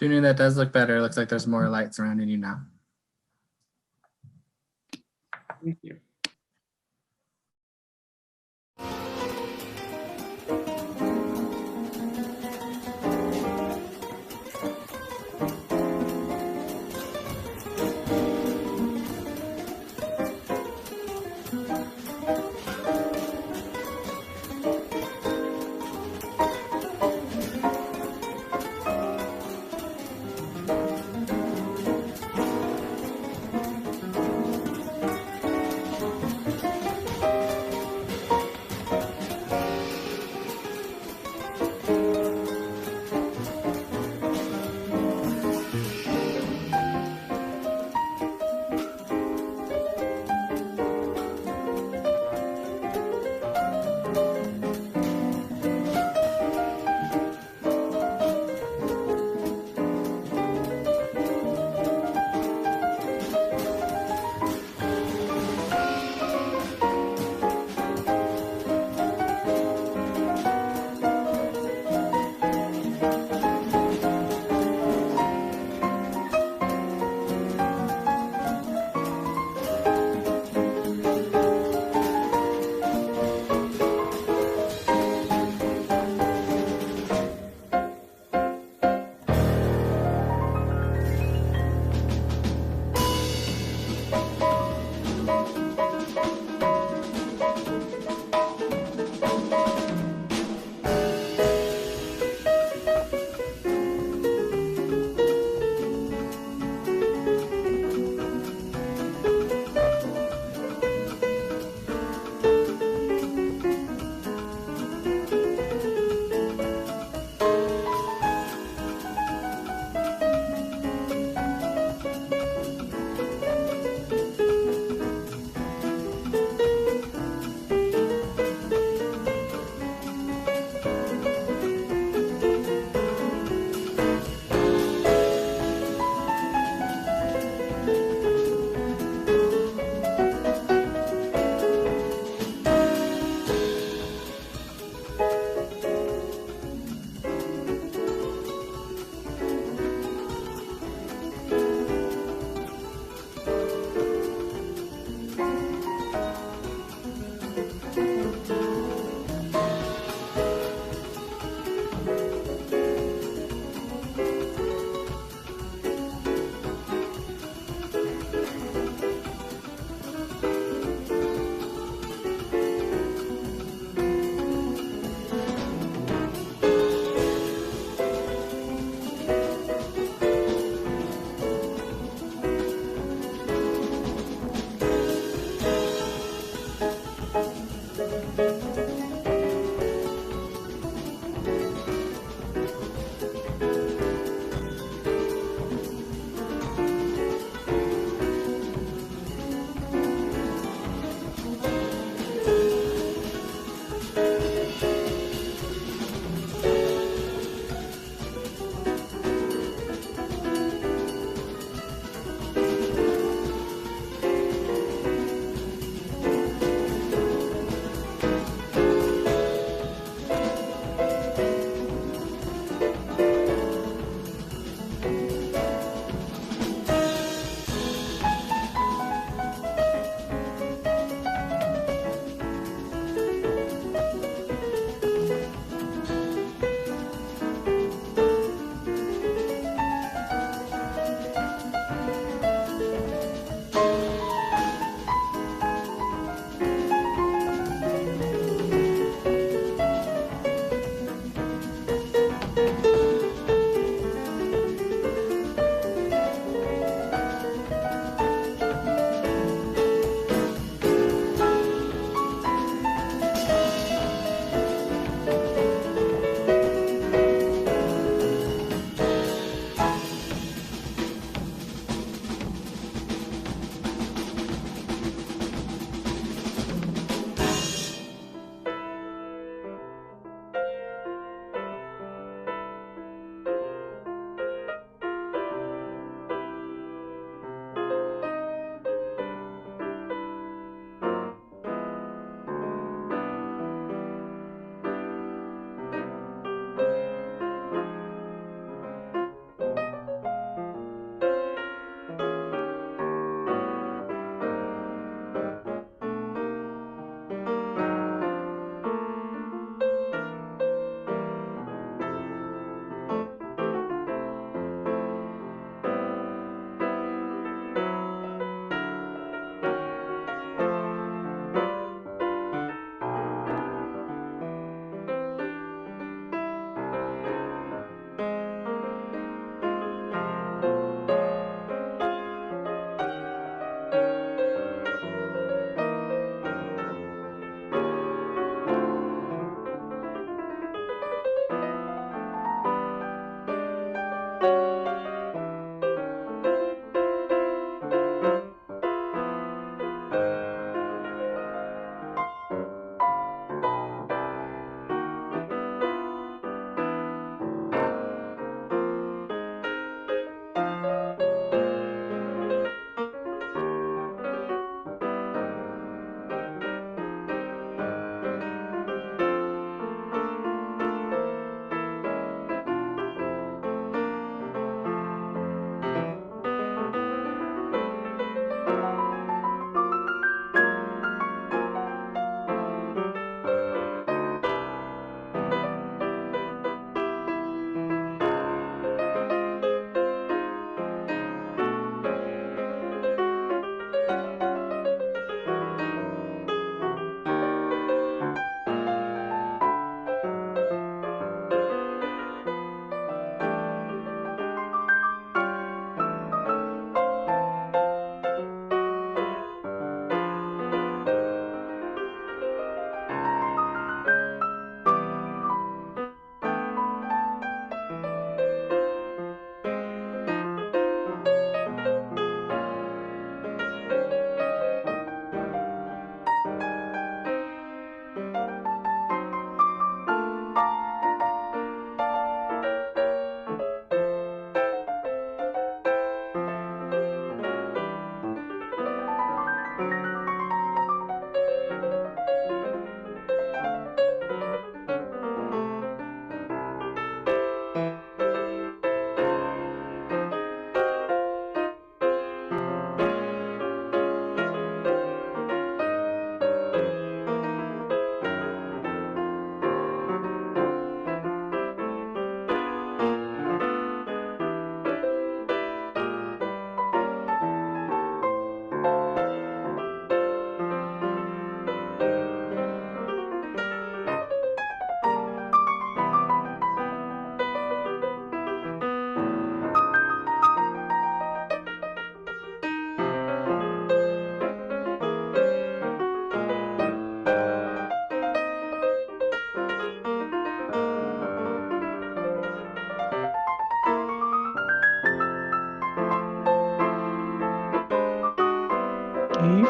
Junior, that does look better. Looks like there's more light surrounding you now. Thank you.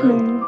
Mayor.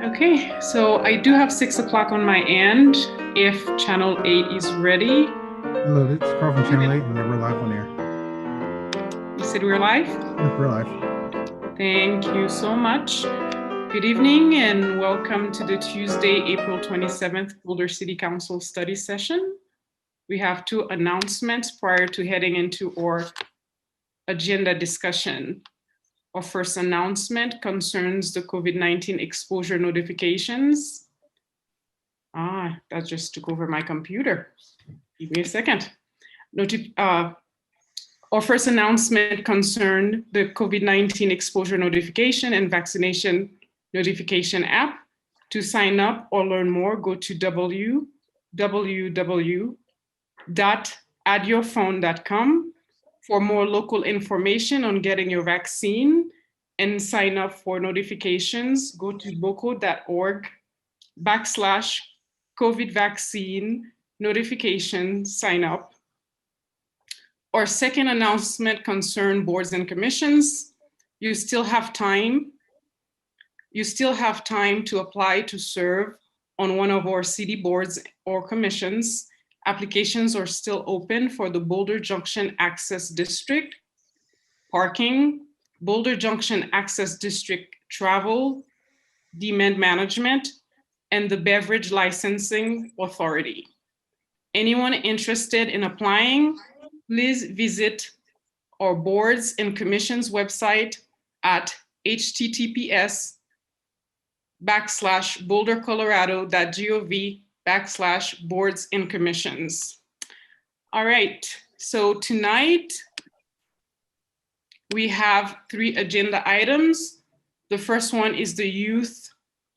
Okay, so I do have 6 o'clock on my end. If channel 8 is ready. Hello, it's Carl from channel 8 and we're live on air. You said we're live? Yep, we're live. Thank you so much. Good evening and welcome to the Tuesday, April 27th Boulder City Council study session. We have 2 announcements prior to heading into our agenda discussion. Our first announcement concerns the COVID-19 exposure notifications. That just took over my computer. Give me a second. Our first announcement concerned the COVID-19 exposure notification and vaccination notification app. To sign up or learn more, go to www.addyourphone.com for more local information on getting your vaccine and sign up for notifications. Go to boco.org/COVID vaccine notification sign up. Our second announcement concerned boards and commissions. You still have time to apply to serve on one of our city boards or commissions. Applications are still open for the Boulder Junction Access District, parking, Boulder Junction Access District travel, demand management, and the Beverage Licensing Authority. Anyone interested in applying, please visit our boards and commissions website at https://bouldercolorado.gov/boards and commissions. All right, so tonight we have 3 agenda items. The first one is the Youth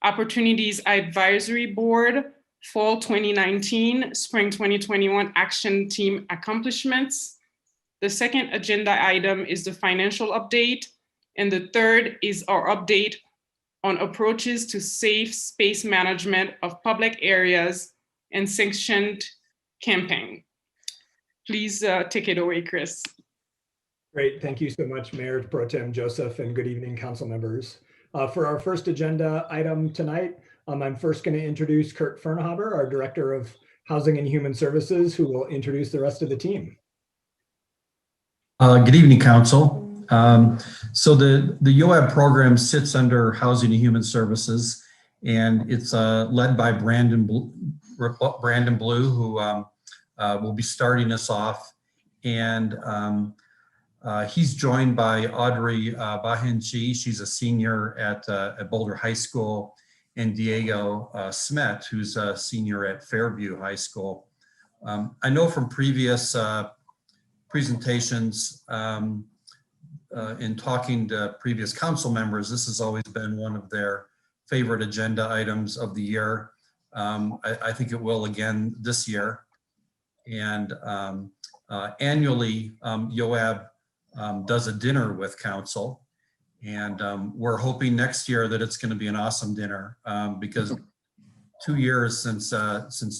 Opportunities Advisory Board Fall 2019, Spring 2021 Action Team Accomplishments. The second agenda item is the financial update. And the third is our update on approaches to safe space management of public areas and sanctioned camping. Please take it away, Chris. Great, thank you so much, Mayor Pro Tem Joseph, and good evening, council members. For our first agenda item tonight, I'm first going to introduce Kurt Fernhaber, our Director of Housing and Human Services, who will introduce the rest of the team. Good evening, Council. So the UAB program sits under Housing and Human Services, and it's led by Brandon Blue, who will be starting us off. And he's joined by Audrey Bahenchi. She's a senior at Boulder High School, and Diego Smet, who's a senior at Fairview High School. I know from previous presentations in talking to previous council members, this has always been one of their favorite agenda items of the year. I think it will again this year. And annually, YOAB does a dinner with council. And we're hoping next year that it's going to be an awesome dinner because 2 years since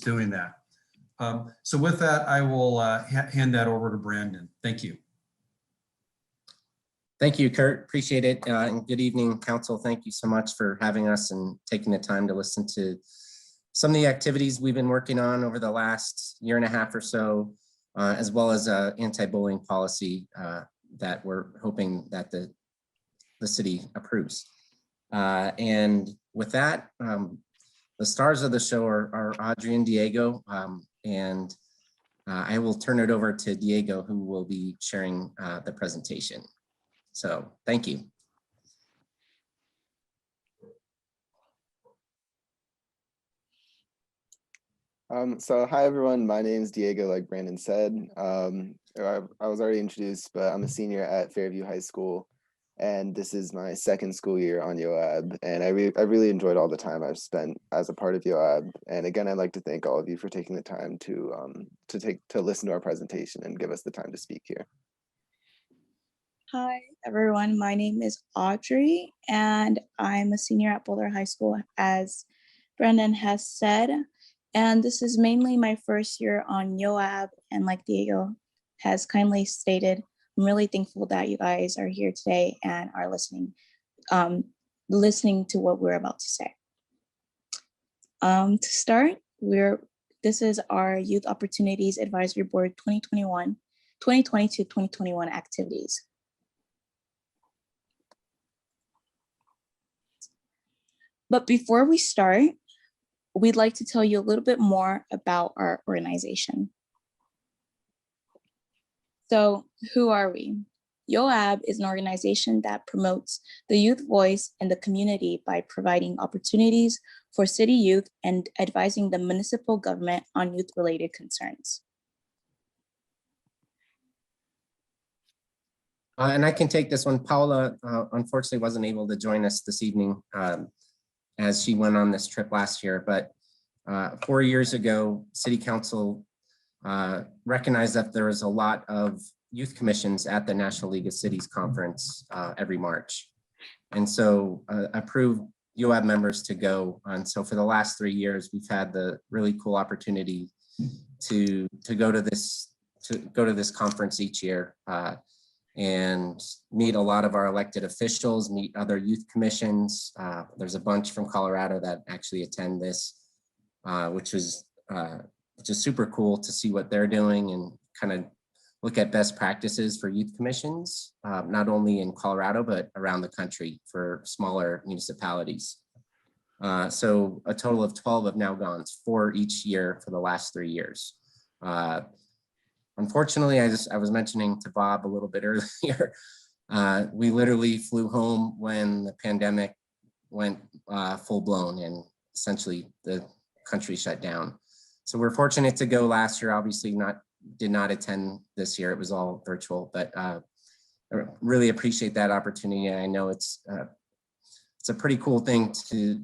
doing that. So with that, I will hand that over to Brandon. Thank you. Thank you, Kurt. Appreciate it. And good evening, council. Thank you so much for having us and taking the time to listen to some of the activities we've been working on over the last 1.5 years or so, as well as anti-bullying policy that we're hoping that the city approves. And with that, the stars of the show are Audrey and Diego, and I will turn it over to Diego, who will be sharing the presentation. So thank you. So hi everyone, my name is Diego, like Brandon said. I was already introduced, but I'm a senior at Fairview High School, and this is my second school year on YOAB, and I really enjoyed all the time I've spent as a part of YOAB. And again, I'd like to thank all of you for taking the time to listen to our presentation and give us the time to speak here. Hi, everyone. My name is Audrey, and I'm a senior at Boulder High School, as Brendan has said. And this is mainly my first year on YOAB. And like Diego has kindly stated, I'm really thankful that you guys are here today and are listening to what we're about to say. To start, this is our Youth Opportunities Advisory Board 2020 to 2021 activities. But before we start, we'd like to tell you a little bit more about our organization. So who are we? YOAB is an organization that promotes the youth voice in the community by providing opportunities for city youth and advising the municipal government on youth-related concerns. And I can take this one. Paula unfortunately wasn't able to join us this evening as she went on this trip last year, but 4 years ago, City Council recognized that there was a lot of youth commissions at the National League of Cities Conference every March. And so approved YOAB members to go. And so for the last 3 years, we've had the really cool opportunity to go to this conference each year and meet a lot of our elected officials, meet other youth commissions. There's a bunch from Colorado that actually attend this, which is super cool to see what they're doing and kind of look at best practices for youth commissions, not only in Colorado, but around the country for smaller municipalities. So a total of 12 have now gone, 4 each year for the last 3 years. Unfortunately, I was mentioning to Bob a little bit earlier, we literally flew home when the pandemic went full blown and essentially the country shut down. So we're fortunate to go last year, obviously did not attend this year. It was all virtual, but I really appreciate that opportunity. And I know it's a pretty cool thing to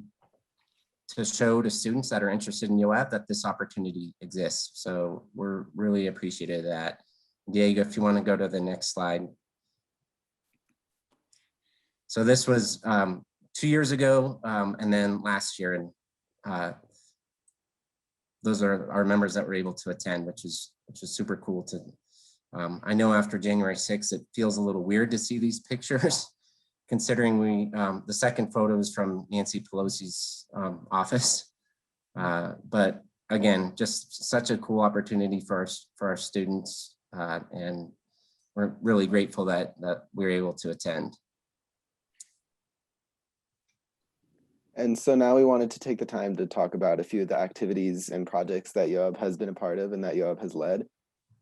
show to students that are interested in YOAB that this opportunity exists. So we're really appreciative of that. Diego, if you want to go to the next slide. So this was 2 years ago, and then last year, and those are our members that were able to attend, which is super cool to. I know after January 6th, it feels a little weird to see these pictures, considering the second photo is from Nancy Pelosi's office. But again, just such a cool opportunity for our students, and we're really grateful that we were able to attend. And so now we wanted to take the time to talk about a few of the activities and projects that YOAB has been a part of and that YOAB has led.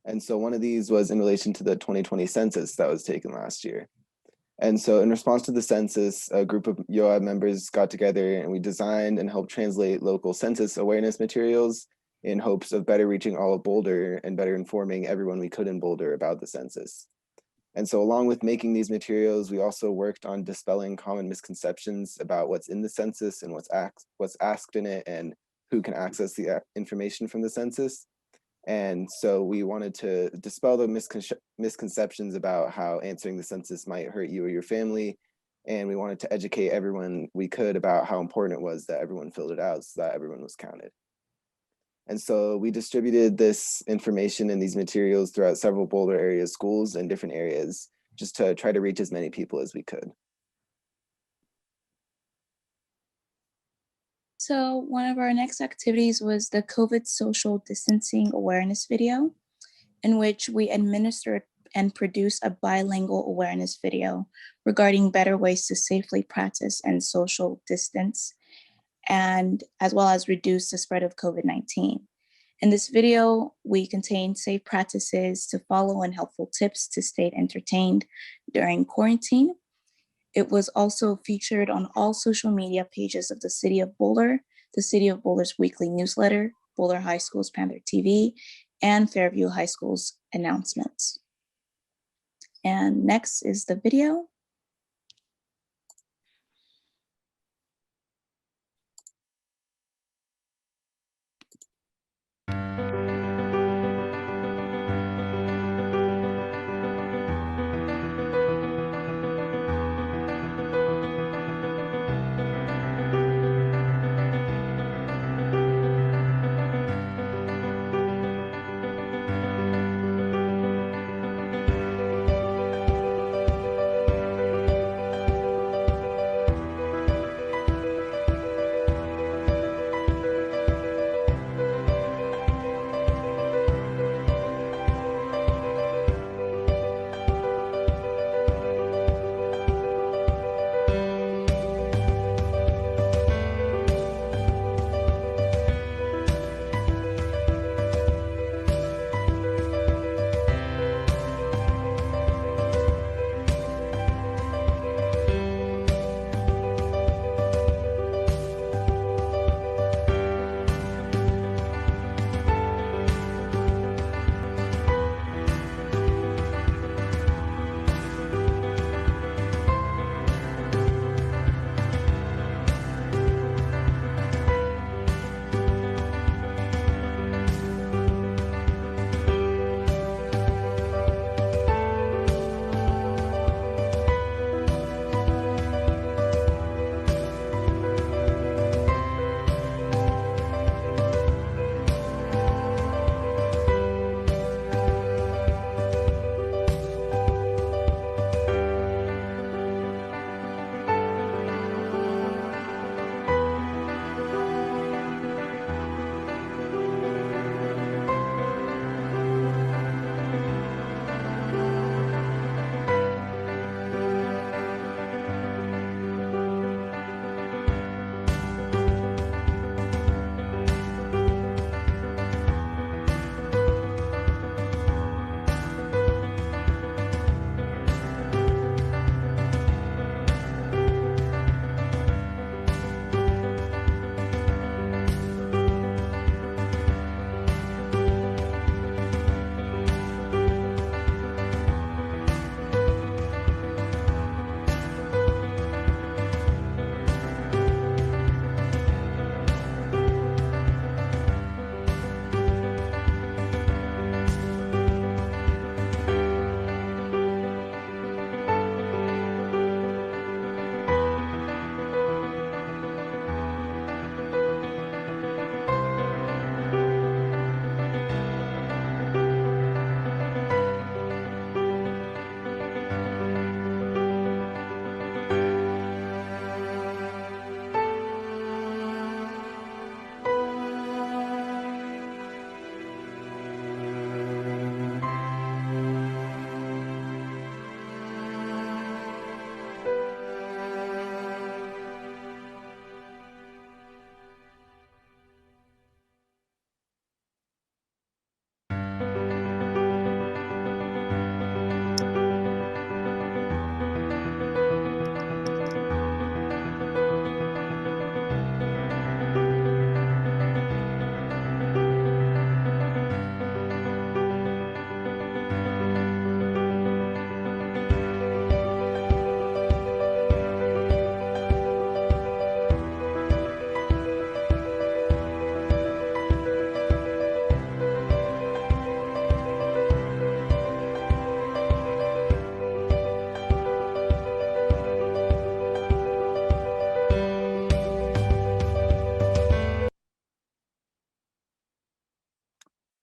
And so one of these was in relation to the 2020 census that was taken last year. And so in response to the census, a group of YOAB members got together and we designed and helped translate local census awareness materials in hopes of better reaching all of Boulder and better informing everyone we could in Boulder about the census. And so along with making these materials, we also worked on dispelling common misconceptions about what's in the census and what's asked in it and who can access the information from the census. And so we wanted to dispel the misconceptions about how answering the census might hurt you or your family. And we wanted to educate everyone we could about how important it was that everyone filled it out so that everyone was counted. And so we distributed this information and these materials throughout several Boulder area schools and different areas, just to try to reach as many people as we could. So one of our next activities was the COVID social distancing awareness video, in which we administered and produced a bilingual awareness video regarding better ways to safely practice and social distance, and as well as reduce the spread of COVID-19. In this video, we contain safe practices to follow and helpful tips to stay entertained during quarantine. It was also featured on all social media pages of the City of Boulder, the City of Boulder's weekly newsletter, Boulder High School's Panther TV, and Fairview High School's announcements. And next is the video.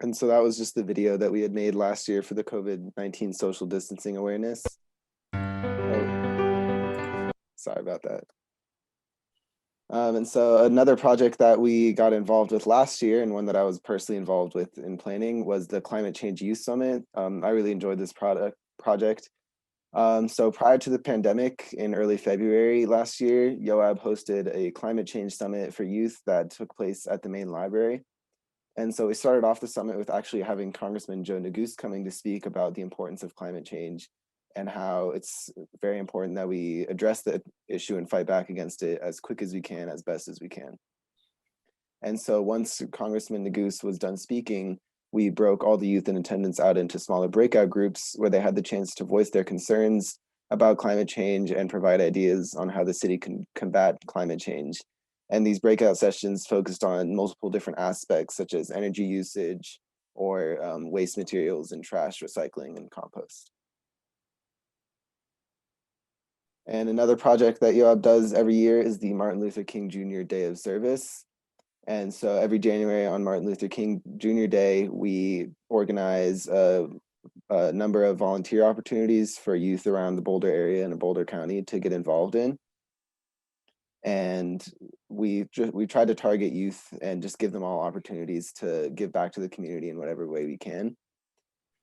And so that was just the video that we had made last year for the COVID-19 social distancing awareness. Oh, sorry about that. And so another project that we got involved with last year, and one that I was personally involved with in planning, was the Climate Change Youth Summit. I really enjoyed this project. So prior to the pandemic, in early February last year, YOAB hosted a climate change summit for youth that took place at the main library. And so we started off the summit with actually having Congressman Joe Neguse coming to speak about the importance of climate change and how it's very important that we address the issue and fight back against it as quick as we can, as best as we can. And so once Congressman Neguse was done speaking, we broke all the youth in attendance out into smaller breakout groups where they had the chance to voice their concerns about climate change and provide ideas on how the city can combat climate change. And these breakout sessions focused on multiple different aspects such as energy usage or waste materials and trash recycling and compost. And another project that YOAB does every year is the Martin Luther King Jr. Day of Service. And so every January on Martin Luther King Jr. Day, we organize a number of volunteer opportunities for youth around the Boulder area and Boulder County to get involved in. And we try to target youth and just give them all opportunities to give back to the community in whatever way we can.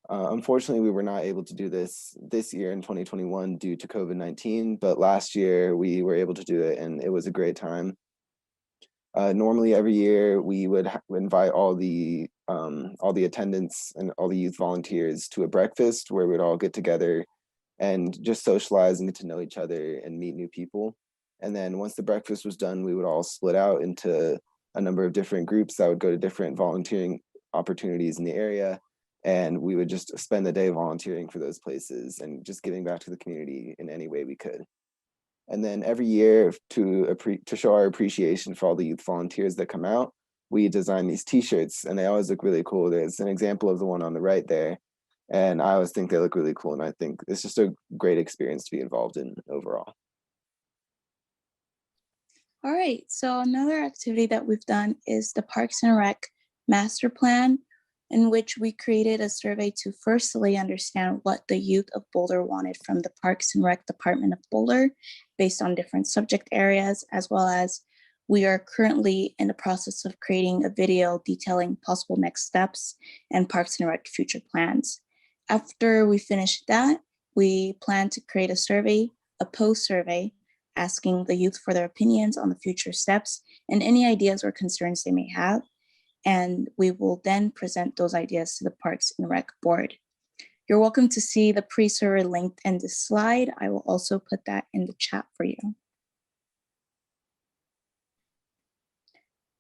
Unfortunately, we were not able to do this year in 2021 due to COVID-19, but last year we were able to do it and it was a great time. Normally every year we would invite all the attendants and all the youth volunteers to a breakfast where we'd all get together and just socialize and get to know each other and meet new people. And then once the breakfast was done, we would all split out into a number of different groups that would go to different volunteering opportunities in the area. And we would just spend the day volunteering for those places and just giving back to the community in any way we could. And then every year to show our appreciation for all the youth volunteers that come out, we design these t-shirts and they always look really cool. There's an example of the one on the right there. And I always think they look really cool. And I think it's just a great experience to be involved in overall. All right, so another activity that we've done is the Parks and Rec Master Plan, in which we created a survey to firstly understand what the youth of Boulder wanted from the Parks and Rec Department of Boulder based on different subject areas, as well as we are currently in the process of creating a video detailing possible next steps and Parks and Rec future plans. After we finish that, we plan to create a survey, a post survey, asking the youth for their opinions on the future steps and any ideas or concerns they may have. And we will then present those ideas to the Parks and Rec Board. You're welcome to see the pre-survey linked in this slide. I will also put that in the chat for you.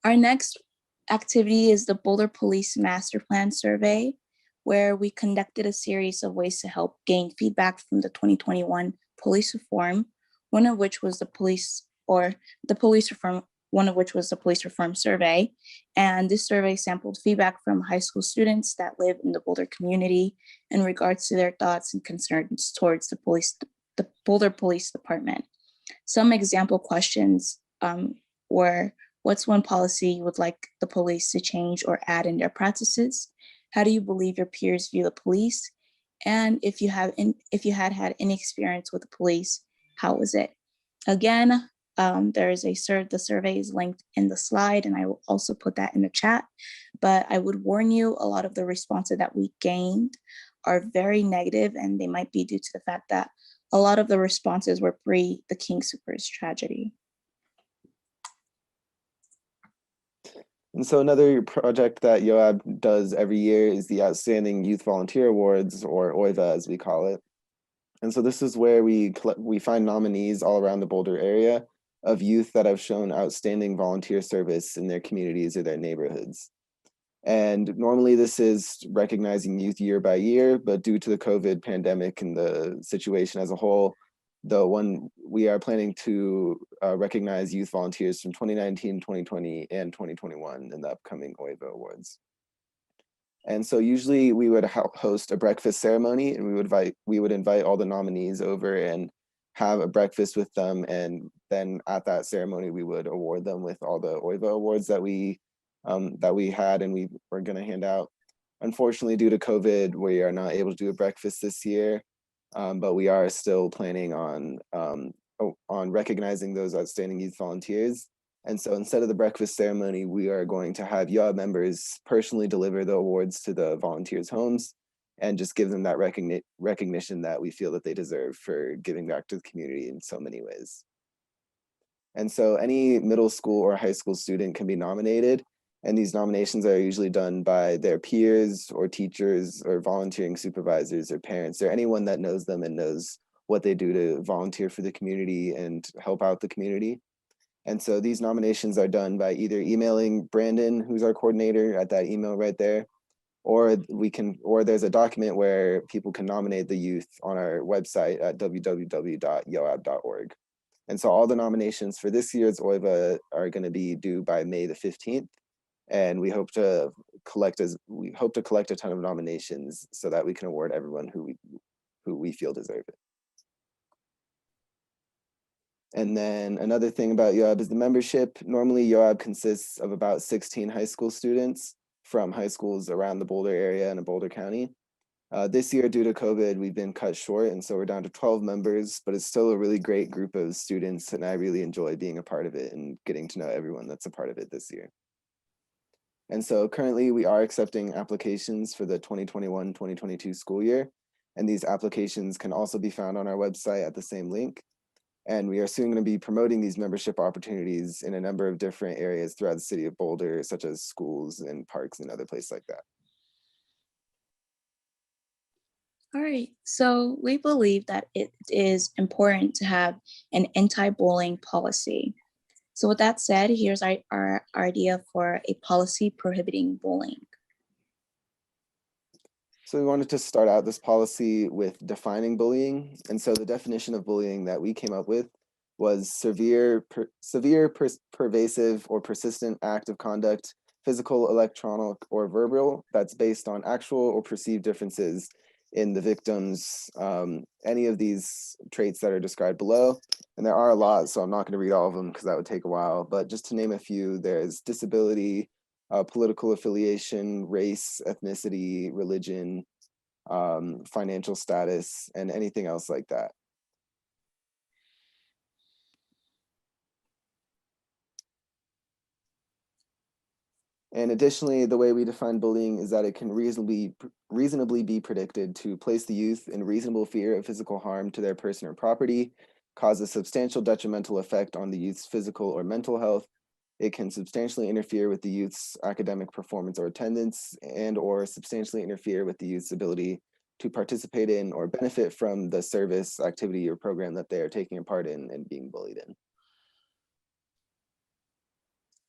Our next activity is the Boulder Police Master Plan Survey, where we conducted a series of ways to help gain feedback from the 2021 police reform, one of which was the police reform survey. And this survey sampled feedback from high school students that live in the Boulder community in regards to their thoughts and concerns towards the Boulder Police Department. Some example questions were, what's one policy you would like the police to change or add in their practices? How do you believe your peers view the police? And if you had any experience with the police, how was it? Again, the survey is linked in the slide, and I will also put that in the chat. But I would warn you, a lot of the responses that we gained are very negative, and they might be due to the fact that a lot of the responses were pre the King Soopers tragedy. And so another project that YOAB does every year is the Outstanding Youth Volunteer Awards, or OIVA as we call it. And so this is where we find nominees all around the Boulder area of youth that have shown outstanding volunteer service in their communities or their neighborhoods. And normally this is recognizing youth year by year, but due to the COVID pandemic and the situation as a whole, we are planning to recognize youth volunteers from 2019, 2020, and 2021 in the upcoming OIVA Awards. And so usually we would host a breakfast ceremony, and we would invite all the nominees over and have a breakfast with them. And then at that ceremony, we would award them with all the OIVA awards that we had and we were going to hand out. Unfortunately, due to COVID, we are not able to do a breakfast this year, but we are still planning on recognizing those outstanding youth volunteers. And so instead of the breakfast ceremony, we are going to have YOAB members personally deliver the awards to the volunteers' homes and just give them that recognition that we feel that they deserve for giving back to the community in so many ways. And so any middle school or high school student can be nominated, and these nominations are usually done by their peers or teachers or volunteering supervisors or parents or anyone that knows them and knows what they do to volunteer for the community and help out the community. And so these nominations are done by either emailing Brandon, who's our coordinator, at that email right there, or there's a document where people can nominate the youth on our website at www.yoab.org. And so all the nominations for this year's OIVA are going to be due by May the 15th. And we hope to collect a ton of nominations so that we can award everyone who we feel deserve it. And then another thing about YOAB is the membership. Normally YOAB consists of about 16 high school students from high schools around the Boulder area and in Boulder County. This year, due to COVID, we've been cut short, and so we're down to 12 members, but it's still a really great group of students, and I really enjoy being a part of it and getting to know everyone that's a part of it this year. And so currently we are accepting applications for the 2021-2022 school year, and these applications can also be found on our website at the same link. And we are soon going to be promoting these membership opportunities in a number of different areas throughout the city of Boulder, such as schools and parks and other places like that. All right, so we believe that it is important to have an anti-bullying policy. So with that said, here's our idea for a policy prohibiting bullying. So we wanted to start out this policy with defining bullying. And so the definition of bullying that we came up with was severe, pervasive, or persistent act of conduct, physical, electronic, or verbal, that's based on actual or perceived differences in the victims, any of these traits that are described below. And there are a lot, so I'm not going to read all of them because that would take a while. But just to name a few, there's disability, political affiliation, race, ethnicity, religion, financial status, and anything else like that. And additionally, the way we define bullying is that it can reasonably be predicted to place the youth in reasonable fear of physical harm to their person or property, cause a substantial detrimental effect on the youth's physical or mental health. It can substantially interfere with the youth's academic performance or attendance, and or substantially interfere with the youth's ability to participate in or benefit from the service, activity, or program that they are taking a part in and being bullied in.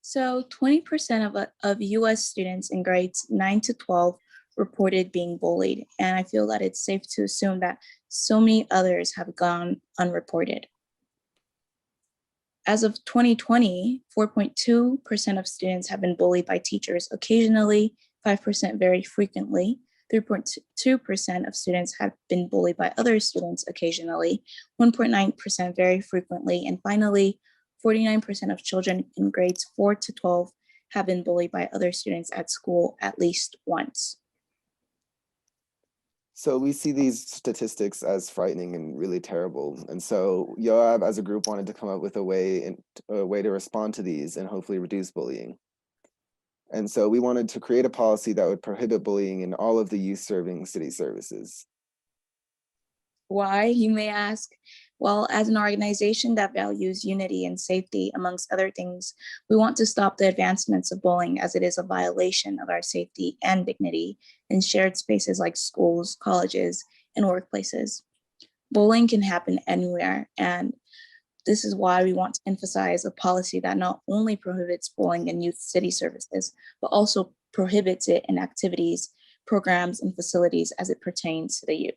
So 20% of US students in grades 9 to 12 reported being bullied. And I feel that it's safe to assume that so many others have gone unreported. As of 2020, 4.2% of students have been bullied by teachers occasionally, 5% very frequently, 3.2% of students have been bullied by other students occasionally, 1.9% very frequently, and finally, 49% of children in grades 4 to 12 have been bullied by other students at school at least once. So we see these statistics as frightening and really terrible. And so YOAB as a group wanted to come up with a way to respond to these and hopefully reduce bullying. And so we wanted to create a policy that would prohibit bullying in all of the youth serving city services. Why, you may ask? Well, as an organization that values unity and safety, amongst other things, we want to stop the advancements of bullying as it is a violation of our safety and dignity in shared spaces like schools, colleges, and workplaces. Bullying can happen anywhere, and this is why we want to emphasize a policy that not only prohibits bullying in youth city services, but also prohibits it in activities, programs, and facilities as it pertains to the youth.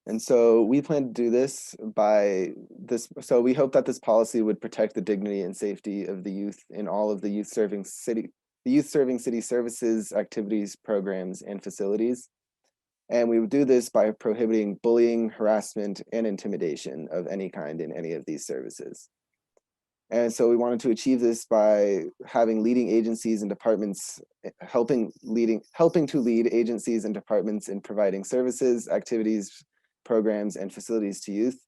And so we plan to do this by this. So we hope that this policy would protect the dignity and safety of the youth in all of the youth serving city services, activities, programs, and facilities. And we would do this by prohibiting bullying, harassment, and intimidation of any kind in any of these services. And so we wanted to achieve this by having leading agencies and departments helping to lead agencies and departments in providing services, activities, programs, and facilities to youth.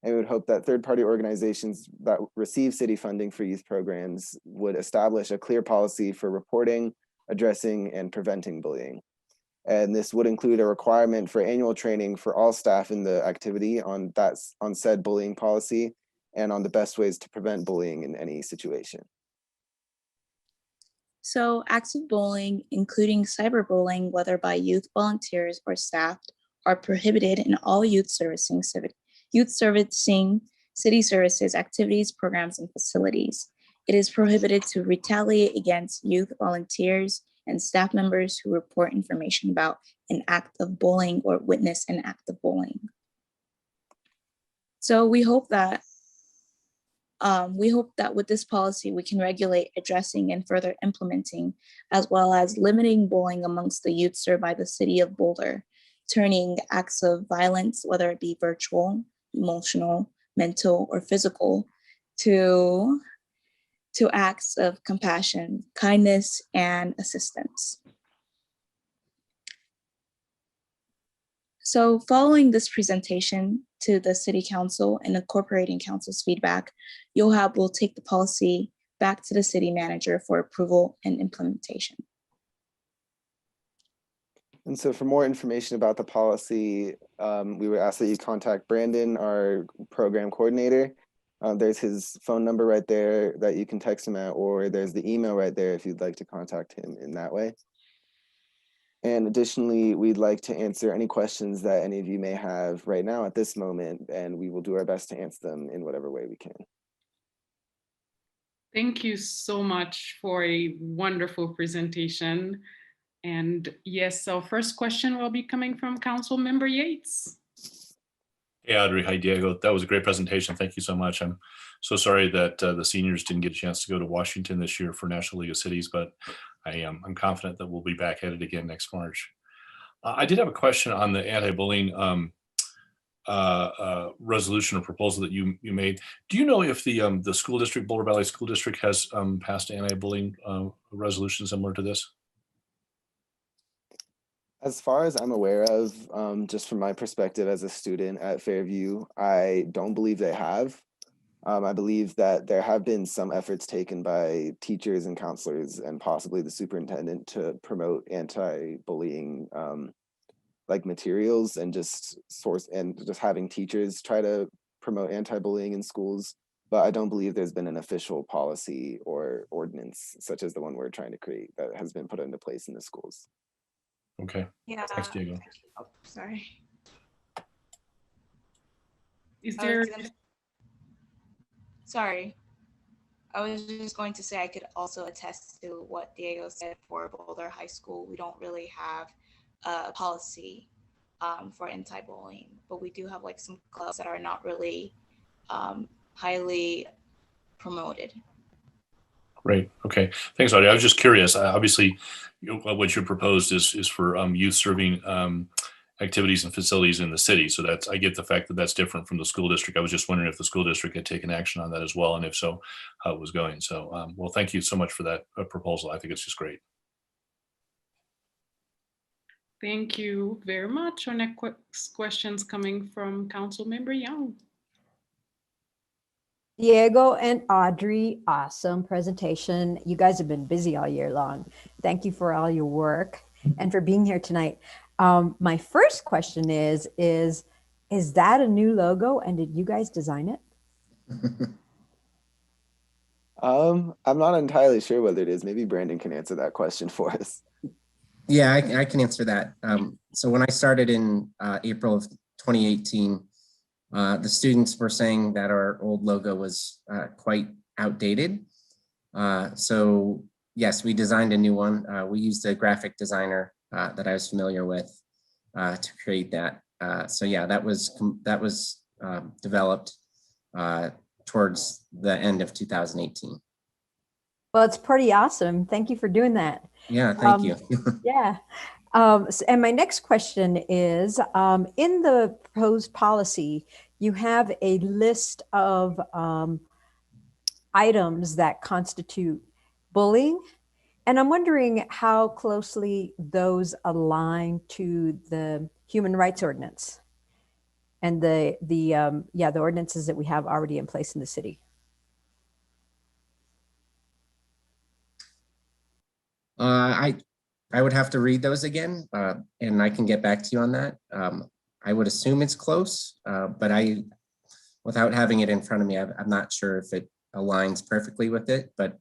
And we would hope that third-party organizations that receive city funding for youth programs would establish a clear policy for reporting, addressing, and preventing bullying. And this would include a requirement for annual training for all staff in the activity on said bullying policy and on the best ways to prevent bullying in any situation. So acts of bullying, including cyberbullying, whether by youth volunteers or staff, are prohibited in all youth servicing city services, activities, programs, and facilities. It is prohibited to retaliate against youth volunteers and staff members who report information about an act of bullying or witness an act of bullying. So we hope that with this policy, we can regulate, addressing, and further implementing, as well as limiting bullying amongst the youth served by the city of Boulder, turning acts of violence, whether it be virtual, emotional, mental, or physical, to acts of compassion, kindness, and assistance. So following this presentation to the City Council and incorporating Council's feedback, YOHAB will take the policy back to the City Manager for approval and implementation. And so for more information about the policy, we would ask that you contact Brandon, our program coordinator. There's his phone number right there that you can text him at, or there's the email right there if you'd like to contact him in that way. And additionally, we'd like to answer any questions that any of you may have right now at this moment, and we will do our best to answer them in whatever way we can. Thank you so much for a wonderful presentation. And yes, our first question will be coming from Council Member Yates. Hey, Audrey. Hi, Diego. That was a great presentation. Thank you so much. I'm so sorry that the seniors didn't get a chance to go to Washington this year for National League of Cities, but I'm confident that we'll be back at it again next March. I did have a question on the anti-bullying resolution or proposal that you made. Do you know if the school district, Boulder Valley School District, has passed anti-bullying resolution similar to this? As far as I'm aware of, just from my perspective as a student at Fairview, I don't believe they have. I believe that there have been some efforts taken by teachers and counselors and possibly the superintendent to promote anti-bullying like materials and just having teachers try to promote anti-bullying in schools. But I don't believe there's been an official policy or ordinance such as the one we're trying to create that has been put into place in the schools. Okay. Yeah. Thanks, Diego. Oh, sorry. Is there? Sorry. I was just going to say I could also attest to what Diego said for Boulder High School. We don't really have a policy for anti-bullying, but we do have like some clubs that are not really highly promoted. Right. Okay. Thanks, Audrey. I was just curious. Obviously, what you proposed is for youth serving activities and facilities in the city. So I get the fact that that's different from the school district. I was just wondering if the school district had taken action on that as well, and if so, how it was going. So, well, thank you so much for that proposal. I think it's just great. Thank you very much. Our next questions coming from Council Member Young. Diego and Audrey, awesome presentation. You guys have been busy all year long. Thank you for all your work and for being here tonight. My first question is that a new logo and did you guys design it? I'm not entirely sure whether it is. Maybe Brandon can answer that question for us. Yeah, I can answer that. So when I started in April of 2018, the students were saying that our old logo was quite outdated. So yes, we designed a new one. We used a graphic designer that I was familiar with to create that. So yeah, that was developed towards the end of 2018. Well, it's pretty awesome. Thank you for doing that. Yeah, thank you. Yeah. And my next question is, in the proposed policy, you have a list of items that constitute bullying. And I'm wondering how closely those align to the human rights ordinance and the ordinances that we have already in place in the city. I would have to read those again, and I can get back to you on that. I would assume it's close, but without having it in front of me, I'm not sure if it aligns perfectly with it, but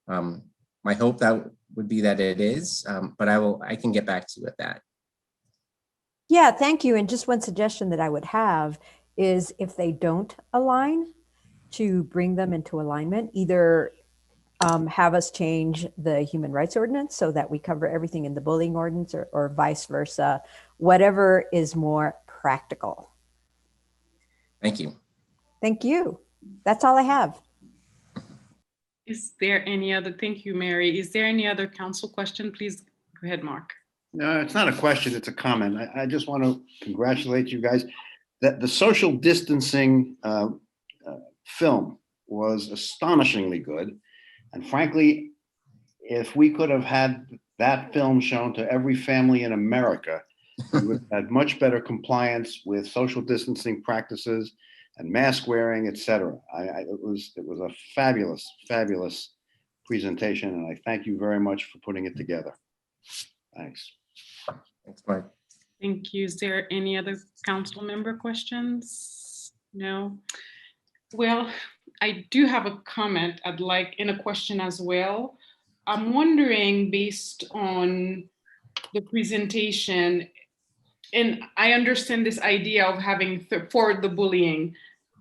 my hope that would be that it is, but I can get back to you with that. Yeah, thank you. And just one suggestion that I would have is if they don't align, to bring them into alignment, either have us change the human rights ordinance so that we cover everything in the bullying ordinance, or vice versa, whatever is more practical. Thank you. Thank you. That's all I have. Is there any other, thank you, Mary. Is there any other council question? Please go ahead, Mark. No, it's not a question, it's a comment. I just want to congratulate you guys. That the social distancing film was astonishingly good. And frankly, if we could have had that film shown to every family in America, we would have had much better compliance with social distancing practices and mask wearing, et cetera. It was a fabulous, fabulous presentation, and I thank you very much for putting it together. Thanks. Thanks, Mark. Thank you. Is there any other council member questions? No. Well, I do have a comment I'd like, and a question as well. I'm wondering, based on the presentation, and I understand this idea of having for the bullying,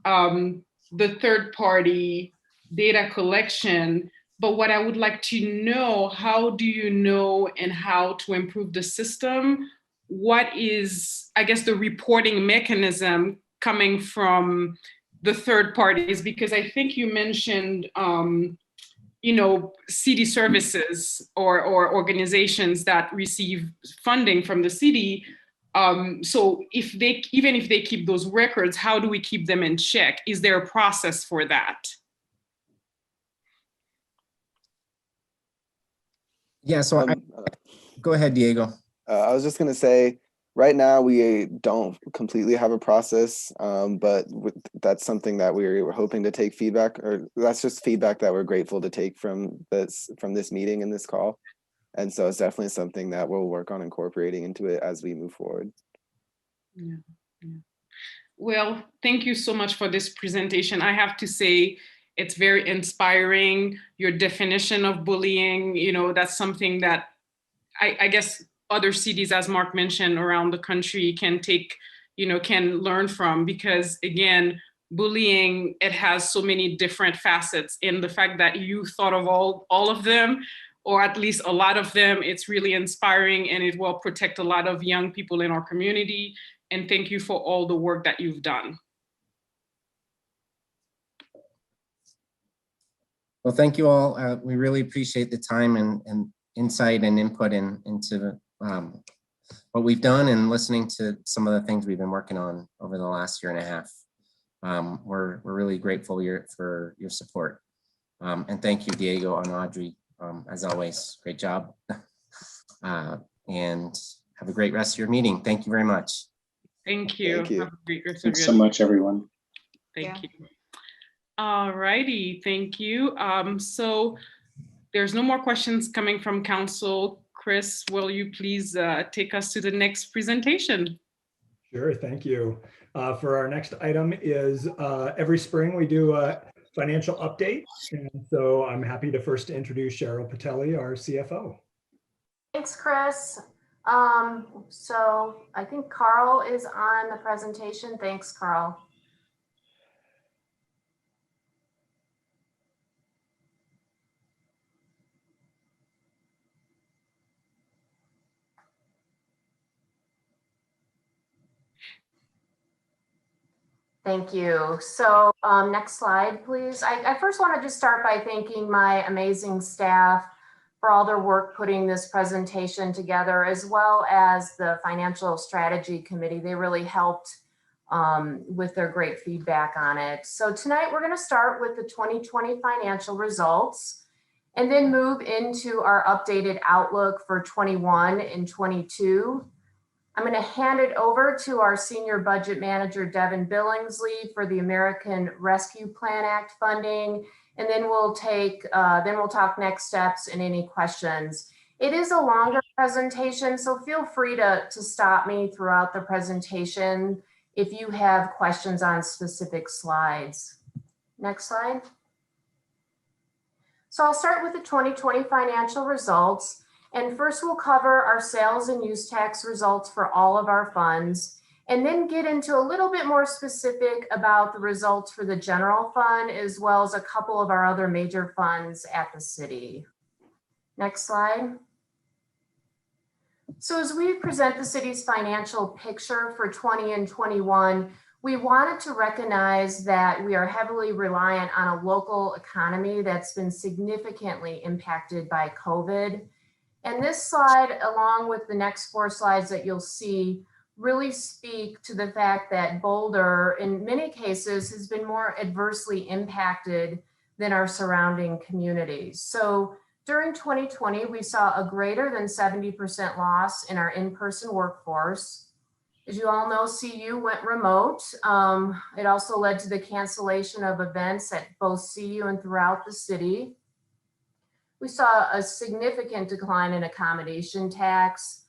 the third party data collection, but what I would like to know, how do you know and how to improve the system? What is, I guess, the reporting mechanism coming from the third parties? Because I think you mentioned, city services or organizations that receive funding from the city. So even if they keep those records, how do we keep them in check? Is there a process for that? Yeah, so go ahead, Diego. I was just going to say, right now we don't completely have a process, but that's something that we're hoping to take feedback, or that's just feedback that we're grateful to take from this meeting and this call. And so it's definitely something that we'll work on incorporating into it as we move forward. Yeah. Well, thank you so much for this presentation. I have to say, it's very inspiring. Your definition of bullying, that's something that I guess other cities, as Mark mentioned, around the country can take, can learn from, because again, bullying, it has so many different facets, and the fact that you thought of all of them, or at least a lot of them, it's really inspiring, and it will protect a lot of young people in our community. And thank you for all the work that you've done. Well, thank you all. We really appreciate the time and insight and input into what we've done, and listening to some of the things we've been working on over the last year and a half. We're really grateful for your support. And thank you, Diego and Audrey. As always, great job. And have a great rest of your meeting. Thank you very much. Thank you. Thank you. Have a great rest of Thanks your so much, everyone. Thank you. All righty, thank you. So there's no more questions coming from council. Chris, will you please take us to the next presentation? Sure, thank you. For our next item is every spring we do a financial update. And so I'm happy to first introduce Cheryl Patelli, our CFO. Thanks, Chris. So I think Carl is on the presentation. Thanks, Carl. Thank you. So next slide, please. I first want to just start by thanking my amazing staff for all their work putting this presentation together, as well as the Financial Strategy Committee. They really helped with their great feedback on it. So tonight we're going to start with the 2020 financial results, and then move into our updated outlook for 21 and 22. I'm going to hand it over to our Senior Budget Manager, Devin Billingsley, for the American Rescue Plan Act funding, and then we'll talk next steps and any questions. It is a longer presentation, so feel free to stop me throughout the presentation if you have questions on specific slides. Next slide. So I'll start with the 2020 financial results. And first we'll cover our sales and use tax results for all of our funds. and then get into a little bit more specific about the results for the general fund, as well as a couple of our other major funds at the city. Next slide. So as we present the city's financial picture for 20 and 21, we wanted to recognize that we are heavily reliant on a local economy that's been significantly impacted by COVID. And this slide, along with the next 4 slides that you'll see, really speak to the fact that Boulder, in many cases, has been more adversely impacted than our surrounding communities. So during 2020, we saw a greater than 70% loss in our in-person workforce. As you all know, CU went remote. It also led to the cancellation of events at both CU and throughout the city. We saw a significant decline in accommodation tax.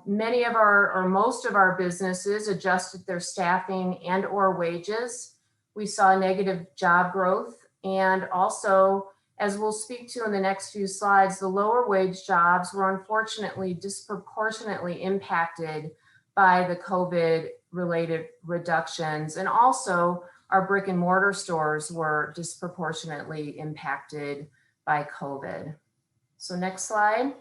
Many of or most of our businesses adjusted their staffing and or wages. We saw negative job growth, and also, as we'll speak to in the next few slides, the lower wage jobs were unfortunately disproportionately impacted by the COVID related reductions. And also our brick and mortar stores were disproportionately impacted by COVID. So next slide.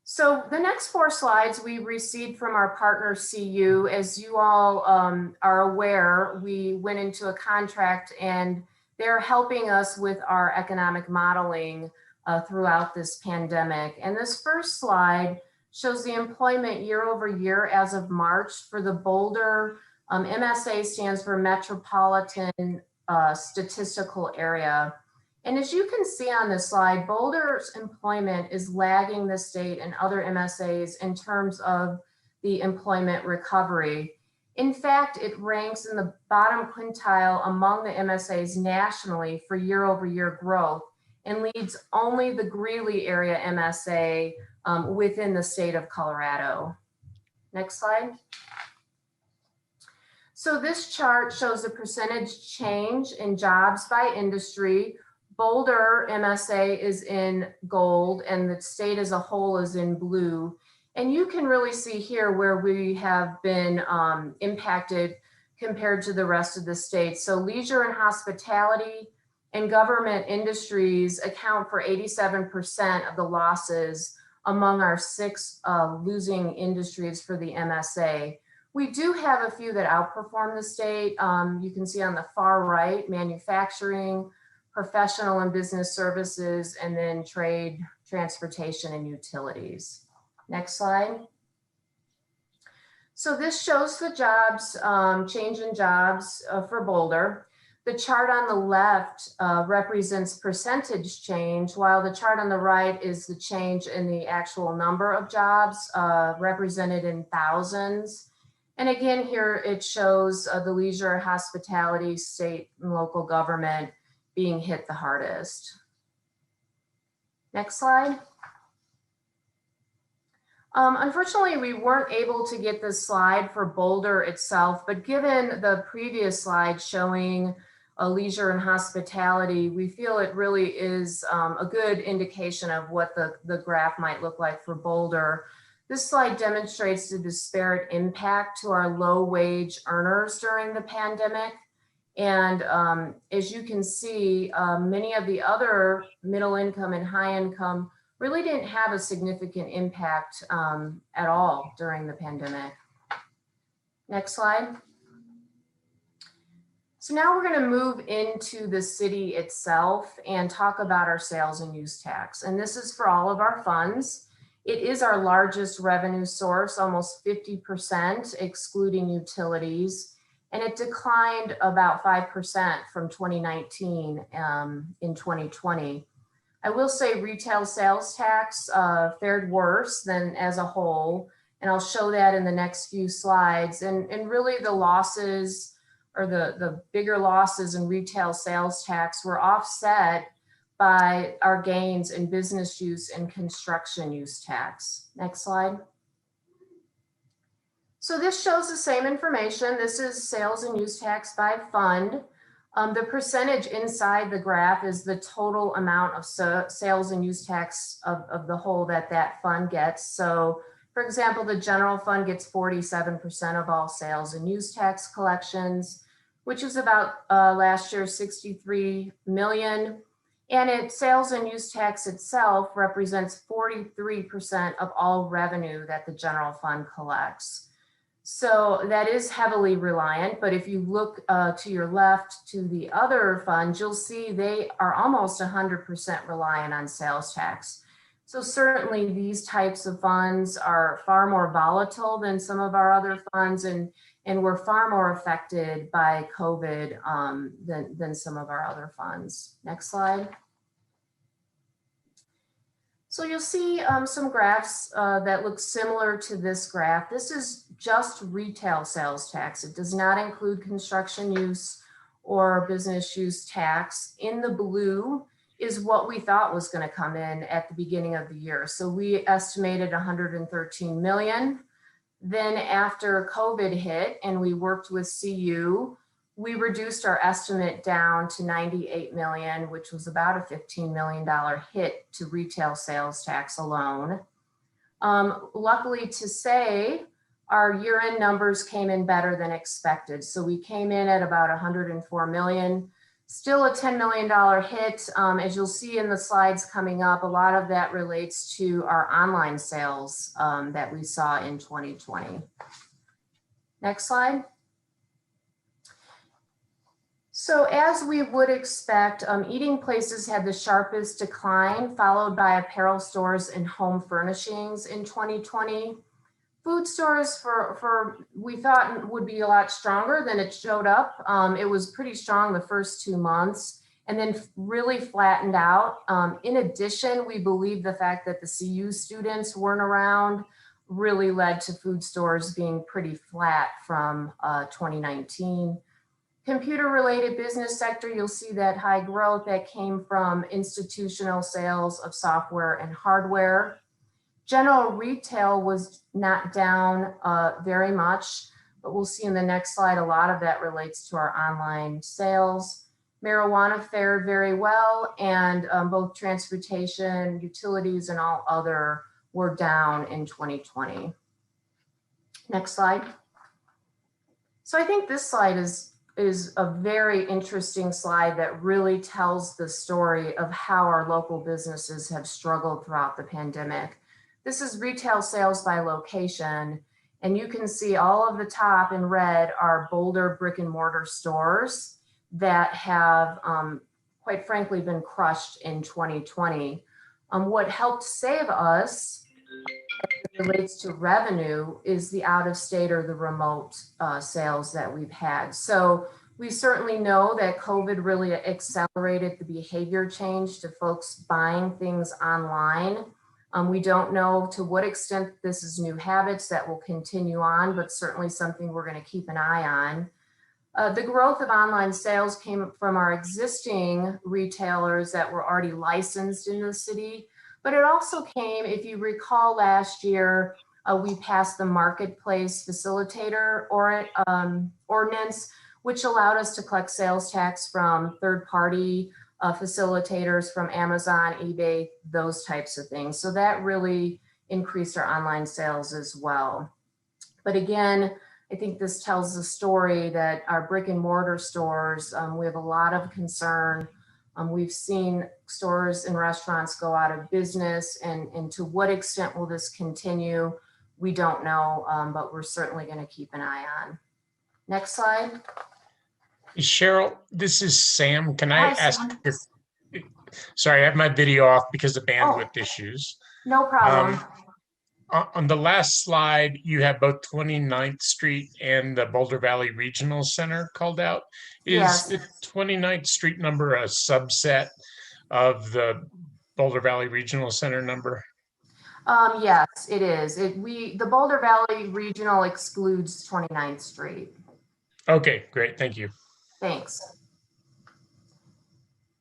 So the next 4 slides we received from our partner CU. As you all are aware, we went into a contract and they're helping us with our economic modeling throughout this pandemic. And this first slide shows the employment year over year as of March for the Boulder, MSA stands for Metropolitan Statistical Area. And as you can see on this slide, Boulder's employment is lagging the state and other MSAs in terms of the employment recovery. In fact, it ranks in the bottom quintile among the MSAs nationally for year over year growth and leads only the Greeley area MSA within the state of Colorado. Next slide. So this chart shows the percentage change in jobs by industry. Boulder MSA is in gold and the state as a whole is in blue. And you can really see here where we have been impacted compared to the rest of the state. So leisure and hospitality and government industries account for 87% of the losses among our 6 losing industries for the MSA. We do have a few that outperform the state. You can see on the far right, manufacturing, professional and business services, and then trade, transportation, and utilities. Next slide. So this shows the jobs, change in jobs for Boulder. The chart on the left represents percentage change, while the chart on the right is the change in the actual number of jobs represented in thousands. And again, here it shows the leisure, hospitality, state and local government being hit the hardest. Next slide. Unfortunately, we weren't able to get this slide for Boulder itself, but given the previous slide showing leisure and hospitality, we feel it really is a good indication of what the graph might look like for Boulder. This slide demonstrates the disparate impact to our low wage earners during the pandemic. And as you can see, many of the other middle income and high income really didn't have a significant impact at all during the pandemic. Next slide. So now we're going to move into the city itself and talk about our sales and use tax. And this is for all of our funds. It is our largest revenue source, almost 50%, excluding utilities. And it declined about 5% from 2019 in 2020. I will say retail sales tax fared worse than as a whole, and I'll show that in the next few slides. And really the losses, or the bigger losses in retail sales tax, were offset by our gains in business use and construction use tax. Next slide. So this shows the same information. This is sales and use tax by fund. The percentage inside the graph is the total amount of sales and use tax of the whole that fund gets. So For example, the general fund gets 47% of all sales and use tax collections, which is about last year's 63 million. And sales and use tax itself represents 43% of all revenue that the general fund collects. So that is heavily reliant, but if you look to your left to the other funds, you'll see they are almost 100% reliant on sales tax. So certainly these types of funds are far more volatile than some of our other funds, and we're far more affected by COVID than some of our other funds. Next slide. So you'll see some graphs that look similar to this graph. This is just retail sales tax. It does not include construction use or business use tax. In the blue is what we thought was going to come in at the beginning of the year. So we estimated 113 million. Then after COVID hit and we worked with CU, we reduced our estimate down to 98 million, which was about a $15 million hit to retail sales tax alone. Luckily to say, our year-end numbers came in better than expected. So we came in at about 104 million, still a $10 million hit. As you'll see in the slides coming up, a lot of that relates to our online sales that we saw in 2020. Next slide. So as we would expect, eating places had the sharpest decline, followed by apparel stores and home furnishings in 2020. Food stores we thought would be a lot stronger than it showed up. It was pretty strong the first 2 months and then really flattened out. In addition, we believe the fact that the CU students weren't around really led to food stores being pretty flat from 2019. Computer-related business sector, you'll see that high growth that came from institutional sales of software and hardware. General retail was not down very much, but we'll see in the next slide, a lot of that relates to our online sales. Marijuana fared very well, and both transportation, utilities, and all other were down in 2020. Next slide. So I think this slide is a very interesting slide that really tells the story of how our local businesses have struggled throughout the pandemic. This is retail sales by location, and you can see all of the top in red are Boulder brick and mortar stores that have, quite frankly, been crushed in 2020. What helped save us as it relates to revenue is the out of state or the remote sales that we've had. So we certainly know that COVID really accelerated the behavior change to folks buying things online. We don't know to what extent this is new habits that will continue on, but certainly something we're going to keep an eye on. The growth of online sales came from our existing retailers that were already licensed in the city, but it also came, if you recall last year, we passed the marketplace facilitator ordinance, which allowed us to collect sales tax from third-party facilitators from Amazon, eBay, those types of things. So that really increased our online sales as well. But again, I think this tells the story that our brick and mortar stores, we have a lot of concern. We've seen stores and restaurants go out of business, and to what extent will this continue? We don't know, but we're certainly going to keep an eye on. Next slide. Cheryl, this is Sam. Can I Hi, ask? Sam. Sorry, I have my video off because of bandwidth issues. No problem. On the last slide, you have both 29th Street and the Boulder Valley Regional Center called out. Is the 29th Street number a subset of the Boulder Valley Regional Center number? Yes, it is. The Boulder Valley Regional excludes 29th Street. Okay, great. Thank you. Thanks.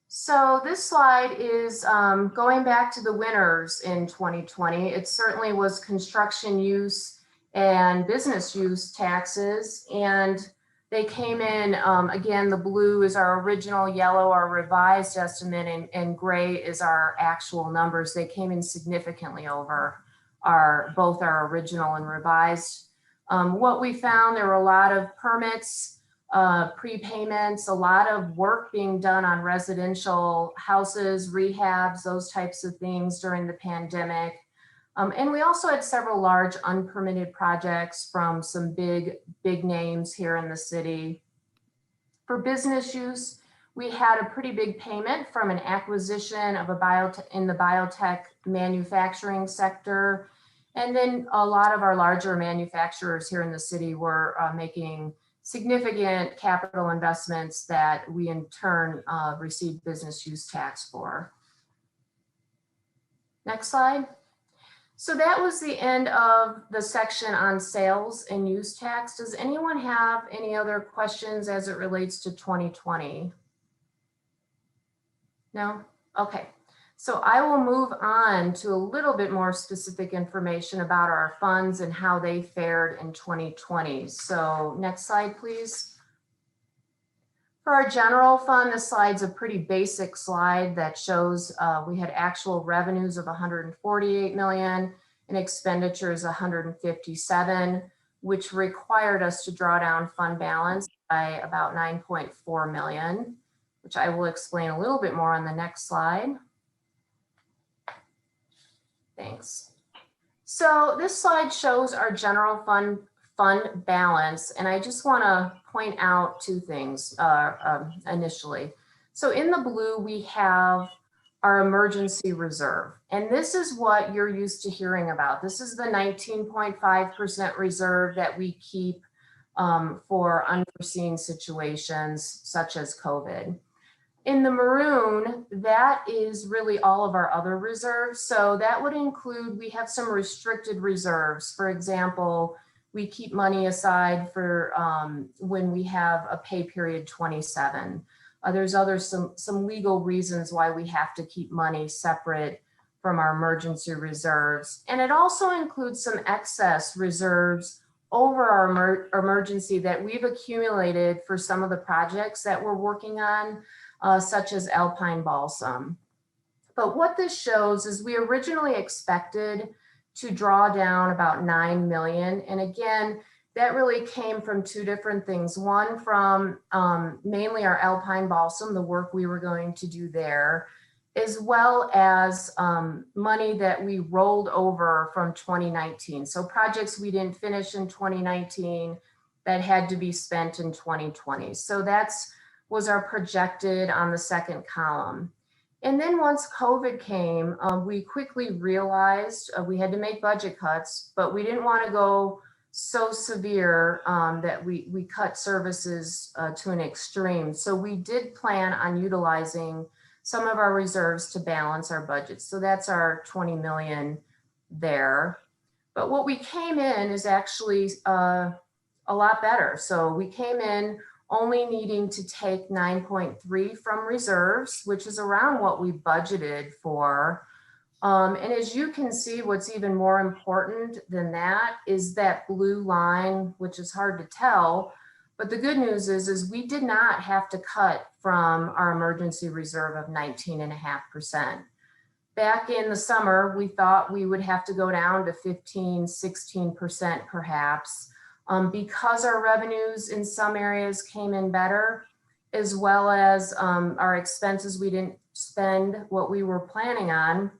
So this slide is going back to the winners in 2020. It certainly was construction use and business use taxes, and they came in, again, the blue is our original, yellow our revised estimate, and gray is our actual numbers. They came in significantly over both our original and revised. What we found, there were a lot of permits, prepayments, a lot of work being done on residential houses, rehabs, those types of things during the pandemic. And we also had several large unpermitted projects from some big names here in the city. For business use, we had a pretty big payment from an acquisition of in the biotech manufacturing sector. And then a lot of our larger manufacturers here in the city were making significant capital investments that we in turn received business use tax for. Next slide. So that was the end of the section on sales and use tax. Does anyone have any other questions as it relates to 2020? No? Okay. So I will move on to a little bit more specific information about our funds and how they fared in 2020. So next slide, please. For our general fund, this slide's a pretty basic slide that shows we had actual revenues of 148 million and expenditures 157, which required us to draw down fund balance by about 9.4 million, which I will explain a little bit more on the next slide. Thanks. So this slide shows our general fund balance, and I just want to point out two things initially. So in the blue, we have our emergency reserve, and this is what you're used to hearing about. This is the 19.5% reserve that we keep for unforeseen situations such as COVID. In the maroon, that is really all of our other reserves. So that would include, we have some restricted reserves. For example, we keep money aside for when we have a pay period 27. There's some legal reasons why we have to keep money separate from our emergency reserves. And it also includes some excess reserves over our emergency that we've accumulated for some of the projects that we're working on, such as Alpine Balsam. But what this shows is we originally expected to draw down about 9 million. And again, that really came from two different things. One from mainly our Alpine Balsam, the work we were going to do there, as well as money that we rolled over from 2019. So projects we didn't finish in 2019 that had to be spent in 2020. So that's was our projected on the second column. And then once COVID came, we quickly realized we had to make budget cuts, but we didn't want to go so severe that we cut services to an extreme. So we did plan on utilizing some of our reserves to balance our budget. So that's our 20 million there. But what we came in is actually a lot better. So we came in only needing to take 9.3 from reserves, which is around what we budgeted for. And as you can see, what's even more important than that is that blue line, which is hard to tell. But the good news is we did not have to cut from our emergency reserve of 19.5%. Back in the summer, we thought we would have to go down to 15, 16% perhaps. Because our revenues in some areas came in better, as well as our expenses, we didn't spend what we were planning on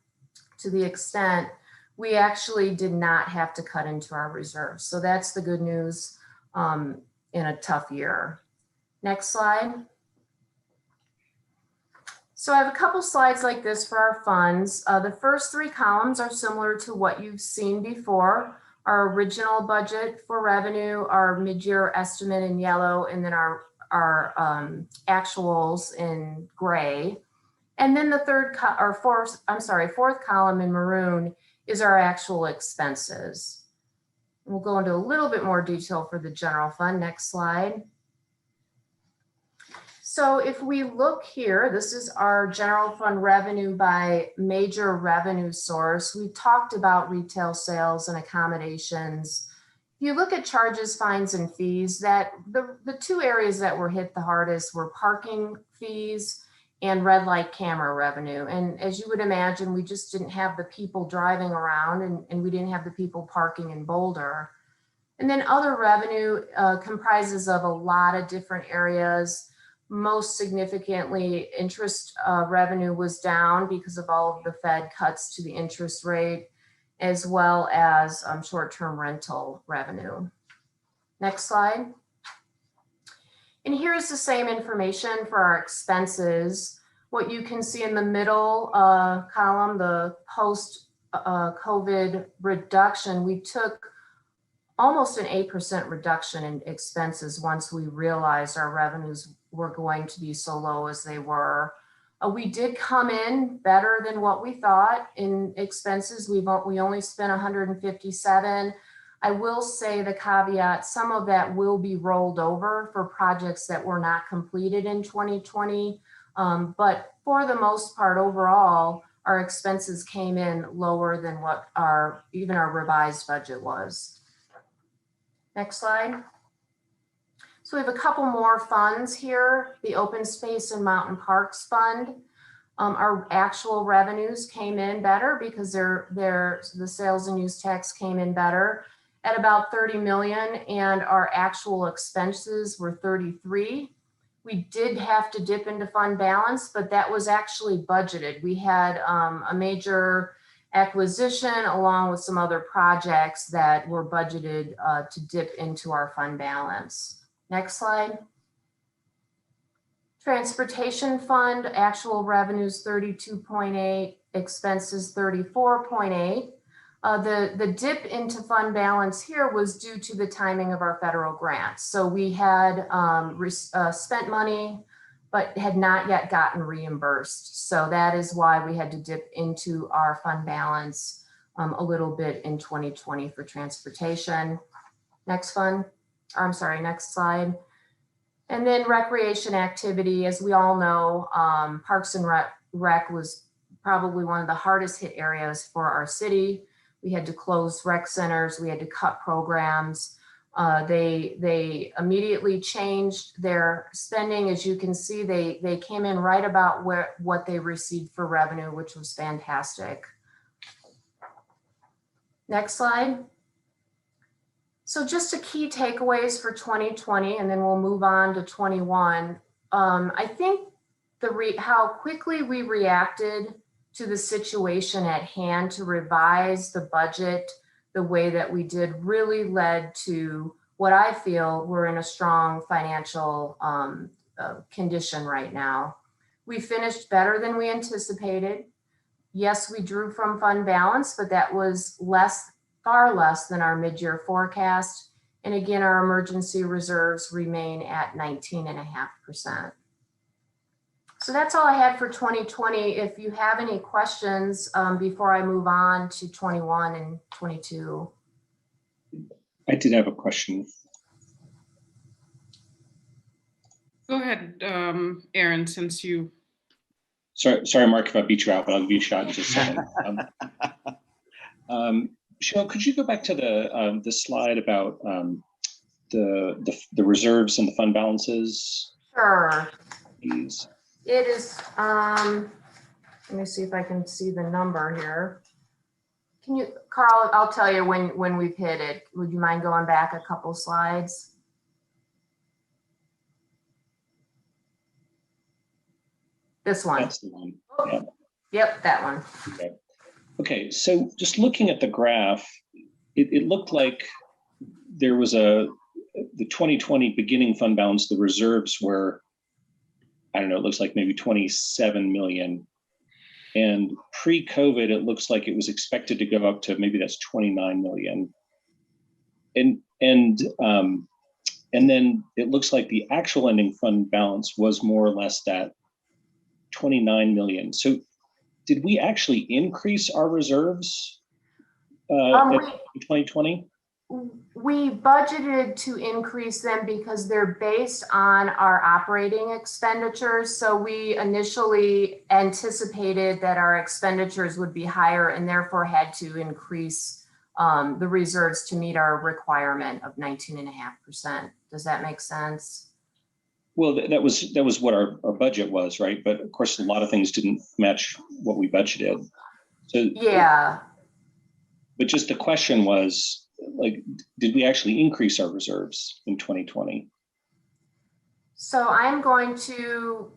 to the extent we actually did not have to cut into our reserves. So that's the good news in a tough year. Next slide. So I have a couple slides like this for our funds. The first three columns are similar to what you've seen before. Our original budget for revenue, our mid-year estimate in yellow, and then our actuals in gray. And then the fourth column in maroon is our actual expenses. We'll go into a little bit more detail for the general fund. Next slide. So if we look here, this is our general fund revenue by major revenue source. We talked about retail sales and accommodations. If you look at charges, fines, and fees, that the two areas that were hit the hardest were parking fees and red light camera revenue. And as you would imagine, we just didn't have the people driving around, and we didn't have the people parking in Boulder. And then other revenue comprises of a lot of different areas. Most significantly, interest revenue was down because of all of the Fed cuts to the interest rate, as well as short-term rental revenue. Next slide. And here's the same information for our expenses. What you can see in the middle column, the post-COVID reduction, we took almost an 8% reduction in expenses once we realized our revenues were going to be so low as they were. We did come in better than what we thought in expenses. We only spent 157. I will say the caveat, some of that will be rolled over for projects that were not completed in 2020. But for the most part, overall, our expenses came in lower than what even our revised budget was. Next slide. So we have a couple more funds here. The Open Space and Mountain Parks Fund. Our actual revenues came in better because the sales and use tax came in better at about 30 million, and our actual expenses were 33. We did have to dip into fund balance, but that was actually budgeted. We had a major acquisition along with some other projects that were budgeted to dip into our fund balance. Next slide. Transportation fund, actual revenues 32.8, expenses 34.8. The dip into fund balance here was due to the timing of our federal grants. So we had spent money, but had not yet gotten reimbursed. So that is why we had to dip into our fund balance a little bit in 2020 for transportation. Next slide. And then recreation activity, as we all know, Parks and Rec was probably one of the hardest hit areas for our city. We had to close rec centers, we had to cut programs. They immediately changed their spending. As you can see, they came in right about what they received for revenue, which was fantastic. Next slide. So just a key takeaways for 2020, and then we'll move on to 21. I think how quickly we reacted to the situation at hand to revise the budget the way that we did really led to what I feel we're in a strong financial condition right now. We finished better than we anticipated. Yes, we drew from fund balance, but that was far less than our mid-year forecast. And again, our emergency reserves remain at 19.5%. So that's all I had for 2020. If you have any questions before I move on to 21 and 22. I did have a question. Go ahead, Aaron, since you. Sorry, Mark, if I beat you out, but I'll give you a shot in just a second. Cheryl, could you go back to the slide about the reserves and the fund balances? Sure. Please. It is, let me see if I can see the number here. Can you, Carl, I'll tell you when we've hit it. Would you mind going back a couple slides? This one. That's the one. Yeah. Yep, that one. Okay, so just looking at the graph, it looked like there was the 2020 beginning fund balance, the reserves were, I don't know, it looks like maybe 27 million. And pre-COVID, it looks like it was expected to go up to maybe that's 29 million. And then it looks like the actual ending fund balance was more or less that 29 million. So did we actually increase our reserves in 2020? We budgeted to increase them because they're based on our operating expenditures. So we initially anticipated that our expenditures would be higher and therefore had to increase the reserves to meet our requirement of 19.5%. Does that make sense? Well, that was what our budget was, right? But of course, a lot of things didn't match what we budgeted. So Yeah. But just the question was, like, did we actually increase our reserves in 2020? So I'm going to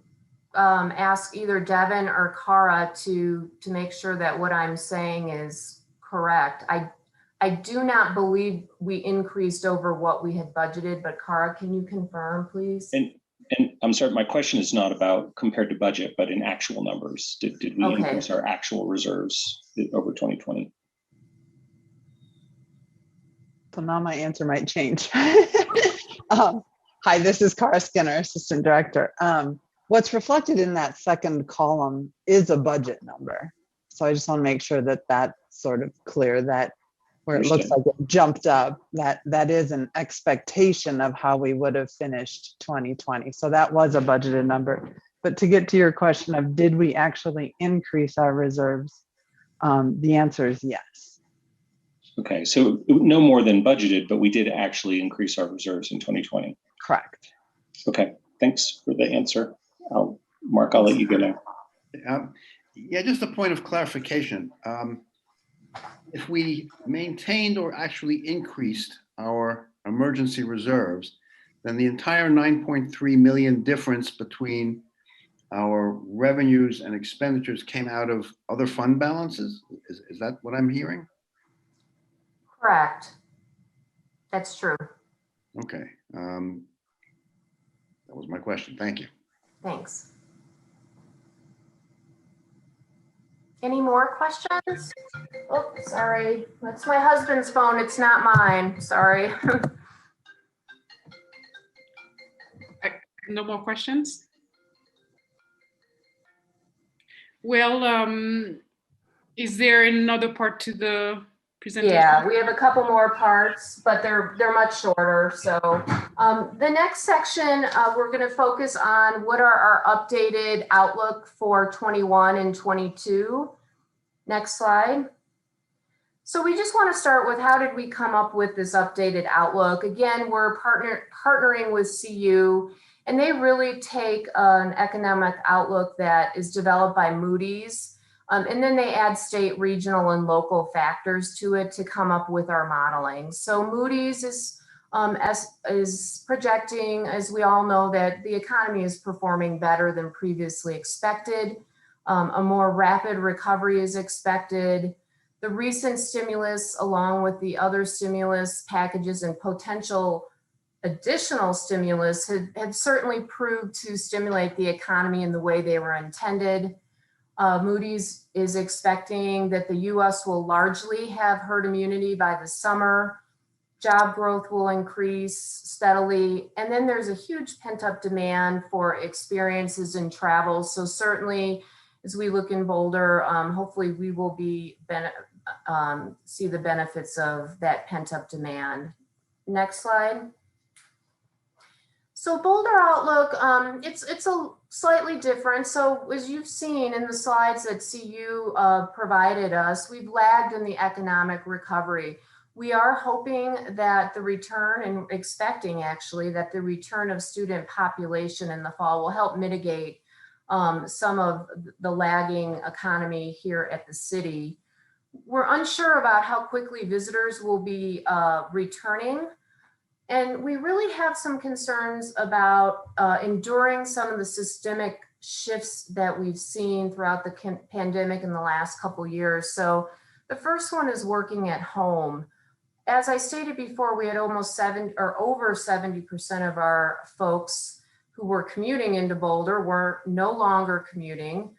ask either Devin or Cara to make sure that what I'm saying is correct. I do not believe we increased over what we had budgeted, but Cara, can you confirm, please? And I'm sorry, my question is not about compared to budget, but in actual numbers. Did we increase our actual reserves over 2020? So now my answer might change. Hi, this is Cara Skinner, Assistant Director. What's reflected in that second column is a budget number. So I just want to make sure that that's sort of clear, that where it looks like it jumped up, that is an expectation of how we would have finished 2020. So that was a budgeted number. But to get to your question of did we actually increase our reserves? The answer is yes. Okay, so no more than budgeted, but we did actually increase our reserves in 2020. Correct. Okay, thanks for the answer. Mark, I'll let you go now. Yeah, just a point of clarification. If we maintained or actually increased our emergency reserves, then the entire 9.3 million difference between our revenues and expenditures came out of other fund balances. Is that what I'm hearing? Correct. That's true. Okay. That was my question. Thank you. Thanks. Any more questions? Oh, sorry. That's my husband's phone. It's not mine. Sorry. No more questions? Well, is there another part to the presentation? Yeah, we have a couple more parts, but they're much shorter. So the next section, we're going to focus on what are our updated outlook for 21 and 22. Next slide. So we just want to start with how did we come up with this updated outlook? Again, we're partnering with CU, and they really take an economic outlook that is developed by Moody's. And then they add state, regional, and local factors to it to come up with our modeling. So Moody's is projecting, as we all know, that the economy is performing better than previously expected. A more rapid recovery is expected. The recent stimulus, along with the other stimulus packages and potential additional stimulus, had certainly proved to stimulate the economy in the way they were intended. Moody's is expecting that the US will largely have herd immunity by the summer. Job growth will increase steadily. And then there's a huge pent-up demand for experiences and travel. So certainly, as we look in Boulder, hopefully we will be see the benefits of that pent-up demand. Next slide. So Boulder outlook, it's a slightly different. So as you've seen in the slides that CU provided us, we've lagged in the economic recovery. We are hoping that the return, and expecting actually, that the return of student population in the fall will help mitigate some of the lagging economy here at the city. We're unsure about how quickly visitors will be returning. And we really have some concerns about enduring some of the systemic shifts that we've seen throughout the pandemic in the last couple of years. So the first one is working at home. As I stated before, we had almost over 70% of our folks who were commuting into Boulder were no longer commuting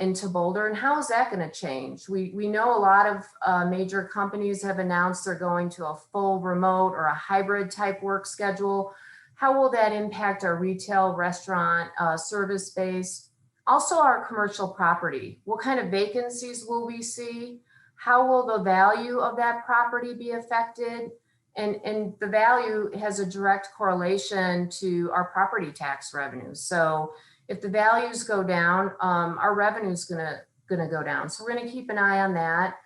into Boulder. And how is that going to change? We know a lot of major companies have announced they're going to a full remote or a hybrid type work schedule. How will that impact our retail, restaurant, service space? Also our commercial property. What kind of vacancies will we see? How will the value of that property be affected? And the value has a direct correlation to our property tax revenues. So if the values go down, our revenue is gonna go down. So we're gonna keep an eye on that.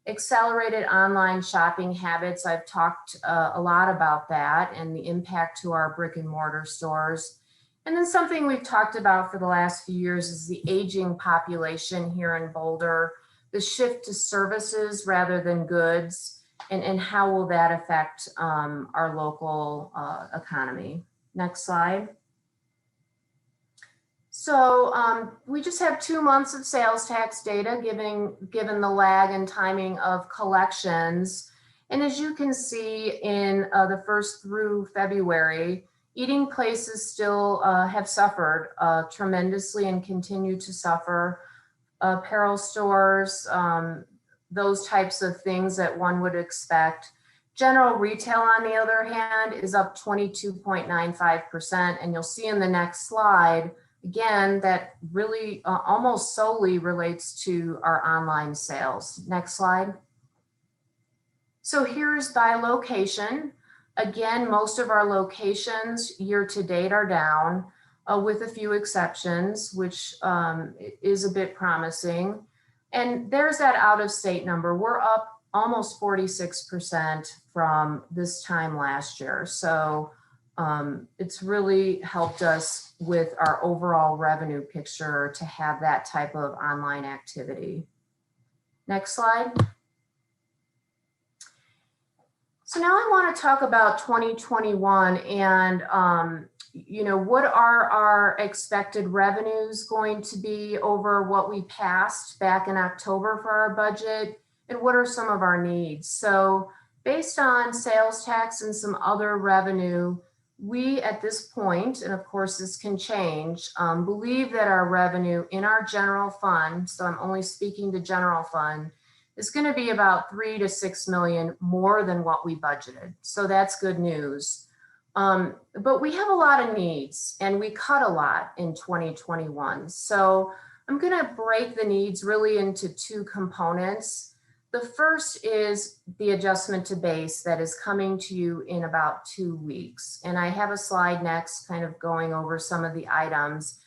Accelerated online shopping habits. I've talked a lot about that and the impact to our brick and mortar stores. And then something we've talked about for the last few years is the aging population here in Boulder, the shift to services rather than goods, and how will that affect our local economy. Next slide. So we just have 2 months of sales tax data given the lag and timing of collections. And as you can see in the 1st through February, eating places still have suffered tremendously and continue to suffer. Apparel stores, those types of things that one would expect. General retail, on the other hand, is up 22.95%. And you'll see in the next slide, again, that really almost solely relates to our online sales. Next slide. So here's by location. Again, most of our locations year to date are down, with a few exceptions, which is a bit promising. And there's that out of state number. We're up almost 46% from this time last year. So it's really helped us with our overall revenue picture to have that type of online activity. Next slide. So now I want to talk about 2021 and what are our expected revenues going to be over what we passed back in October for our budget, and what are some of our needs. So based on sales tax and some other revenue, we at this point, and of course this can change, believe that our revenue in our general fund, so I'm only speaking to general fund, is going to be about 3 to 6 million more than what we budgeted. So that's good news. But we have a lot of needs and we cut a lot in 2021. So I'm going to break the needs really into 2 components. The first is the adjustment to base that is coming to you in about 2 weeks. And I have a slide next kind of going over some of the items.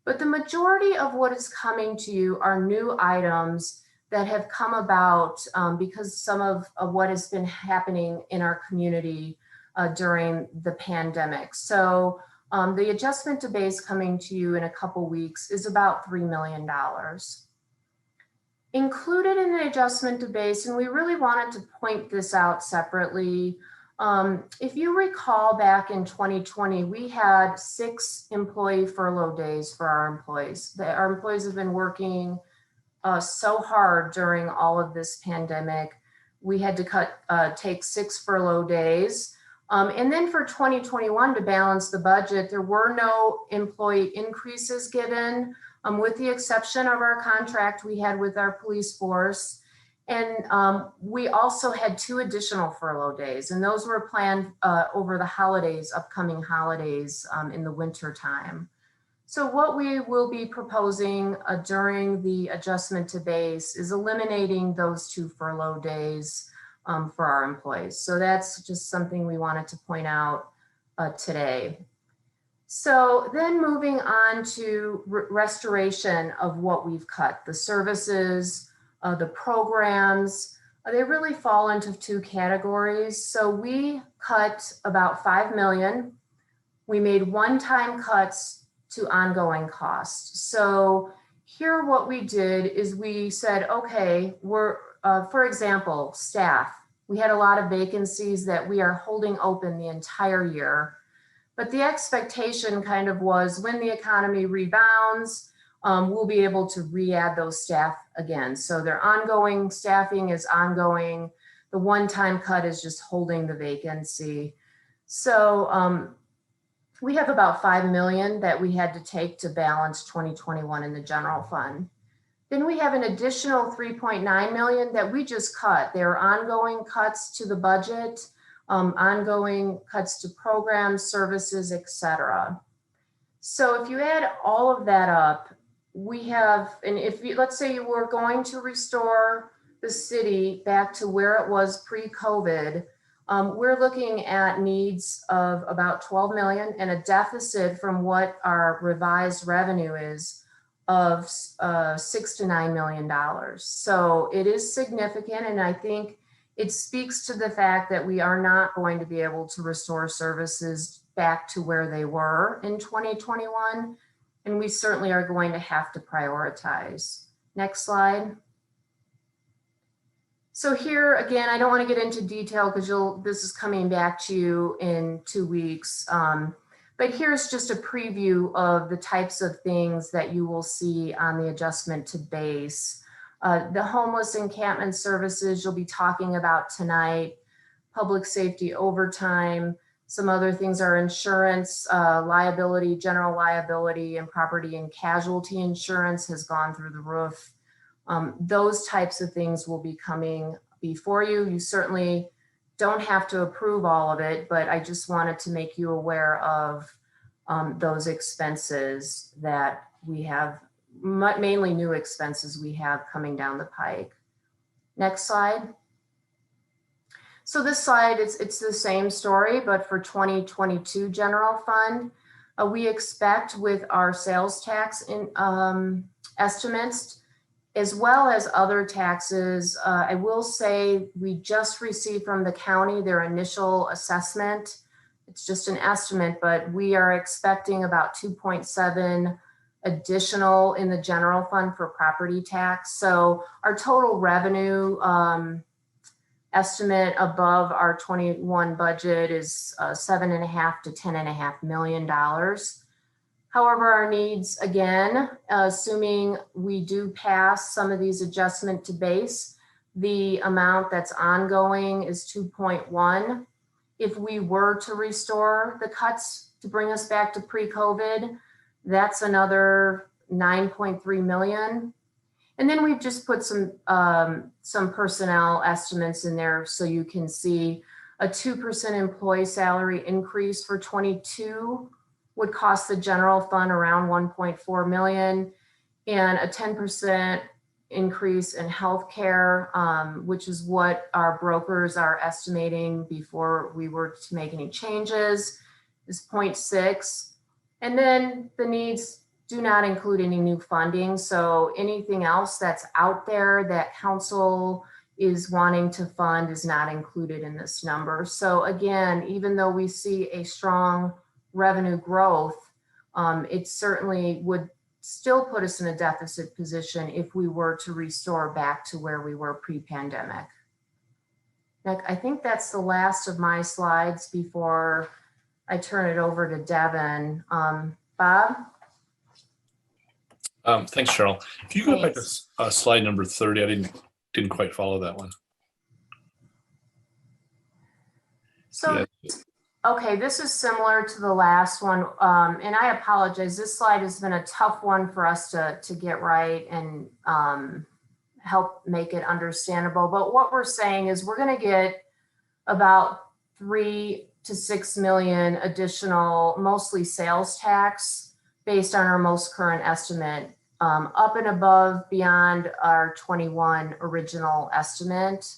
But the majority of what is coming to you are new items that have come about because some of what has been happening in our community during the pandemic. So the adjustment to base coming to you in a couple weeks is about $3 million. Included in the adjustment to base, and we really wanted to point this out separately, if you recall back in 2020, we had 6 employee furlough days for our employees. Our employees have been working so hard during all of this pandemic. We had to take 6 furlough days. And then for 2021, to balance the budget, there were no employee increases given, with the exception of our contract we had with our police force. And we also had 2 additional furlough days, and those were planned over the holidays, upcoming holidays in the winter time. So what we will be proposing during the adjustment to base is eliminating those 2 furlough days for our employees. So that's just something we wanted to point out today. So then moving on to restoration of what we've cut, the services, the programs, they really fall into 2 categories. So we cut about 5 million. We made one-time cuts to ongoing costs. So here what we did is we said, okay, for example, staff. We had a lot of vacancies that we are holding open the entire year. But the expectation kind of was when the economy rebounds, we'll be able to re-add those staff again. So their ongoing staffing is ongoing. The one-time cut is just holding the vacancy. So we have about 5 million that we had to take to balance 2021 in the general fund. Then we have an additional 3.9 million that we just cut. There are ongoing cuts to the budget, ongoing cuts to programs, services, etc. So if you add all of that up, we have, and if you, let's say you were going to restore the city back to where it was pre-COVID, we're looking at needs of about 12 million and a deficit from what our revised revenue is of $6 to $9 million. So it is significant, and I think it speaks to the fact that we are not going to be able to restore services back to where they were in 2021. And we certainly are going to have to prioritize. Next slide. So here again, I don't want to get into detail because this is coming back to you in 2 weeks. But here's just a preview of the types of things that you will see on the adjustment to base. The homeless encampment services you'll be talking about tonight, public safety overtime. Some other things are insurance, liability, general liability, and property and casualty insurance has gone through the roof. Those types of things will be coming before you. You certainly don't have to approve all of it, but I just wanted to make you aware of those expenses that we have, mainly new expenses we have coming down the pike. Next slide. So this slide, it's the same story, but for 2022 general fund, we expect with our sales tax estimates, as well as other taxes. I will say we just received from the county their initial assessment. It's just an estimate, but we are expecting about 2.7 additional in the general fund for property tax. So our total revenue estimate above our 21 budget is $7.5 to $10.5 million. However, our needs, again, assuming we do pass some of these adjustment to base, the amount that's ongoing is 2.1. If we were to restore the cuts to bring us back to pre-COVID, that's another 9.3 million. And then we've just put some personnel estimates in there so you can see a 2% employee salary increase for 22 would cost the general fund around 1.4 million, and a 10% increase in healthcare, which is what our brokers are estimating before we were to make any changes, is 0.6. And then the needs do not include any new funding. So anything else that's out there that council is wanting to fund is not included in this number. So again, even though we see a strong revenue growth, it certainly would still put us in a deficit position if we were to restore back to where we were pre-pandemic. Nick, I think that's the last of my slides before I turn it over to Devin. Bob? Thanks, Cheryl. If you go back to slide number 30, I didn't quite follow that one. So, yeah. Okay, this is similar to the last one. And I apologize, this slide has been a tough one for us to get right and help make it understandable. But what we're saying is we're gonna get about 3 to 6 million additional, mostly sales tax, based on our most current estimate, up and above beyond our 21 original estimate.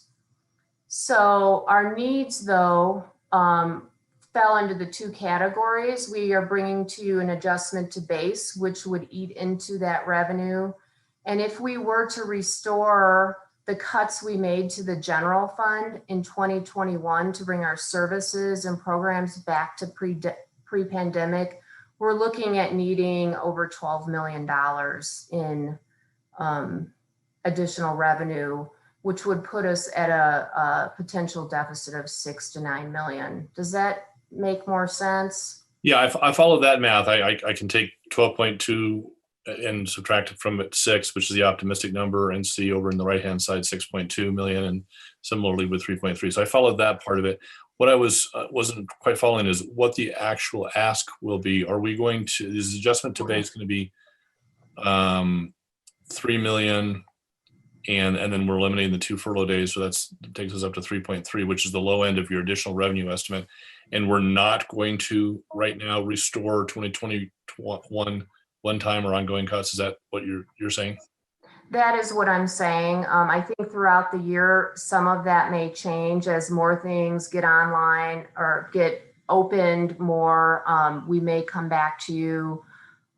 So our needs, though, fell into the two categories. We are bringing to you an adjustment to base, which would eat into that revenue. And if we were to restore the cuts we made to the general fund in 2021 to bring our services and programs back to pre-pandemic, we're looking at needing over $12 million in additional revenue, which would put us at a potential deficit of 6 to 9 million. Does that make more sense? Yeah, I follow that math. I can take 12.2 and subtract it from it 6, which is the optimistic number, and see over in the right-hand side 6.2 million, and similarly with 3.3. So I followed that part of it. What I wasn't quite following is what the actual ask will be. Are we going to, is adjustment to base going to be 3 million, and then we're eliminating the 2 furlough days, so that takes us up to 3.3, which is the low end of your additional revenue estimate. And we're not going to right now restore 2021 one-time or ongoing cuts. Is that what you're saying? That is what I'm saying. I think throughout the year, some of that may change as more things get online or get opened more. We may come back to you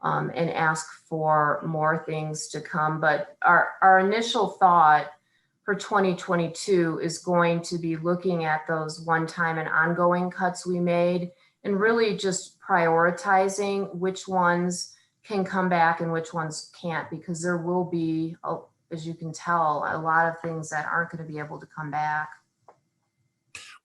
and ask for more things to come. But our initial thought for 2022 is going to be looking at those one-time and ongoing cuts we made and really just prioritizing which ones can come back and which ones can't, because there will be, as you can tell, a lot of things that aren't going to be able to come back.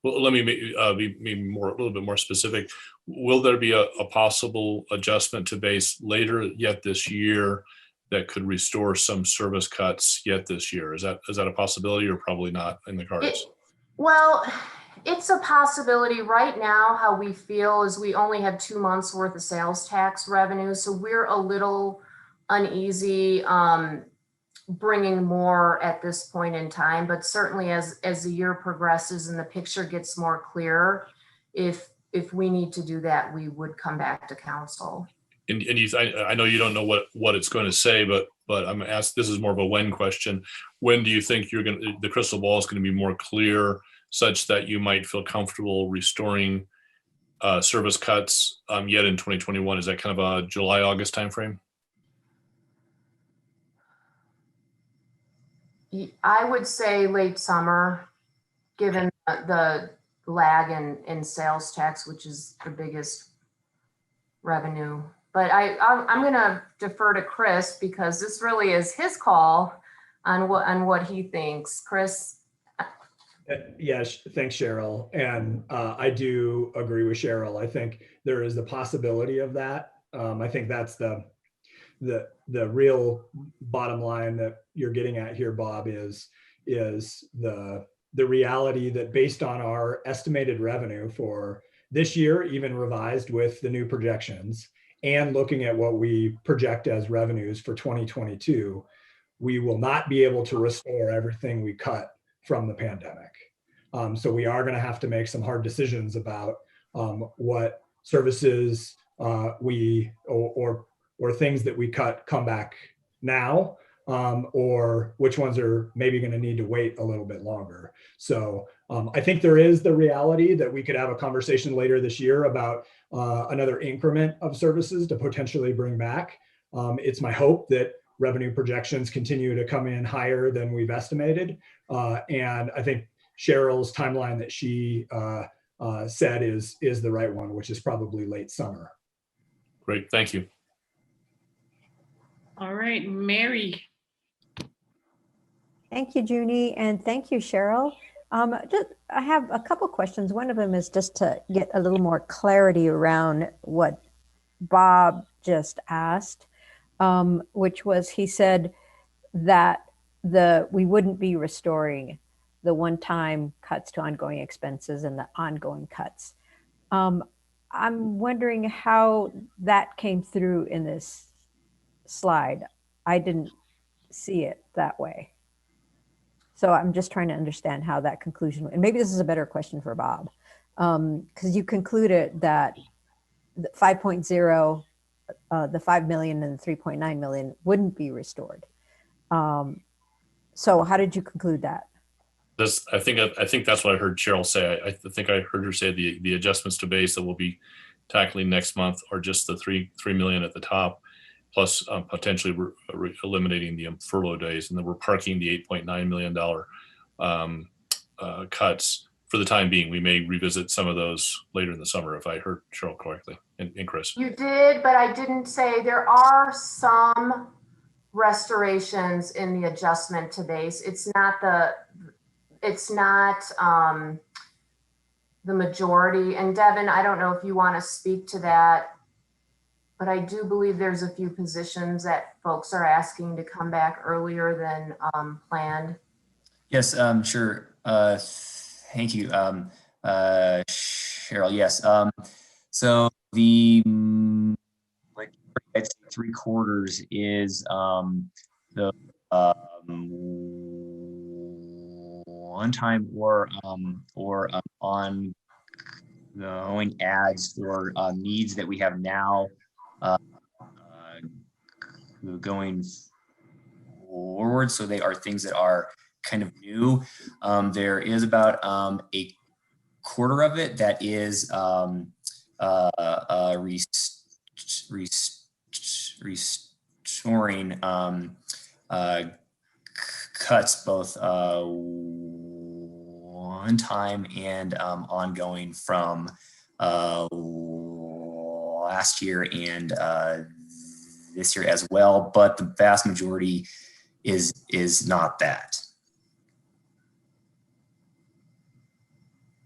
Well, let me be a little bit more specific. Will there be a possible adjustment to base later yet this year that could restore some service cuts yet this year? Is that a possibility, or probably not in the cards? Well, it's a possibility. Right now, how we feel is we only have 2 months worth of sales tax revenue. So we're a little uneasy bringing more at this point in time. But certainly as the year progresses and the picture gets more clear, if we need to do that, we would come back to council. And I know you don't know what it's going to say, but I'm asked, this is more of a when question. When do you think the crystal ball is going to be more clear, such that you might feel comfortable restoring service cuts yet in 2021? Is that kind of a July, August timeframe? I would say late summer, given the lag in sales tax, which is the biggest revenue. But I'm going to defer to Chris, because this really is his call on what he thinks. Chris. Yes, thanks, Cheryl. And I do agree with Cheryl. I think there is the possibility of that. I think that's the real bottom line that you're getting at here, Bob, is the reality that based on our estimated revenue for this year, even revised with the new projections, and looking at what we project as revenues for 2022, we will not be able to restore everything we cut from the pandemic. So we are going to have to make some hard decisions about what services or things that we cut come back now, or which ones are maybe going to need to wait a little bit longer. So I think there is the reality that we could have a conversation later this year about another increment of services to potentially bring back. It's my hope that revenue projections continue to come in higher than we've estimated. And I think Cheryl's timeline that she said is the right one, which is probably late summer. Great, thank you. All right, Mary. Thank you, Junie, and thank you, Cheryl. I have a couple questions. One of them is just to get a little more clarity around what Bob just asked, which was, he said that we wouldn't be restoring the one-time cuts to ongoing expenses and the ongoing cuts. I'm wondering how that came through in this slide. I didn't see it that way. So I'm just trying to understand how that conclusion, and maybe this is a better question for Bob, because you concluded that the 5.0, the 5 million and the 3.9 million wouldn't be restored. So how did you conclude that? I think that's what I heard Cheryl say. I think I heard her say the adjustments to base that we'll be tackling next month are just the 3 million at the top, plus potentially eliminating the furlough days, and then we're parking the $8.9 million cuts for the time being. We may revisit some of those later in the summer, if I heard Cheryl correctly. And Chris. You did, but I didn't say there are some restorations in the adjustment to base. It's not the majority. And Devin, I don't know if you want to speak to that, but I do believe there's a few positions that folks are asking to come back earlier than planned. Yes, sure. Thank you, Cheryl. Yes. So the like I'd say 3/4 is the one-time or ongoing ads for needs that we have now going forward. So they are things that are kind of new. There is about a quarter of it that is restoring cuts, both one time and ongoing from last year and this year as well, but the vast majority is not that.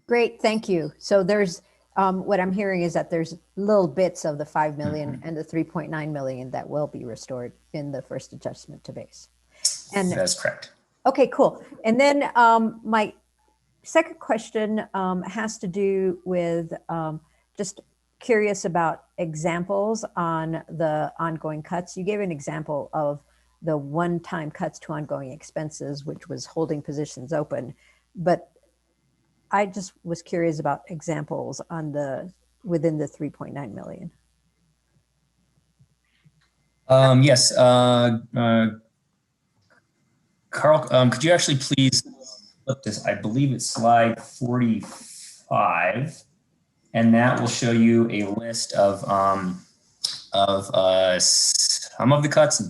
Great, thank you. So there's, what I'm hearing is that there's little bits of the 5 million and the 3.9 million that will be restored in the first adjustment to base. And that's correct. Okay, cool. And then my second question has to do with just curious about examples on the ongoing cuts. You gave an example of the one-time cuts to ongoing expenses, which was holding positions open. But I just was curious about examples on within the 3.9 million. Yes, Carl, could you actually please flip this? I believe it's slide 45, and that will show you a list of some of the cuts.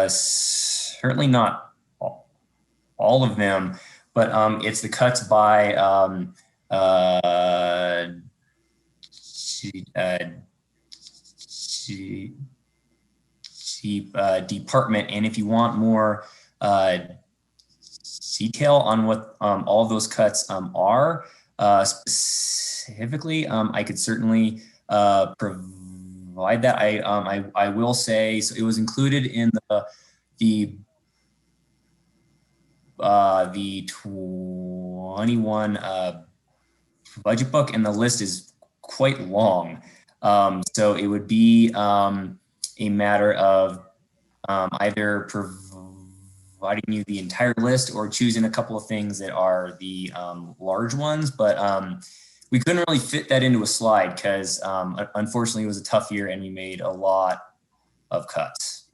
Certainly not all of them, but it's the cuts by department. And if you want more detail on what all of those cuts are specifically, I could certainly provide that. I will say, so it was included in the 21 budget book, and the list is quite long. So it would be a matter of either providing you the entire list or choosing a couple of things that are the large ones. But we couldn't really fit that into a slide because unfortunately it was a tough year and we made a lot of cuts.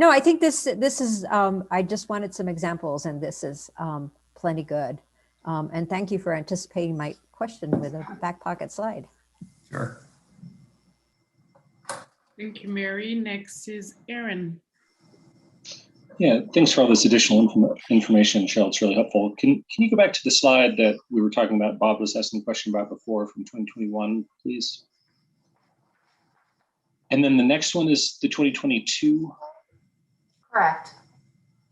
No, I think this is, I just wanted some examples, and this is plenty good. And thank you for anticipating my question with a back pocket slide. Sure. Thank you, Mary. Next is Aaron. Yeah, thanks for all this additional information, Cheryl. It's really helpful. Can you go back to the slide that we were talking about, Bob was asking a question about before from 2021, please? And then the next one is the 2022? Correct.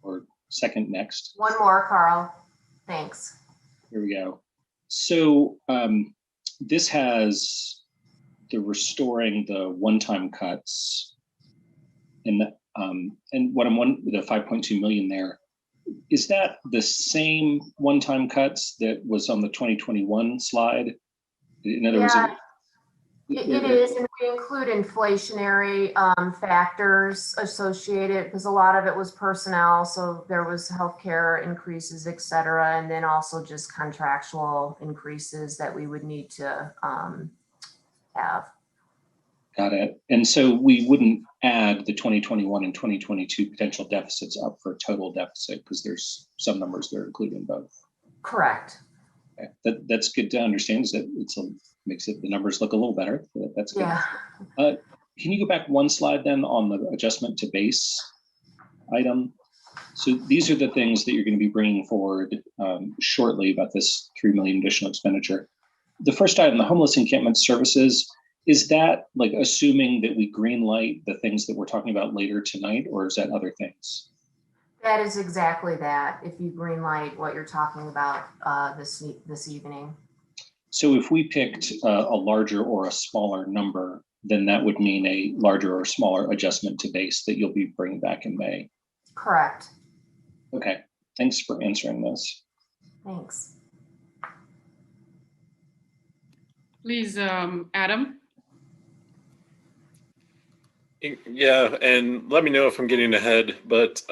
Or second next? One more, Carl. Thanks. Here we go. So this has the restoring the one-time cuts, and what I'm the 5.2 million there. Is that the same one-time cuts that was on the 2021 slide? In other words, it is, and we include inflationary factors associated, because a lot of it was personnel, so there was healthcare increases, et cetera, and then also just contractual increases that we would need to have. Got it. And so we wouldn't add the 2021 and 2022 potential deficits up for a total deficit because there's some numbers that are included in both. Correct. Okay. That's good to understand, is that makes the numbers look a little better. That's good. Yeah. Can you go back one slide then on the adjustment to base item? So these are the things that you're going to be bringing forward shortly about this 3 million additional expenditure. The first item, the homeless encampment services, is that like assuming that we green light the things that we're talking about later tonight, or is that other things? That is exactly that. If you green light what you're talking about this evening. So if we picked a larger or a smaller number, then that would mean a larger or smaller adjustment to base that you'll be bringing back in May. Correct. Okay, thanks for answering those. Thanks. Please, Adam. Yeah, and let me know if I'm getting ahead, but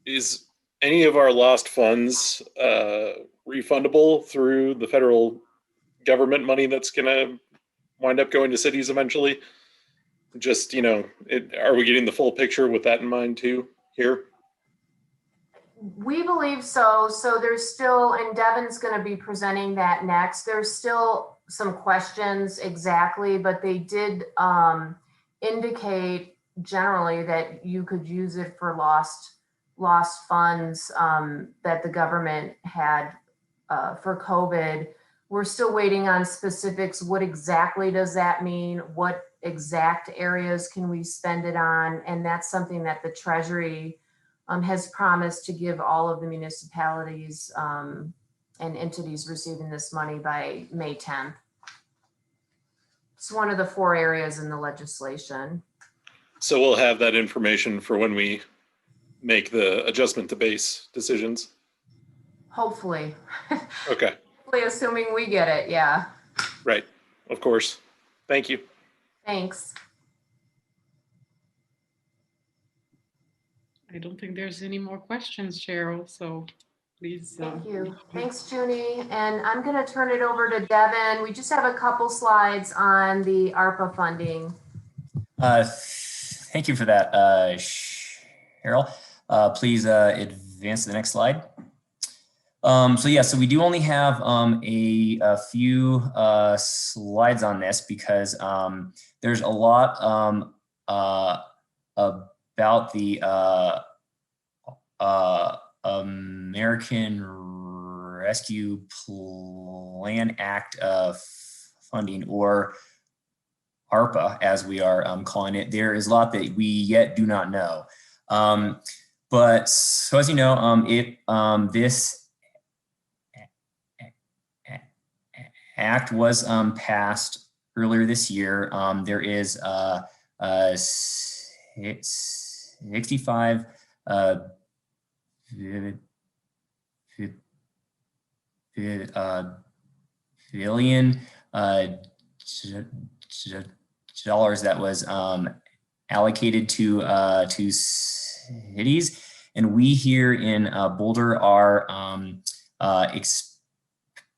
is any of our lost funds refundable through the federal government money that's going to wind up going to cities eventually? Just, are we getting the full picture with that in mind too here? We believe so. So there's still, and Devin's going to be presenting that next. There's still some questions exactly, but they did indicate generally that you could use it for lost funds that the government had for COVID. we're still waiting on specifics. What exactly does that mean? What exact areas can we spend it on? And that's something that the Treasury has promised to give all of the municipalities and entities receiving this money by May 10th. It's one of the 4 areas in the legislation. So we'll have that information for when we make the adjustment to base decisions. Hopefully. Okay. Hopefully, assuming we get it, yeah. Right. Of course. Thank you. Thanks. I don't think there's any more questions, Cheryl, so please. Thank you. Thanks, Junie. And I'm going to turn it over to Devin. We just have a couple slides on the ARPA funding. Thank you for that, Cheryl. Please advance to the next slide. So we do only have a few slides on this because there's a lot about the American Rescue Plan Act funding, or ARPA, as we are calling it. There is a lot that we yet do not know. But so as you know, this act was passed earlier this year. There is 65 billion dollars that was allocated to cities, and we here in Boulder are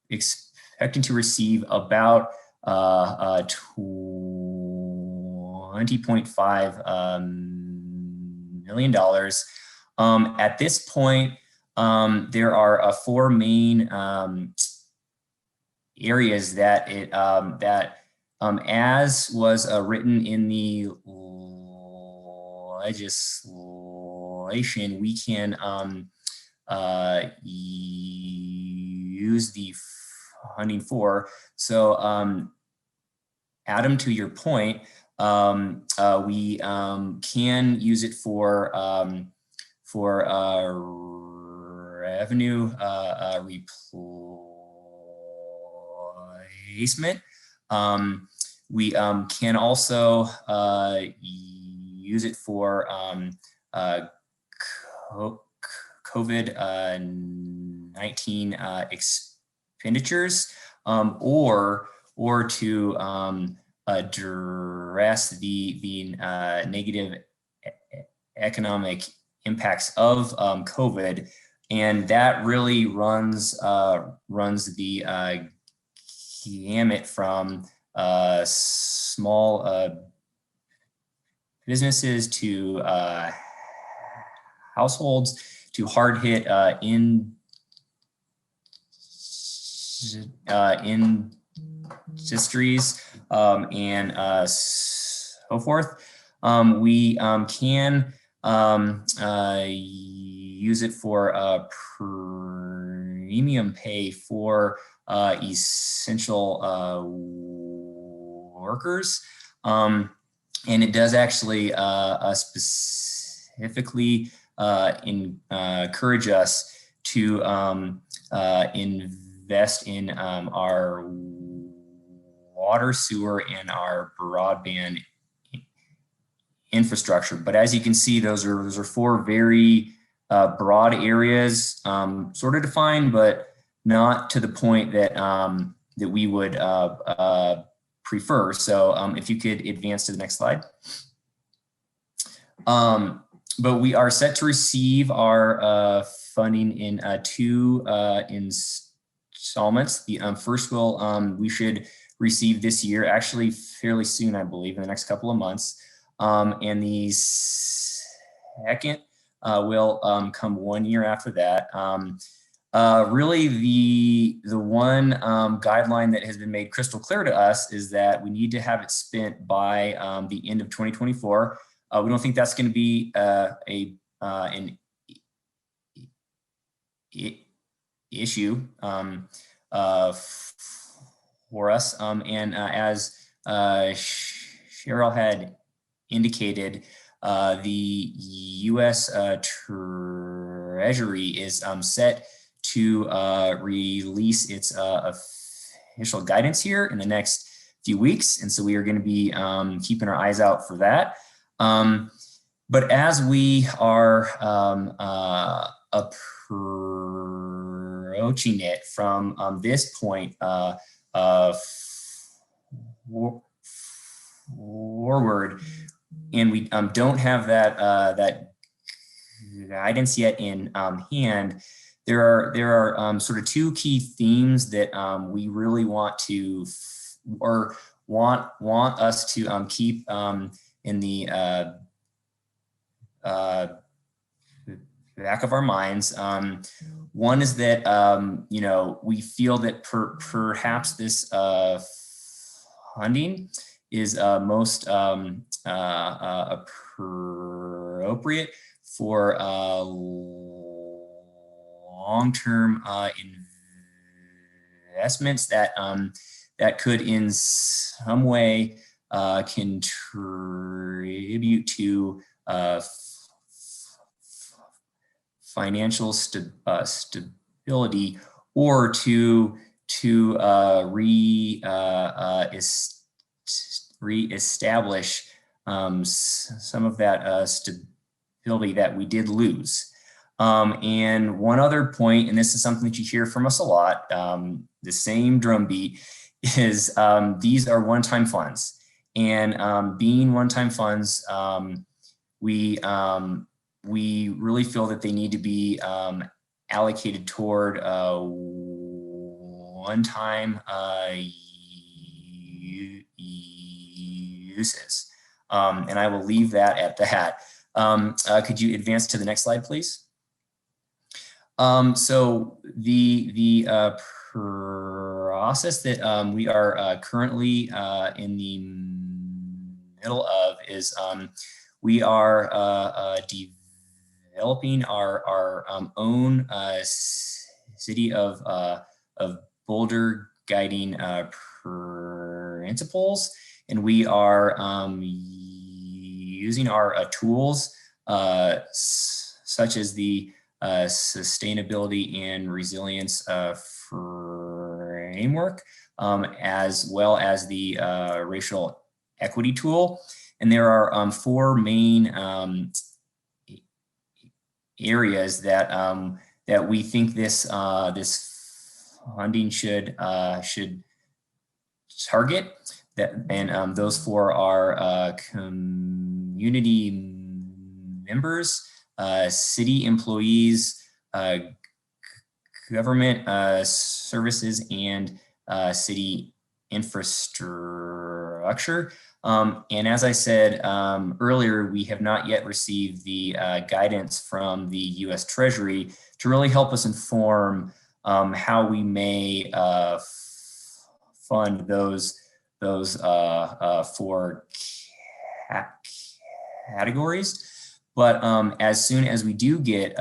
expecting to receive about $20.5 million. At this point, there are 4 main areas that it as was written in the legislation, we can use the funding for. So Adam, to your point, we can use it for revenue replacement. We can also use it for COVID-19 expenditures, or to address the negative economic impacts of COVID, and that really runs the gamut from small businesses to households to hard hit industries and so forth. We can use it for premium pay for essential workers, and it does actually specifically encourage us to invest in our water, sewer, and our broadband infrastructure. But as you can see, those are 4 very broad areas, sort of defined, but not to the point that that we would prefer. So if you could advance to the next slide. But we are set to receive our funding in 2 installments. The first we should receive this year, actually fairly soon, I believe, in the next couple of months. And the second will come 1 year after that. Really, the one guideline that has been made crystal clear to us is that we need to have it spent by the end of 2024. We don't think that's going to be an issue for us. And as Cheryl had indicated, the U.S. Treasury is set to release its official guidance here in the next few weeks. And so we are going to be keeping our eyes out for that. But as we are approaching it from this point forward, and we don't have that guidance yet in hand, there are sort of two key themes that we really want to want us to keep in the back of our minds. One is that we feel that perhaps this funding is most appropriate for long-term investments that could in some way contribute to financial stability, or to reestablish some of that stability that we did lose. And one other point, and this is something that you hear from us a lot, the same drumbeat, is these are one-time funds. And being one-time funds, we really feel that they need to be allocated toward one-time uses. And I will leave that at that. Could you advance to the next slide, please? So the process that we are currently in the middle of is we are developing our own city of Boulder guiding principles, and we are using our tools such as the sustainability and resilience framework, as well as the racial equity tool. And there are four main areas that that we think this funding should target. And those four are community members, city employees, government services, and city infrastructure. And as I said earlier, we have not yet received the guidance from the U.S. Treasury to really help us inform how we may fund those four categories. But as soon as we do get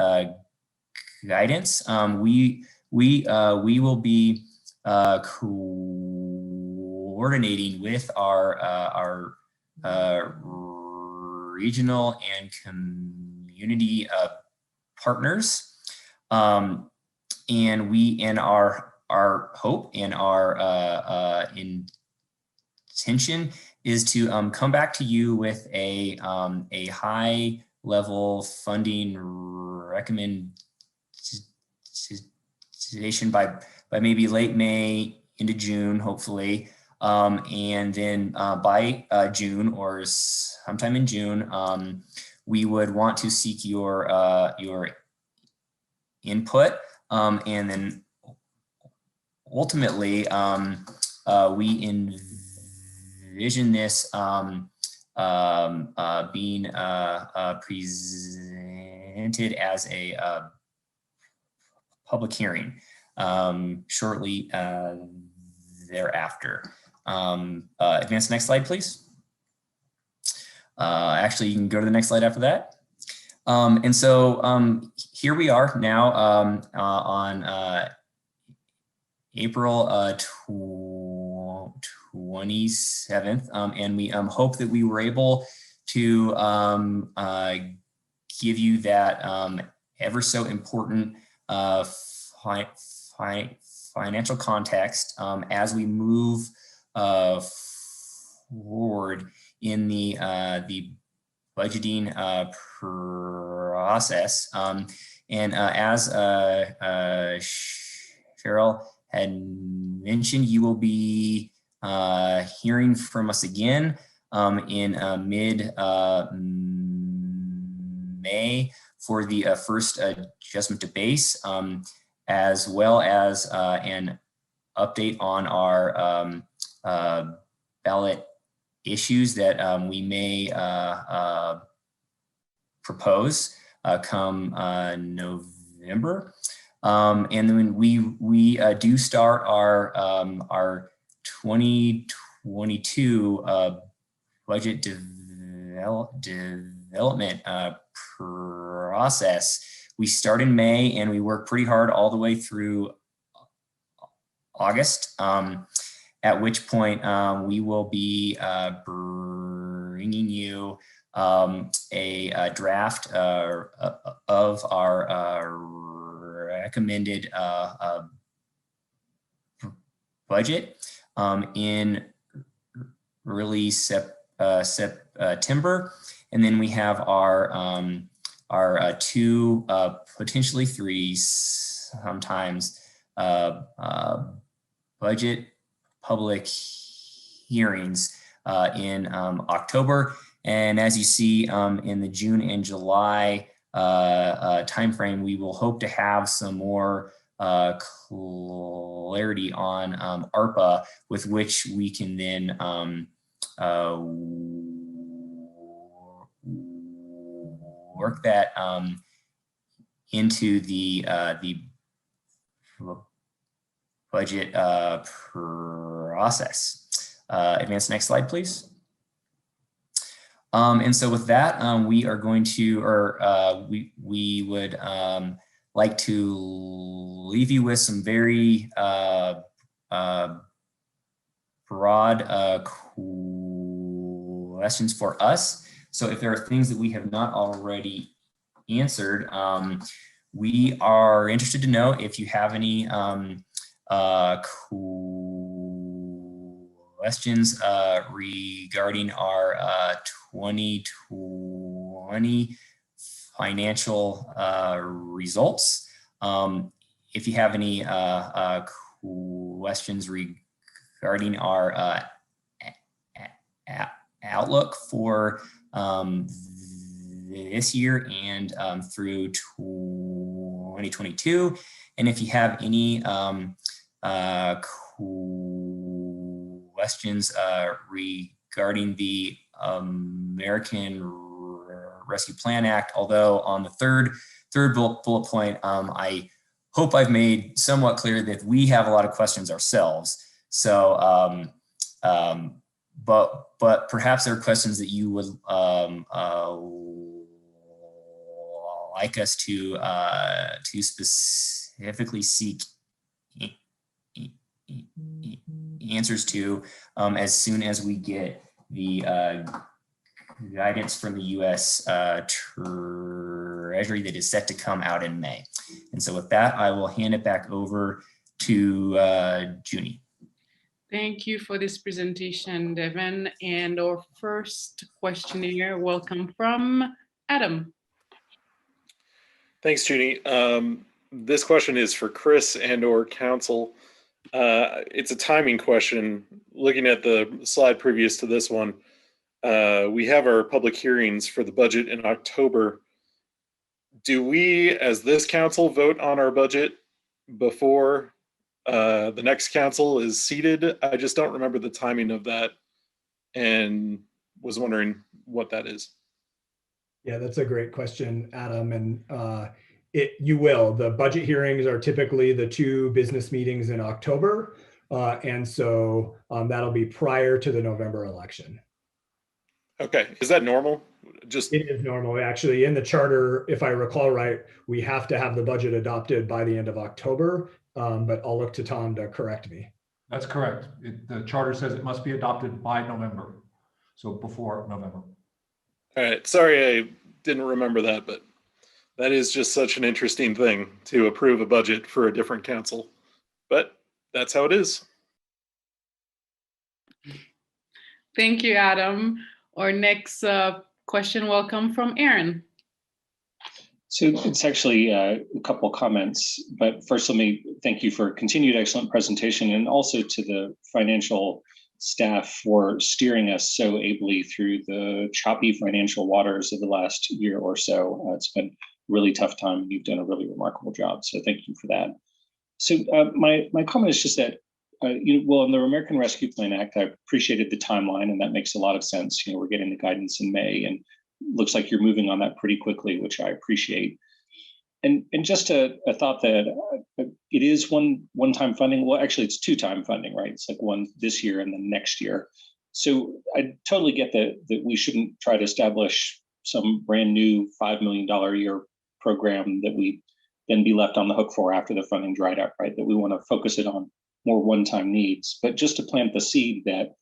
guidance, we will be coordinating with our regional and community partners, and our hope and our intention is to come back to you with a high level funding recommendation by maybe late May into June, hopefully. And then by June or sometime in June, we would want to seek your input, and then ultimately we envision this being presented as a public hearing shortly thereafter. Advance the next slide, please. Actually, you can go to the next slide after that. And so here we are now on April 27th. And we hope that we were able to give you that ever so important financial context as we move forward in the budgeting process. And as Cheryl had mentioned, you will be hearing from us again in mid-May for the first adjustment to base, as well as an update on our ballot issues that we may propose come November. And then we do start our 2022 budget development process. We start in May and we work pretty hard all the way through August, at which point we will be bringing you a draft of our recommended budget in early September. And then we have our two, potentially three, sometimes budget public hearings in October. And as you see in the June and July timeframe, we will hope to have some more clarity on ARPA, with which we can then work that into the budget process. Advance next slide, please. And so with that, we are going to, or we would like to leave you with some very broad questions for us. So if there are things that we have not already answered, we are interested to know if you have any questions regarding our 2020 financial results. If you have any questions regarding our outlook for this year and through 2022, and if you have any questions regarding the American Rescue Plan Act, although on the third bullet point, I hope I've made somewhat clear that we have a lot of questions ourselves. So, but perhaps there are questions that you would like us to specifically seek answers to as soon as we get the guidance from the U.S. Treasury that is set to come out in May. And so with that, I will hand it back over to Junie. Thank you for this presentation, Devin. And our first questionnaire will come from Adam. Thanks, Junie. This question is for Chris and or council. It's a timing question. Looking at the slide previous to this one, we have our public hearings for the budget in October. Do we, as this council, vote on our budget before the next council is seated? I just don't remember the timing of that and was wondering what that is. Yeah, that's a great question, Adam. And you will. The budget hearings are typically the two business meetings in October. And so that'll be prior to the November election. Okay, is that normal? It is normal. Actually, in the charter, if I recall right, we have to have the budget adopted by the end of October, but I'll look to Tom to correct me. That's correct. The charter says it must be adopted by November. So before November. All right. Sorry, I didn't remember that, but that is just such an interesting thing to approve a budget for a different council. But that's how it is. Thank you, Adam. Our next question will come from Aaron. So it's actually a couple comments, but first let me thank you for continued excellent presentation, and also to the financial staff for steering us so ably through the choppy financial waters of the last year or so. It's been a really tough time, and you've done a really remarkable job. So thank you for that. So my comment is just that, well, in the American Rescue Plan Act, I appreciated the timeline, and that makes a lot of sense. We're getting the guidance in May, and looks like you're moving on that pretty quickly, which I appreciate. And just a thought that it is one-time funding. Well, actually, it's two-time funding, right? It's like one this year and then next year. So I totally get that we shouldn't try to establish some brand new $5 million a year program that we then be left on the hook for after the funding dried up, right? That we want to focus it on more one-time needs, but just to plant the seed that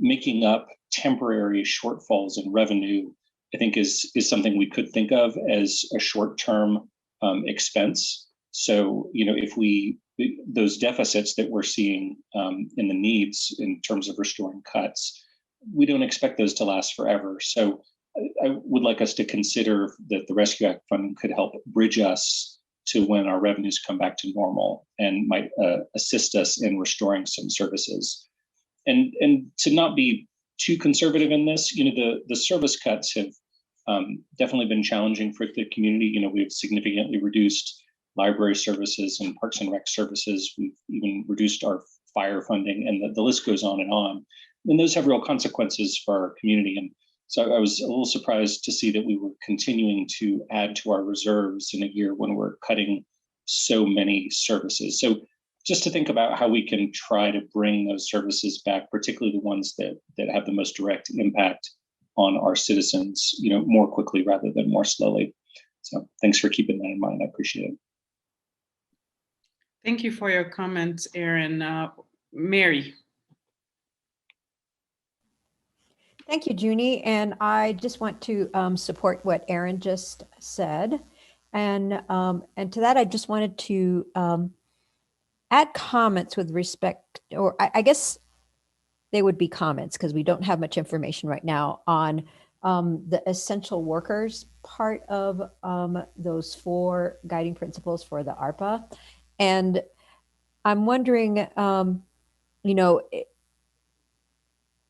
making up temporary shortfalls in revenue, I think is something we could think of as a short-term expense. So, if those deficits that we're seeing in the needs in terms of restoring cuts, we don't expect those to last forever. So I would like us to consider that the Rescue Act funding could help bridge us to when our revenues come back to normal and might assist us in restoring some services. And to not be too conservative in this, the service cuts have definitely been challenging for the community. We've significantly reduced library services and parks and rec services. We've even reduced our fire funding, and the list goes on. And those have real consequences for our community. And so I was a little surprised to see that we were continuing to add to our reserves in a year when we're cutting so many services. So just to think about how we can try to bring those services back, particularly the ones that have the most direct impact on our citizens, more quickly rather than more slowly. So thanks for keeping that in mind. I appreciate it. Thank you for your comments, Aaron. Mary. Thank you, Junie. And I just want to support what Aaron just said. And to that, I just wanted to add comments with respect, or I guess they would be comments because we don't have much information right now on the essential workers part of those 4 guiding principles for the ARPA. And I'm wondering,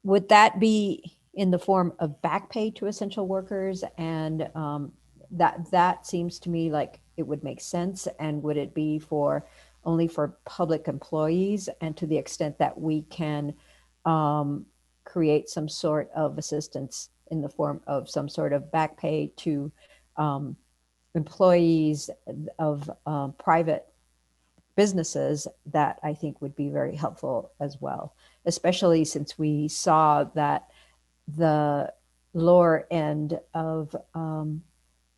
would that be in the form of back pay to essential workers? And that seems to me like it would make sense. And would it be only for public employees? And to the extent that we can create some sort of assistance in the form of some sort of back pay to employees of private businesses, that I think would be very helpful as well, especially since we saw that the lower end of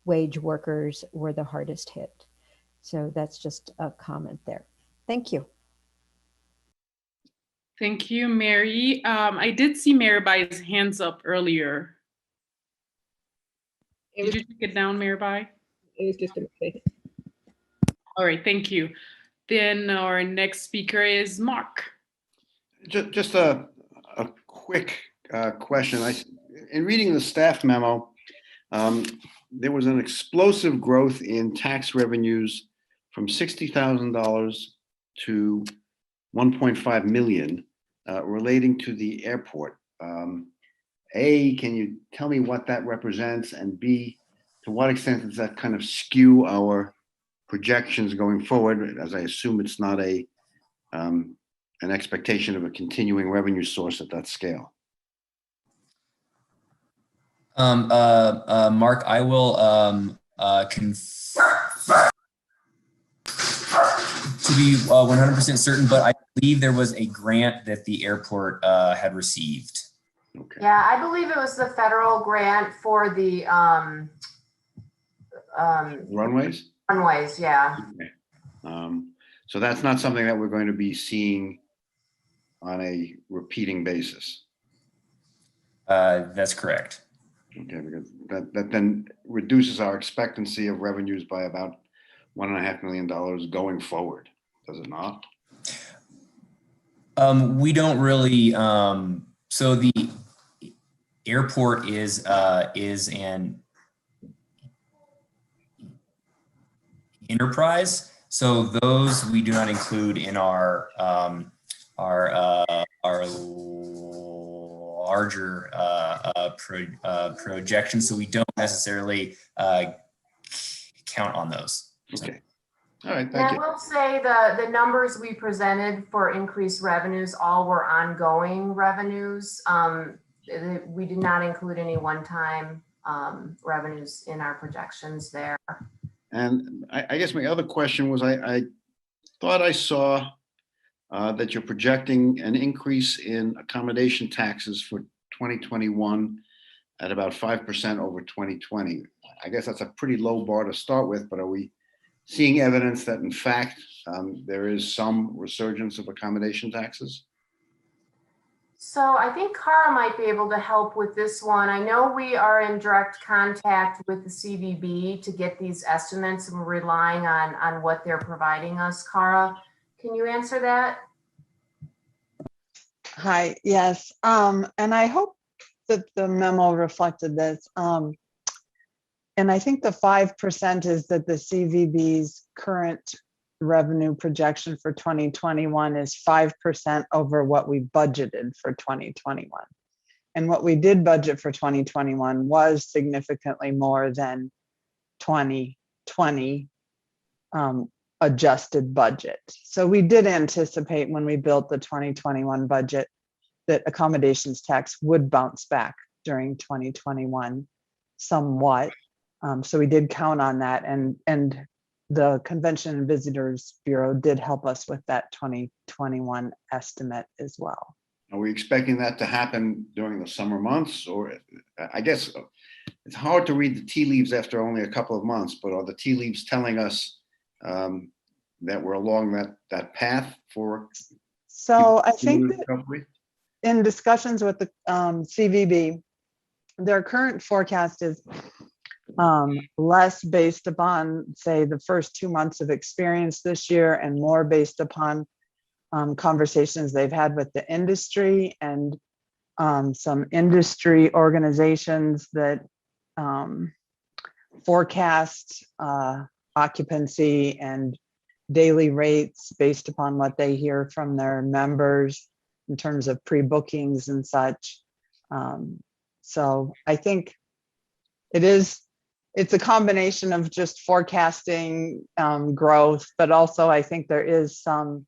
wage workers were the hardest hit. So that's just a comment there. Thank you. Thank you, Mary. I did see Maribai's hands up earlier. Did you take it down, Maribai? It was just a mistake. All right, thank you. Then our next speaker is Mark. Just a quick question. In reading the staff memo, there was an explosive growth in tax revenues from $60,000 to 1.5 million relating to the airport. A, can you tell me what that represents? And B, to what extent does that kind of skew our projections going forward, as I assume it's not an expectation of a continuing revenue source at that scale? Mark, I will to be 100% certain, but I believe there was a grant that the airport had received. Okay. Yeah, I believe it was the federal grant for the Runways? Runways, yeah. Okay. So that's not something that we're going to be seeing on a repeating basis. That's correct. Okay, because that then reduces our expectancy of revenues by about $1.5 million going forward, does it not? We don't really, so the airport is an enterprise. So those we do not include in our larger projections. So we don't necessarily count on those. Okay. All right, And thank I you. will say the numbers we presented for increased revenues all were ongoing revenues. We did not include any one-time revenues in our projections there. And I guess my other question was, I thought I saw that you're projecting an increase in accommodation taxes for 2021 at about 5% over 2020. I guess that's a pretty low bar to start with, but are we seeing evidence that in fact there is some resurgence of accommodation taxes? So I think Cara might be able to help with this one. I know we are in direct contact with the CVB to get these estimates, and we're relying on what they're providing us. Cara, can you answer that? Hi, yes. And I hope that the memo reflected this. And I think the 5% is that the CVB's current revenue projection for 2021 is 5% over what we budgeted for 2021. And what we did budget for 2021 was significantly more than 2020 adjusted budget. So we did anticipate when we built the 2021 budget that accommodations tax would bounce back during 2021 somewhat. So we did count on that, and the Convention and Visitors Bureau did help us with that 2021 estimate as well. Are we expecting that to happen during the summer months? Or I guess it's hard to read the tea leaves after only a couple of months, but are the tea leaves telling us that we're along that path for? So I think that in discussions with the CVB, their current forecast is less based upon, say, the first 2 months of experience this year and more based upon conversations they've had with the industry and some industry organizations that forecast occupancy and daily rates based upon what they hear from their members in terms of pre-bookings and such. So I think it's a combination of just forecasting growth, but also I think there is some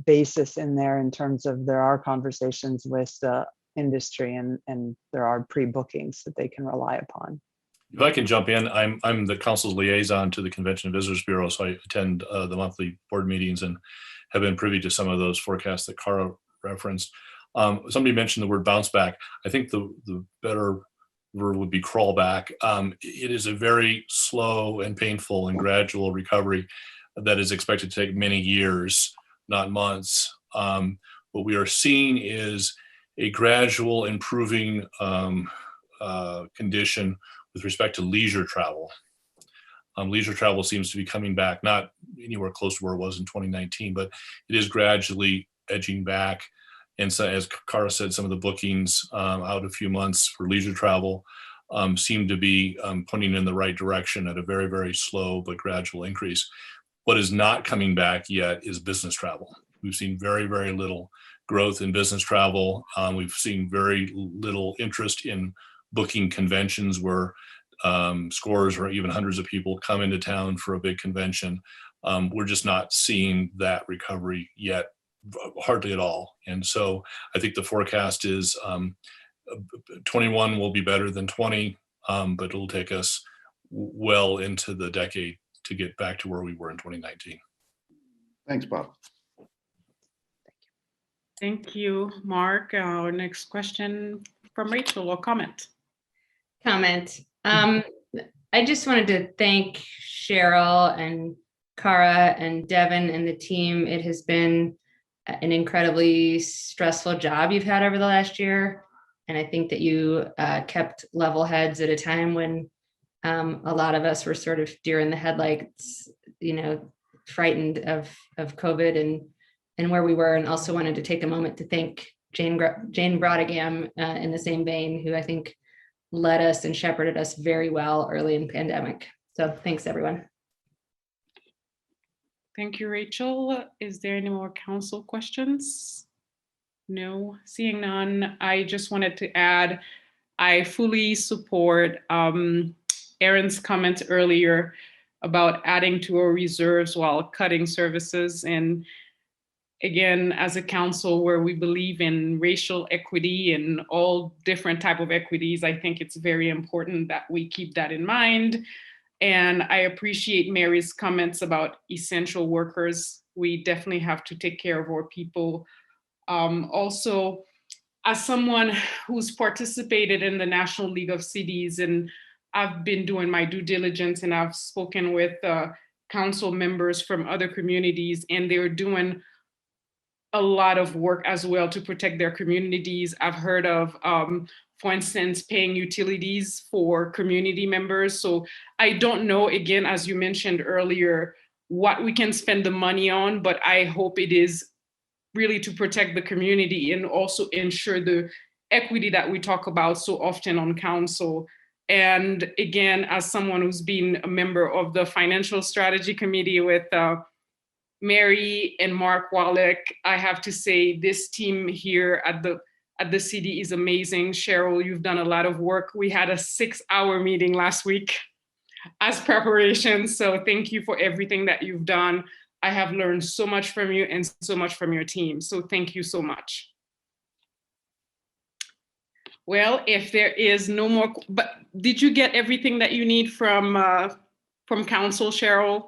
basis in there in terms of there are conversations with the industry and there are pre-bookings that they can rely upon. If I can jump in, I'm the council's liaison to the Convention and Visitors Bureau, so I attend the monthly board meetings and have been privy to some of those forecasts that Cara referenced. Somebody mentioned the word bounce back. I think the better word would be crawl back. It is a very slow and painful and gradual recovery that is expected to take many years, not months. What we are seeing is a gradual improving condition with respect to leisure travel. Leisure travel seems to be coming back, not anywhere close to where it was in 2019, but it is gradually edging back. And so, as Cara said, some of the bookings out a few months for leisure travel seem to be pointing in the right direction at a very, very slow but gradual increase. What is not coming back yet is business travel. We've seen very, very little growth in business travel. We've seen very little interest in booking conventions where scores or even hundreds of people come into town for a big convention. We're just not seeing that recovery yet, hardly at all. And so I think the forecast is 21 will be better than 20, but it'll take us well into the decade to get back to where we were in 2019. Thanks, Bob. Thank you, Mark. Our next question from Rachel, or comment. I just wanted to thank Cheryl and Cara and Devin and the team. It has been an incredibly stressful job you've had over the last year. And I think that you kept level heads at a time when a lot of us were sort of deer in the headlights, frightened of COVID and where we were. And also wanted to take a moment to thank Jane Brodegam in the same vein, who I think led us and shepherded us very well early in the pandemic. So thanks, everyone. Thank you, Rachel. Is there any more council questions? No, seeing none. I just wanted to add, I fully support Aaron's comment earlier about adding to our reserves while cutting services. And again, as a council where we believe in racial equity and all different type of equities, I think it's very important that we keep that in mind. And I appreciate Mary's comments about essential workers. We definitely have to take care of our people. Also, as someone who's participated in the National League of Cities, and I've been doing my due diligence, and I've spoken with council members from other communities, and they're doing a lot of work as well to protect their communities. I've heard of, for instance, paying utilities for community members. So I don't know, again, as you mentioned earlier, what we can spend the money on, but I hope it is really to protect the community and also ensure the equity that we talk about so often on council. And again, as someone who's been a member of the Financial Strategy Committee with Mary and Mark Wallach, I have to say this team here at the city is amazing. Cheryl, you've done a lot of work. We had a 6-hour meeting last week as preparation. So thank you for everything that you've done. I have learned so much from you and so much from your team. So thank you so much. Well, if there is no more, but did you get everything that you need from council, Cheryl?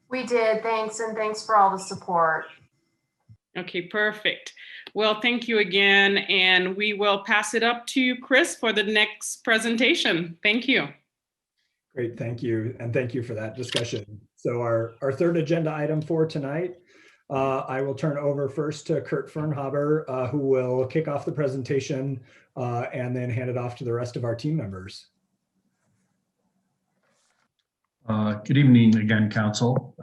We did, thanks, and thanks for all the support. Okay, perfect. Well, thank you again, and we will pass it up to Chris for the next presentation. Thank you. Great, thank you. And thank you for that discussion. So our third agenda item for tonight, I will turn over first to Kurt Fernhaber, who will kick off the presentation and then hand it off to the rest of our team members. Good evening again, Council.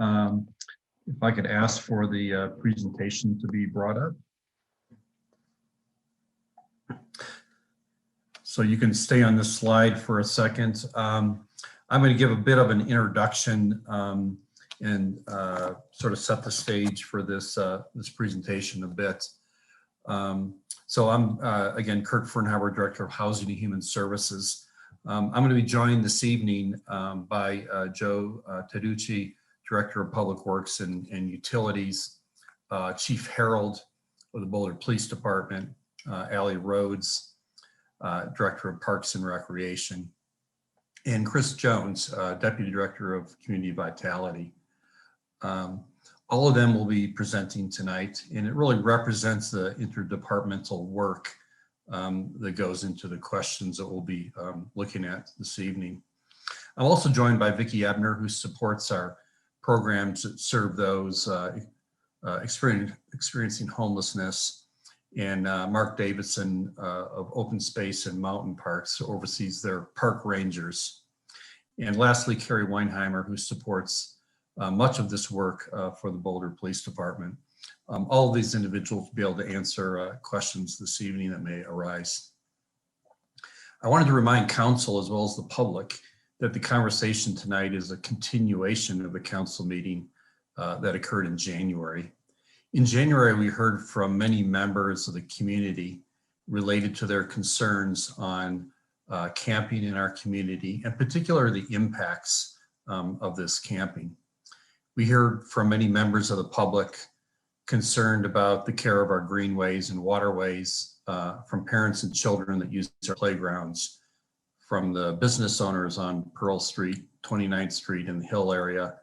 If I could ask for the presentation to be brought up. So you can stay on this slide for a second. I'm going to give a bit of an introduction and sort of set the stage for this this presentation a bit. So I'm again Kurt Fernhaber, Director of Housing and Human Services. I'm going to be joined this evening by Joe Taducci, Director of Public Works and Utilities, Chief Harold of the Boulder Police Department, Allie Rhodes, Director of Parks and Recreation, and Chris Jones, Deputy Director of Community Vitality. All of them will be presenting tonight, and it really represents the interdepartmental work that goes into the questions that we'll be looking at this evening. I'm also joined by Vicki Ebner, who supports our programs that serve those experiencing homelessness, and Mark Davidson of Open Space and Mountain Parks, who oversees their park rangers. And lastly, Carrie Weinheimer, who supports much of this work for the Boulder Police Department. All of these individuals will be able to answer questions this evening that may arise. I wanted to remind council as well as the public that the conversation tonight is a continuation of the council meeting that occurred in January. In January, we heard from many members of the community related to their concerns on camping in our community, and particularly the impacts of this camping. We heard from many members of the public concerned about the care of our greenways and waterways, from parents and children that use our playgrounds, from the business owners on Pearl Street, 29th Street in the Hill area,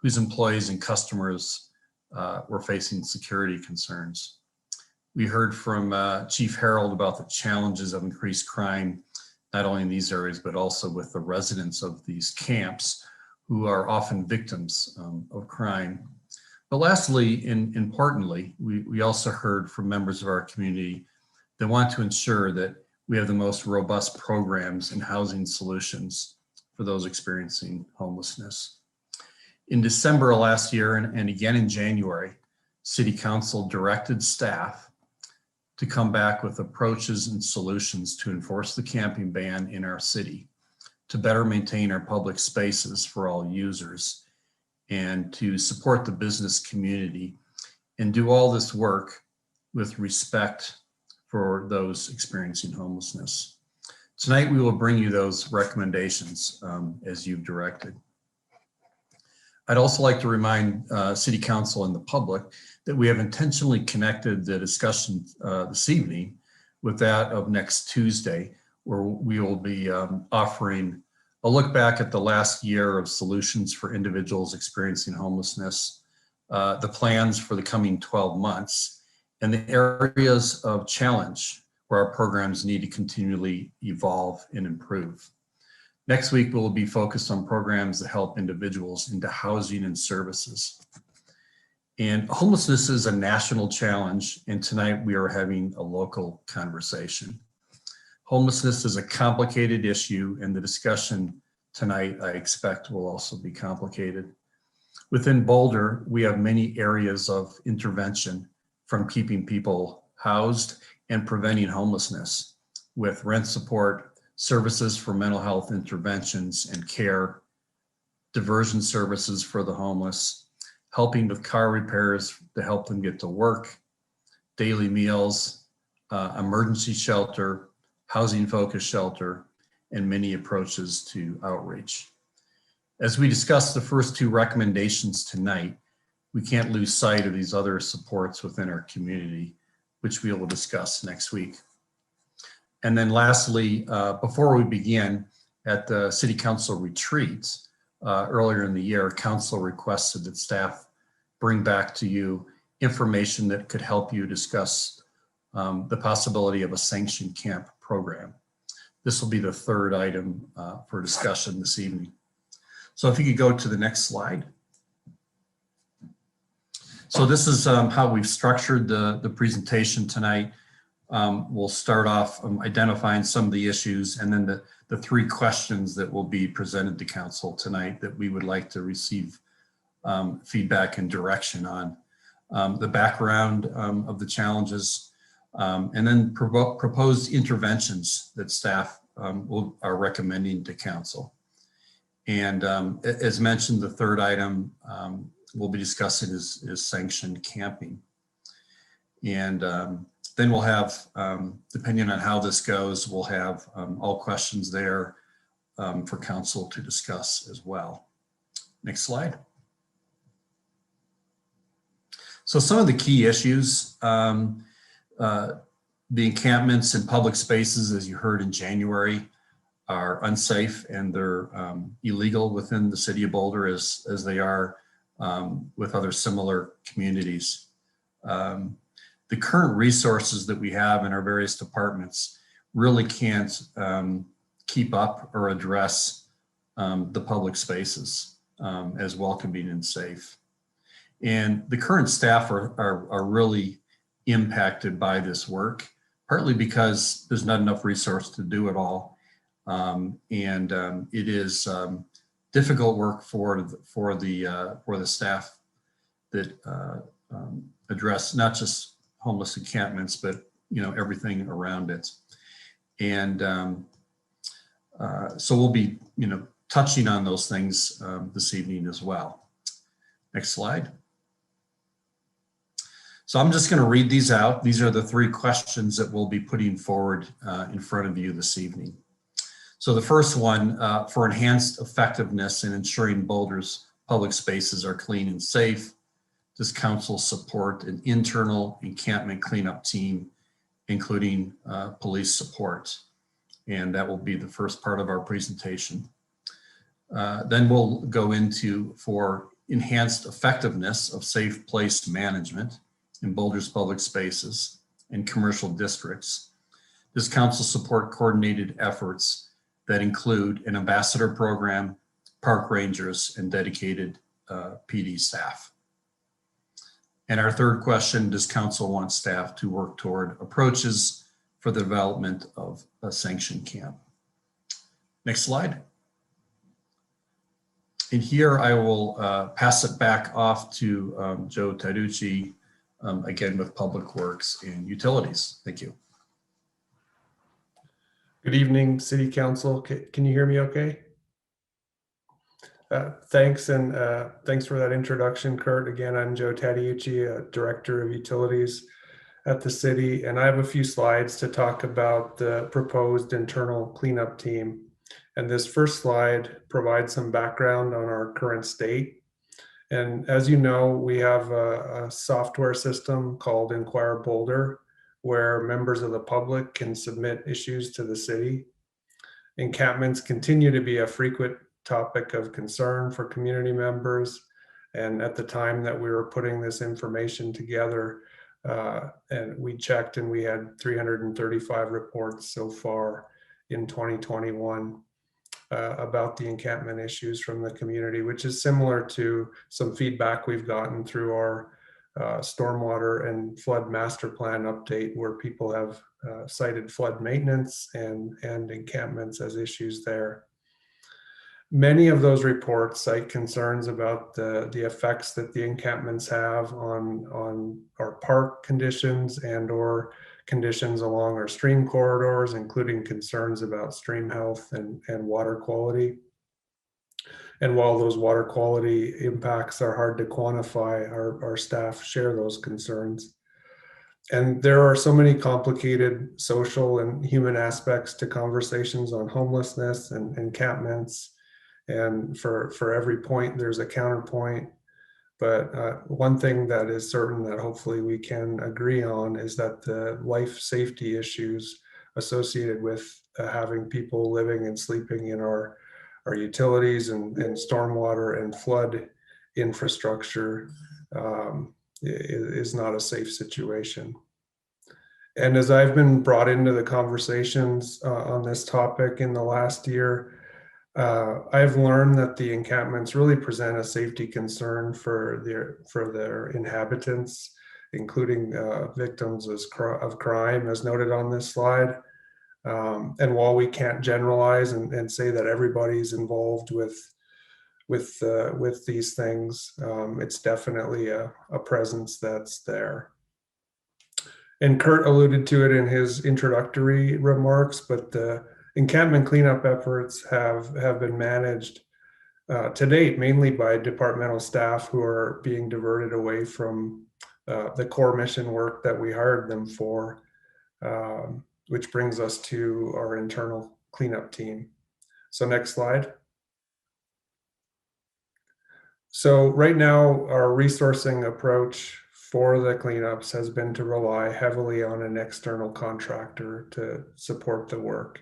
whose employees and customers were facing security concerns. We heard from Chief Harold about the challenges of increased crime, not only in these areas, but also with the residents of these camps who are often victims of crime. But lastly, and importantly, we also heard from members of our community that want to ensure that we have the most robust programs and housing solutions for those experiencing homelessness. In December of last year and again in January, City Council directed staff to come back with approaches and solutions to enforce the camping ban in our city, to better maintain our public spaces for all users, and to support the business community, and do all this work with respect for those experiencing homelessness. Tonight, we will bring you those recommendations as you've directed. I'd also like to remind City Council and the public that we have intentionally connected the discussion this evening with that of next Tuesday, where we will be offering a look back at the last year of solutions for individuals experiencing homelessness, the plans for the coming 12 months, and the areas of challenge where our programs need to continually evolve and improve. Next week, we'll be focused on programs that help individuals into housing and services. And homelessness is a national challenge, and tonight we are having a local conversation. Homelessness is a complicated issue, and the discussion tonight, I expect, will also be complicated. Within Boulder, we have many areas of intervention, from keeping people housed and preventing homelessness, with rent support, services for mental health interventions and care, diversion services for the homeless, helping with car repairs to help them get to work, daily meals, emergency shelter, housing-focused shelter, and many approaches to outreach. As we discuss the first two recommendations tonight, we can't lose sight of these other supports within our community, which we will discuss next week. And then lastly, before we begin, at the City Council retreats earlier in the year, Council requested that staff bring back to you information that could help you discuss the possibility of a sanctioned camp program. This will be the third item for discussion this evening. So if you could go to the next slide. So this is how we've structured the presentation tonight. We'll start off identifying some of the issues, and then the three questions that will be presented to council tonight that we would like to receive feedback and direction on. The background of the challenges, and then proposed interventions that staff are recommending to council. And as mentioned, the third item we'll be discussing is sanctioned camping. And then we'll have, depending on how this goes, we'll have all questions there for council to discuss as well. Next slide. So some of the key issues, the encampments in public spaces, as you heard in January, are unsafe and they're illegal within the city of Boulder as they are with other similar communities. The current resources that we have in our various departments really can't keep up or address the public spaces as welcoming and safe. And the current staff are really impacted by this work, partly because there's not enough resource to do it all. It is difficult work for the staff that address not just homeless encampments, but everything around it. And so we'll be touching on those things this evening as well. Next slide. So I'm just going to read these out. These are the three questions that we'll be putting forward in front of you this evening. So the first one, for enhanced effectiveness in ensuring Boulder's public spaces are clean and safe, does council support an internal encampment cleanup team, including police support? And that will be the first part of our presentation. Then we'll go into for enhanced effectiveness of safe place management in Boulder's public spaces and commercial districts. Does council support coordinated efforts that include an ambassador program, park rangers, and dedicated PD staff? And our third question, does council want staff to work toward approaches for the development of a sanctioned camp? Next slide. And here I will pass it back off to Joe Taducci, again with Public Works and Utilities. Thank you. Good evening, City Council. Can you hear me okay? Thanks, and thanks for that introduction, Kurt. Again, I'm Joe Taddeucci, Director of Utilities at the city, and I have a few slides to talk about the proposed internal cleanup team. And this first slide provides some background on our current state. And as you know, we have a software system called Inquire Boulder, where members of the public can submit issues to the city. Encampments continue to be a frequent topic of concern for community members. And at the time that we were putting this information together, and we checked, and we had 335 reports so far in 2021 about the encampment issues from the community, which is similar to some feedback we've gotten through our stormwater and flood master plan update, where people have cited flood maintenance and encampments as issues there. Many of those reports cite concerns about the effects that the encampments have on our park conditions and or conditions along our stream corridors, including concerns about stream health and water quality. And while those water quality impacts are hard to quantify, our staff share those concerns. And there are so many complicated social and human aspects to conversations on homelessness and encampments. And for every point, there's a counterpoint. But one thing that is certain that hopefully we can agree on is that the life safety issues associated with having people living and sleeping in our utilities and stormwater and flood infrastructure is not a safe situation. And as I've been brought into the conversations on this topic in the last year, I've learned that the encampments really present a safety concern for their inhabitants, including victims of crime, as noted on this slide. And while we can't generalize and say that everybody's involved with these things, it's definitely a presence that's there. And Kurt alluded to it in his introductory remarks, but the encampment cleanup efforts have been managed to date mainly by departmental staff who are being diverted away from the core mission work that we hired them for, which brings us to our internal cleanup team. So next slide. So right now, our resourcing approach for the cleanups has been to rely heavily on an external contractor to support the work.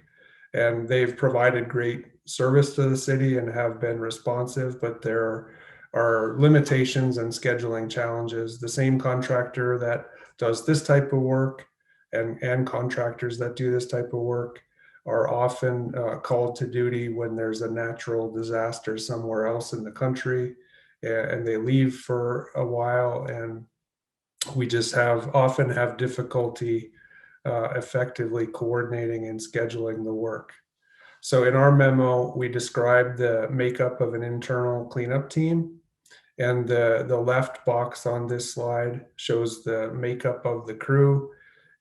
And they've provided great service to the city and have been responsive, but there are limitations and scheduling challenges. The same contractor that does this type of work and contractors that do this type of work are often called to duty when there's a natural disaster somewhere else in the country, and they leave for a while, and we just often have difficulty effectively coordinating and scheduling the work. So in our memo, we described the makeup of an internal cleanup team, and the left box on this slide shows the makeup of the crew.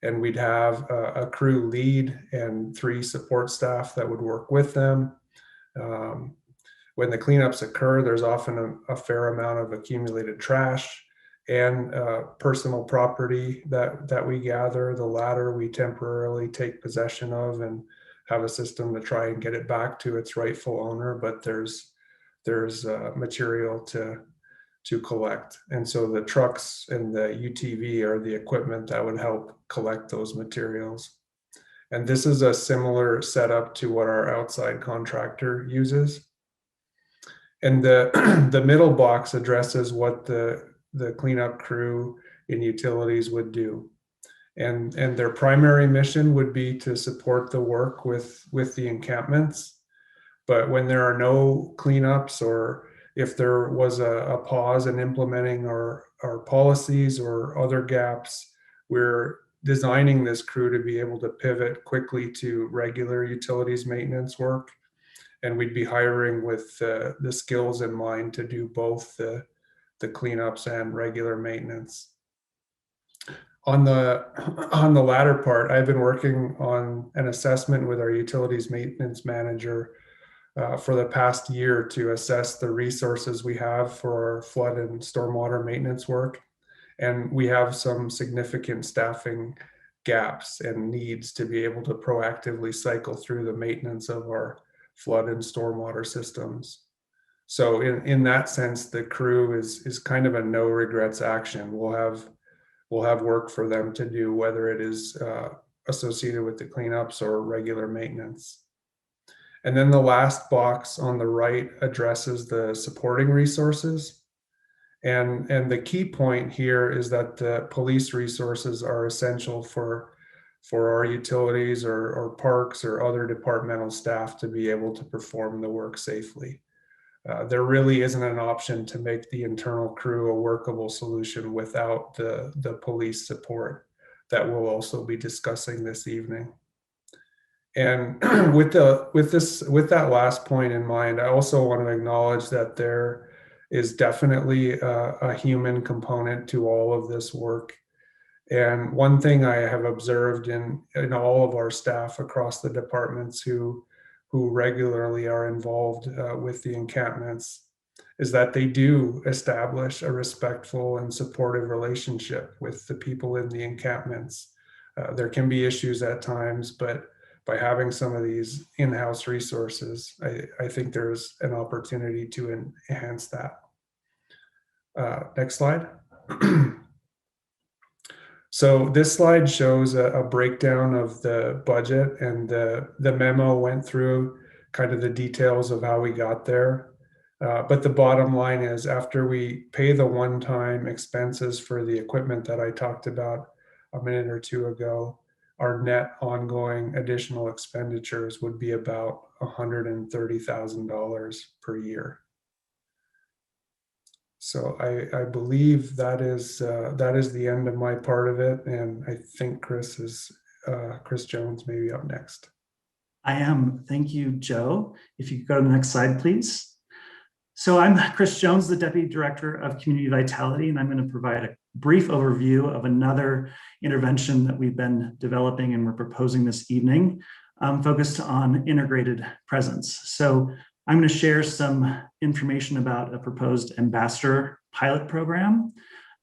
And we'd have a crew lead and 3 support staff that would work with them. When the cleanups occur, there's often a fair amount of accumulated trash and personal property that we gather. The latter we temporarily take possession of and have a system to try and get it back to its rightful owner, but there's material to collect. And so the trucks and the UTV are the equipment that would help collect those materials. And this is a similar setup to what our outside contractor uses. And the middle box addresses what the cleanup crew in utilities would do. And their primary mission would be to support the work with the encampments. But when there are no cleanups, or if there was a pause in implementing our our policies or other gaps, we're designing this crew to be able to pivot quickly to regular utilities maintenance work. And we'd be hiring with the skills in mind to do both the cleanups and regular maintenance. On the latter part, I've been working on an assessment with our utilities maintenance manager for the past year to assess the resources we have for our flood and stormwater maintenance work. And we have some significant staffing gaps and needs to be able to proactively cycle through the maintenance of our flood and stormwater systems. So in that sense, the crew is kind of a no regrets action. We'll have work for them to do, whether it is associated with the cleanups or regular maintenance. And then the last box on the right addresses the supporting resources. And the key point here is that the police resources are essential for our utilities or parks or other departmental staff to be able to perform the work safely. There really isn't an option to make the internal crew a workable solution without the police support that we'll also be discussing this evening. And with that last point in mind, I also want to acknowledge that there is definitely a human component to all of this work. And one thing I have observed in all of our staff across the departments who regularly are involved with the encampments is that they do establish a respectful and supportive relationship with the people in the encampments. There can be issues at times, but by having some of these in-house resources, I think there's an opportunity to enhance that. Next slide. So this slide shows a breakdown of the budget, and the memo went through kind of the details of how we got there. But the bottom line is, after we pay the one-time expenses for the equipment that I talked about a minute or two ago, our net ongoing additional expenditures would be about $130,000 per year. So I believe that is the end of my part of it, and I think Chris Jones may be up next. I am. Thank you, Joe. If you could go to the next slide, please. So I'm Chris Jones, the Deputy Director of Community Vitality, and I'm going to provide a brief overview of another intervention that we've been developing and we're proposing this evening, focused on integrated presence. So I'm going to share some information about a proposed ambassador pilot program.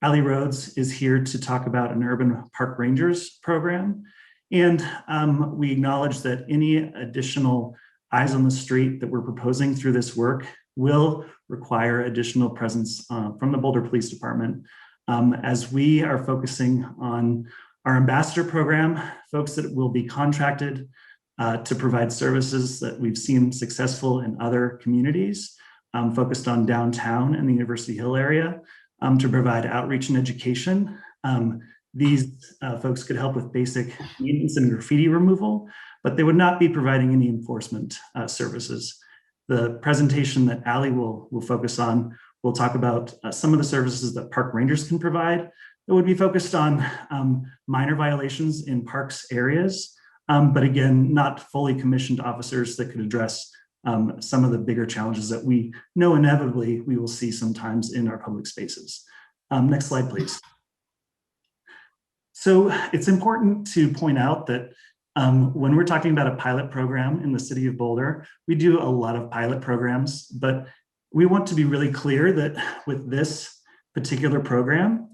Ali Rhodes is here to talk about an urban park rangers program. And we acknowledge that any additional eyes on the street that we're proposing through this work will require additional presence from the Boulder Police Department, as we are focusing on our ambassador program, folks that will be contracted to provide services that we've seen successful in other communities, focused on downtown and the University Hill area, to provide outreach and education. These folks could help with basic maintenance and graffiti removal, but they would not be providing any enforcement services. The presentation that Ali will focus on will talk about some of the services that park rangers can provide that would be focused on minor violations in parks areas, but again, not fully commissioned officers that could address some of the bigger challenges that we know inevitably we will see sometimes in our public spaces. Next slide, please. So it's important to point out that when we're talking about a pilot program in the city of Boulder, we do a lot of pilot programs, but we want to be really clear that with this particular program,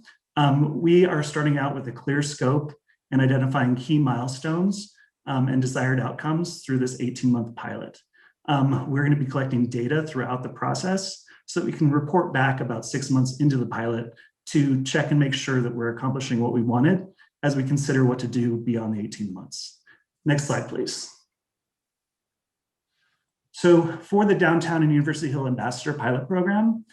we are starting out with a clear scope and identifying key milestones and desired outcomes through this 18-month pilot. We're going to be collecting data throughout the process so that we can report back about 6 months into the pilot to check and make sure that we're accomplishing what we wanted as we consider what to do beyond the 18 months. Next slide, please. So for the Downtown and University Hill Ambassador Pilot Program,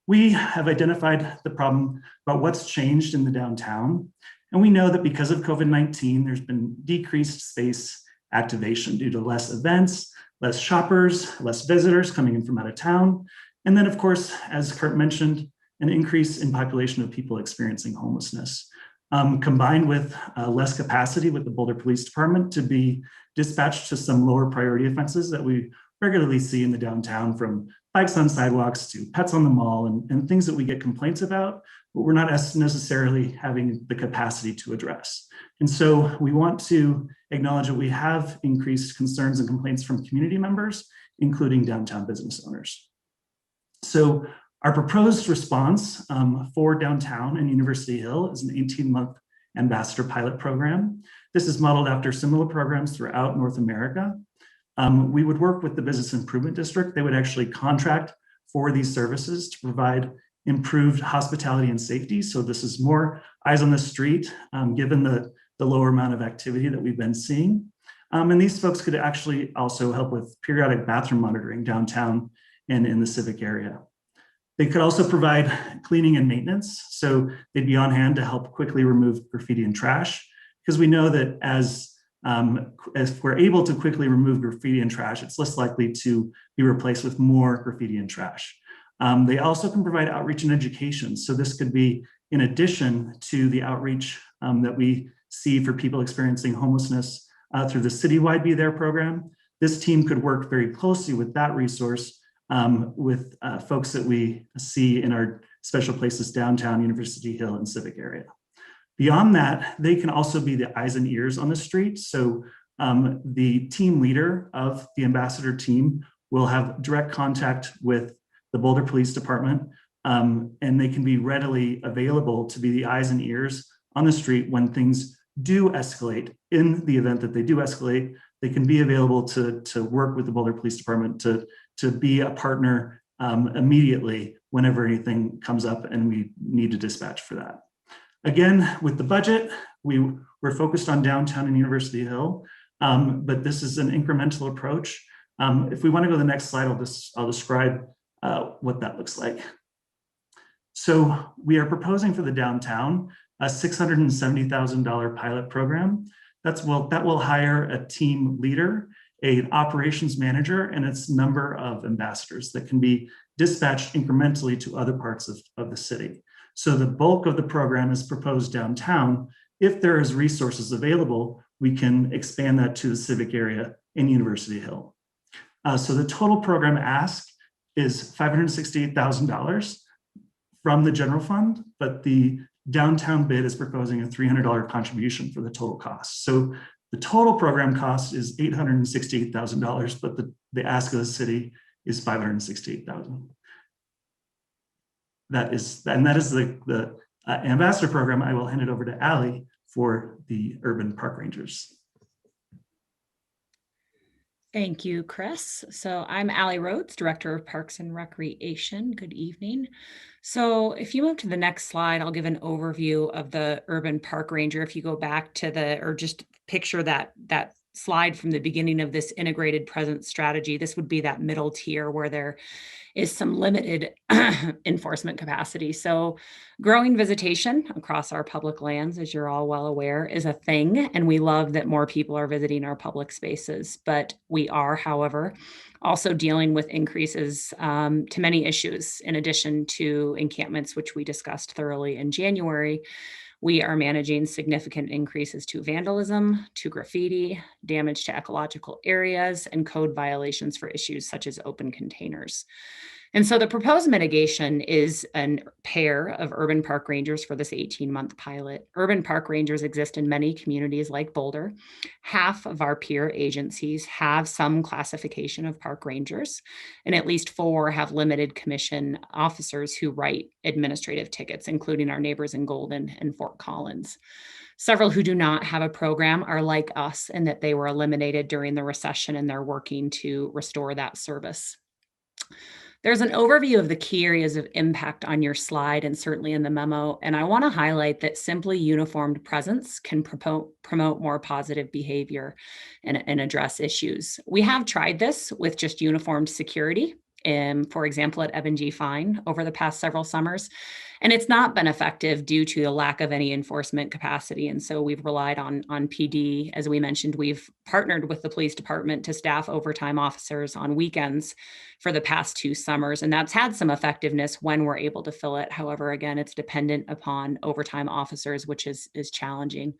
we have identified the problem about what's changed in the downtown. And we know that because of COVID-19, there's been decreased space activation due to less events, less shoppers, less visitors coming in from out of town. And then of course, as Kurt mentioned, an increase in population of people experiencing homelessness, combined with less capacity with the Boulder Police Department to be dispatched to some lower priority offenses that we regularly see in the downtown, from bikes on sidewalks to pets on the mall and things that we get complaints about, but we're not necessarily having the capacity to address. And so we want to acknowledge that we have increased concerns and complaints from community members, including downtown business owners. So our proposed response for downtown and University Hill is an 18-month ambassador pilot program. This is modeled after similar programs throughout North America. We would work with the Business Improvement District. They would actually contract for these services to provide improved hospitality and safety. So this is more eyes on the street, given the lower amount of activity that we've been seeing. And these folks could actually also help with periodic bathroom monitoring downtown and in the civic area. They could also provide cleaning and maintenance. So they'd be on hand to help quickly remove graffiti and trash, because we know that as we're able to quickly remove graffiti and trash, it's less likely to be replaced with more graffiti and trash. They also can provide outreach and education. So this could be in addition to the outreach that we see for people experiencing homelessness through the citywide Be There program. This team could work very closely with that resource with folks that we see in our special places downtown, University Hill, and civic area. Beyond that, they can also be the eyes and ears on the street. So the team leader of the ambassador team will have direct contact with the Boulder Police Department, and they can be readily available to be the eyes and ears on the street when things do escalate. In the event that they do escalate, they can be available to work with the Boulder Police Department to be a partner immediately whenever anything comes up and we need to dispatch for that. Again, with the budget, we're focused on downtown and University Hill, but this is an incremental approach. If we want to go to the next slide, I'll describe what that looks like. So we are proposing for the downtown a $670,000 pilot program. That will hire a team leader, an operations manager, and its number of ambassadors that can be dispatched incrementally to other parts of the city. So the bulk of the program is proposed downtown. If there is resources available, we can expand that to the civic area in University Hill. So the total program ask is $568,000 from the general fund, but the downtown bid is proposing a $300 contribution for the total cost. So the total program cost is $868,000, but the ask of the city is $568,000. That is the ambassador program. I will hand it over to Allie for the urban park rangers. Thank you, Chris. So I'm Allie Rhodes, Director of Parks and Recreation. Good evening. So if you move to the next slide, I'll give an overview of the urban park ranger. If you go back to or just picture that slide from the beginning of this integrated presence strategy, this would be that middle tier where there is some limited enforcement capacity. So growing visitation across our public lands, as you're all well aware, is a thing. And we love that more people are visiting our public spaces. But we are, however, also dealing with increases to many issues in addition to encampments, which we discussed thoroughly in January. We are managing significant increases to vandalism, to graffiti, damage to ecological areas, and code violations for issues such as open containers. And so the proposed mitigation is a pair of urban park rangers for this 18-month pilot. Urban park rangers exist in many communities like Boulder. Half of our peer agencies have some classification of park rangers, and at least 4 have limited commission officers who write administrative tickets, including our neighbors in Golden and Fort Collins. Several who do not have a program are like us in that they were eliminated during the recession and they're working to restore that service. There's an overview of the key areas of impact on your slide and certainly in the memo. And I want to highlight that simply uniformed presence can promote more positive behavior and address issues. We have tried this with just uniformed security for example, at Eben G. Fine over the past several summers. And it's not been effective due to the lack of any enforcement capacity. And so we've relied on PD. As we mentioned, we've partnered with the police department to staff overtime officers on weekends for the past 2 summers. And that's had some effectiveness when we're able to fill it. However, again, it's dependent upon overtime officers, which is challenging.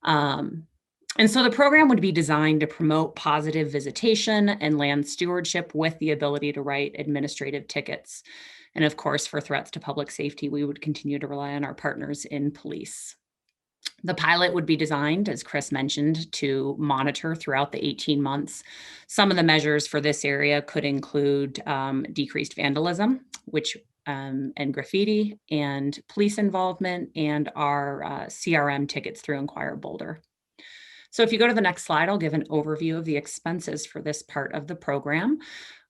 And so the program would be designed to promote positive visitation and land stewardship with the ability to write administrative tickets. And of course, for threats to public safety, we would continue to rely on our partners in police. The pilot would be designed, as Chris mentioned, to monitor throughout the 18 months. Some of the measures for this area could include decreased vandalism, and graffiti, and police involvement, and our CRM tickets through Inquire Boulder. So if you go to the next slide, I'll give an overview of the expenses for this part of the program.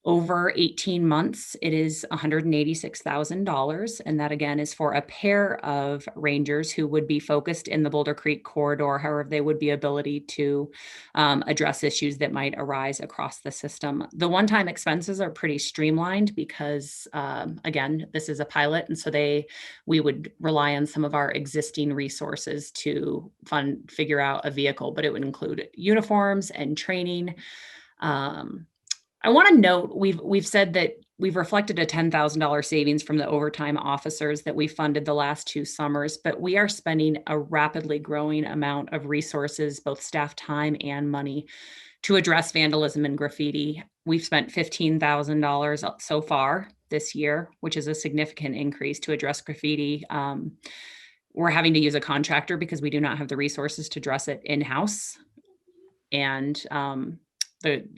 Over 18 months, it is $186,000. And that again is for a pair of rangers who would be focused in the Boulder Creek corridor. However, they would be ability to address issues that might arise across the system. The one-time expenses are pretty streamlined because again, this is a pilot. And so we would rely on some of our existing resources to figure out a vehicle, but it would include uniforms and training. I want to note, we've said that we've reflected a $10,000 savings from the overtime officers that we funded the last 2 summers, but we are spending a rapidly growing amount of resources, both staff time and money, to address vandalism and graffiti. We've spent $15,000 so far this year, which is a significant increase to address graffiti. We're having to use a contractor because we do not have the resources to address it in-house and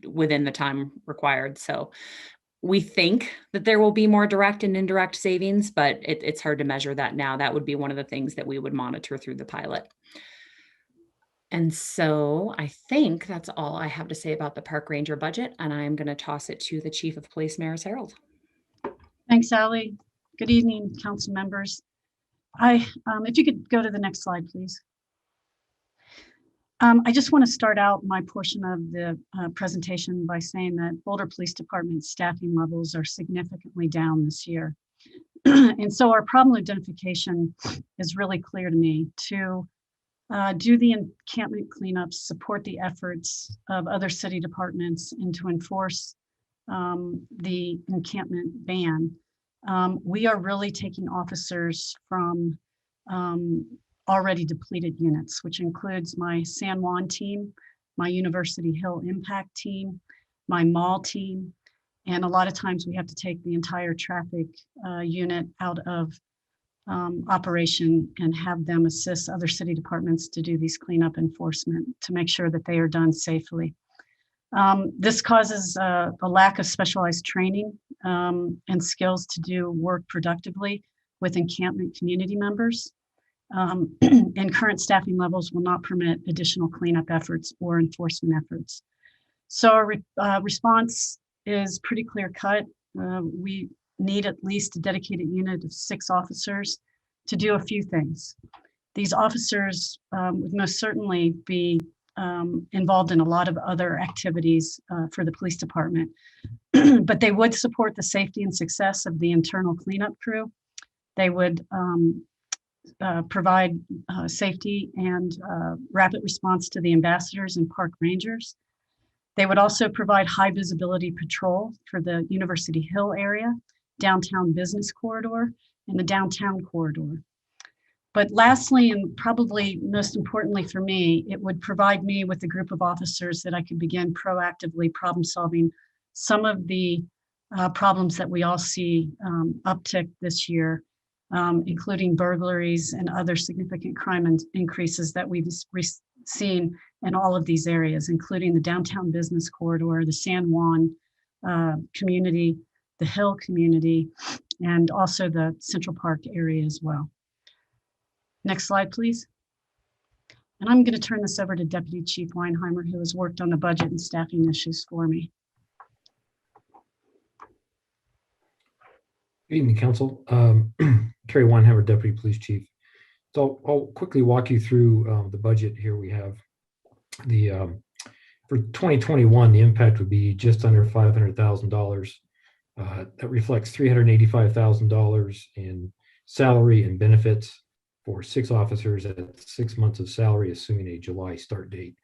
within the time required. So we think that there will be more direct and indirect savings, but it's hard to measure that now. That would be one of the things that we would monitor through the pilot. And so I think that's all I have to say about the park ranger budget, and I'm going to toss it to the Chief of Police, Maris Harold. Thanks, Allie. Good evening, council members. If you could go to the next slide, please. I just want to start out my portion of the presentation by saying that Boulder Police Department staffing levels are significantly down this year. And so our problem identification is really clear to me. To do the encampment cleanups, support the efforts of other city departments, and to enforce the encampment ban, we are really taking officers from already depleted units, which includes my San Juan team, my University Hill Impact team, my mall team, and a lot of times we have to take the entire traffic unit out of operation and have them assist other city departments to do these cleanup enforcement to make sure that they are done safely. This causes a lack of specialized training and skills to do work productively with encampment community members. And current staffing levels will not permit additional cleanup efforts or enforcement efforts. So our response is pretty clear cut. We need at least a dedicated unit of 6 officers to do a few things. These officers would most certainly be involved in a lot of other activities for the police department, but they would support the safety and success of the internal cleanup crew. They would provide safety and rapid response to the ambassadors and park rangers. They would also provide high visibility patrol for the University Hill area, downtown business corridor, and the downtown corridor. But lastly, and probably most importantly for me, it would provide me with a group of officers that I could begin proactively problem solving some of the problems that we all see uptick this year, including burglaries and other significant crime increases that we've seen in all of these areas, including the downtown business corridor, the San Juan community, the Hill community, and also the Central Park area as well. Next slide, please. And I'm going to turn this over to Deputy Chief Weinheimer, who has worked on the budget and staffing issues for me. Good evening, Council. Terry Weinheimer, Deputy Police Chief. So I'll quickly walk you through the budget here. We have the for 2021, the impact would be just under $500,000 That reflects $385,000 in salary and benefits for 6 officers at 6 months of salary, assuming a July start date,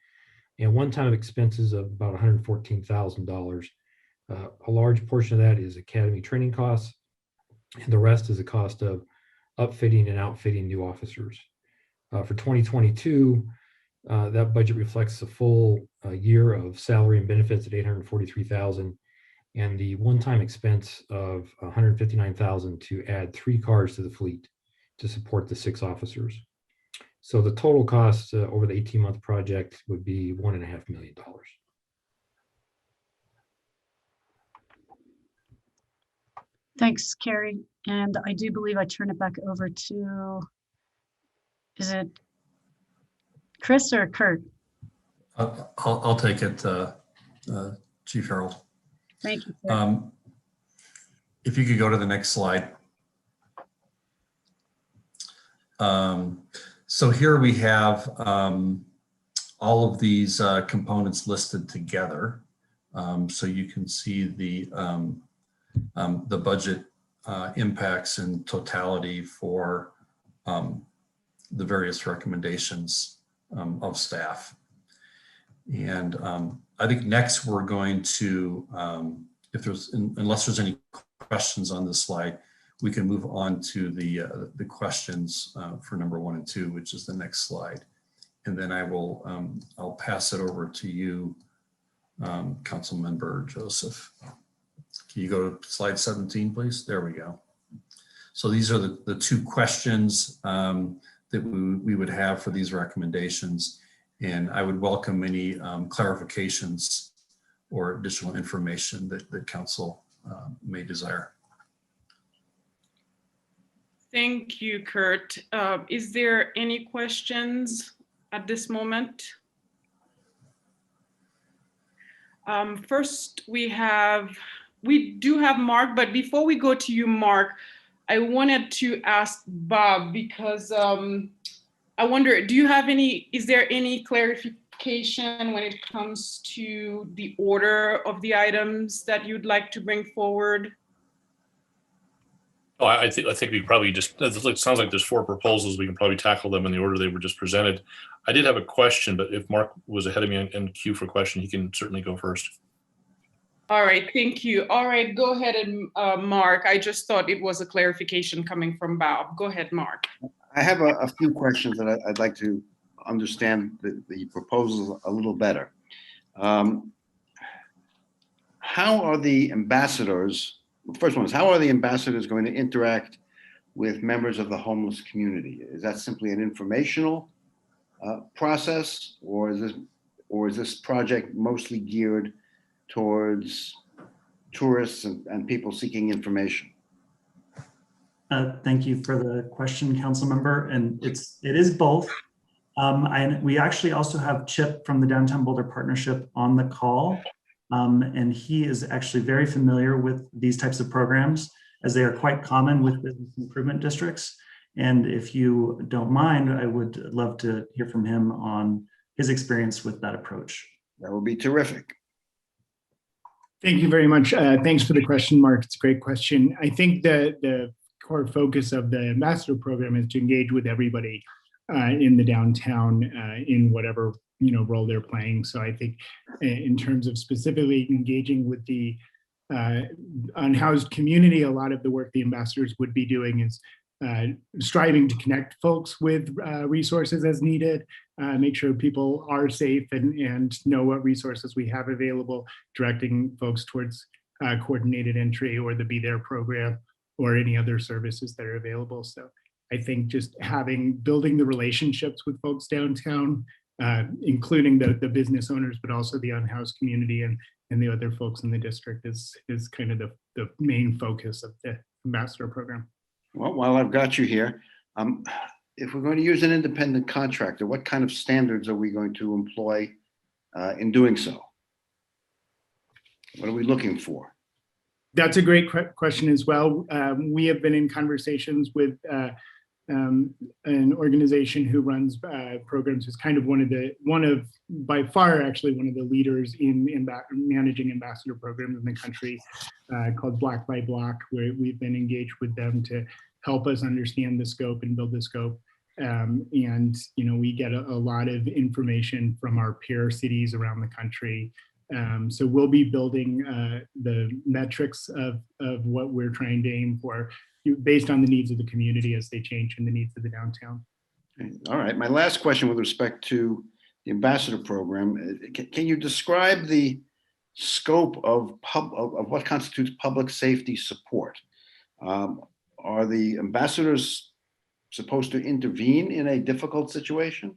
and one-time expenses of about $114,000. A large portion of that is academy training costs, and the rest is the cost of upfitting and outfitting new officers. For 2022, that budget reflects a full year of salary and benefits at $843,000, and the one-time expense of $159,000 to add 3 cars to the fleet to support the 6 officers. So the total cost over the 18-month project would be $1.5 million. Thanks, Carrie. And I do believe I turn it back over to, is it Chris or Kurt? I'll take it, Chief Harold. Thank you, sir. If you could go to the next slide. So here we have all of these components listed together. So you can see the budget impacts in totality for the various recommendations of staff. And I think next we're going to, unless there's any questions on this slide, we can move on to the questions for number 1 and 2, which is the next slide. And then I'll pass it over to you, Councilmember Joseph. Can you go to slide 17, please? There we go. So these are the 2 questions that we would have for these recommendations. And I would welcome any clarifications or additional information that council may desire. Thank you, Kurt. Is there any questions at this moment? First, we do have Mark, but before we go to you, Mark, I wanted to ask Bob, because I wonder, is there any clarification when it comes to the order of the items that you'd like to bring forward? Oh, I think we probably just, it sounds like there's 4 proposals. We can probably tackle them in the order they were just presented. I did have a question, but if Mark was ahead of me in queue for a question, he can certainly go first. All right, thank you. All right, go ahead and Mark. I just thought it was a clarification coming from Bob. Go ahead, Mark. I have a few questions that I'd like to understand the proposals a little better. How are the ambassadors, the first one is, how are the ambassadors going to interact with members of the homeless community? Is that simply an informational process, or is this project mostly geared towards tourists and people seeking information? Thank you for the question, council member. And it is both. We actually also have Chip from the Downtown Boulder Partnership on the call. And he is actually very familiar with these types of programs, as they are quite common with business improvement districts. And if you don't mind, I would love to hear from him on his experience with that approach. That would be terrific. Thank you very much. Thanks for the question, Mark. It's a great question. I think the core focus of the ambassador program is to engage with everybody in the downtown in whatever role they're playing. So I think in terms of specifically engaging with the unhoused community, a lot of the work the ambassadors would be doing is striving to connect folks with resources as needed, make sure people are safe and know what resources we have available, directing folks towards coordinated entry or the Be There program or any other services that are available. So I think just building the relationships with folks downtown, including the business owners, but also the unhoused community and the other folks in the district is kind of the main focus of the ambassador program. Well, while I've got you here, if we're going to use an independent contractor, what kind of standards are we going to employ in doing so? What are we looking for? That's a great question as well. We have been in conversations with an organization who runs programs, is kind of by far actually one of the leaders in managing ambassador programs in the country, called Black by Block, where we've been engaged with them to help us understand the scope and build the scope. And we get a lot of information from our peer cities around the country. So we'll be building the metrics of what we're trying to aim for based on the needs of the community as they change and the needs of the downtown. All right. My last question with respect to the ambassador program, can you describe the scope of what constitutes public safety support? Are the ambassadors supposed to intervene in a difficult situation?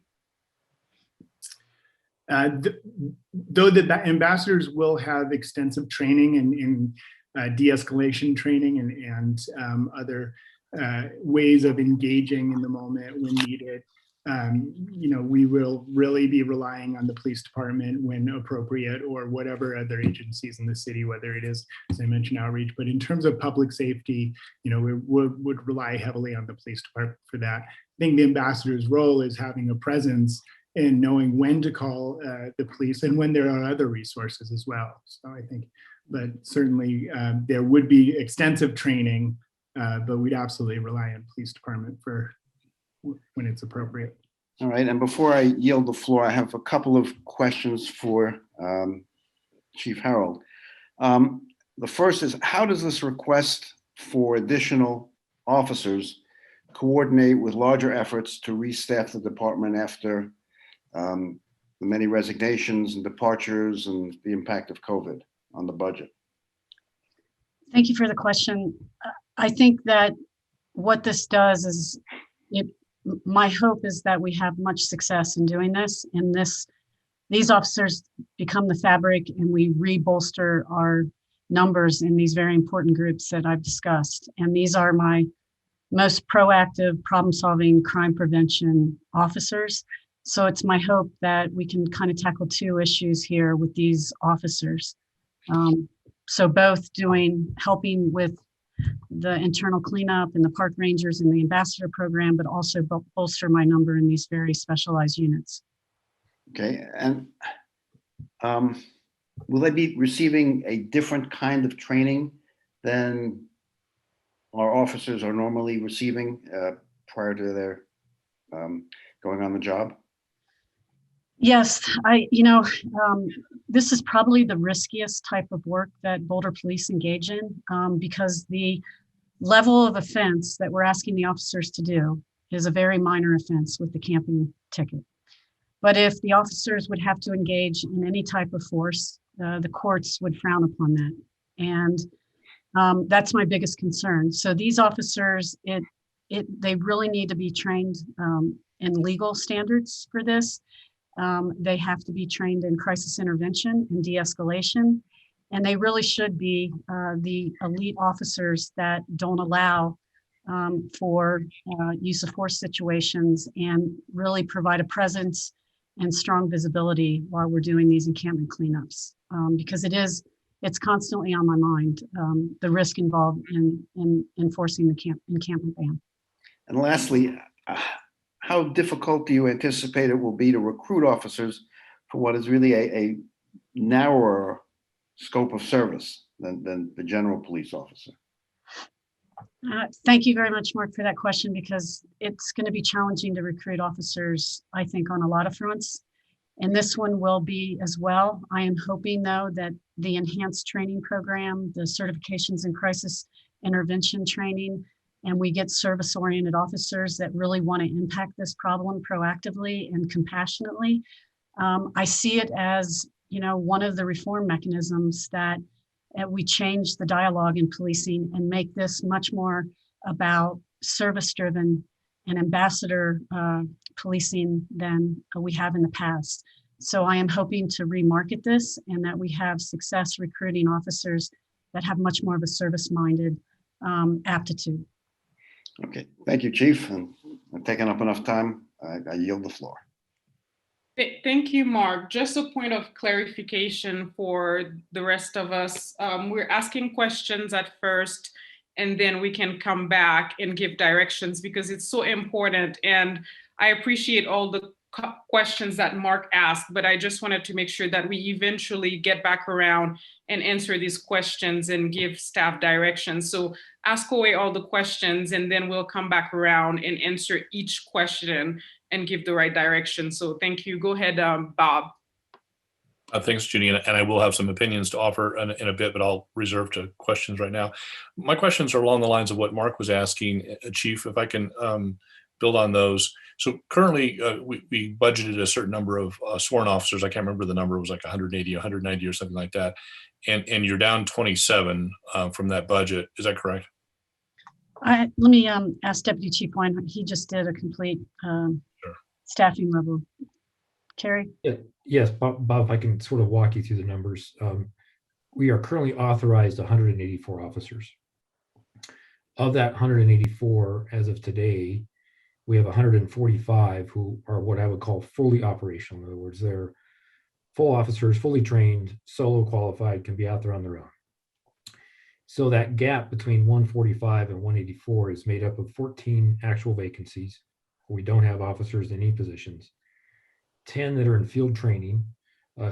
Though the ambassadors will have extensive training in de-escalation training and other ways of engaging in the moment when needed, we will really be relying on the police department when appropriate, or whatever other agencies in the city, whether it is, as I mentioned, outreach. But in terms of public safety, we would rely heavily on the police department for that. I think the ambassador's role is having a presence and knowing when to call the police and when there are other resources as well. So I think, but certainly there would be extensive training, but we'd absolutely rely on police department for when it's appropriate. All right, and before I yield the floor, I have a couple of questions for Chief Harold. The first is, how does this request for additional officers coordinate with larger efforts to restaff the department after the many resignations and departures and the impact of COVID on the budget? Thank you for the question. I think that what this does is, my hope is that we have much success in doing this, and these officers become the fabric, and we re-bolster our numbers in these very important groups that I've discussed. And these are my most proactive, problem-solving, crime prevention officers. So it's my hope that we can kind of tackle two issues here with these officers. So both helping with the internal cleanup and the park rangers and the ambassador program, but also bolster my number in these very specialized units. Okay, and will they be receiving a different kind of training than our officers are normally receiving prior to their going on the job? Yes, this is probably the riskiest type of work that Boulder Police engage in, because the level of offense that we're asking the officers to do is a very minor offense with the camping ticket. But if the officers would have to engage in any type of force, the courts would frown upon that. And that's my biggest concern. So these officers, they really need to be trained in legal standards for this. They have to be trained in crisis intervention and de-escalation, and they really should be the elite officers that don't allow for use of force situations, and really provide a presence and strong visibility while we're doing these encampment cleanups, because it's constantly on my mind, the risk involved in enforcing the encampment ban. And lastly, how difficult do you anticipate it will be to recruit officers for what is really a narrower scope of service than the general police officer? Thank you very much, Mark, for that question, because it's going to be challenging to recruit officers, I think, on a lot of fronts. And this one will be as well. I am hoping, though, that the enhanced training program, the certifications in crisis intervention training, and we get service-oriented officers that really want to impact this problem proactively and compassionately. I see it as, one of the reform mechanisms that we change the dialogue in policing and make this much more about service-driven and ambassador policing than we have in the past. So I am hoping to remarket this, and that we have success recruiting officers that have much more of a service-minded aptitude. Okay, thank you, Chief. And I've taken up enough time. I yield the floor. Thank you, Mark. Just a point of clarification for the rest of us. We're asking questions at first, and then we can come back and give directions because it's so important. And I appreciate all the questions that Mark asked, but I just wanted to make sure that we eventually get back around and answer these questions and give staff directions. So ask away all the questions and then we'll come back around and answer each question and give the right direction. So thank you. Go ahead, Bob. Thanks, Judy, and I will have some opinions to offer in a bit, but I'll reserve to questions right now. My questions are along the lines of what Mark was asking, Chief, if I can build on those. So currently, we budgeted a certain number of sworn officers. I can't remember the number. It was like 180, 190 or something like that. And you're down 27 from that budget. Is that correct? Let me ask Deputy Chief Wine. He just did a complete staffing level. Carrie? Yes, Bob, if I can sort of walk you through the numbers. We are currently authorized 184 officers. Of that 184, as of today, we have 145 who are what I would call fully operational. In other words, they're full officers, fully trained, solo qualified, can be out there on their own. So that gap between 145 and 184 is made up of 14 actual vacancies where we don't have officers in any positions, 10 that are in field training,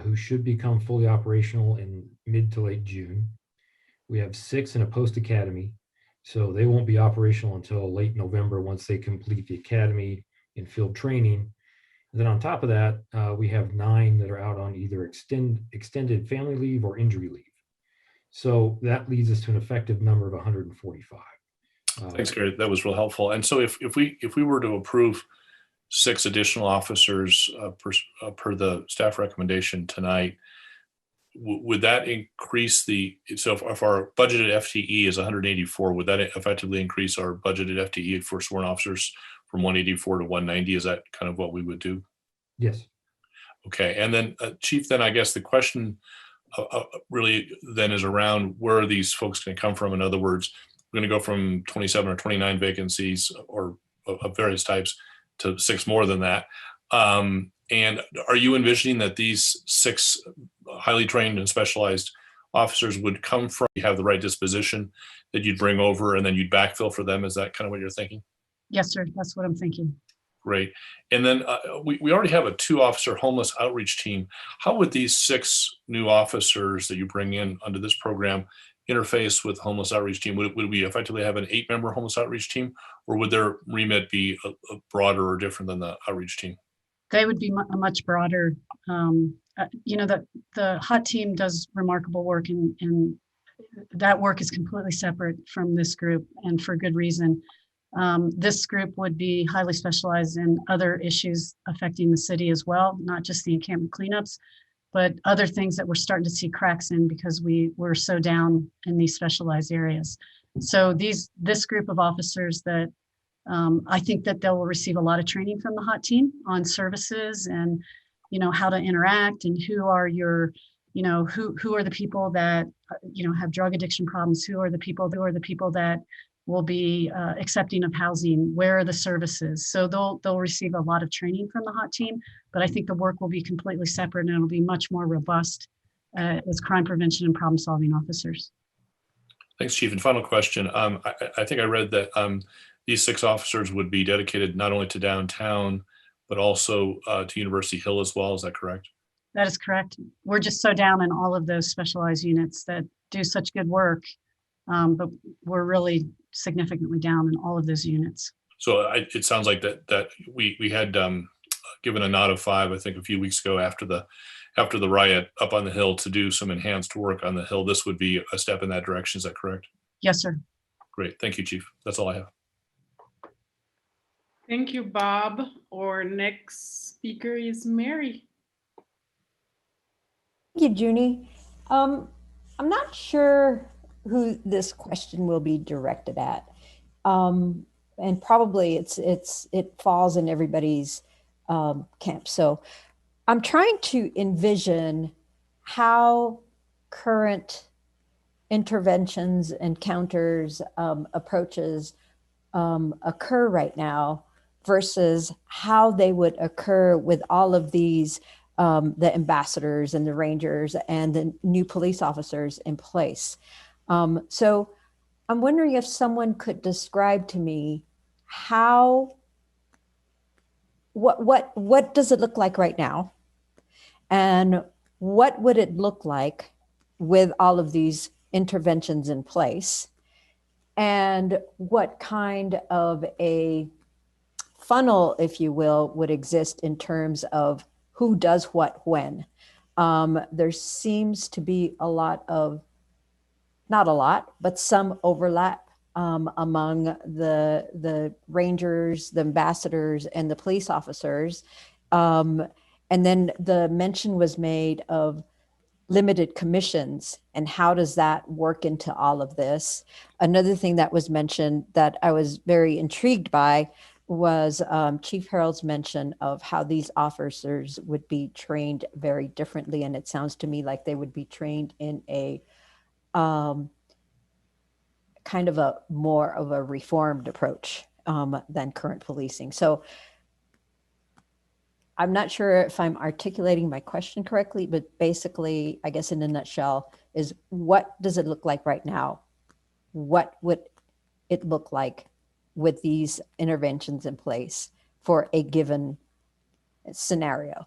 who should become fully operational in mid to late June. We have 6 in a post academy, so they won't be operational until late November once they complete the academy in field training. And then on top of that, we have 9 that are out on either extended family leave or injury leave. So that leads us to an effective number of 145. Thanks, Gary. That was real helpful. And so if we were to approve 6 additional officers per the staff recommendation tonight, would that increase so if our budgeted FTE is 184, would that effectively increase our budgeted FTE for sworn officers from 184 to 190? Is that kind of what we would do? Yes. Okay. And then Chief, then I guess the question really then is around where are these folks going to come from? In other words, we're going to go from 27 or 29 vacancies or of various types to 6 more than that. And are you envisioning that these 6 highly trained and specialized officers would come from, you have the right disposition that you'd bring over and then you'd backfill for them? Is that kind of what you're thinking? Yes, sir. That's what I'm thinking. Great. And then we already have a 2-officer homeless outreach team. How would these 6 new officers that you bring in under this program interface with homeless outreach team? Would we effectively have an 8-member homeless outreach team, or would their remit be a broader or different than the outreach team? They would be a much broader, the HOT team does remarkable work and that work is completely separate from this group and for good reason. This group would be highly specialized in other issues affecting the city as well, not just the encampment cleanups, but other things that we're starting to see cracks in because we were so down in these specialized areas. So this group of officers that I think that they will receive a lot of training from the HOT team on services and, how to interact and who are your, who are the people that, have drug addiction problems, who are the people that will be accepting of housing, where are the services. So they'll receive a lot of training from the HOT team, but I think the work will be completely separate and it'll be much more robust as crime prevention and problem solving officers. Thanks, Chief. And final question. I think I read that these 6 officers would be dedicated not only to downtown, but also to University Hill as well. Is that correct? That is correct. We're just so down in all of those specialized units that do such good work, but we're really significantly down in all of those units. So it sounds like that we had given a nod of 5, I think, a few weeks ago after the riot up on the Hill to do some enhanced work on the Hill. This would be a step in that direction. Is that correct? Yes, sir. Great. Thank you, Chief. That's all I have. Thank you, Bob. Our next speaker is Mary. Thank you, Junie. I'm not sure who this question will be directed at. And probably it falls in everybody's camp. So I'm trying to envision how current interventions, encounters, approaches occur right now versus how they would occur with all of these, the ambassadors and the rangers and the new police officers in place. So I'm wondering if someone could describe to me how, what does it look like right now? And what would it look like with all of these interventions in place? And what kind of a funnel, if you will, would exist in terms of who does what when? There seems to be a lot of, not a lot, but some overlap among the rangers, the ambassadors, and the police officers. And then the mention was made of limited commissions and how does that work into all of this. Another thing that was mentioned that I was very intrigued by was Chief Harold's mention of how these officers would be trained very differently. And it sounds to me like they would be trained in a kind of a more of a reformed approach than current policing. So I'm not sure if I'm articulating my question correctly, but basically, I guess in a nutshell, is what does it look like right now? What would it look like with these interventions in place for a given scenario?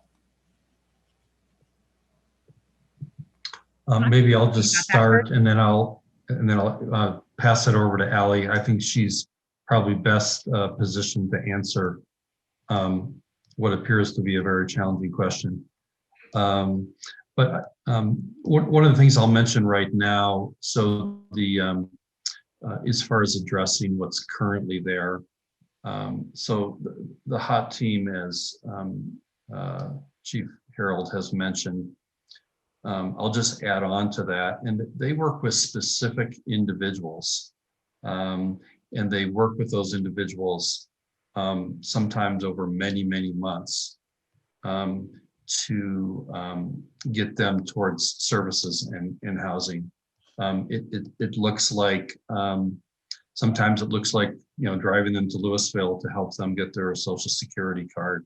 Maybe I'll just start and then I'll pass it over to Allie. I think she's probably best positioned to answer what appears to be a very challenging question. But one of the things I'll mention right now, so the as far as addressing what's currently there, so the hot team, as Chief Harold has mentioned, I'll just add on to that, and they work with specific individuals, and they work with those individuals sometimes over many, many months to get them towards services and housing. It looks like, sometimes it looks like, driving them to Louisville to help them get their Social Security card.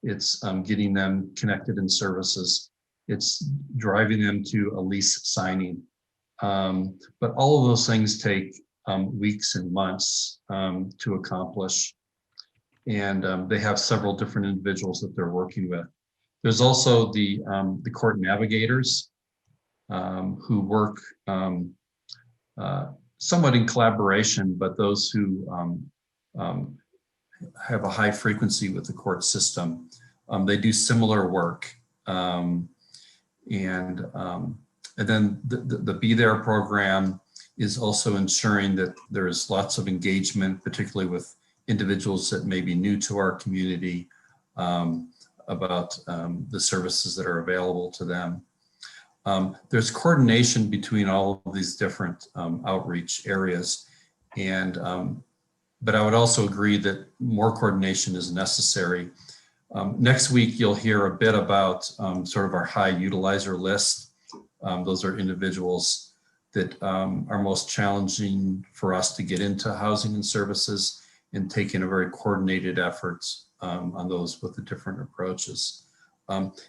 It's getting them connected in services. It's driving them to a lease signing. But all of those things take weeks and months to accomplish. And they have several different individuals that they're working with. There's also the court navigators who work somewhat in collaboration, but those who have a high frequency with the court system. They do similar work. And then the Be There program is also ensuring that there's lots of engagement, particularly with individuals that may be new to our community, about the services that are available to them. There's coordination between all of these different outreach areas. But I would also agree that more coordination is necessary. Next week, you'll hear a bit about sort of our high utilizer list. Those are individuals that are most challenging for us to get into housing and services, and taking a very coordinated efforts on those with the different approaches.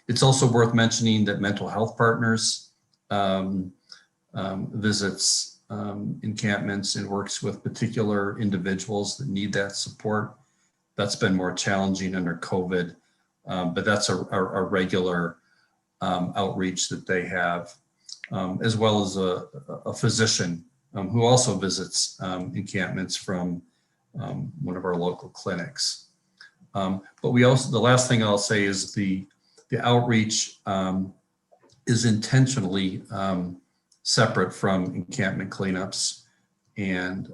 It's also worth mentioning that mental health partners visits encampments and works with particular individuals that need that support. That's been more challenging under COVID, but that's a regular outreach that they have, as well as a physician who also visits encampments from one of our local clinics. But we also, the last thing I'll say is the outreach is intentionally separate from encampment cleanups. And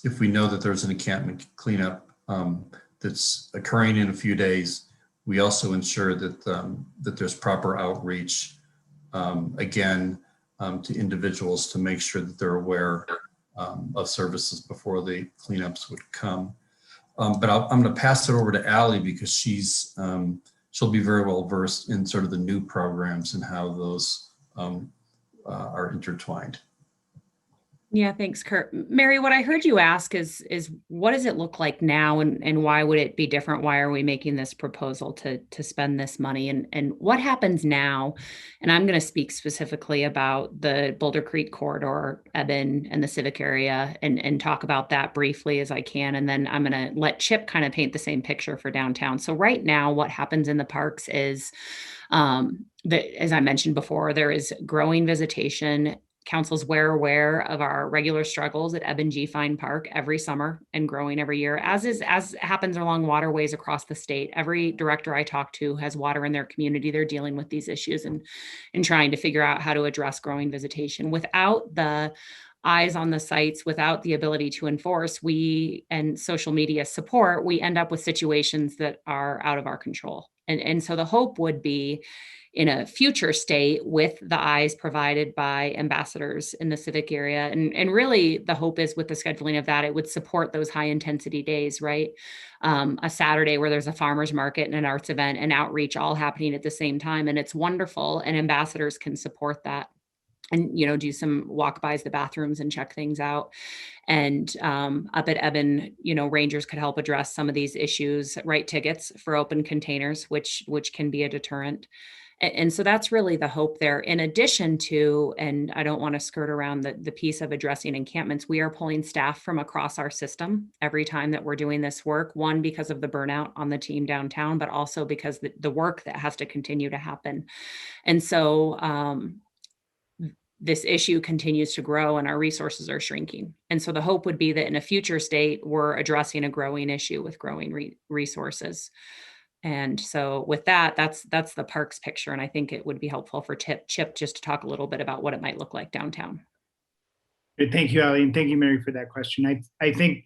if we know that there's an encampment cleanup that's occurring in a few days, we also ensure that that there's proper outreach, again, to individuals to make sure that they're aware of services before the cleanups would come. But I'm going to pass it over to Allie, because she'll be very well versed in sort of the new programs and how those are intertwined. Yeah, thanks, Kurt. Mary, what I heard you ask is what does it look like now, and why would it be different? Why are we making this proposal to spend this money, and what happens now? And I'm going to speak specifically about the Boulder Creek corridor, Eben, and the civic area, and talk about that briefly as I can, and then I'm going to let Chip kind of paint the same picture for downtown. So right now, what happens in the parks is that, as I mentioned before, there is growing visitation. Council's aware of our regular struggles at Eben G. Fine Park every summer and growing every year, as happens along waterways across the state. Every director I talk to has water in their community. They're dealing with these issues and trying to figure out how to address growing visitation. Without the eyes on the sites, without the ability to enforce, we and social media support, we end up with situations that are out of our control. And so the hope would be, in a future state, with the eyes provided by ambassadors in the civic area. And really the hope is, with the scheduling of that, it would support those high intensity days, right? A Saturday where there's a farmer's market and an arts event and outreach all happening at the same time. And it's wonderful. And ambassadors can support that and, do some walk-bys the bathrooms and check things out. And up at Eben, rangers could help address some of these issues, write tickets for open containers, which can be a deterrent. And so that's really the hope there. In addition to, and I don't want to skirt around the piece of addressing encampments, we are pulling staff from across our system every time that we're doing this work. One, because of the burnout on the team downtown, but also because the work that has to continue to happen. And so this issue continues to grow and our resources are shrinking. And so the hope would be that in a future state, we're addressing a growing issue with growing resources. And so with that, that's the parks picture. And I think it would be helpful for Chip just to talk a little bit about what it might look like downtown. Thank you, Ali, and thank you, Mary, for that question. I think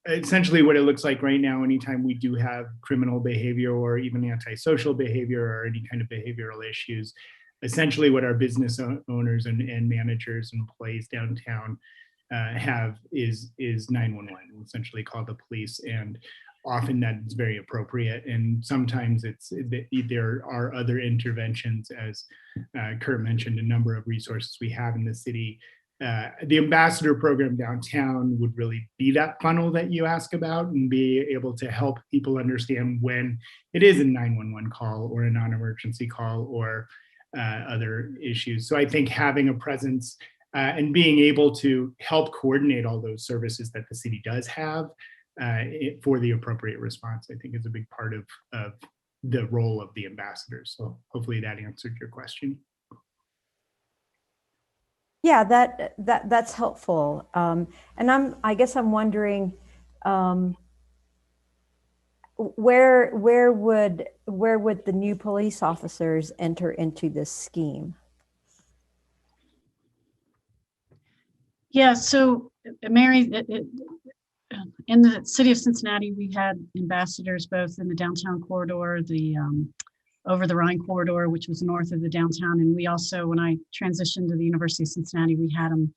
essentially what it looks like right now, anytime we do have criminal behavior or even antisocial behavior or any kind of behavioral issues, essentially what our business owners and managers and employees downtown have is 911, essentially call the police. And often that's very appropriate. And sometimes there are other interventions, as Kurt mentioned, a number of resources we have in the city. The ambassador program downtown would really be that funnel that you ask about and be able to help people understand when it is a 911 call or a non-emergency call or other issues. So I think having a presence and being able to help coordinate all those services that the city does have for the appropriate response, I think is a big part of the role of the ambassadors. So hopefully that answered your question. Yeah, that's helpful. And I guess I'm wondering, where would the new police officers enter into this scheme? Yeah, so Mary, in the city of Cincinnati, we had ambassadors both in the downtown corridor, the over the Rhine corridor, which was north of the downtown, and we also, when I transitioned to the University of Cincinnati, we had them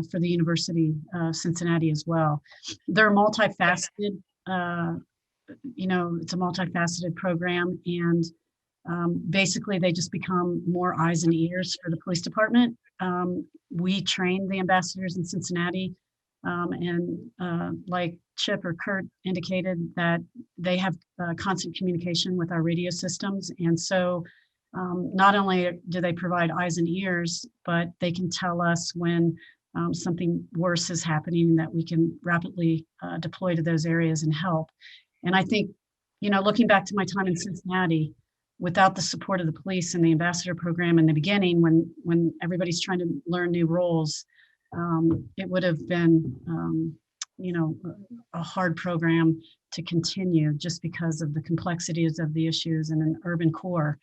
for the University of Cincinnati as well. They're multifaceted. It's a multifaceted program, and basically they just become more eyes and ears for the police department. We trained the ambassadors in Cincinnati, and like Chip or Kurt indicated, that they have constant communication with our radio systems. And so not only do they provide eyes and ears, but they can tell us when something worse is happening that we can rapidly deploy to those areas and help. And I think, looking back to my time in Cincinnati, without the support of the police and the ambassador program in the beginning, when everybody's trying to learn new roles, it would have been, a hard program to continue just because of the complexities of the issues in an urban core.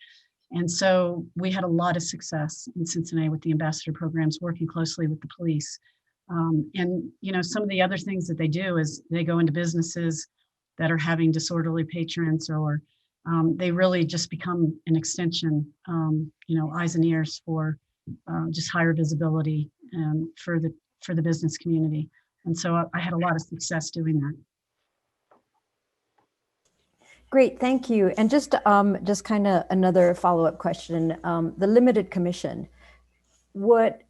And so we had a lot of success in Cincinnati with the ambassador programs, working closely with the police. And some of the other things that they do is they go into businesses that are having disorderly patrons, or they really just become an extension, eyes and ears for just higher visibility for the business community. And so I had a lot of success doing that. Great, thank you. And just kind of another follow-up question, the limited commission, what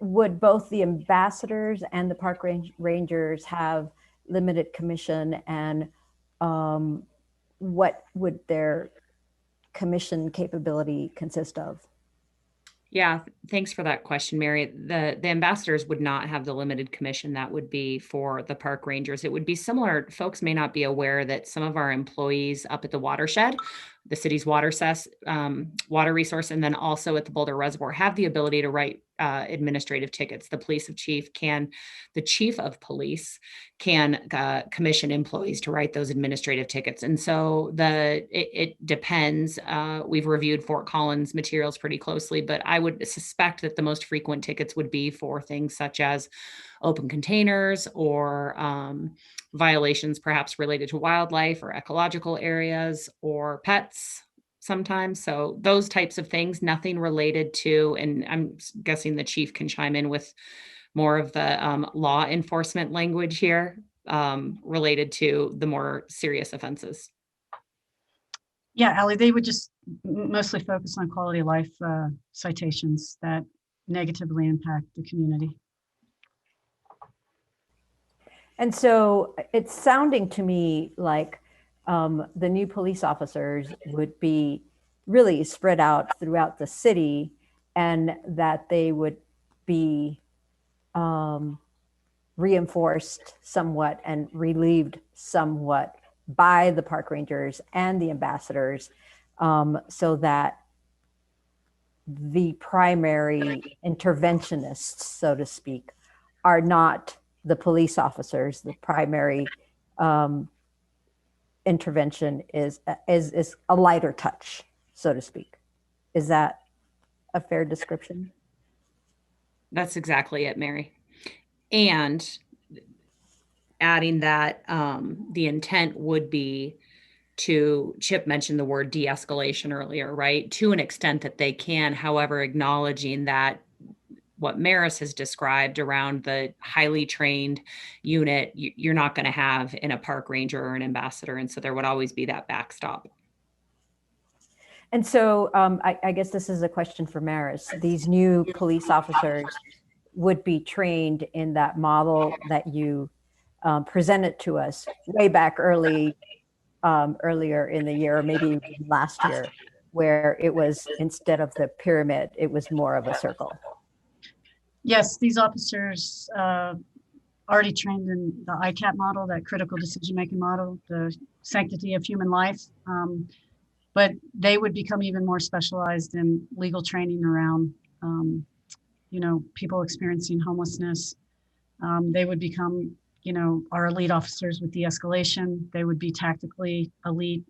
would both the ambassadors and the park rangers have limited commission, and what would their commission capability consist of? Yeah, thanks for that question, Mary. The ambassadors would not have the limited commission. That would be for the park rangers. It would be similar. Folks may not be aware that some of our employees up at the watershed, the city's water resource, and then also at the Boulder Reservoir have the ability to write administrative tickets. The chief of police can commission employees to write those administrative tickets. And so it depends. We've reviewed Fort Collins materials pretty closely, but I would suspect that the most frequent tickets would be for things such as open containers or violations perhaps related to wildlife or ecological areas or pets sometimes. So those types of things, nothing related to, and I'm guessing the chief can chime in with more of the law enforcement language here related to the more serious offenses. Yeah, Allie, they would just mostly focus on quality of life citations that negatively impact the community. And so it's sounding to me like the new police officers would be really spread out throughout the city, and that they would be reinforced somewhat and relieved somewhat by the park rangers and the ambassadors, so that the primary interventionists, so to speak, are not the police officers. The primary intervention is a lighter touch, so to speak. Is that a fair description? That's exactly it, Mary. And adding that the intent would be to, Chip mentioned the word de-escalation earlier, right? To an extent that they can, however, acknowledging that what Maris has described around the highly trained unit, you're not going to have in a park ranger or an ambassador. And so there would always be that backstop. And so I guess this is a question for Maris. These new police officers would be trained in that model that you presented to us way back earlier in the year, or maybe last year, where it was, instead of the pyramid, it was more of a circle. Yes, these officers already trained in the ICAP model, that critical decision-making model, the sanctity of human life. But they would become even more specialized in legal training around, people experiencing homelessness. They would become, our elite officers with de-escalation. They would be tactically elite.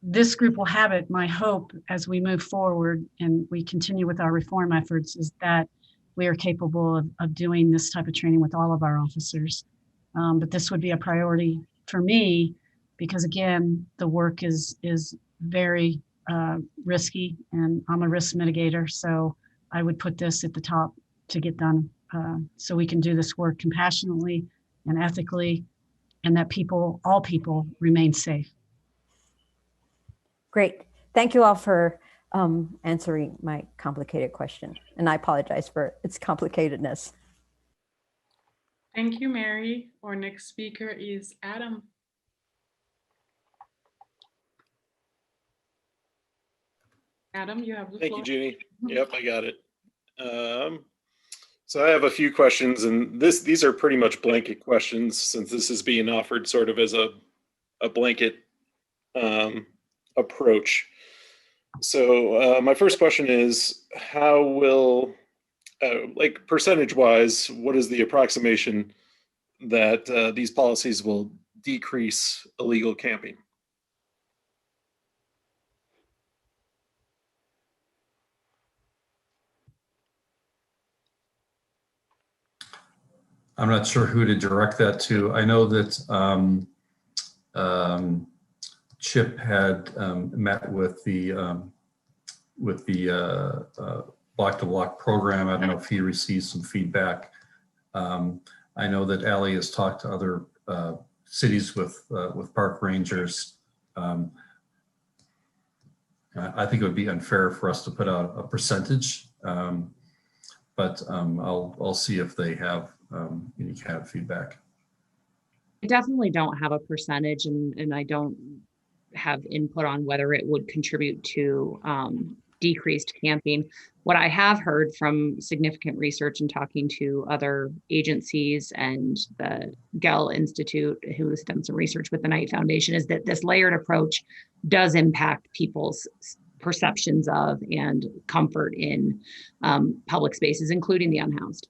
This group will have it. My hope as we move forward and we continue with our reform efforts is that we are capable of doing this type of training with all of our officers. But this would be a priority for me because, again, the work is very risky, and I'm a risk mitigator. So I would put this at the top to get done so we can do this work compassionately and ethically, and that all people remain safe. Great. Thank you all for answering my complicated question. And I apologize for its complicatedness. Thank you, Mary. Our next speaker is Adam. Adam, you have the floor. Thank you, Jeannie. Yep, I got it. So I have a few questions, and these are pretty much blanket questions since this is being offered sort of as a blanket approach. So my first question is, how will, like percentage-wise, what is the approximation that these policies will decrease illegal camping? I'm not sure who to direct that to. I know that Chip had met with the block to block program. I don't know if he received some feedback. I know that Allie has talked to other cities with park rangers. I think it would be unfair for us to put out a percentage, but I'll see if they have any kind of feedback. I definitely don't have a percentage, and I don't have input on whether it would contribute to decreased camping. What I have heard from significant research and talking to other agencies and the Gell Institute, who has done some research with the Knight Foundation, is that this layered approach does impact people's perceptions of and comfort in public spaces, including the unhoused.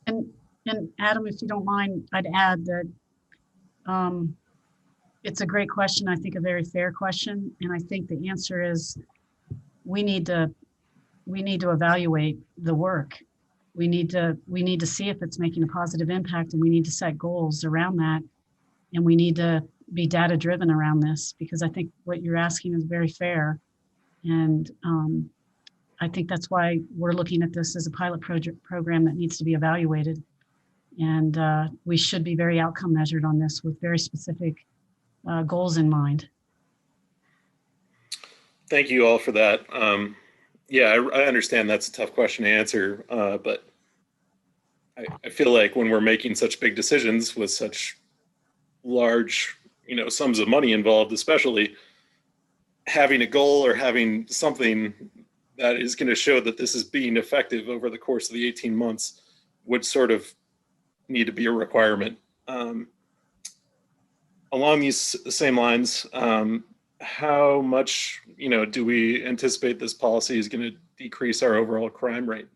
And Adam, if you don't mind, I'd add that it's a great question. I think a very fair question. And I think the answer is we need to evaluate the work. We need to see if it's making a positive impact, and we need to set goals around that. And we need to be data driven around this, because I think what you're asking is very fair. And I think that's why we're looking at this as a pilot program that needs to be evaluated. And we should be very outcome measured on this with very specific goals in mind. Thank you all for that. Yeah, I understand that's a tough question to answer, but I feel like when we're making such big decisions with such large, sums of money involved, especially, having a goal or having something that is going to show that this is being effective over the course of the 18 months would sort of need to be a requirement. Along these same lines, how much, do we anticipate this policy is going to decrease our overall crime rate?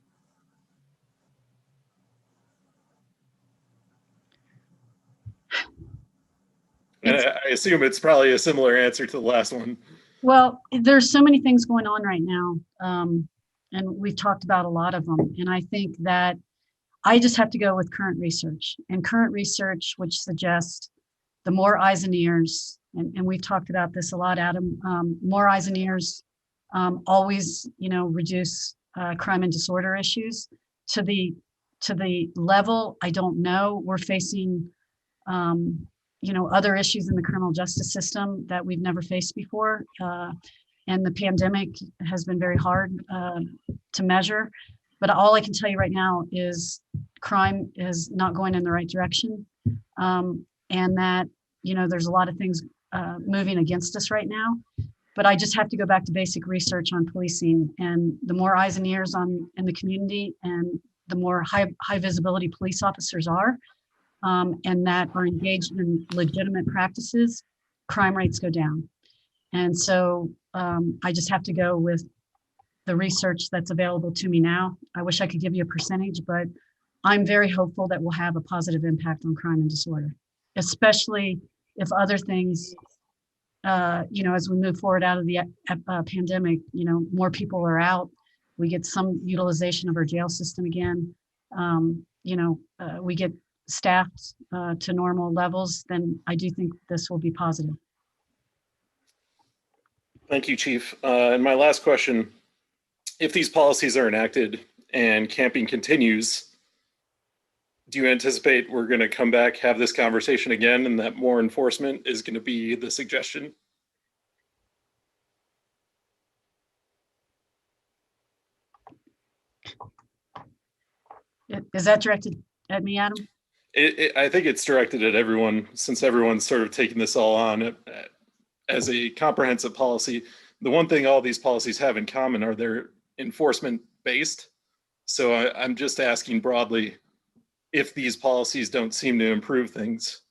And I assume it's probably a similar answer to the last one. Well, there's so many things going on right now, and we've talked about a lot of them. And I think that I just have to go with current research, and current research, which suggests the more eyes and ears, and we've talked about this a lot, Adam, more eyes and ears always, reduce crime and disorder issues. To the level, I don't know. We're facing, other issues in the criminal justice system that we've never faced before. And the pandemic has been very hard to measure. But all I can tell you right now is crime is not going in the right direction. And that, there's a lot of things moving against us right now. But I just have to go back to basic research on policing, and the more eyes and ears in the community, and the more high visibility police officers are, and that are engaged in legitimate practices, crime rates go down. And so I just have to go with the research that's available to me now. I wish I could give you a percentage, but I'm very hopeful that we'll have a positive impact on crime and disorder, especially if other things, as we move forward out of the pandemic, more people are out. We get some utilization of our jail system again. We get staffed to normal levels, then I do think this will be positive. Thank you, Chief. And my last question, if these policies are enacted and camping continues, do you anticipate we're going to come back, have this conversation again, and that more enforcement is going to be the suggestion? Is that directed at me, Adam? I think it's directed at everyone, since everyone's sort of taking this all on as a comprehensive policy. The one thing all these policies have in common are they're enforcement based. So I'm just asking broadly, if these policies don't seem to improve things,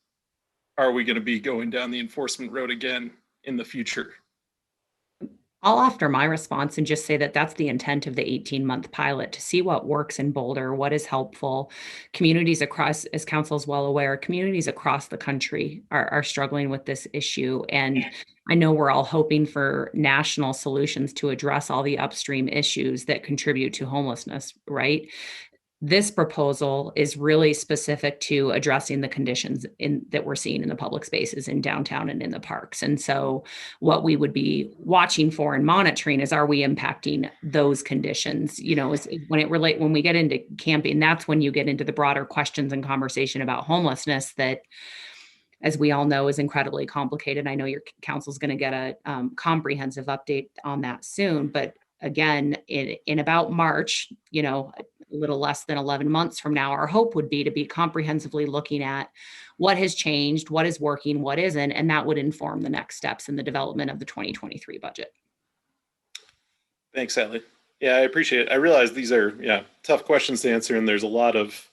are we going to be going down the enforcement road again in the future? I'll offer my response and just say that that's the intent of the 18-month pilot, to see what works in Boulder, what is helpful. Communities across, as council is well aware, communities across the country are struggling with this issue. And I know we're all hoping for national solutions to address all the upstream issues that contribute to homelessness, right? This proposal is really specific to addressing the conditions that we're seeing in the public spaces in downtown and in the parks. And so what we would be watching for and monitoring is, are we impacting those conditions? When we get into camping, that's when you get into the broader questions and conversation about homelessness that as we all know, is incredibly complicated. I know your council's going to get a comprehensive update on that soon, but again, in about March, you know, a little less than 11 months from now, our hope would be to be comprehensively looking at what has changed, what is working, what isn't, and that would inform the next steps in the development of the 2023 budget. Thanks, Allie. Yeah, I appreciate it. I realize these are, tough questions to answer, and there's a lot of,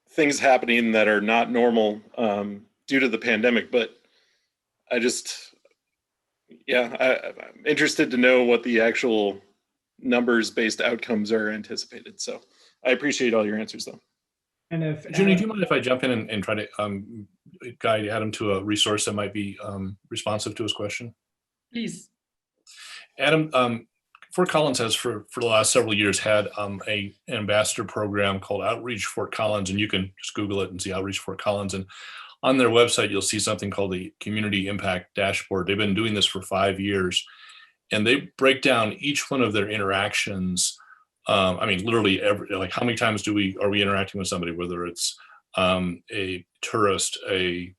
things happening that are not normal due to the pandemic, but I'm interested to know what the actual numbers-based outcomes are anticipated. So I appreciate all your answers, though. And if Junie, do you mind if I jump in and try to guide Adam to a resource that might be responsive to his question? Please. Adam, Fort Collins has for the last several years had an ambassador program called Outreach Fort Collins, and you can just Google it and see Outreach Fort Collins. And on their website, you'll see something called the Community Impact Dashboard. They've been doing this for 5 years, and they break down each one of their interactions. I mean, literally like how many times are we interacting with somebody, whether it's a tourist, a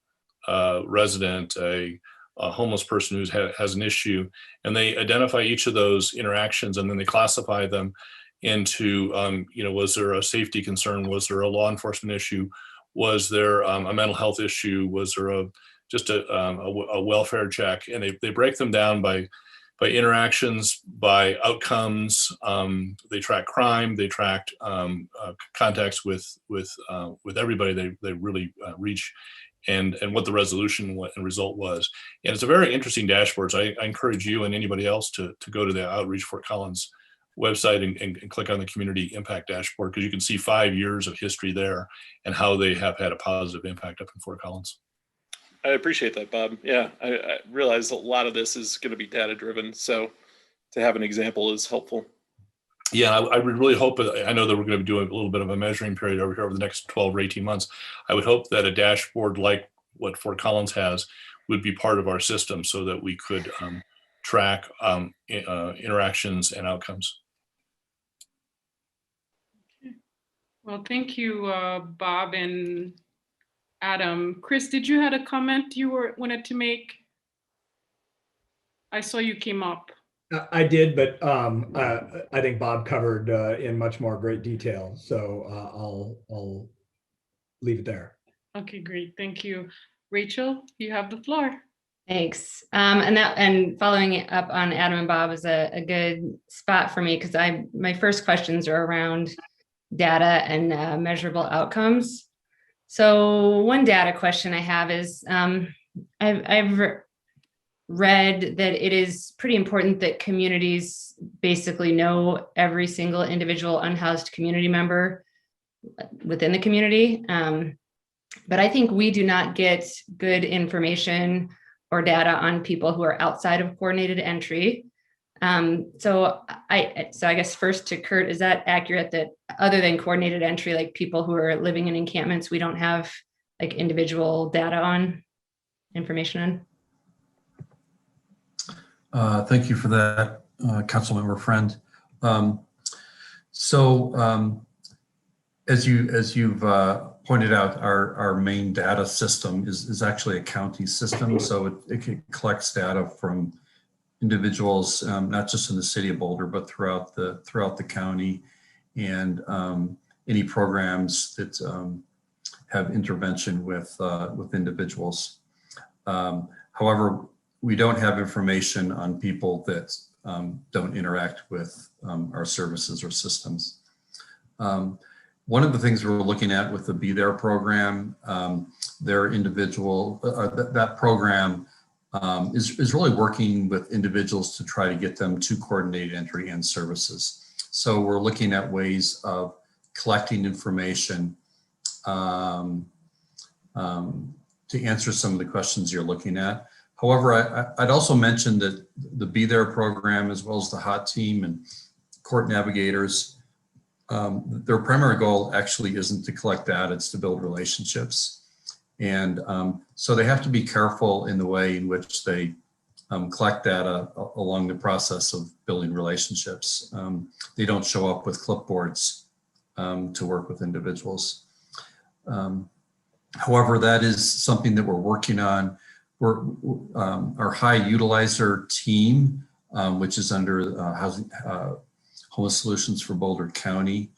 resident, a homeless person who has an issue, and they identify each of those interactions, and then they classify them into, was there a safety concern? Was there a law enforcement issue? Was there a mental health issue? Was there just a welfare check? And they break them down by interactions, by outcomes. They track crime. They track contacts with everybody they really reach, and what the resolution and result was. And it's a very interesting dashboard. So I encourage you and anybody else to go to the Outreach Fort Collins website and click on the Community Impact Dashboard, because you can see 5 years of history there and how they have had a positive impact up in Fort Collins. I appreciate that, Bob. Yeah, I realize a lot of this is going to be data driven, so to have an example is helpful. Yeah, I would really hope, I know that we're going to be doing a little bit of a measuring period over here over the next 12 or 18 months. I would hope that a dashboard like what Fort Collins has would be part of our system so that we could track interactions and outcomes. Okay. Well, thank you, Bob and Adam. Chris, did you have a comment you wanted to make? I saw you came up. I did, but I think Bob covered in much more great detail. So I'll leave it there. Okay, great. Thank you. Rachel, you have the floor. Thanks. And following up on Adam and Bob is a good spot for me, because my first questions are around data and measurable outcomes. So one data question I have is I've read that it is pretty important that communities basically know every single individual unhoused community member within the community. But I think we do not get good information or data on people who are outside of coordinated entry. So I guess first to Kurt, is that accurate that other than coordinated entry, like people who are living in encampments, we don't have like individual data on, information on? Thank you for that, Councilmember Friend. As you've pointed out, our main data system is actually a county system, so it collects data from individuals, not just in the city of Boulder, but throughout the county, and any programs that have intervention with individuals. However, we don't have information on people that don't interact with our services or systems. One of the things we're looking at with the Be There program, that program is really working with individuals to try to get them to coordinated entry and services. So we're looking at ways of collecting information to answer some of the questions you're looking at. However, I'd also mention that the Be There program, as well as the HOT team and court navigators, their primary goal actually isn't to collect data, it's to build relationships. And so they have to be careful in the way in which they collect data along the process of building relationships. They don't show up with clipboards to work with individuals. However, that is something that we're working on. Our high utilizer team, which is under Housing Homeless Solutions for Boulder County,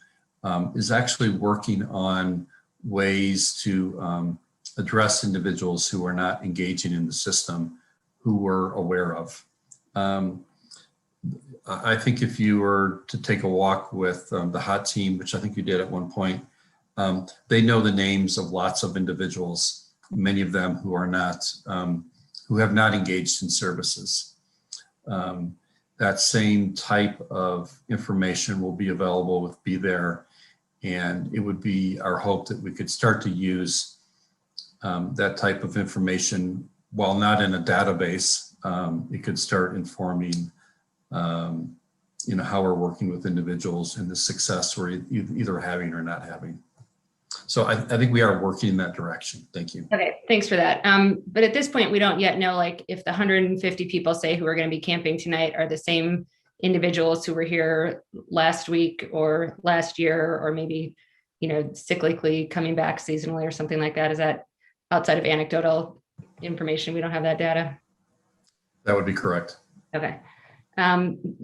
is actually working on ways to address individuals who are not engaging in the system, who we're aware of. I think if you were to take a walk with the HOT team, which I think you did at one point, they know the names of lots of individuals, many of them who are not, who have not engaged in services. That same type of information will be available with Be There, and it would be our hope that we could start to use that type of information while not in a database. It could start informing how we're working with individuals and the success we're either having or not having. So I think we are working in that direction. Thank you. Okay, thanks for that. But at this point, we don't yet know, like, if the 150 people say who are going to be camping tonight are the same individuals who were here last week or last year, or maybe, cyclically coming back seasonally or something like that. Is that outside of anecdotal information? We don't have that data. That would be correct. Okay.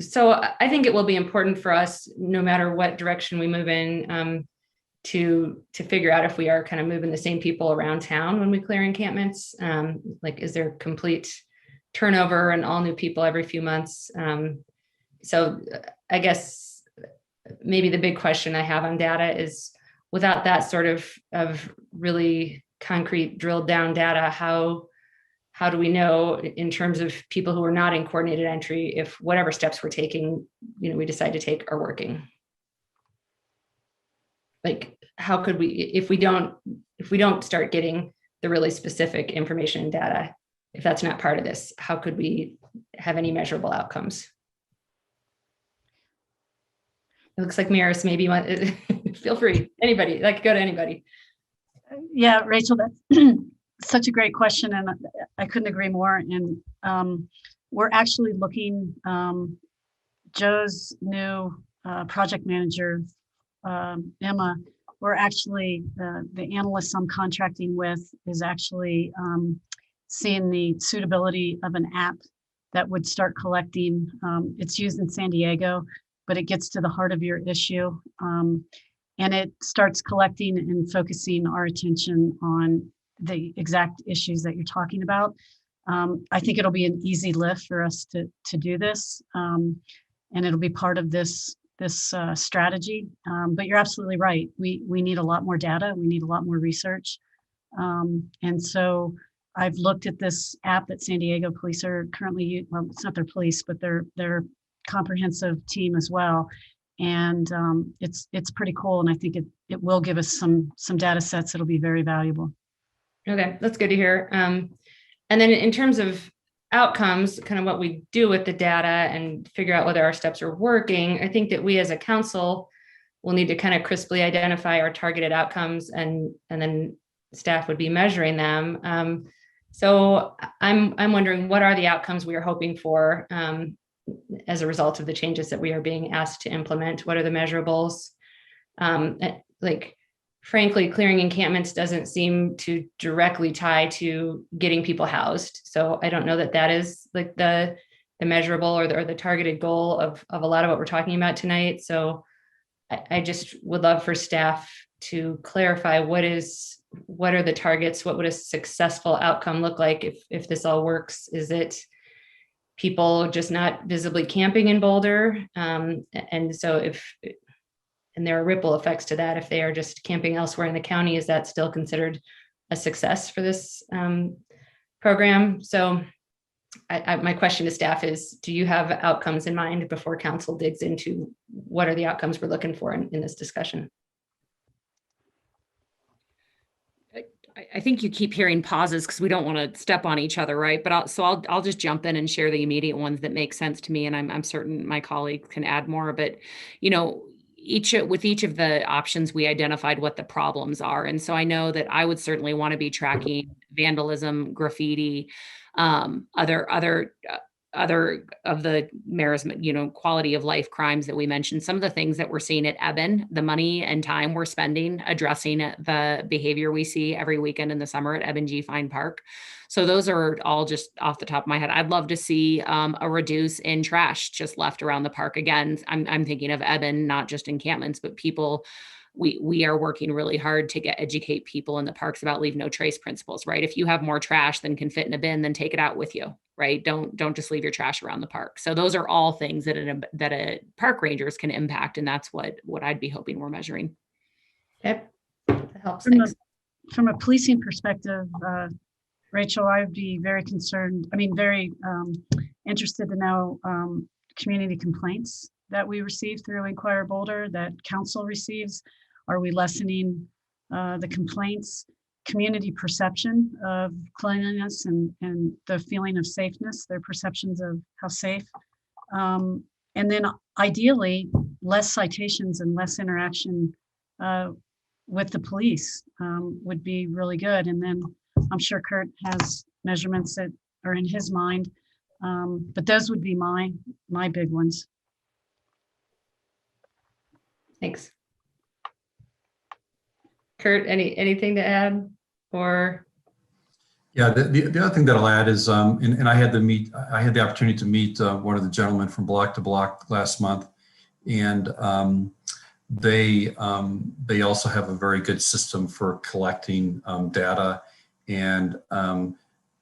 So I think it will be important for us, no matter what direction we move in, to figure out if we are kind of moving the same people around town when we clear encampments. Like, is there complete turnover and all new people every few months? So I guess maybe the big question I have on data is, without that sort of really concrete drilled down data, how do we know, in terms of people who are not in coordinated entry, if whatever steps we're taking, we decide to take, are working? Like, how could we, if we don't start getting the really specific information and data, if that's not part of this, how could we have any measurable outcomes? It looks like Maris, maybe you want, feel free, anybody, like, go to anybody. Yeah, Rachel, that's such a great question, and I couldn't agree more. And we're actually looking, Joe's new project manager, Emma, we're actually, the analyst I'm contracting with is actually seeing the suitability of an app that would start collecting. It's used in San Diego, but it gets to the heart of your issue. And it starts collecting and focusing our attention on the exact issues that you're talking about. I think it'll be an easy lift for us to do this. And it'll be part of this strategy. But you're absolutely right. We need a lot more data. We need a lot more research. And so I've looked at this app that San Diego police are currently using. Well, it's not their police, but their comprehensive team as well. And it's pretty cool. And I think it will give us some data sets that'll be very valuable. Okay, that's good to hear. And then in terms of outcomes, kind of what we do with the data and figure out whether our steps are working, I think that we as a council will need to kind of crisply identify our targeted outcomes, and then staff would be measuring them. So I'm wondering, what are the outcomes we are hoping for as a result of the changes that we are being asked to implement? What are the measurables? Like, frankly, clearing encampments doesn't seem to directly tie to getting people housed. So I don't know that that is like the measurable or the targeted goal of a lot of what we're talking about tonight. So I just would love for staff to clarify what are the targets? What would a successful outcome look like if this all works? Is it people just not visibly camping in Boulder? And so and there are ripple effects to that. If they are just camping elsewhere in the county, is that still considered a success for this program? So my question to staff is, do you have outcomes in mind before council digs into what are the outcomes we're looking for in this discussion? I think you keep hearing pauses because we don't want to step on each other, right? But I'll just jump in and share the immediate ones that make sense to me, and I'm certain my colleagues can add more. But with each of the options, we identified what the problems are, and so I know that I would certainly want to be tracking vandalism, graffiti, other other of the mayor's, quality of life crimes that we mentioned, some of the things that we're seeing at Eben, the money and time we're spending addressing the behavior we see every weekend in the summer at Eben G. Fine Park. So those are all just off the top of my head. I'd love to see a reduce in trash just left around the park. Again, I'm thinking of Eben, not just encampments, but people. We are working really hard to educate people in the parks about leave no trace principles, right? If you have more trash than can fit in a bin, then take it out with you, right? Don't just leave your trash around the park. So those are all things that a park rangers can impact, and that's what I'd be hoping we're measuring. Yep, that helps. From a policing perspective, Rachel, I would be very concerned. Very interested to know community complaints that we receive through Inquire Boulder, that council receives. Are we lessening the complaints? Community perception of cleanliness and the feeling of safeness, their perceptions of how safe. And then ideally, less citations and less interaction with the police would be really good. And then I'm sure Kurt has measurements that are in his mind, but those would be my big ones. Thanks. Kurt, anything to add? Or yeah, the other thing that I'll add is, and I had the opportunity to meet one of the gentlemen from Block to Block last month, and they also have a very good system for collecting data, and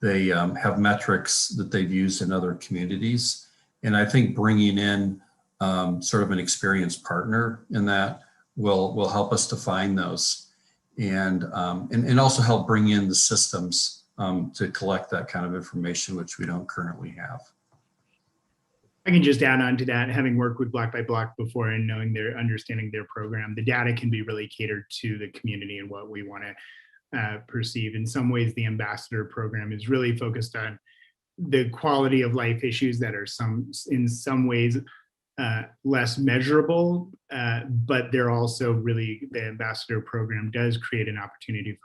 they have metrics that they've used in other communities, and I think bringing in sort of an experienced partner in that will help us define those. And also help bring in the systems to collect that kind of information, which we don't currently have. I can just add on to that, having worked with Block by Block before and knowing understanding their program, the data can be really catered to the community and what we want to perceive. In some ways, the ambassador program is really focused on the quality of life issues that are in some ways less measurable, but they're also really, the ambassador program does create an opportunity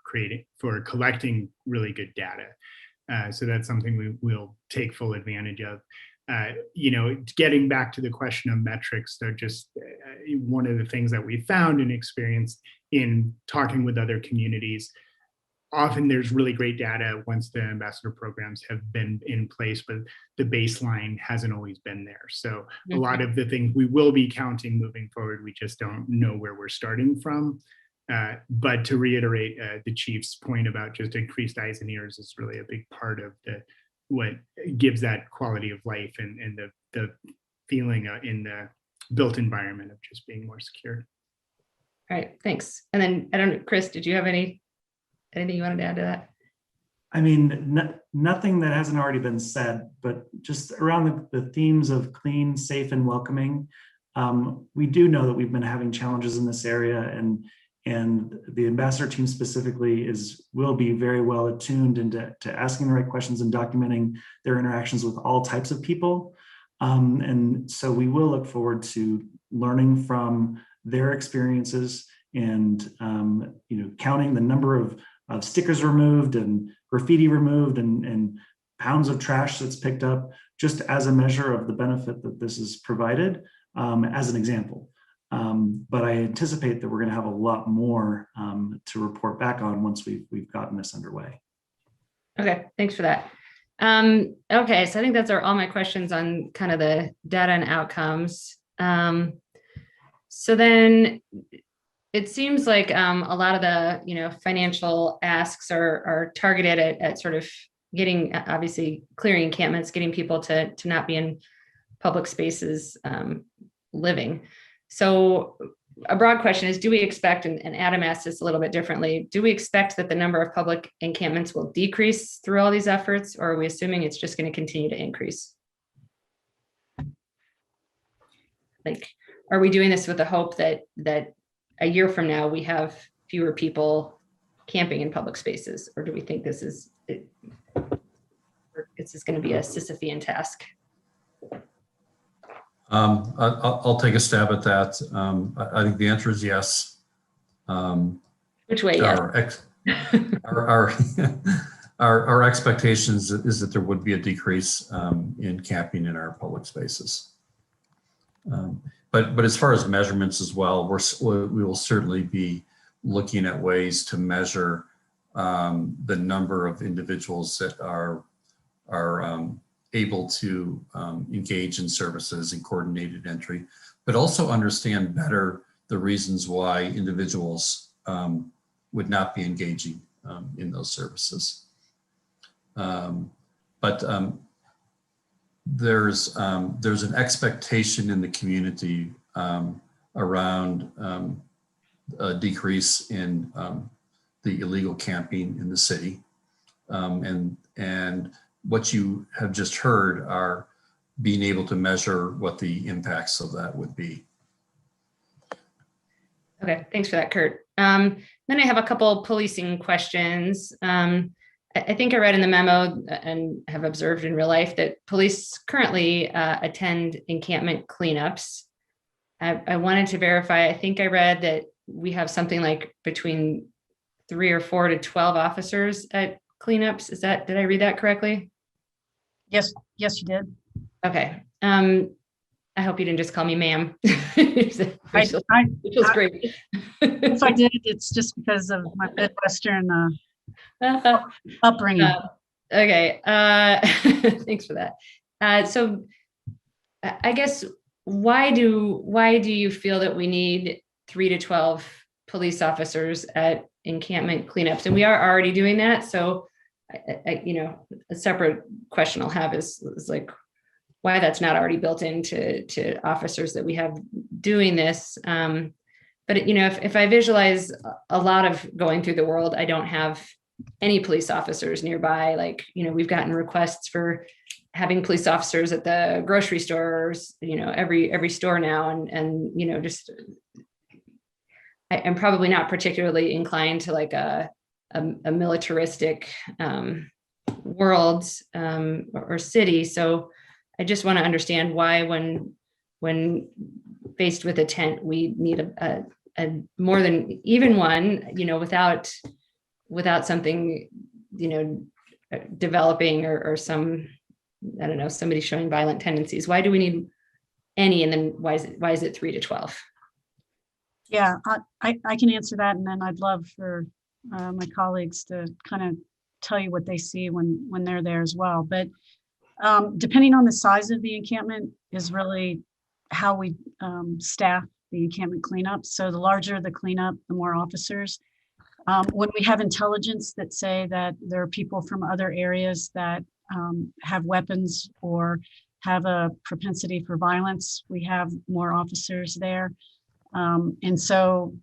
for collecting really good data. So that's something we'll take full advantage of. Getting back to the question of metrics, they're just one of the things that we found and experienced in talking with other communities. Often there's really great data once the ambassador programs have been in place, but the baseline hasn't always been there. So a lot of the things we will be counting moving forward, we just don't know where we're starting from. But to reiterate the chief's point about just increased eyes and ears is really a big part of what gives that quality of life and the feeling in the built environment of just being more secure. All right, thanks. And then I don't know, Chris, did you have anything you wanted to add to that? Nothing that hasn't already been said, but just around the themes of clean, safe, and welcoming. We do know that we've been having challenges in this area, and the ambassador team specifically will be very well attuned into asking the right questions and documenting their interactions with all types of people. And so we will look forward to learning from their experiences and counting the number of stickers removed and graffiti removed and pounds of trash that's picked up, just as a measure of the benefit that this has provided, as an example. But I anticipate that we're going to have a lot more to report back on once we've gotten this underway. Okay, thanks for that. Okay, so I think that's all my questions on kind of the data and outcomes. So then it seems like a lot of the financial asks are targeted at sort of getting, obviously clearing encampments, getting people to not be in public spaces living. So a broad question is, do we expect, and Adam asked this a little bit differently, do we expect that the number of public encampments will decrease through all these efforts, or are we assuming it's just going to continue to increase? Like, are we doing this with the hope that a year from now we have fewer people camping in public spaces, or do we think this is going to be a Sisyphean task? I'll take a stab at that. I think the answer is yes. Which way? Yes. our expectations is that there would be a decrease in camping in our public spaces. But as far as measurements as well, we will certainly be looking at ways to measure the number of individuals that are able to engage in services and coordinated entry, but also understand better the reasons why individuals would not be engaging in those services. There's an expectation in the community around a decrease in the illegal camping in the city. And what you have just heard are being able to measure what the impacts of that would be. Okay, thanks for that, Kurt. Then I have a couple policing questions. I think I read in the memo and have observed in real life that police currently attend encampment cleanups. I wanted to verify, I think I read that we have something like between 3 or 4 to 12 officers at cleanups. Did I read that correctly? Yes, you did. Okay. I hope you didn't just call me ma'am. It feels great. If I did, it's just because of my Midwestern upbringing. Okay. Thanks for that. So I guess why do you feel that we need 3 to 12 police officers at encampment cleanups? And we are already doing that. So a separate question I'll have is like why that's not already built into officers that we have doing this. But if I visualize a lot of going through the world, I don't have any police officers nearby. Like, we've gotten requests for having police officers at the grocery stores, every store now. And just, I'm probably not particularly inclined to like a militaristic world or city. So I just want to understand why when faced with a tent, we need a more than even one, without something, developing or some, I don't know, somebody showing violent tendencies. Why do we need any? And then why is it 3 to 12? Yeah, I can answer that. And then I'd love for my colleagues to kind of tell you what they see when they're there as well. But depending on the size of the encampment is really how we staff the encampment cleanup. So the larger the cleanup, the more officers. When we have intelligence that say that there are people from other areas that have weapons or have a propensity for violence, we have more officers there. And so,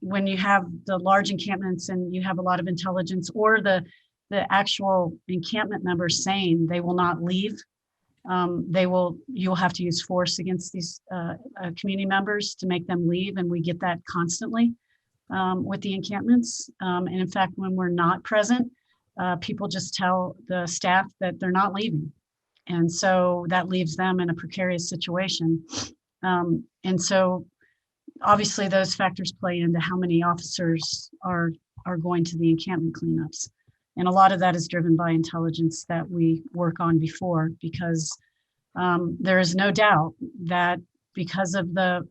when you have the large encampments and you have a lot of intelligence or the actual encampment members saying they will not leave, you'll have to use force against these community members to make them leave. And we get that constantly with the encampments. And in fact, when we're not present, people just tell the staff that they're not leaving. And so that leaves them in a precarious situation. And so obviously those factors play into how many officers are going to the encampment cleanups. And a lot of that is driven by intelligence that we work on before, because there is no doubt that because of the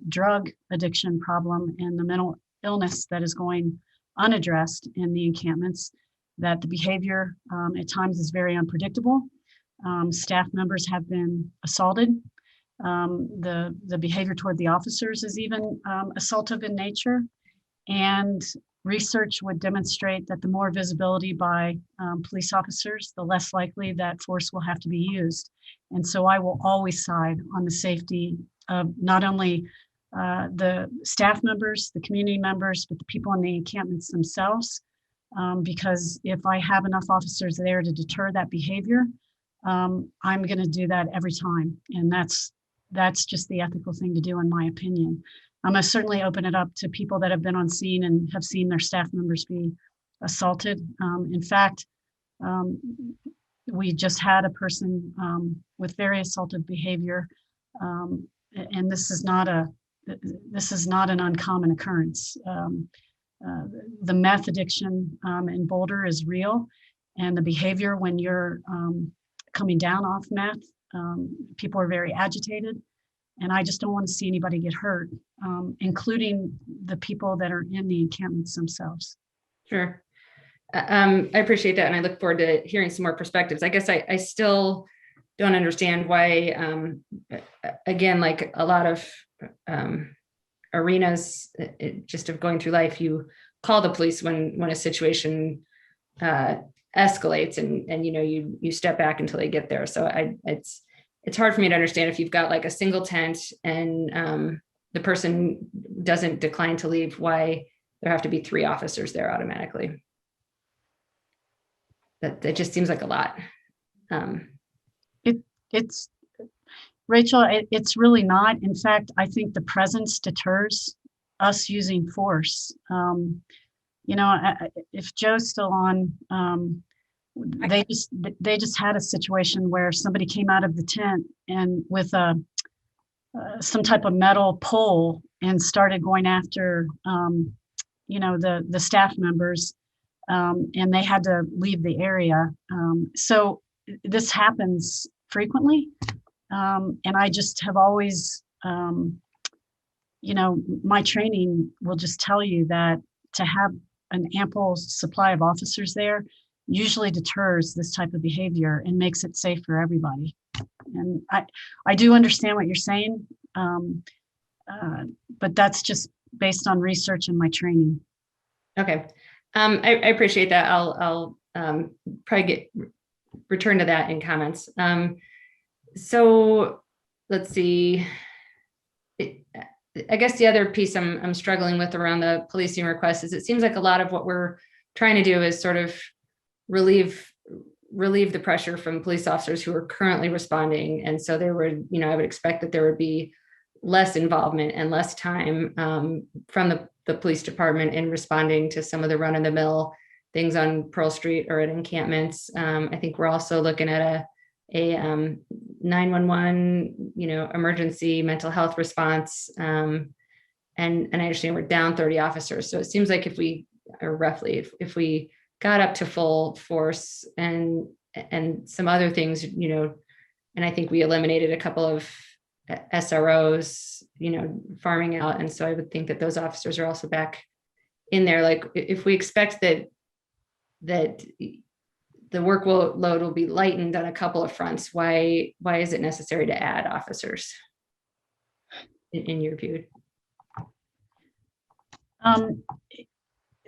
drug addiction problem and the mental illness that is going unaddressed in the encampments, that the behavior at times is very unpredictable. Staff members have been assaulted. The behavior toward the officers is even assaultive in nature. And research would demonstrate that the more visibility by police officers, the less likely that force will have to be used. And so I will always side on the safety of not only the staff members, the community members, but the people in the encampments themselves. Because if I have enough officers there to deter that behavior, I'm going to do that every time. And that's just the ethical thing to do, in my opinion. I'm going to certainly open it up to people that have been on scene and have seen their staff members be assaulted. In fact, we just had a person with very assaultive behavior, and this is not an uncommon occurrence. the meth addiction in Boulder is real, and the behavior when you're coming down off meth, people are very agitated, and I just don't want to see anybody get hurt, including the people that are in the encampments themselves. Sure. I appreciate that, and I look forward to hearing some more perspectives. I guess I still don't understand why, again, like a lot of arenas, just of going through life, you call the police when a situation escalates, and you step back until they get there. So it's hard for me to understand if you've got like a single tent and the person doesn't decline to leave, why there have to be 3 officers there automatically. That just seems like a lot. It's Rachel, it's really not. In fact, I think the presence deters us using force. If Joe's still on, they just had a situation where somebody came out of the tent and with some type of metal pole and started going after the staff members, and they had to leave the area. So this happens frequently, and I just have always, my training will just tell you that to have an ample supply of officers there usually deters this type of behavior and makes it safe for everybody. And I do understand what you're saying, but that's just based on research and my training. Okay. I appreciate that. I'll probably return to that in comments. So let's see. I guess the other piece I'm struggling with around the policing request is it seems like a lot of what we're trying to do is sort of relieve the pressure from police officers who are currently responding. And so there would, I would expect that there would be less involvement and less time from the police department in responding to some of the run-of-the-mill things on Pearl Street or at encampments. I think we're also looking at a 911, emergency mental health response. And I understand we're down 30 officers. So it seems like if we got up to full force and some other things, and I think we eliminated a couple of SROs, farming out. And so I would think that those officers are also back in there. Like if we expect that the workload will be lightened on a couple of fronts, why is it necessary to add officers in your view?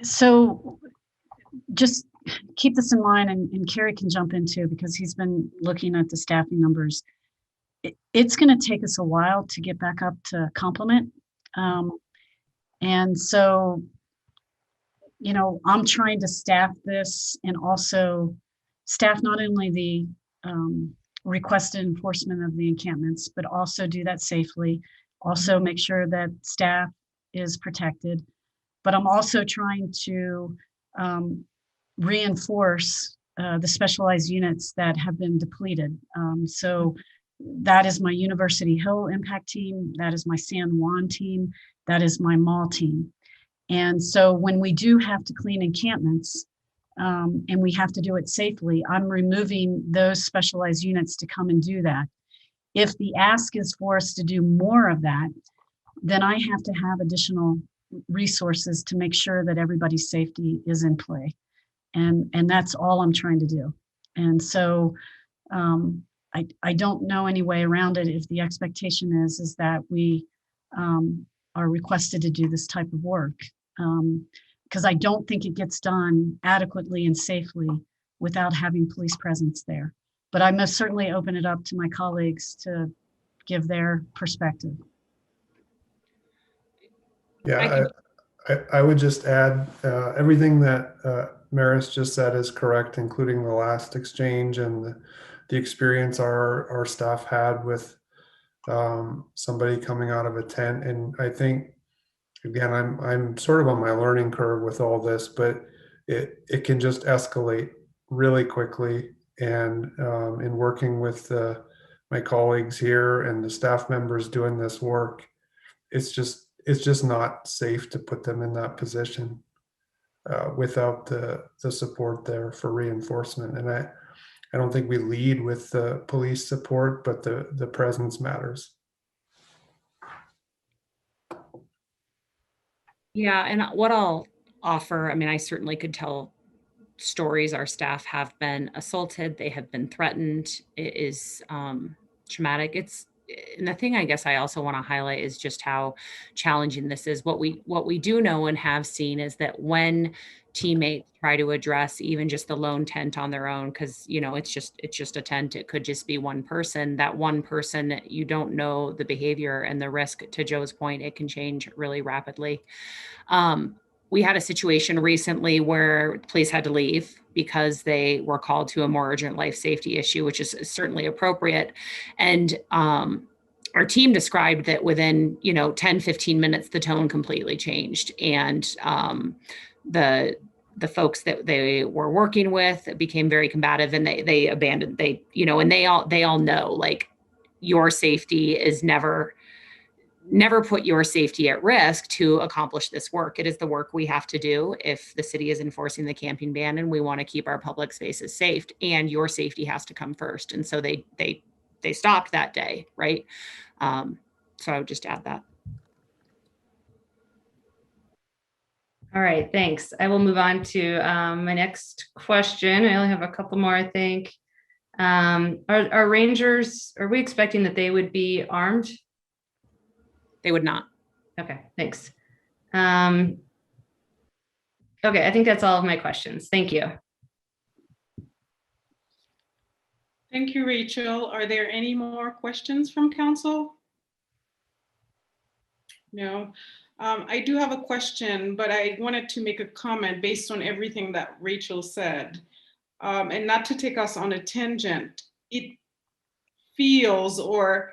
So just keep this in mind, and Kerry can jump into because he's been looking at the staffing numbers. It's going to take us a while to get back up to complement. And so, I'm trying to staff this and also staff not only the requested enforcement of the encampments, but also do that safely. Also make sure that staff is protected. But I'm also trying to reinforce the specialized units that have been depleted. So that is my University Hill impact team. That is my San Juan team. That is my mall team. And so when we do have to clean encampments and we have to do it safely, I'm removing those specialized units to come and do that. If the ask is for us to do more of that, then I have to have additional resources to make sure that everybody's safety is in play. And that's all I'm trying to do. And so I don't know any way around it if the expectation is that we are requested to do this type of work, because I don't think it gets done adequately and safely without having police presence there. But I most certainly open it up to my colleagues to give their perspective. Yeah, I would just add everything that Maris just said is correct, including the last exchange and the experience our staff had with somebody coming out of a tent. And I think, again, I'm sort of on my learning curve with all this, but it can just escalate really quickly. And in working with my colleagues here and the staff members doing this work, it's just not safe to put them in that position. without the support there for reinforcement. And I don't think we lead with the police support, but the presence matters. Yeah, and what I'll offer, I mean, I certainly could tell stories. Our staff have been assaulted, they have been threatened. It is traumatic. And the thing I guess I also want to highlight is just how challenging this is. What we do know and have seen is that when teammates try to address even just the lone tent on their own, because it's just a tent, it could just be one person. That one person, you don't know the behavior and the risk. To Joe's point, it can change really rapidly. We had a situation recently where police had to leave because they were called to a more urgent life safety issue, which is certainly appropriate. And our team described that within 10, 15 minutes, the tone completely changed. And the folks that they were working with became very combative, and they abandoned, and they all know, like, your safety is never put your safety at risk to accomplish this work. It is the work we have to do if the city is enforcing the camping ban and we want to keep our public spaces safe, and your safety has to come first. And so they stopped that day, right? So I would just add that. All right, thanks. I will move on to my next question. I only have a couple more, I think. Are rangers, are we expecting that they would be armed? They would not. Okay, thanks. Okay, I think that's all of my questions. Thank you. Thank you, Rachel. Are there any more questions from council? No. I do have a question, but I wanted to make a comment based on everything that Rachel said. And not to take us on a tangent, it feels, or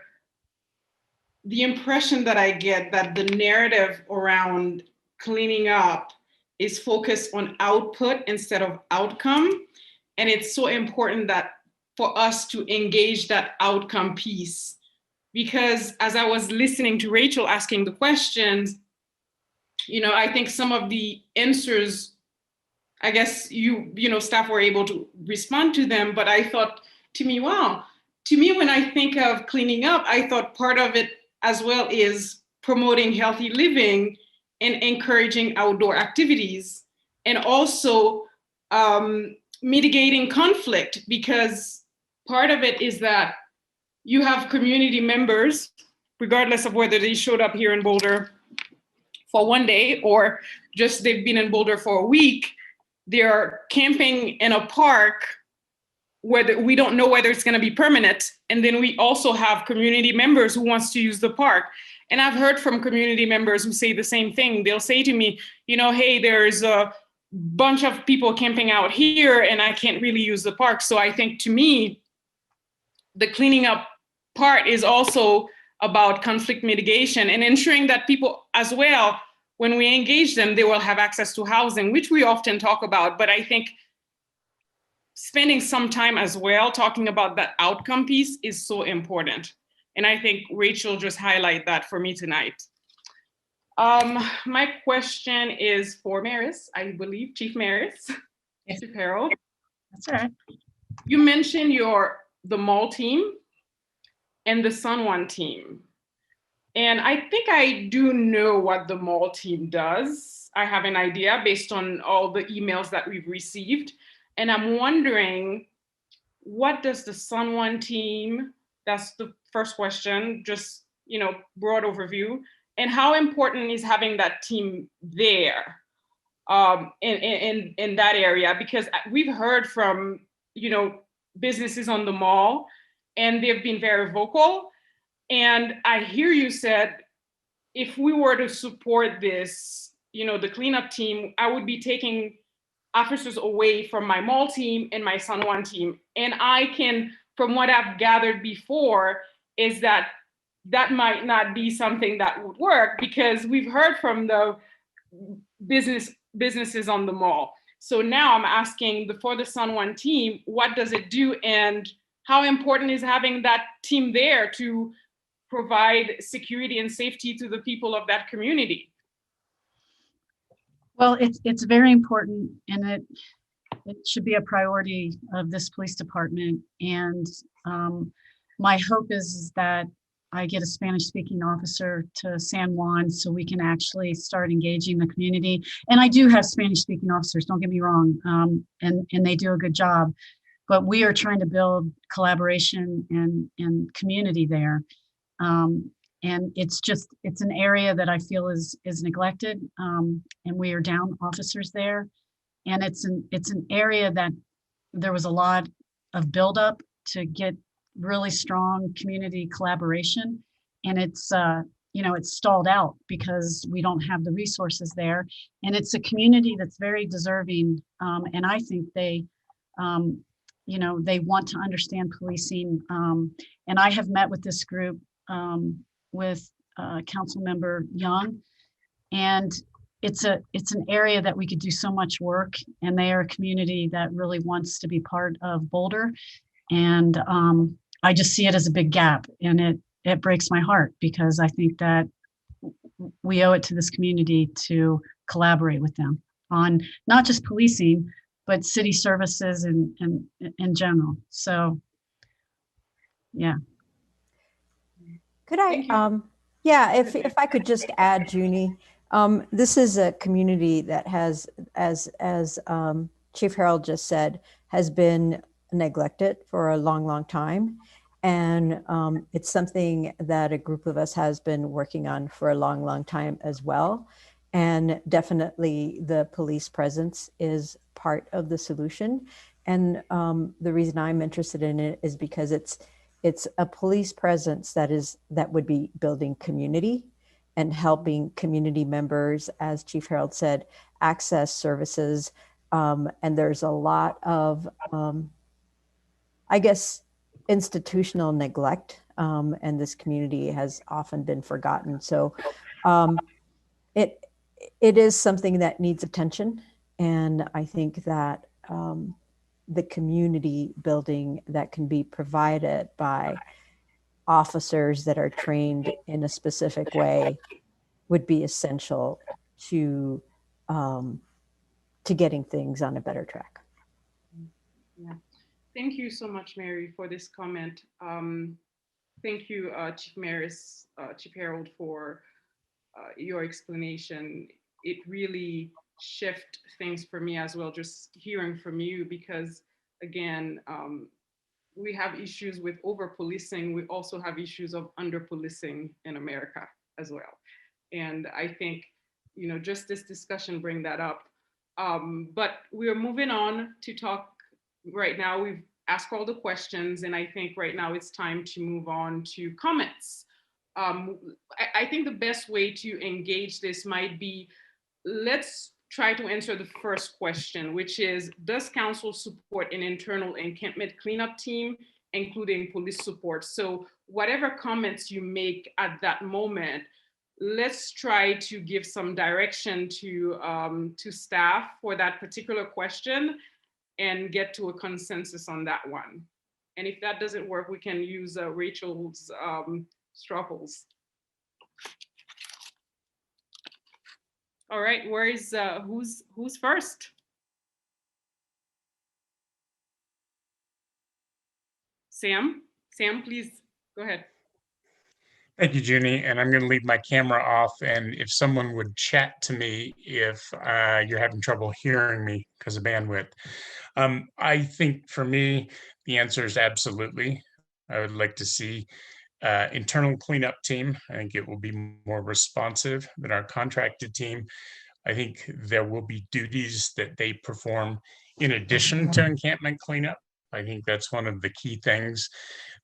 the impression that I get, that the narrative around cleaning up is focused on output instead of outcome. And it's so important that for us to engage that outcome piece. Because as I was listening to Rachel asking the questions, I think some of the answers, I guess staff were able to respond to them, but I thought to me, wow, when I think of cleaning up, I thought part of it as well is promoting healthy living and encouraging outdoor activities, and also mitigating conflict, because part of it is that you have community members, regardless of whether they showed up here in Boulder for one day or just they've been in Boulder for a week, they're camping in a park where we don't know whether it's going to be permanent. And then we also have community members who wants to use the park. And I've heard from community members who say the same thing. They'll say to me, hey, there's a bunch of people camping out here and I can't really use the park. So I think, to me, the cleaning up part is also about conflict mitigation and ensuring that people as well, when we engage them, they will have access to housing, which we often talk about. But I think spending some time as well talking about that outcome piece is so important. And I think Rachel just highlighted that for me tonight. My question is for Maris, I believe, Chief Maris. Yes. Chief Harold. That's all right. You mentioned the mall team and the San Juan team. And I think I do know what the mall team does. I have an idea based on all the emails that we've received. And I'm wondering, what does the San Juan team, that's the first question, just, broad overview, and how important is having that team there in that area? Because we've heard from, businesses on the mall, and they've been very vocal. And I hear you said, if we were to support this, the cleanup team, I would be taking officers away from my mall team and my San Juan team. And I can, from what I've gathered before, is that might not be something that would work, because we've heard from the businesses on the mall. So now I'm asking for the San Juan team, what does it do, and how important is having that team there to provide security and safety to the people of that community? Well, it's very important, and it should be a priority of this police department. And my hope is that I get a Spanish-speaking officer to San Juan so we can actually start engaging the community. And I do have Spanish-speaking officers, don't get me wrong, and they do a good job. But we are trying to build collaboration and community there. And it's an area that I feel is neglected, and we are down officers there. And it's an area that there was a lot of buildup to get really strong community collaboration, and it's it's stalled out because we don't have the resources there. And it's a community that's very deserving, and I think they they want to understand policing. And I have met with this group, with Council Member Young, and it's an area that we could do so much work, and they are a community that really wants to be part of Boulder. And I just see it as a big gap, and it breaks my heart because I think that we owe it to this community to collaborate with them on not just policing, but city services and in general. So, yeah. Could I, yeah, if I could just add, Junie, this is a community that has, as Chief Harold just said, has been neglected for a long, long time. And it's something that a group of us has been working on for a long, long time as well. And definitely the police presence is part of the solution. And the reason I'm interested in it is because it's a police presence that would be building community and helping community members, as Chief Harold said, access services. And there's a lot of, I guess, institutional neglect, and this community has often been forgotten. So it is something that needs attention. And I think that the community building that can be provided by officers that are trained in a specific way would be essential to getting things on a better track. Yeah. Thank you so much, Mary, for this comment. Thank you, Chief Harold, for your explanation. It really shifted things for me as well, just hearing from you, because again, we have issues with over-policing. We also have issues of under-policing in America as well. And I think, just this discussion bring that up. But we're moving on to talk right now. We've asked all the questions, and I think right now it's time to move on to comments. I think the best way to engage this might be, let's try to answer the first question, which is, does council support an internal encampment cleanup team, including police support? So whatever comments you make at that moment, let's try to give some direction to staff for that particular question and get to a consensus on that one. And if that doesn't work, we can use Rachel's straw polls. All right, where is who's first? Sam, please go ahead. Thank you, Junie. And I'm going to leave my camera off. And if someone would chat to me if you're having trouble hearing me because of bandwidth. I think for me, the answer is absolutely. I would like to see internal cleanup team. I think it will be more responsive than our contracted team. I think there will be duties that they perform in addition to encampment cleanup. I think that's one of the key things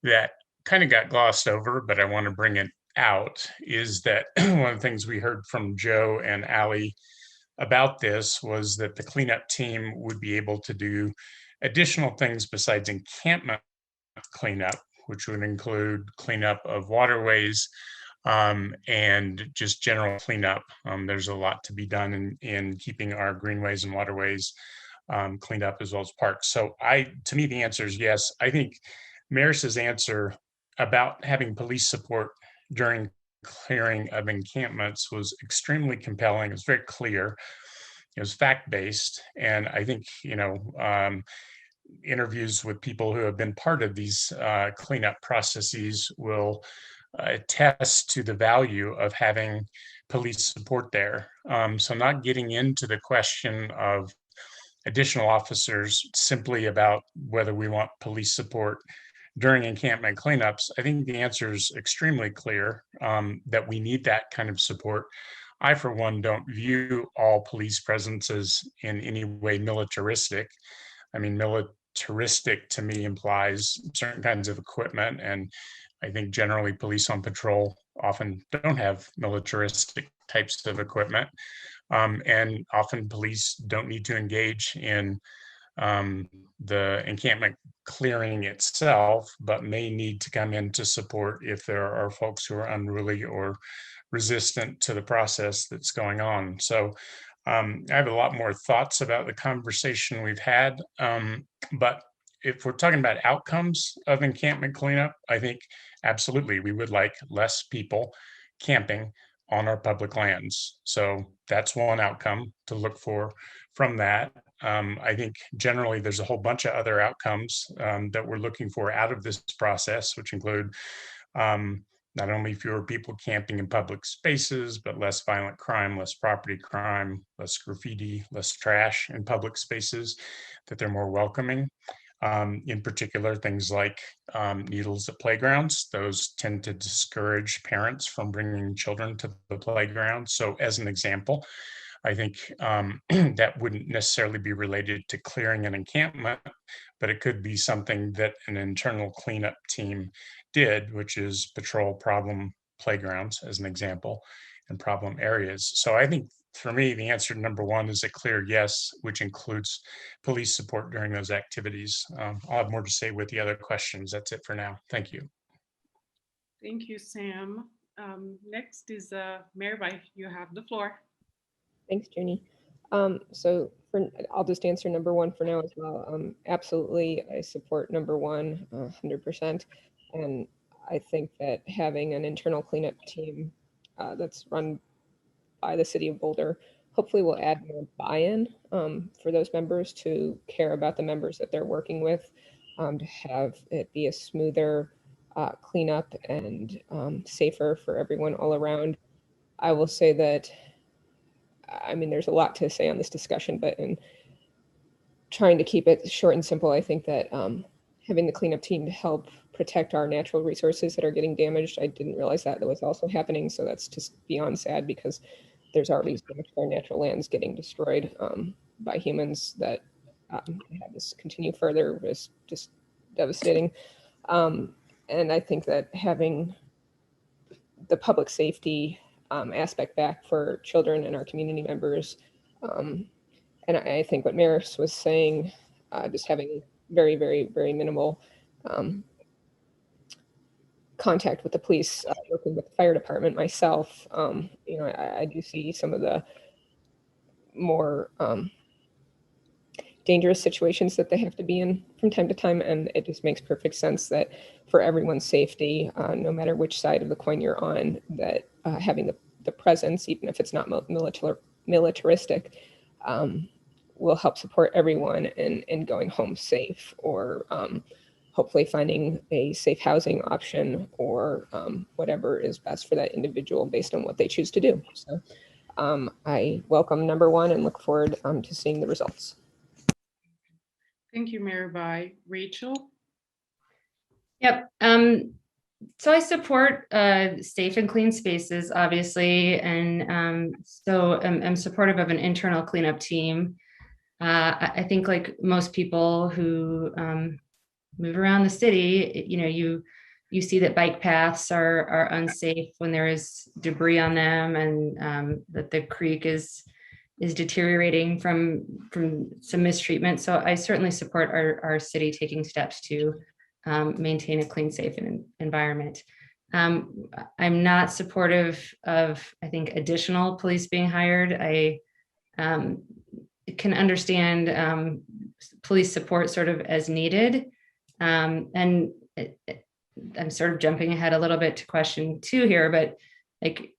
that kind of got glossed over, but I want to bring it out, is that one of the things we heard from Joe and Allie about this was that the cleanup team would be able to do additional things besides encampment cleanup, which would include cleanup of waterways, and just general cleanup. There's a lot to be done in keeping our greenways and waterways cleaned up, as well as parks. So to me, the answer is yes. I think Maris's answer about having police support during clearing of encampments was extremely compelling. It's very clear. is fact-based. And I think, interviews with people who have been part of these cleanup processes will attest to the value of having police support there. So not getting into the question of additional officers simply about whether we want police support during encampment cleanups, I think the answer is extremely clear that we need that kind of support. I, for one, don't view all police presence as in any way militaristic. I mean, militaristic to me implies certain kinds of equipment, and I think generally police on patrol often don't have militaristic types of equipment. And often police don't need to engage in the encampment clearing itself, but may need to come in to support if there are folks who are unruly or resistant to the process that's going on. So I have a lot more thoughts about the conversation we've had, but if we're talking about outcomes of encampment cleanup, I think absolutely we would like less people camping on our public lands. So that's one outcome to look for from that. I think generally there's a whole bunch of other outcomes that we're looking for out of this process, which include not only fewer people camping in public spaces, but less violent crime, less property crime, less graffiti, less trash in public spaces, that they're more welcoming. In particular, things like needles at playgrounds, those tend to discourage parents from bringing children to the playground. So as an example, I think that wouldn't necessarily be related to clearing an encampment, but it could be something that an internal cleanup team did, which is patrol problem playgrounds as an example and problem areas. So I think for me, the answer to number one is a clear yes, which includes police support during those activities. I'll have more to say with the other questions. That's it for now. Thank you. Thank you, Sam. Next is Mayor Bai. You have the floor. Thanks, Junie. I'll just answer number one for now as well. Absolutely, I support number one 100%. And I think that having an internal cleanup team that's run by the city of Boulder hopefully will add more buy-in for those members to care about the members that they're working with, to have it be a smoother cleanup and safer for everyone all around. I will say that, I mean, there's a lot to say on this discussion, but in trying to keep it short and simple, I think that having the cleanup team to help protect our natural resources that are getting damaged, I didn't realize that was also happening. So that's just beyond sad, because there's already so much of our natural lands getting destroyed by humans that have this continue further is just devastating. And I think that having the public safety aspect back for children and our community members, and I think what Maris was saying, just having very, very, very minimal contact with the police, working with the fire department myself, I do see some of the more dangerous situations that they have to be in from time to time, and it just makes perfect sense that for everyone's safety, no matter which side of the coin you're on, that having the presence, even if it's not militaristic, will help support everyone in going home safe, or hopefully finding a safe housing option, or whatever is best for that individual based on what they choose to do. So I welcome number one and look forward to seeing the results. Thank you, Mayor Bai. Rachel? Yep. So I support safe and clean spaces, obviously, and so I'm supportive of an internal cleanup team. I think, like most people who move around the city, you see that bike paths are unsafe when there is debris on them, and that the creek is deteriorating from some mistreatment. So I certainly support our city taking steps to maintain a clean, safe environment. I'm not supportive of, I think, additional police being hired. I can understand police support sort of as needed. And I'm sort of jumping ahead a little bit to question 2 here, but like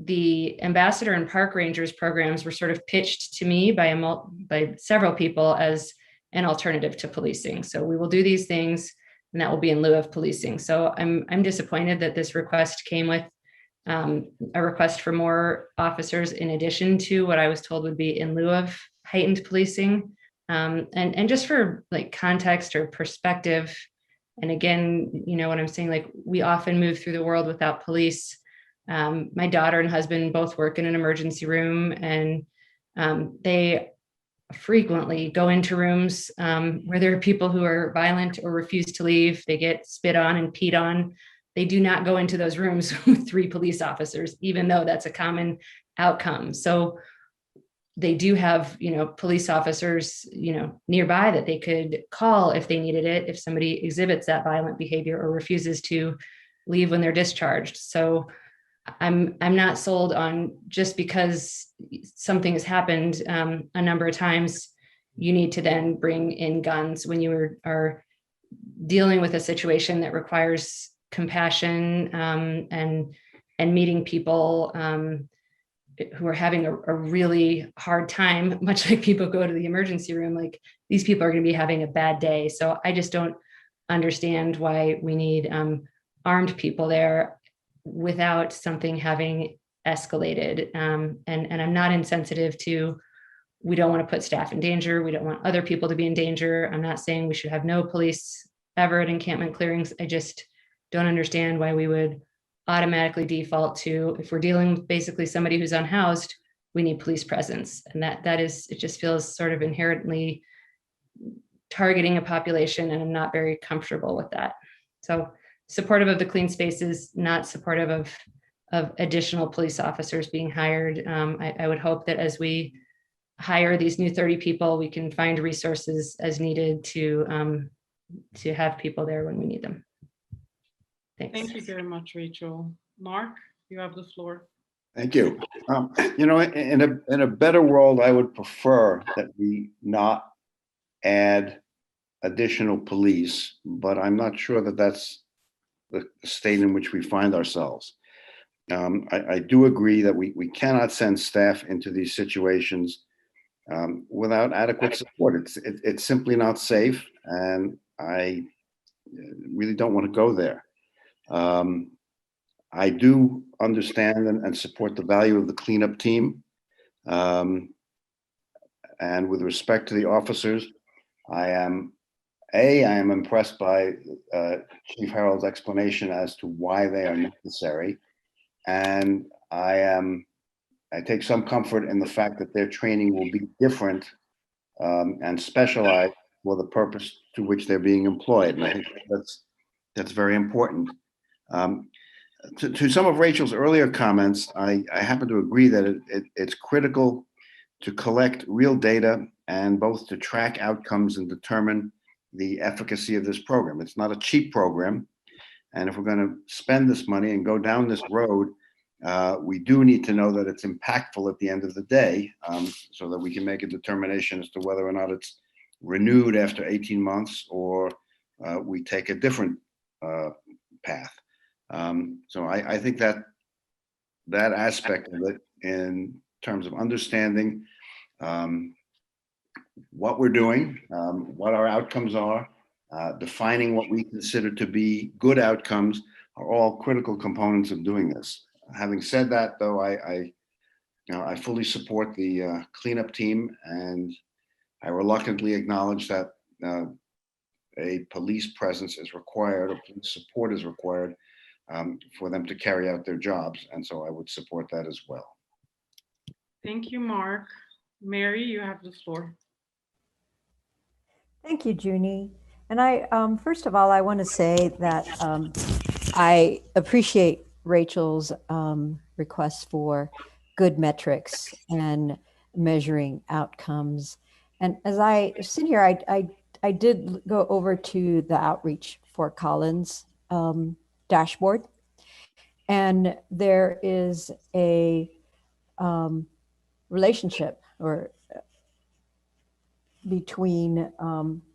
the ambassador and park rangers programs were sort of pitched to me by several people as an alternative to policing. So we will do these things, and that will be in lieu of policing. So I'm disappointed that this request came with a request for more officers in addition to what I was told would be in lieu of heightened policing. And just for like context or perspective, and again, you know what I'm saying, like we often move through the world without police. My daughter and husband both work in an emergency room, and they frequently go into rooms where there are people who are violent or refuse to leave. They get spit on and peed on. They do not go into those rooms with 3 police officers, even though that's a common outcome. So they do have, you know, police officers, you know, nearby that they could call if they needed it, if somebody exhibits that violent behavior or refuses to leave when they're discharged. So I'm not sold on just because something has happened a number of times, you need to then bring in guns when you are dealing with a situation that requires compassion and meeting people who are having a really hard time, much like people go to the emergency room. Like these people are going to be having a bad day. So I just don't understand why we need armed people there without something having escalated. And I'm not insensitive to, we don't want to put staff in danger. We don't want other people to be in danger. I'm not saying we should have no police ever at encampment clearings. I just don't understand why we would automatically default to, if we're dealing with basically somebody who's unhoused, we need police presence. And that is, it just feels sort of inherently targeting a population, and I'm not very comfortable with that. So supportive of the clean spaces, not supportive of additional police officers being hired. I would hope that as we hire these new 30 people, we can find resources as needed to have people there when we need them. Thanks. Thank you very much, Rachel. Mark, you have the floor. Thank you. You know, in a better world, I would prefer that we not add additional police, but I'm not sure that that's the state in which we find ourselves. I do agree that we cannot send staff into these situations without adequate support. It's simply not safe, and I really don't want to go there. I do understand and support the value of the cleanup team. And with respect to the officers, I am impressed by Chief Harold's explanation as to why they are necessary. And I take some comfort in the fact that their training will be different and specialized for the purpose to which they're being employed. And I think that's very important. To some of Rachel's earlier comments, I happen to agree that it's critical to collect real data and both to track outcomes and determine the efficacy of this program. It's not a cheap program. And if we're going to spend this money and go down this road, we do need to know that it's impactful at the end of the day, so that we can make a determination as to whether or not it's renewed after 18 months or we take a different path. So I think that aspect of it, in terms of understanding what we're doing, what our outcomes are, defining what we consider to be good outcomes, are all critical components of doing this. Having said that, though, I fully support the cleanup team, and I reluctantly acknowledge that a police presence is required, or police support is required for them to carry out their jobs. And so I would support that as well. Thank you, Mark. Mary, you have the floor. Thank you, Junie. And I, first of all, I want to say that I appreciate Rachel's request for good metrics and measuring outcomes. And as I sit here, I did go over to the Outreach Fort Collins dashboard, and there is a relationship or between,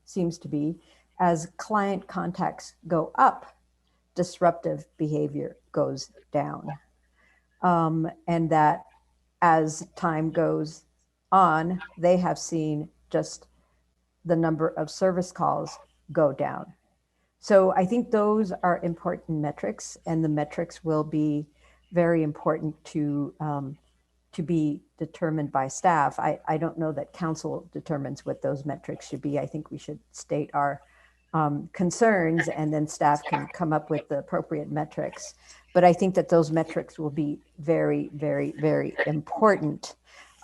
seems to be, as client contacts go up, disruptive behavior goes down. and that as time goes on, they have seen just the number of service calls go down. So I think those are important metrics, and the metrics will be very important to be determined by staff. I don't know that council determines what those metrics should be. I think we should state our concerns, and then staff can come up with the appropriate metrics. But I think that those metrics will be very, very, very important,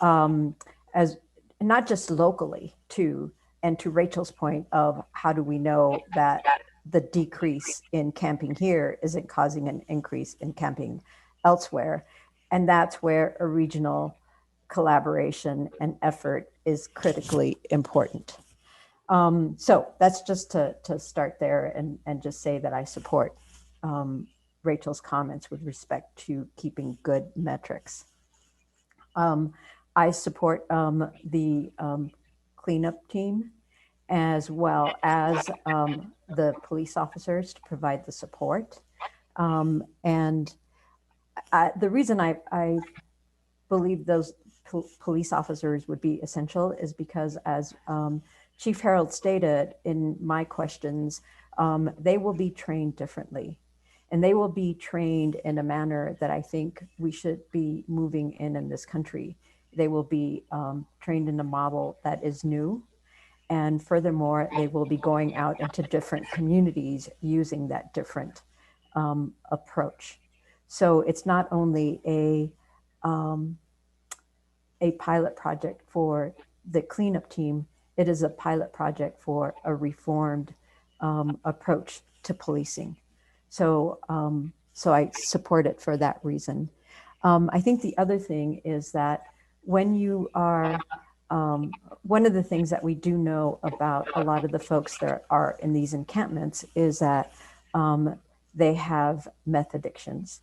as not just locally too, and to Rachel's point of how do we know that the decrease in camping here isn't causing an increase in camping elsewhere. And that's where a regional collaboration and effort is critically important. So that's just to start there and just say that I support Rachel's comments with respect to keeping good metrics. I support the cleanup team, as well as the police officers to provide the support. And the reason I believe those police officers would be essential is because, as Chief Harold stated in my questions, they will be trained differently. And they will be trained in a manner that I think we should be moving in this country. They will be trained in a model that is new. And furthermore, they will be going out into different communities using that different approach. So it's not only a pilot project for the cleanup team, it is a pilot project for a reformed approach to policing. So, so I support it for that reason. I think the other thing is that when you are, one of the things that we do know about a lot of the folks that are in these encampments is that they have meth addictions.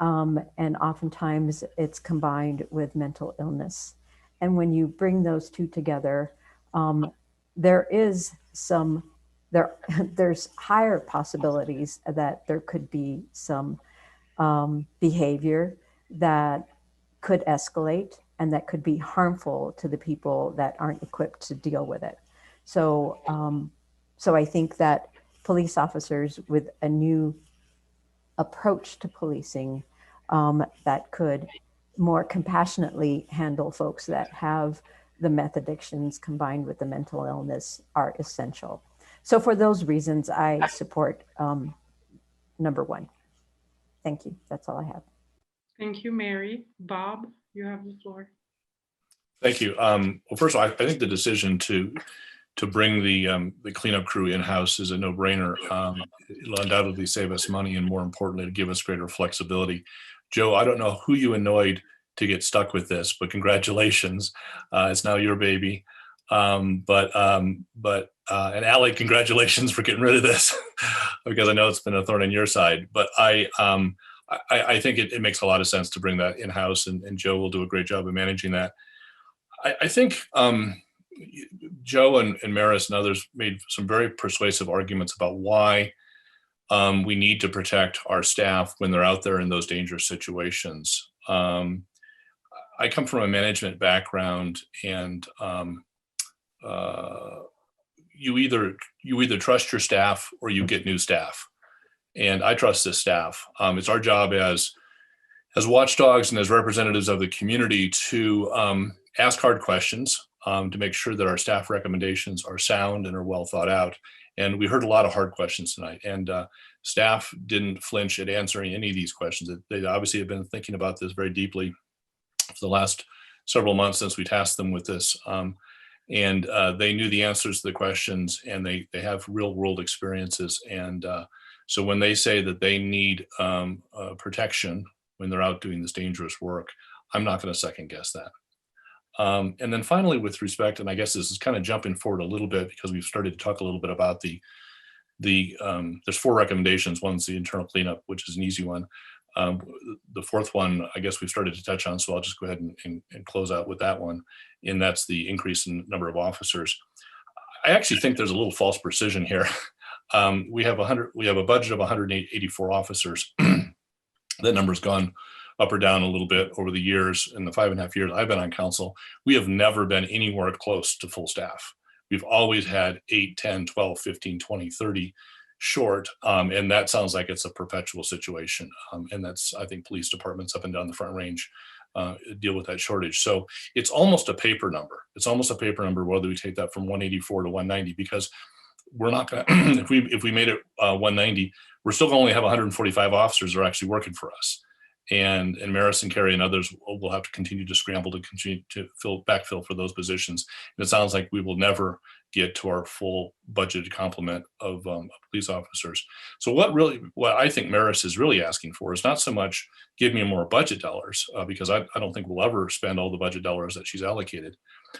And oftentimes it's combined with mental illness. And when you bring those two together, there's higher possibilities that there could be some behavior that could escalate and that could be harmful to the people that aren't equipped to deal with it. So, so I think that police officers with a new approach to policing that could more compassionately handle folks that have the meth addictions combined with the mental illness are essential. So for those reasons, I support number one. Thank you. That's all I have. Thank you, Mary. Bob, you have the floor. Thank you. Well, first of all, I think the decision to bring the cleanup crew in-house is a no-brainer. It'll undoubtedly save us money, and more importantly, to give us greater flexibility. Joe, I don't know who you annoyed to get stuck with this, but congratulations. It's now your baby. And Allie, congratulations for getting rid of this, because I know it's been a thorn in your side. But I think it makes a lot of sense to bring that in-house, and Joe will do a great job of managing that. I think Joe and Maris and others made some very persuasive arguments about why we need to protect our staff when they're out there in those dangerous situations. I come from a management background, and you either trust your staff or you get new staff. And I trust this staff. It's our job as watchdogs and as representatives of the community to ask hard questions, to make sure that our staff recommendations are sound and are well thought out. And we heard a lot of hard questions tonight, and staff didn't flinch at answering any of these questions. They obviously have been thinking about this very deeply for the last several months since we tasked them with this. And they knew the answers to the questions, and they have real world experiences. And so when they say that they need protection when they're out doing this dangerous work, I'm not going to second guess that. And then finally, with respect, and I guess this is kind of jumping forward a little bit because we've started to talk a little bit about there's 4 recommendations. One's the internal cleanup, which is an easy one. The fourth one, I guess we've started to touch on, so I'll just go ahead and close out with that one. And that's the increase in number of officers. I actually think there's a little false precision here. We have a budget of 184 officers. That number's gone up or down a little bit over the years. In the 5.5 years I've been on council, we have never been anywhere close to full staff. We've always had 8, 10, 12, 15, 20, 30 short. And that sounds like it's a perpetual situation. And that's, I think, police departments up and down the Front Range deal with that shortage. So it's almost a paper number. It's almost a paper number whether we take that from 184 to 190, because we're not going to, if we made it 190, we're still going to only have 145 officers that are actually working for us. And Maris and Carrie and others will have to continue to scramble to continue to backfill for those positions. And it sounds like we will never get to our full budgeted complement of police officers. So what I think Maris is really asking for is not so much give me more budget dollars, because I don't think we'll ever spend all the budget dollars that she's allocated.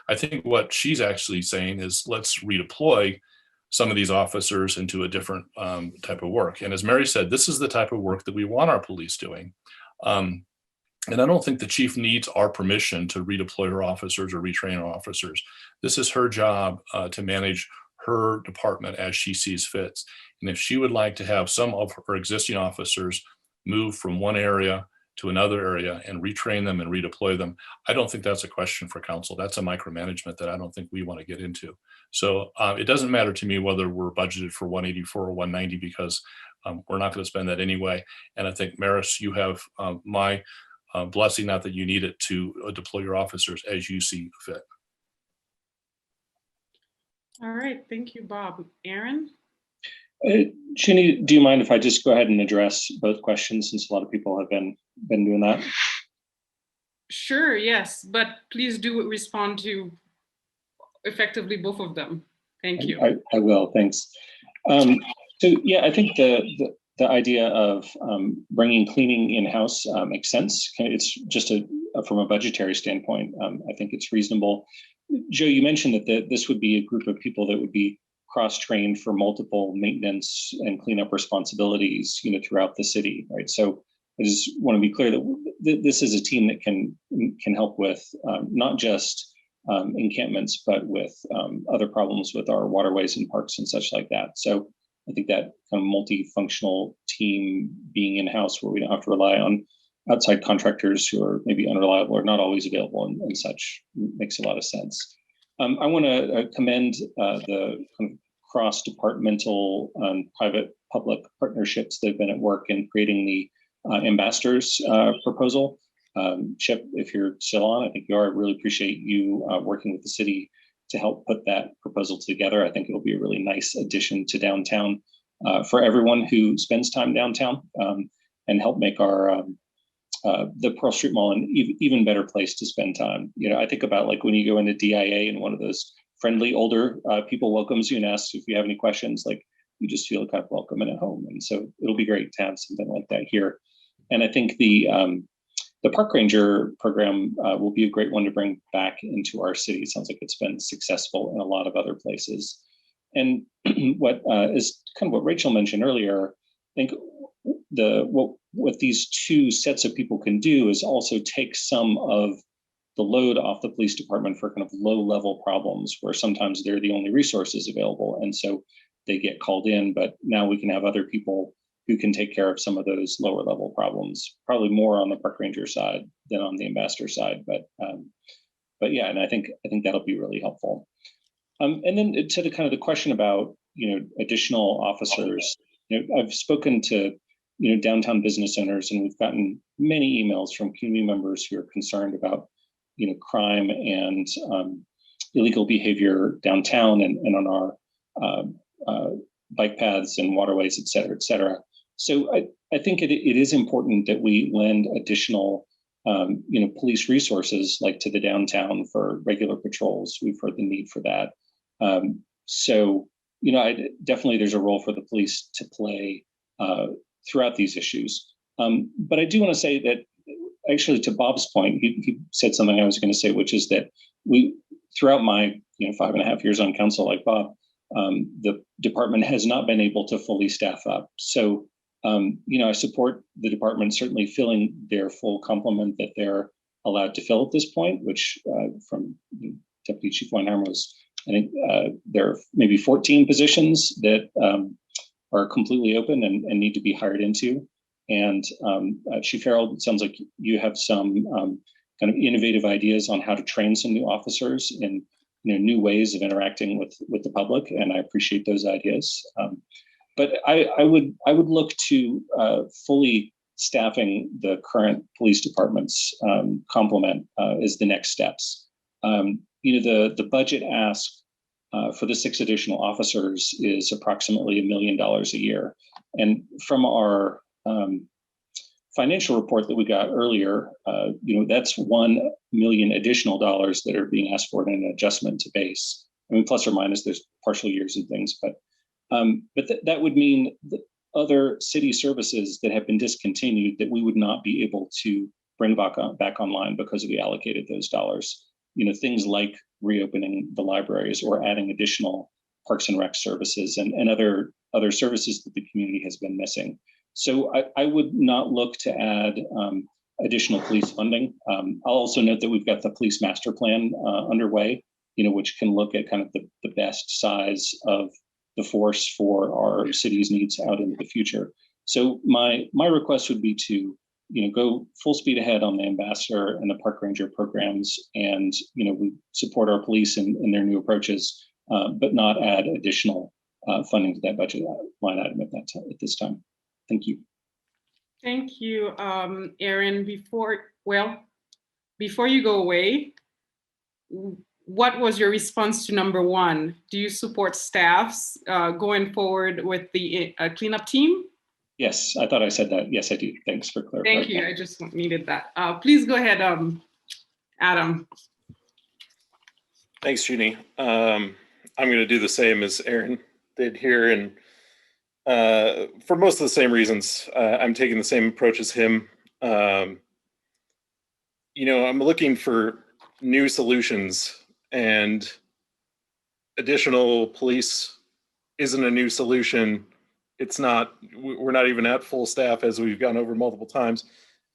I think what she's actually saying is let's redeploy some of these officers into a different type of work. And as Mary said, this is the type of work that we want our police doing. And I don't think the chief needs our permission to redeploy her officers or retrain our officers. This is her job to manage her department as she sees fit. And if she would like to have some of her existing officers move from one area to another area and retrain them and redeploy them, I don't think that's a question for council. That's a micromanagement that I don't think we want to get into. So it doesn't matter to me whether we're budgeted for 184 or 190, because we're not going to spend that anyway. And I think, Maris, you have my blessing, not that you need it, to deploy your officers as you see fit. All right, thank you, Bob. Aaron? Ginny, do you mind if I just go ahead and address both questions, since a lot of people have been doing that? Sure, yes, but please do respond to effectively both of them. Thank you. I will, thanks. So yeah, I think the idea of bringing cleaning in-house makes sense. It's just from a budgetary standpoint, I think it's reasonable. Joe, you mentioned that this would be a group of people that would be cross-trained for multiple maintenance and cleanup responsibilities, throughout the city, right? So I just want to be clear that this is a team that can help with not just encampments, but with other problems with our waterways and parks and such like that. So I think that kind of multifunctional team being in-house, where we don't have to rely on outside contractors who are maybe unreliable or not always available and such, makes a lot of sense. I want to commend the kind of cross-departmental private-public partnerships that have been at work in creating the ambassadors proposal. Chip, if you're still on, I think you are. I really appreciate you working with the city to help put that proposal together. I think it'll be a really nice addition to downtown for everyone who spends time downtown, and help make our the Pearl Street Mall an even better place to spend time. I think about like when you go into DIA and one of those friendly older people welcomes you and asks if you have any questions, like you just feel kind of welcome and at home. And so it'll be great to have something like that here. And I think the park ranger program will be a great one to bring back into our city. It sounds like it's been successful in a lot of other places. And what is kind of what Rachel mentioned earlier, I think what these two sets of people can do is also take some of the load off the police department for kind of low level problems where sometimes they're the only resources available. And so they get called in, but now we can have other people who can take care of some of those lower level problems, probably more on the park ranger side than on the ambassador side. But yeah, and I think that'll be really helpful. And then to the kind of the question about, additional officers, I've spoken to, downtown business owners, and we've gotten many emails from community members who are concerned about, crime and illegal behavior downtown and on our bike paths and waterways, et cetera, et cetera. So I think it is important that we lend additional, police resources like to the downtown for regular patrols. We've heard the need for that. So definitely there's a role for the police to play throughout these issues. But I do want to say that actually, to Bob's point, he said something I was going to say, which is that throughout my 5.5 years on council, like Bob, the department has not been able to fully staff up. So I support the department certainly filling their full complement that they're allowed to fill at this point, which from Deputy Chief Weinheimer was, I think there are maybe 14 positions that are completely open and need to be hired into. And Chief Harold, it sounds like you have some kind of innovative ideas on how to train some new officers in new ways of interacting with the public, and I appreciate those ideas. But I would look to fully staffing the current police departments complement is the next steps. The budget ask for the 6 additional officers is approximately $1 million a year, and from our financial report that we got earlier, that's $1 million additional dollars that are being asked for in an adjustment to base. I mean, plus or minus, there's partial years and things, but that would mean that other city services that have been discontinued that we would not be able to bring back online because we allocated those dollars. Things like reopening the libraries or adding additional Parks and Rec services and other services that the community has been missing. So I would not look to add additional police funding. I'll also note that we've got the police master plan underway, which can look at kind of the best size of the force for our city's needs out into the future. So my request would be to go full speed ahead on the ambassador and the park ranger programs, and we support our police in their new approaches, but not add additional funding to that budget line item at this time. Thank you. Thank you, Aaron. Before you go away, what was your response to number 1? Do you support staffs going forward with the cleanup team? Yes, I thought I said that. Yes, I do. Thanks for clarifying. Thank you. I just needed that. Please go ahead, Adam. Thanks, Junie. I'm going to do the same as Aaron did here, and for most of the same reasons. I'm taking the same approach as him. I'm looking for new solutions, and additional police isn't a new solution. We're not even at full staff, as we've gone over multiple times.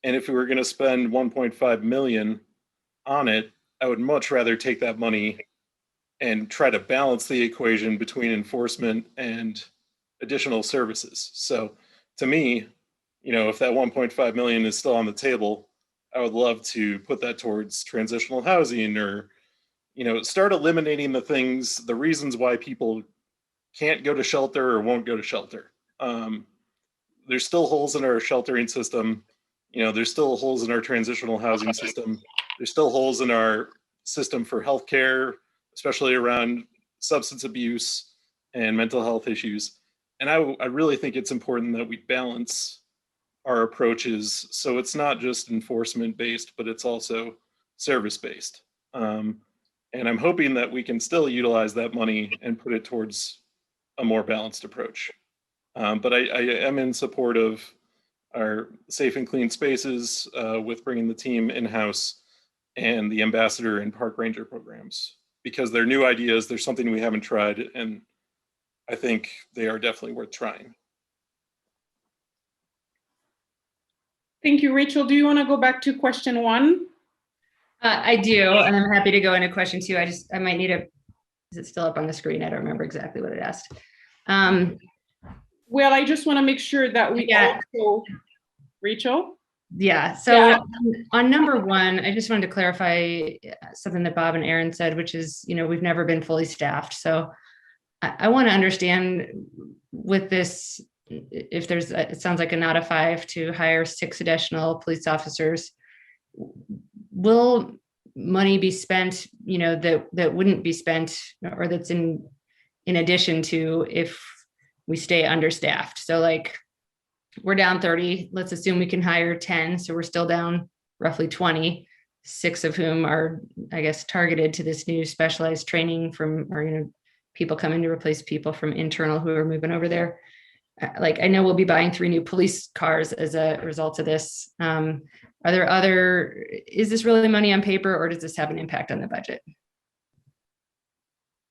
And if we were going to spend 1.5 million on it, I would much rather take that money and try to balance the equation between enforcement and additional services. So to me, if that 1.5 million is still on the table, I would love to put that towards transitional housing, or, start eliminating the reasons why people can't go to shelter or won't go to shelter. There's still holes in our sheltering system. There's still holes in our transitional housing system. There's still holes in our system for healthcare, especially around substance abuse and mental health issues. And I really think it's important that we balance our approaches, so it's not just enforcement based, but it's also service based. And I'm hoping that we can still utilize that money and put it towards a more balanced approach. But I am in support of our safe and clean spaces with bringing the team in-house and the ambassador and park ranger programs, because they're new ideas. There's something we haven't tried, and I think they are definitely worth trying. Thank you, Rachel. Do you want to go back to question 1? I do, and I'm happy to go into question 2. I might need is it still up on the screen? I don't remember exactly what it asked. Well, I just want to make sure that we also, Rachel? Yeah, so on number 1, I just wanted to clarify something that Bob and Aaron said, which is, we've never been fully staffed. So I want to understand with this, if it sounds like a not a 5 to hire 6 additional police officers, will money be spent, that wouldn't be spent, or that's in addition to if we stay understaffed? So like, we're down 30, let's assume we can hire 10. So we're still down roughly 20, 6 of whom are, I guess, targeted to this new specialized training from, or, people coming to replace people from internal who are moving over there. Like, I know we'll be buying 3 new police cars as a result of this. Is this really money on paper, or does this have an impact on the budget?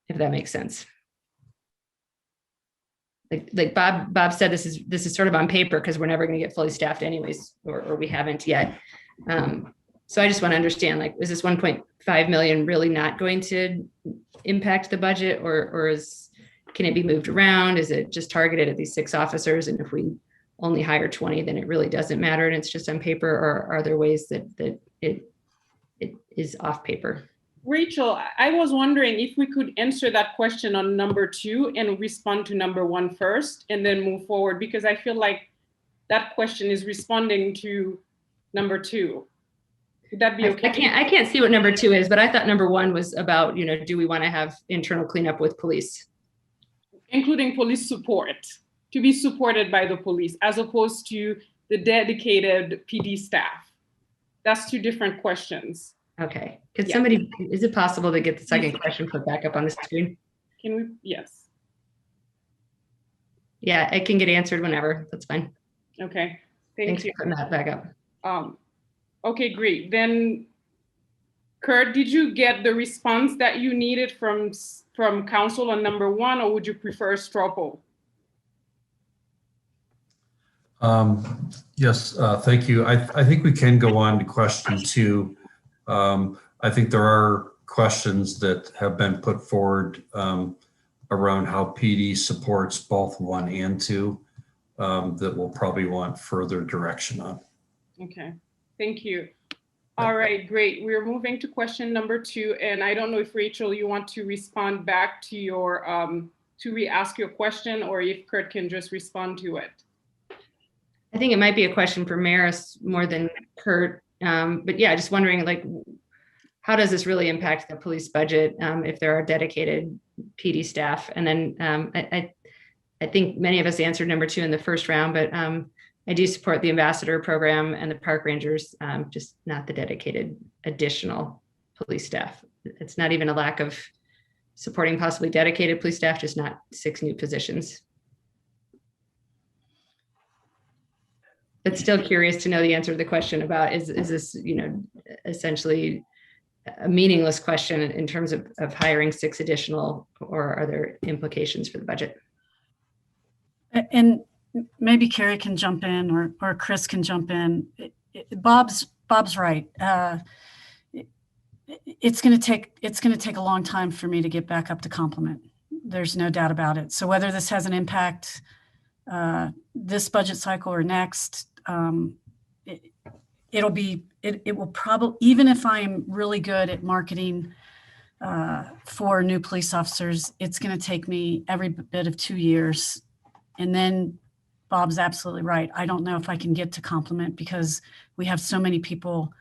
If that makes sense. Like Bob said, this is sort of on paper because we're never going to get fully staffed anyways, or we haven't yet. So I just want to understand, like, is this 1.5 million really not going to impact the budget, or can it be moved around? Is it just targeted at these 6 officers? And if we only hire 20, then it really doesn't matter and it's just on paper, or are there ways that it is off paper? Rachel, I was wondering if we could answer that question on number 2 and respond to number 1 first and then move forward, because I feel like that question is responding to number 2. Would that be okay? I can't see what number 2 is, but I thought number 1 was about, do we want to have internal cleanup with police? Including police support, to be supported by the police, as opposed to the dedicated PD staff. That's 2 different questions. Okay. Could somebody, is it possible to get the second question put back up on the screen? Can we? Yes. Yeah, it can get answered whenever. That's fine. Okay. Thanks you. for putting that back up. Okay, great. Then, Kurt, did you get the response that you needed from council on number 1, or would you prefer a straw poll? Yes, thank you. I think we can go on to question 2. I think there are questions that have been put forward around how PD supports both 1 and 2 that we'll probably want further direction on. Okay, thank you. All right, great. We're moving to question number 2, and I don't know if Rachel, you want to respond back to your to re-ask your question, or if Kurt can just respond to it. I think it might be a question for Maris more than Kurt, but yeah, just wondering, like, how does this really impact the police budget if there are dedicated PD staff? And then I think many of us answered number 2 in the first round, but I do support the ambassador program and the park rangers, just not the dedicated additional police staff. It's not even a lack of supporting possibly dedicated police staff, just not 6 new positions. But still curious to know the answer to the question about, is this, essentially a meaningless question in terms of hiring 6 additional, or are there implications for the budget? And maybe Carrie can jump in, or Chris can jump in. Bob's right. It's going to take a long time for me to get back up to complement. There's no doubt about it. So whether this has an impact this budget cycle or next, it will probably, even if I'm really good at marketing for new police officers, it's going to take me every bit of 2 years. And then Bob's absolutely right. I don't know if I can get to complement because we have so many people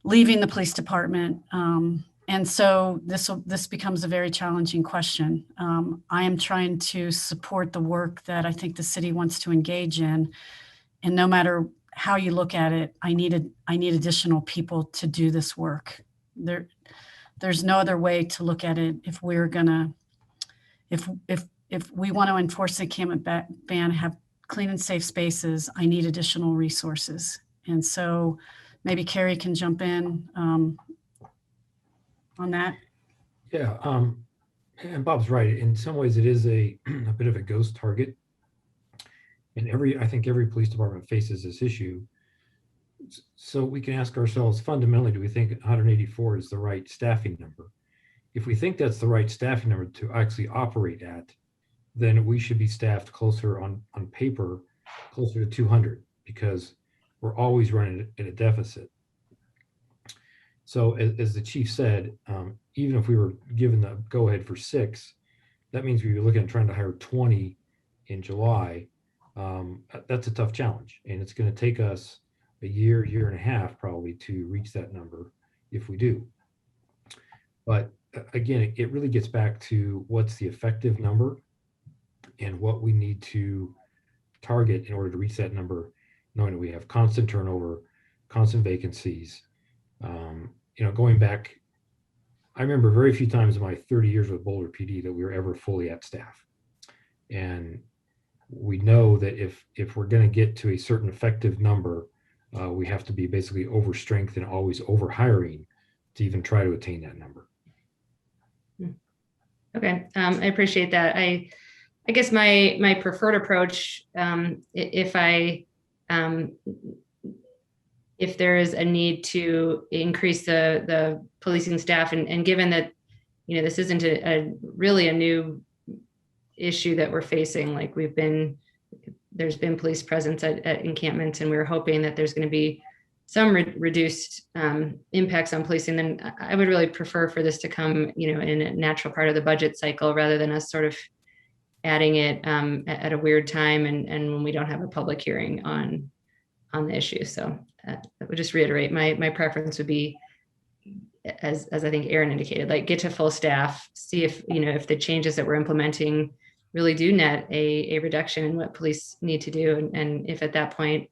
leaving the police department. And so this becomes a very challenging question. I am trying to support the work that I think the city wants to engage in. And no matter how you look at it, I need additional people to do this work. There's no other way to look at it. If we're gonna, if we want to enforce the encampment ban, have clean and safe spaces, I need additional resources. And so maybe Carrie can jump in on that. Yeah, and Bob's right. In some ways, it is a bit of a ghost target. And I think every police department faces this issue. So we can ask ourselves, fundamentally, do we think 184 is the right staffing number? If we think that's the right staffing number to actually operate at, then we should be staffed closer on paper, closer to 200, because we're always running at a deficit. So as the chief said, even if we were given the go-ahead for 6, that means we were looking at trying to hire 20 in July. That's a tough challenge, and it's going to take us a year and a half probably to reach that number if we do. But again, it really gets back to what's the effective number and what we need to target in order to reach that number, knowing that we have constant turnover, constant vacancies. Going back, I remember very few times in my 30 years with Boulder PD that we were ever fully at staff. And we know that if we're going to get to a certain effective number, we have to be basically overstrength and always over hiring to even try to attain that number. Okay, I appreciate that. I guess my preferred approach, if there is a need to increase the policing staff, and given that this isn't really a new issue that we're facing, like we've been there's been police presence at encampments, and we're hoping that there's going to be some reduced impacts on policing. Then I would really prefer for this to come, in a natural part of the budget cycle rather than us sort of adding it at a weird time and when we don't have a public hearing on the issue. So I would just reiterate, my preference would be, as I think Aaron indicated, like get to full staff, see if the changes that we're implementing really do net a reduction in what police need to do, and if at that point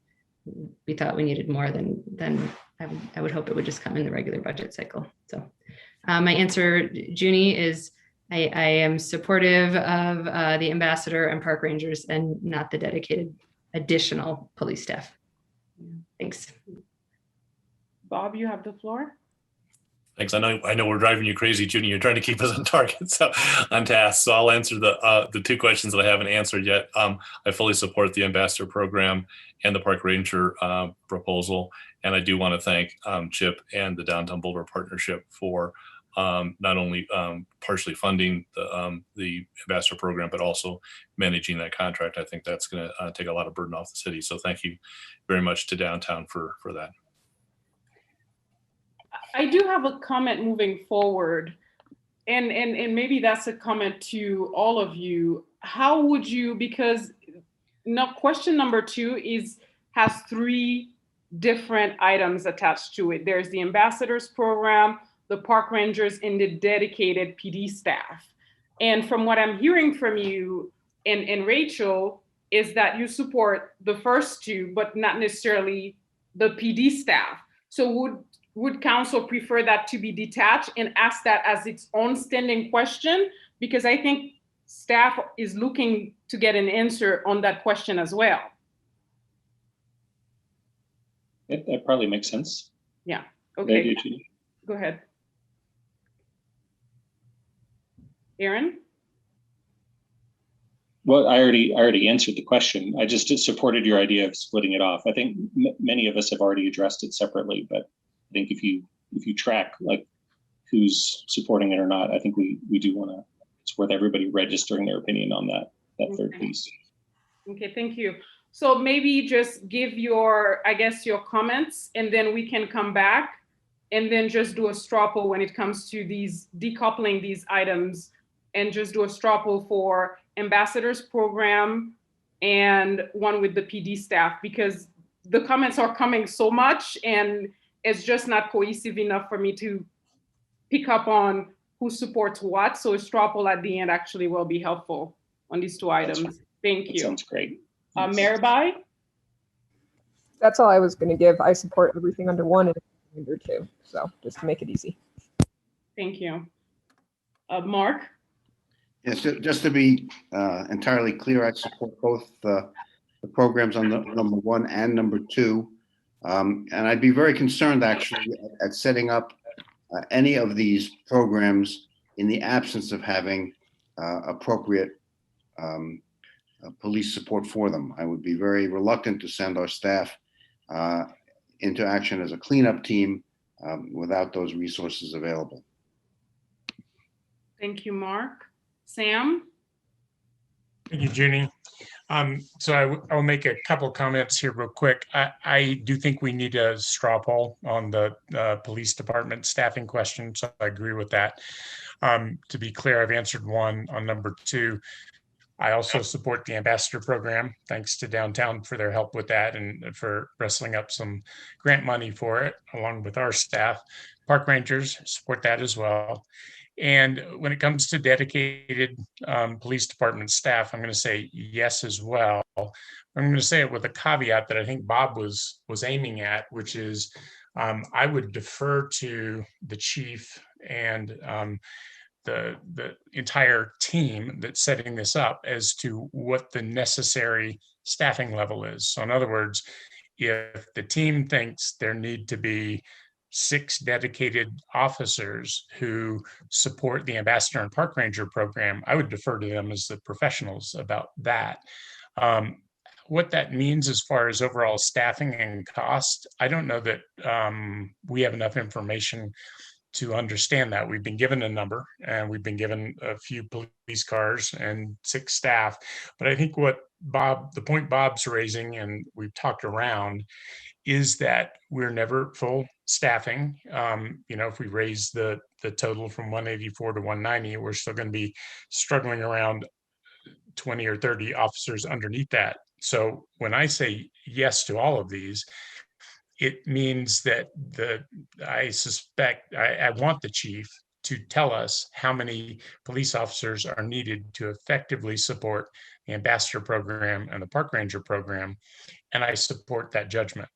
we thought we needed more, then I would hope it would just come in the regular budget cycle. So my answer, Junie, is I am supportive of the ambassador and park rangers and not the dedicated additional police staff. Thanks. Bob, you have the floor. Thanks. I know we're driving you crazy, Junie. You're trying to keep us on target, so on task. So I'll answer the two questions that I haven't answered yet. I fully support the ambassador program and the park ranger proposal, and I do want to thank Chip and the Downtown Boulder Partnership for not only partially funding the ambassador program, but also managing that contract. I think that's going to take a lot of burden off the city. So thank you very much to Downtown for that. I do have a comment moving forward, and maybe that's a comment to all of you. How would you, because now question number 2 has 3 different items attached to it. There's the ambassadors program, the park rangers, and the dedicated PD staff. And from what I'm hearing from you and Rachel is that you support the first 2, but not necessarily the PD staff. So would council prefer that to be detached and ask that as its own standing question? Because I think staff is looking to get an answer on that question as well. That probably makes sense. Yeah, okay. Maybe. Go ahead. Aaron? Well, I already answered the question. I just supported your idea of splitting it off. I think many of us have already addressed it separately, but I think if you track like who's supporting it or not, I think we do want to. It's worth everybody registering their opinion on that third piece. Okay, thank you. So maybe just give your comments, and then we can come back and then just do a straw poll when it comes to these decoupling these items, and just do a straw poll for ambassadors program and one with the PD staff, because the comments are coming so much and it's just not cohesive enough for me to pick up on who supports what. So a straw poll at the end actually will be helpful on these 2 items. Thank you. Sounds great. Mirabai? That's all I was going to give. I support everything under 1 and under 2. So just to make it easy. Thank you. Mark? Yes, just to be entirely clear, I support both the programs on the number 1 and number 2. And I'd be very concerned actually at setting up any of these programs in the absence of having appropriate police support for them. I would be very reluctant to send our staff into action as a cleanup team without those resources available. Thank you, Mark. Sam? Thank you, Junie. So I'll make a couple comments here real quick. I do think we need a straw poll on the police department staffing question, so I agree with that. To be clear, I've answered 1 on number 2. I also support the ambassador program. Thanks to Downtown for their help with that and for wrestling up some grant money for it, along with our staff. Park rangers support that as well. And when it comes to dedicated police department staff, I'm going to say yes as well. I'm going to say it with a caveat that I think Bob was aiming at, which is I would defer to the chief and the entire team that's setting this up as to what the necessary staffing level is. So in other words, if the team thinks there need to be 6 dedicated officers who support the ambassador and park ranger program, I would defer to them as the professionals about that. What that means as far as overall staffing and cost, I don't know that we have enough information to understand that. We've been given a number and we've been given a few police cars and 6 staff. But I think the point Bob's raising, and we've talked around, is that we're never full staffing. If we raise the total from 184 to 190, we're still going to be struggling around 20 or 30 officers underneath that. So when I say yes to all of these, it means that I want the chief to tell us how many police officers are needed to effectively support the ambassador program and the park ranger program. And I support that judgment.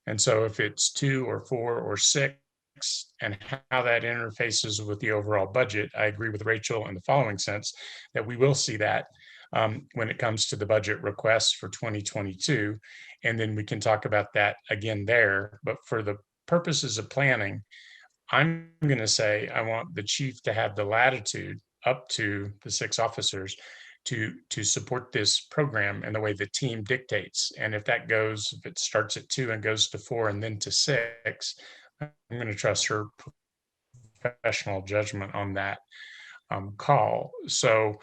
And so if it's 2 or 4 or 6, and how that interfaces with the overall budget, I agree with Rachel in the following sense, that we will see that when it comes to the budget requests for 2022. And then we can talk about that again there. But for the purposes of planning, I'm going to say I want the chief to have the latitude up to the 6 officers to support this program in the way the team dictates. And if it starts at 2 and goes to 4 and then to 6, I'm going to trust her professional judgment on that call. So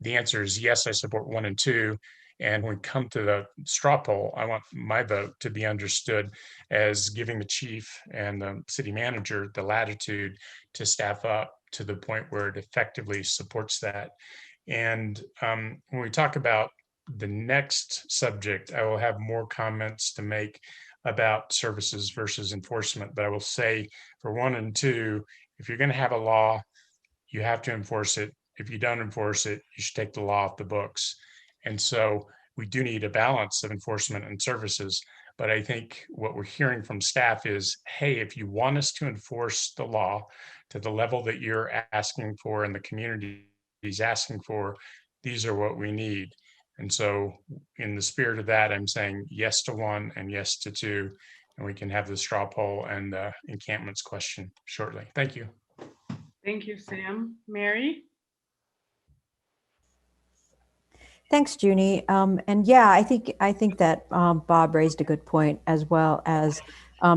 the answer is yes, I support 1 and 2. And when we come to the straw poll, I want my vote to be understood as giving the chief and the city manager the latitude to staff up to the point where it effectively supports that. And when we talk about the next subject, I will have more comments to make about services versus enforcement. But I will say for 1 and 2, if you're going to have a law, you have to enforce it. If you don't enforce it, you should take the law off the books. And so we do need a balance of enforcement and services. But I think what we're hearing from staff is, hey, if you want us to enforce the law to the level that you're asking for and the community is asking for, these are what we need. And so in the spirit of that, I'm saying yes to 1 and yes to 2, and we can have the straw poll and the encampments question shortly. Thank you. Thank you, Sam. Mary? Thanks, Junie. And yeah, I think that Bob raised a good point, as well as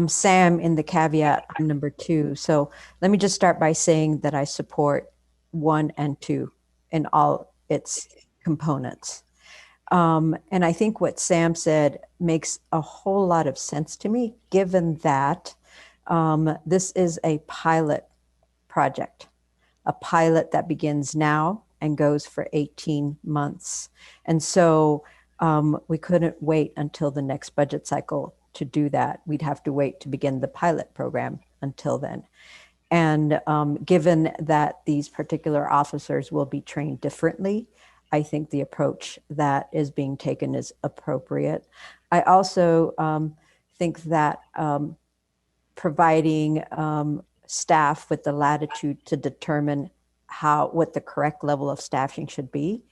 Sam in the caveat on number 2. So let me just start by saying that I support 1 and 2 in all its components. And I think what Sam said makes a whole lot of sense to me, given that this is a pilot project, a pilot that begins now and goes for 18 months. And so we couldn't wait until the next budget cycle to do that. We'd have to wait to begin the pilot program until then. And given that these particular officers will be trained differently, I think the approach that is being taken is appropriate. I also think that providing staff with the latitude to determine what the correct level of staffing should be,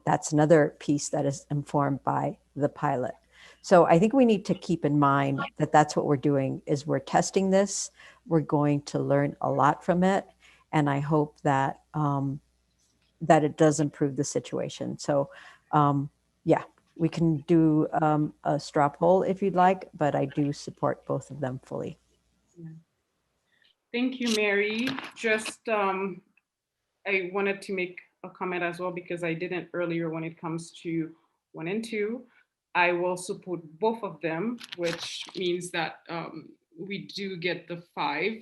that's another piece that is informed by the pilot. So I think we need to keep in mind that that's what we're doing, is we're testing this. We're going to learn a lot from it. And I hope that that it does improve the situation. So yeah, we can do a straw poll if you'd like, but I do support both of them fully. Yeah. Thank you, Mary. Just I wanted to make a comment as well, because I didn't earlier. When it comes to 1 and 2, I will support both of them, which means that we do get the 5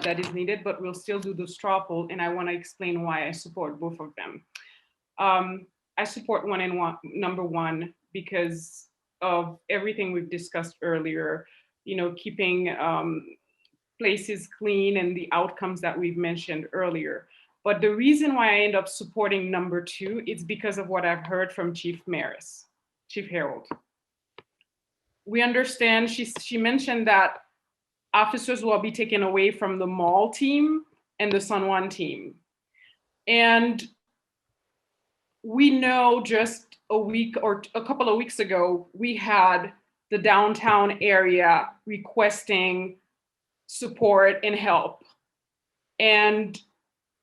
that is needed, but we'll still do the straw poll. And I want to explain why I support both of them. I support number 1 because of everything we've discussed earlier, keeping places clean and the outcomes that we've mentioned earlier. But the reason why I end up supporting number 2 is because of what I've heard from Chief Harold. We understand, she mentioned that officers will be taken away from the mall team and the San Juan team. And we know just a week or a couple of weeks ago, we had the downtown area requesting support and help. And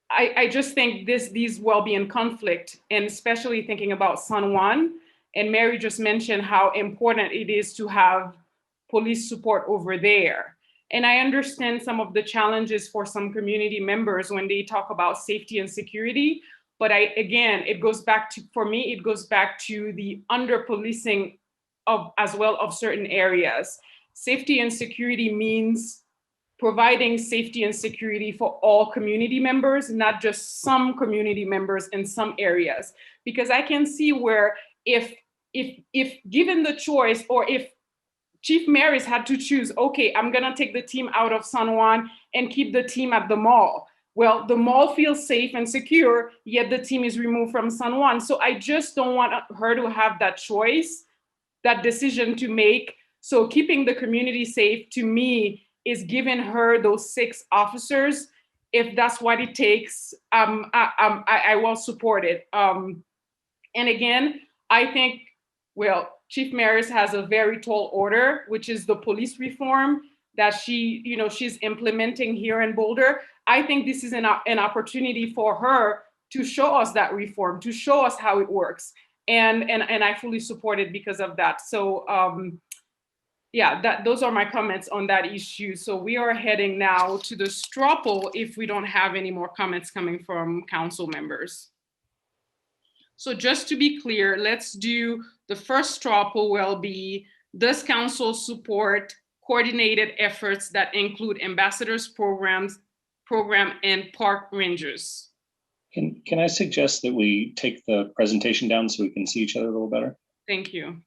I just think these will be in conflict, and especially thinking about San Juan. And Mary just mentioned how important it is to have police support over there. And I understand some of the challenges for some community members when they talk about safety and security. But again, it goes back to, for me, it goes back to the under-policing of, as well, of certain areas. Safety and security means providing safety and security for all community members, not just some community members in some areas. Because I can see where if given the choice, or if Chief Maris had to choose, okay, I'm gonna take the team out of San Juan and keep the team at the mall. Well, the mall feels safe and secure, yet the team is removed from San Juan. So I just don't want her to have that choice, that decision to make. So keeping the community safe, to me, is giving her those 6 officers. If that's what it takes, I will support it. And again, I think, well, Chief Maris has a very tall order, which is the police reform that she's implementing here in Boulder. I think this is an opportunity for her to show us that reform, to show us how it works. And I fully support it because of that. So yeah, those are my comments on that issue. So we are heading now to the straw poll if we don't have any more comments coming from council members. So just to be clear, let's do the first straw poll will be, does council support coordinated efforts that include ambassadors program and park rangers? Can I suggest that we take the presentation down so we can see each other a little better? Thank you.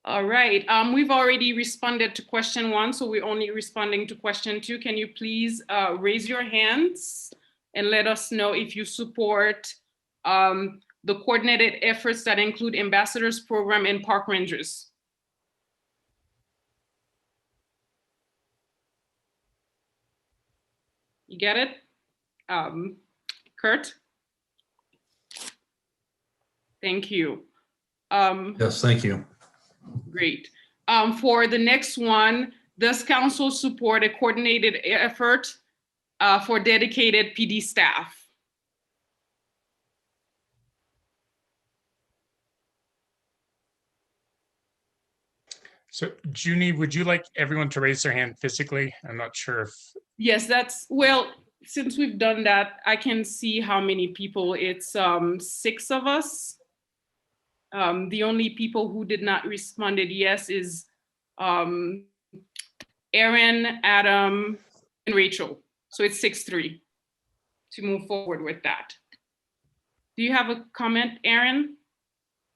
All right, we've already responded to question 1, so we're only responding to question 2. Can you please raise your hands and let us know if you support the coordinated efforts that include ambassadors program and park rangers? You get it? Kurt? Thank you. Yes, thank you. Great. For the next one, does council support a coordinated effort for dedicated PD staff? So Junie, would you like everyone to raise their hand physically? I'm not sure if. Yes, that's, well, since we've done that, I can see how many people. It's 6 of us. The only people who did not responded yes is Aaron, Adam, and Rachel. So it's 6-3 to move forward with that. Do you have a comment, Aaron?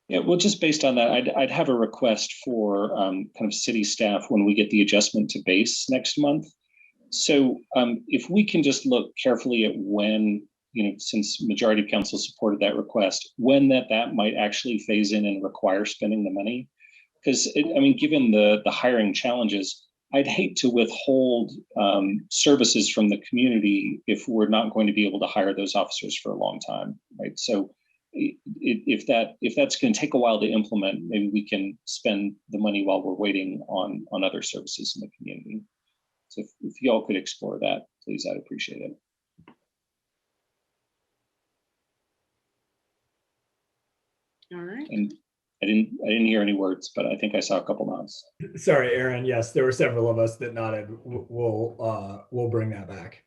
Yeah, well, just based on that, I'd have a request for kind of city staff when we get the adjustment to base next month. So if we can just look carefully at when, since majority of council supported that request, when that might actually phase in and require spending the money. Because, I mean, given the hiring challenges, I'd hate to withhold services from the community if we're not going to be able to hire those officers for a long time, right? So if that's going to take a while to implement, maybe we can spend the money while we're waiting on other services in the community. So if y'all could explore that, please, I'd appreciate it. All right. And I didn't hear any words, but I think I saw a couple nods. Sorry, Aaron. Yes, there were several of us that nodded. We'll bring that back.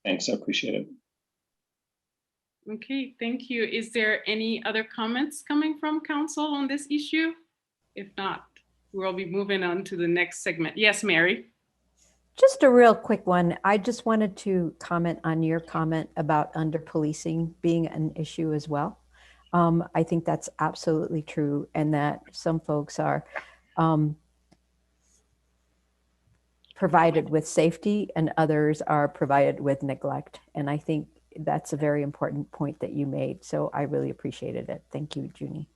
Thanks, I appreciate it. Okay, thank you. Is there any other comments coming from council on this issue? If not, we'll be moving on to the next segment. Yes, Mary. Just a real quick one. I just wanted to comment on your comment about under-policing being an issue as well. I think that's absolutely true, and that some folks are provided with safety and others are provided with neglect. And I think that's a very important point that you made. So I really appreciated it. Thank you, Junie.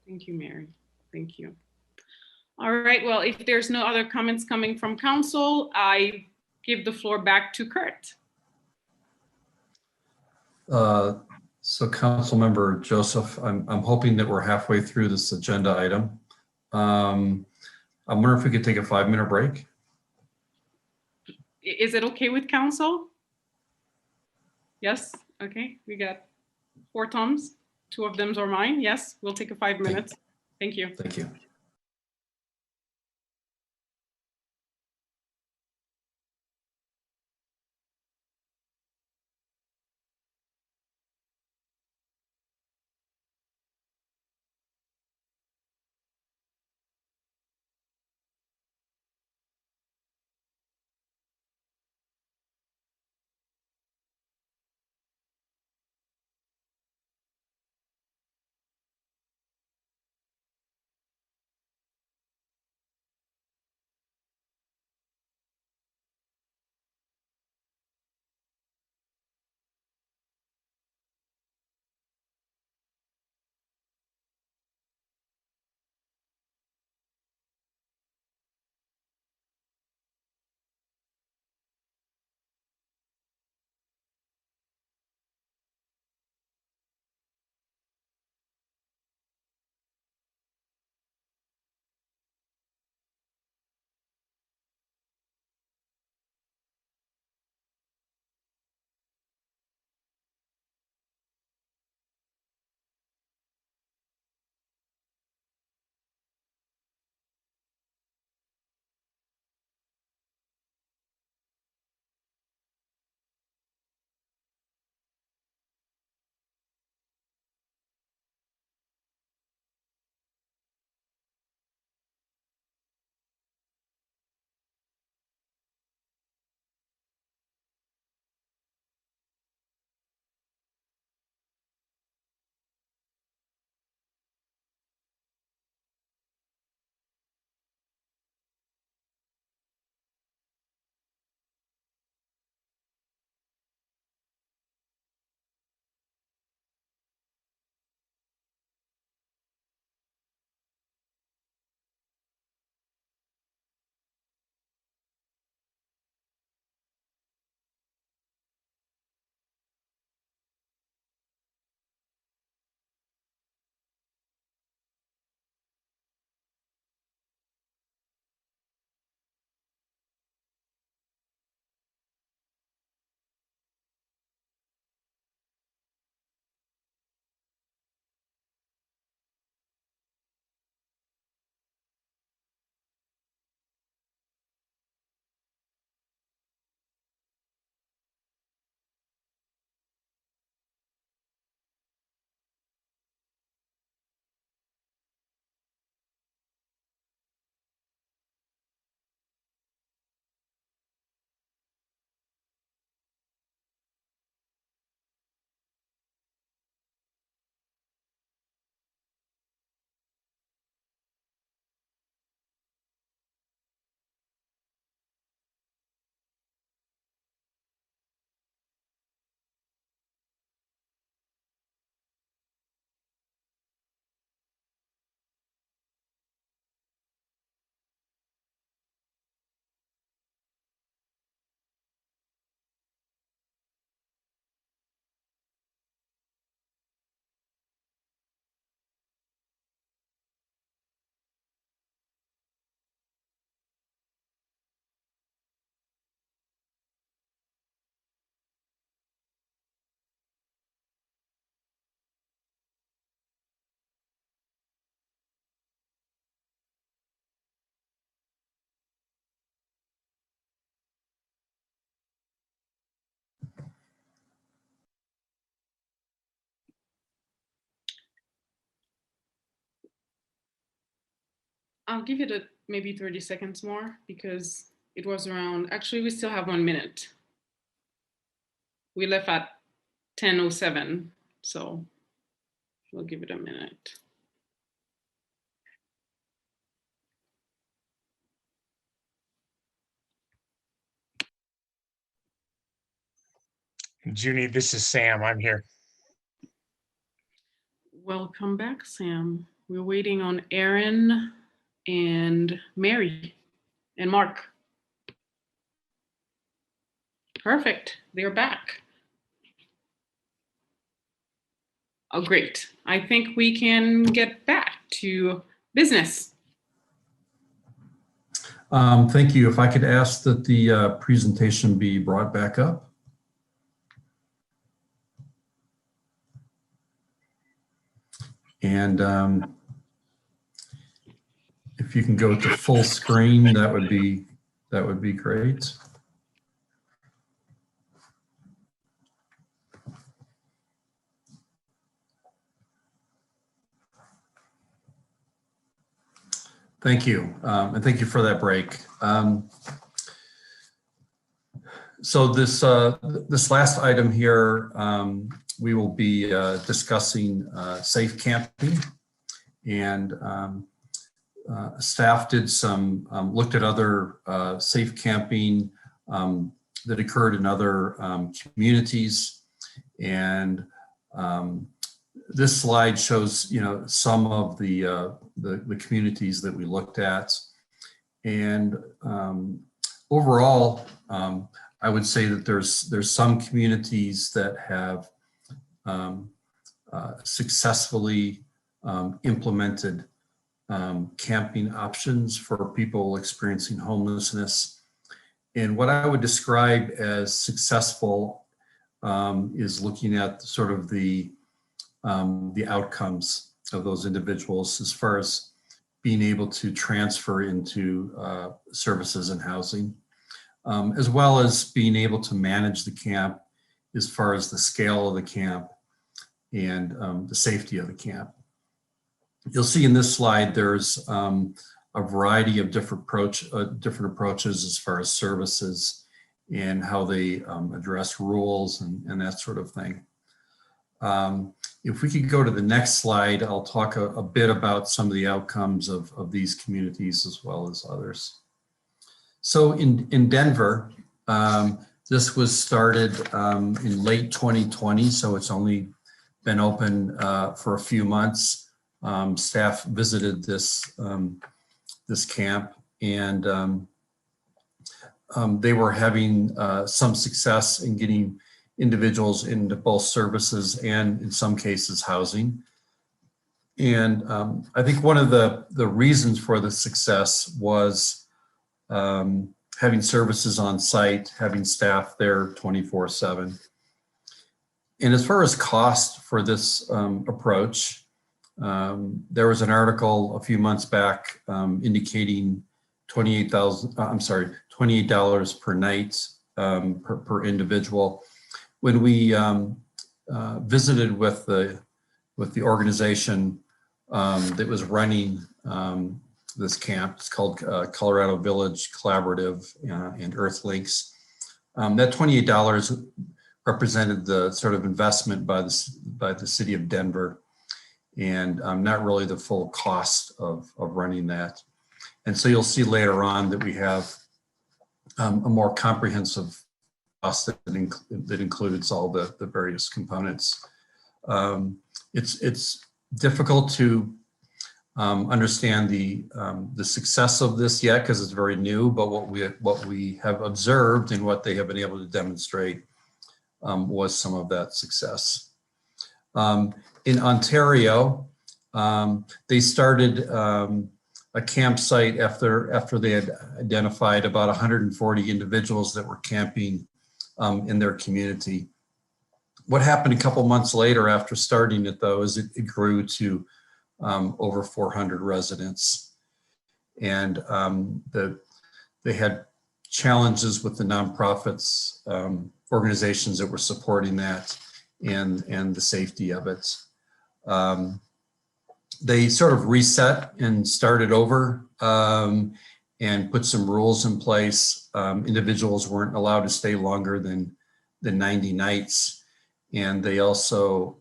Thank you, Mary. Thank you. All right, well, if there's no other comments coming from council, I give the floor back to Kurt. So Councilmember Joseph, I'm hoping that we're halfway through this agenda item. I'm wondering if we could take a 5-minute break. Is it okay with council? Yes, okay, we got 4 Toms. 2 of them are mine. Yes, we'll take a 5 minutes. Thank you. Thank you. I'll give it maybe 30 seconds more because it was around, actually we still have 1 minute. We left at 10:07, so we'll give it a minute. Junie, this is Sam. I'm here. Welcome back, Sam. We're waiting on Aaron and Mary and Mark. Perfect, they're back. Oh, great. I think we can get back to business. Thank you. If I could ask that the presentation be brought back up. And if you can go to full screen, that would be great. Thank you, and thank you for that break. So this last item here, we will be discussing safe camping, and staff did some looked at other safe camping that occurred in other communities, and this slide shows some of the communities that we looked at, and overall. I would say that there's some communities that have successfully implemented camping options for people experiencing homelessness. And what I would describe as successful is looking at sort of the outcomes of those individuals as far as being able to transfer into services and housing. As well as being able to manage the camp as far as the scale of the camp and the safety of the camp. You'll see in this slide, there's a variety of different approaches as far as services and how they address rules and that sort of thing. If we could go to the next slide, I'll talk a bit about some of the outcomes of these communities as well as others. So in Denver, this was started in late 2020, so it's only been open for a few months. Staff visited this camp, and they were having some success in getting individuals into both services and in some cases housing. And I think one of the reasons for the success was having services on site, having staff there 24/7. And as far as cost for this approach, there was an article a few months back indicating $28 per night per individual. When we visited with the organization that was running this camp, it's called Colorado Village Collaborative and Earthlinks. That $28 represented the sort of investment by the city of Denver, and not really the full cost of running that. And so you'll see later on that we have a more comprehensive cost that includes all the various components. It's difficult to understand the success of this yet because it's very new, but what we have observed and what they have been able to demonstrate was some of that success. In Ontario, they started a campsite after they had identified about 140 individuals that were camping in their community. What happened a couple months later after starting it, though, is it grew to over 400 residents. And they had challenges with the nonprofits, organizations that were supporting that and the safety of it. They sort of reset and started over and put some rules in place. Individuals weren't allowed to stay longer than 90 nights. And they also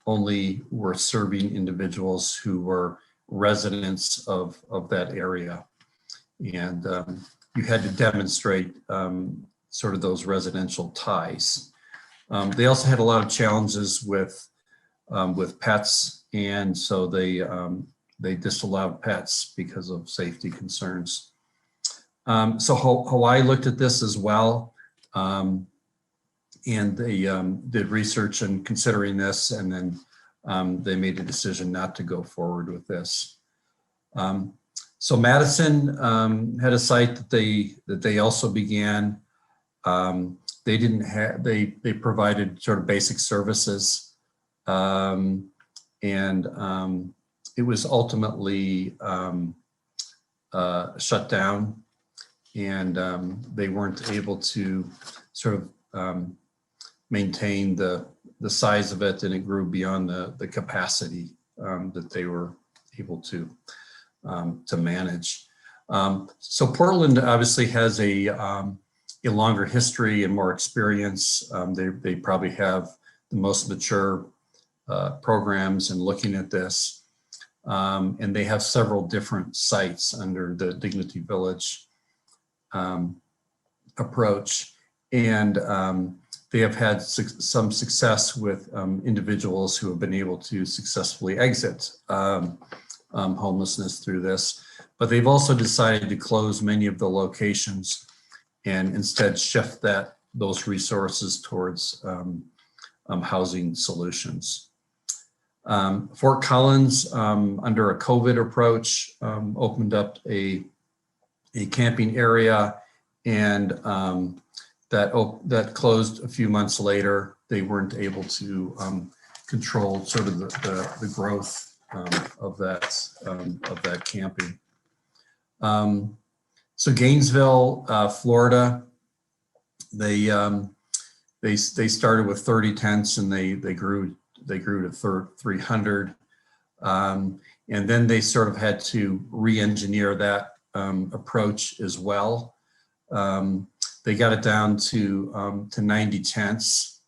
only were serving individuals who were residents of that area. And you had to demonstrate sort of those residential ties. They also had a lot of challenges with pets, and so they disallowed pets because of safety concerns. So Hawaii looked at this as well, and they did research in considering this, and then they made a decision not to go forward with this. So Madison had a site that they also began. They provided sort of basic services. and it was ultimately shut down, and they weren't able to sort of maintain the size of it, and it grew beyond the capacity that they were able to manage. So Portland obviously has a longer history and more experience. They probably have the most mature programs in looking at this. And they have several different sites under the Dignity Village approach. And they have had some success with individuals who have been able to successfully exit homelessness through this. But they've also decided to close many of the locations and instead shift those resources towards housing solutions. Fort Collins, under a COVID approach, opened up a camping area, and that closed a few months later. They weren't able to control sort of the growth of that camping. So Gainesville, Florida, they started with 30 tents, and they grew to 300, and then they sort of had to re-engineer that approach as well. They got it down to 90 tents.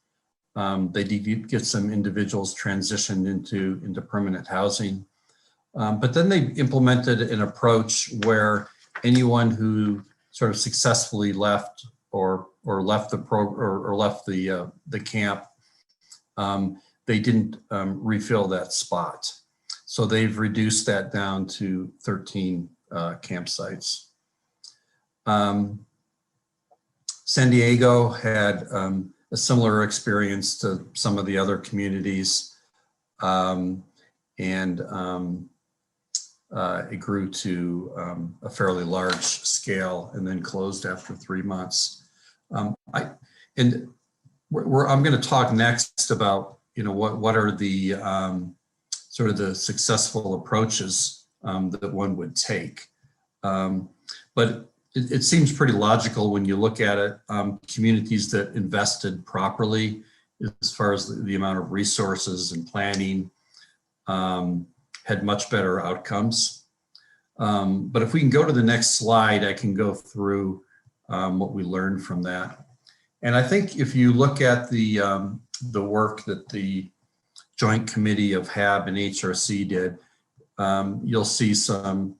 They did get some individuals transitioned into permanent housing, but then they implemented an approach where anyone who sort of successfully left or left the camp, they didn't refill that spot. So they've reduced that down to 13 campsites. San Diego had a similar experience to some of the other communities, and it grew to a fairly large scale and then closed after 3 months. I'm going to talk next about what are the sort of the successful approaches that one would take, but it seems pretty logical when you look at it. Communities that invested properly as far as the amount of resources and planning had much better outcomes. But if we can go to the next slide, I can go through what we learned from that. And I think if you look at the work that the Joint Committee of HAB and HRC did, you'll see some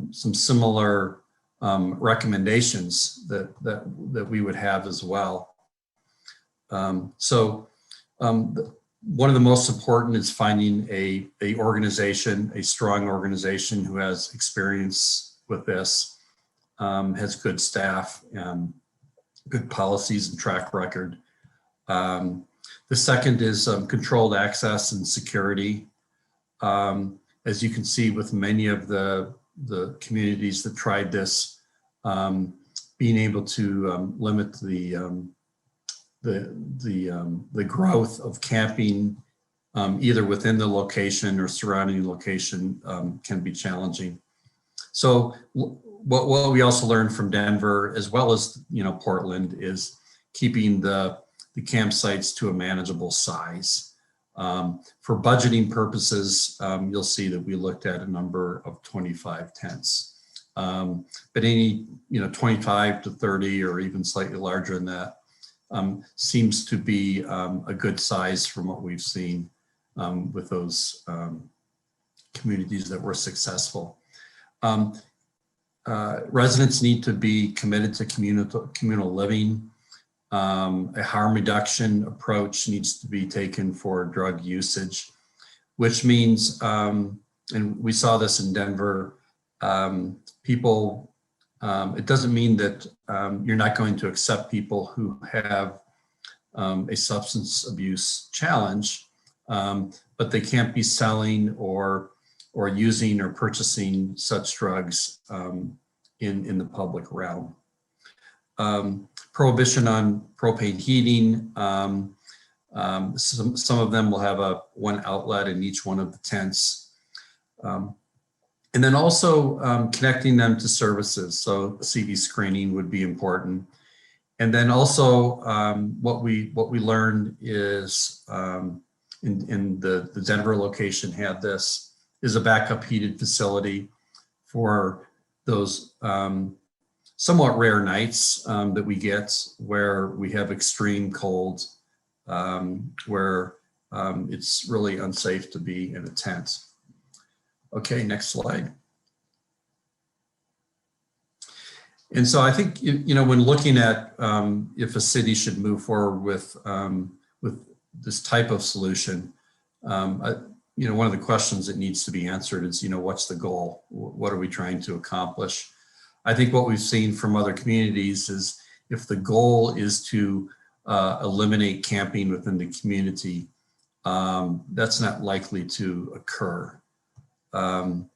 similar recommendations that we would have as well. One of the most important is finding a strong organization who has experience with this, has good staff, good policies and track record. The second is controlled access and security. As you can see with many of the communities that tried this, being able to limit the growth of camping either within the location or surrounding location can be challenging. So what we also learned from Denver, as well as Portland, is keeping the campsites to a manageable size. For budgeting purposes, you'll see that we looked at a number of 25 tents, but any 25 to 30 or even slightly larger than that seems to be a good size from what we've seen with those communities that were successful. Residents need to be committed to communal living. A harm reduction approach needs to be taken for drug usage, which means, and we saw this in Denver, it doesn't mean that you're not going to accept people who have a substance abuse challenge, but they can't be selling or using or purchasing such drugs in the public realm. Prohibition on propane heating Some of them will have one outlet in each one of the tents. And then also connecting them to services. So CV screening would be important. And then also what we learned is in the Denver location had this, is a backup heated facility for those somewhat rare nights that we get where we have extreme cold, where it's really unsafe to be in a tent. Okay, next slide. And so I think, you know, when looking at if a city should move forward with this type of solution, you know, one of the questions that needs to be answered is, you know, what's the goal? What are we trying to accomplish? I think what we've seen from other communities is if the goal is to eliminate camping within the community, that's not likely to occur. So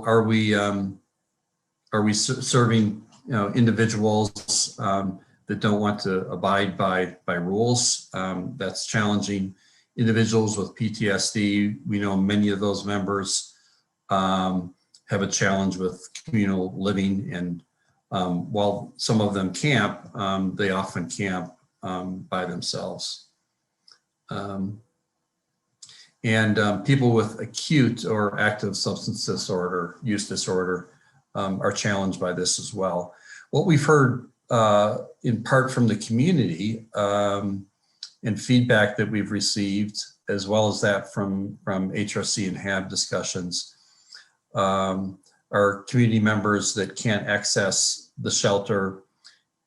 are we serving, you know, individuals that don't want to abide by rules? That's challenging. Individuals with PTSD, we know many of those members have a challenge with communal living, and while some of them camp, they often camp by themselves. People with acute or active substance disorder, use disorder, are challenged by this as well. What we've heard in part from the community and feedback that we've received, as well as that from HRC and HAB discussions, are community members that can't access the shelter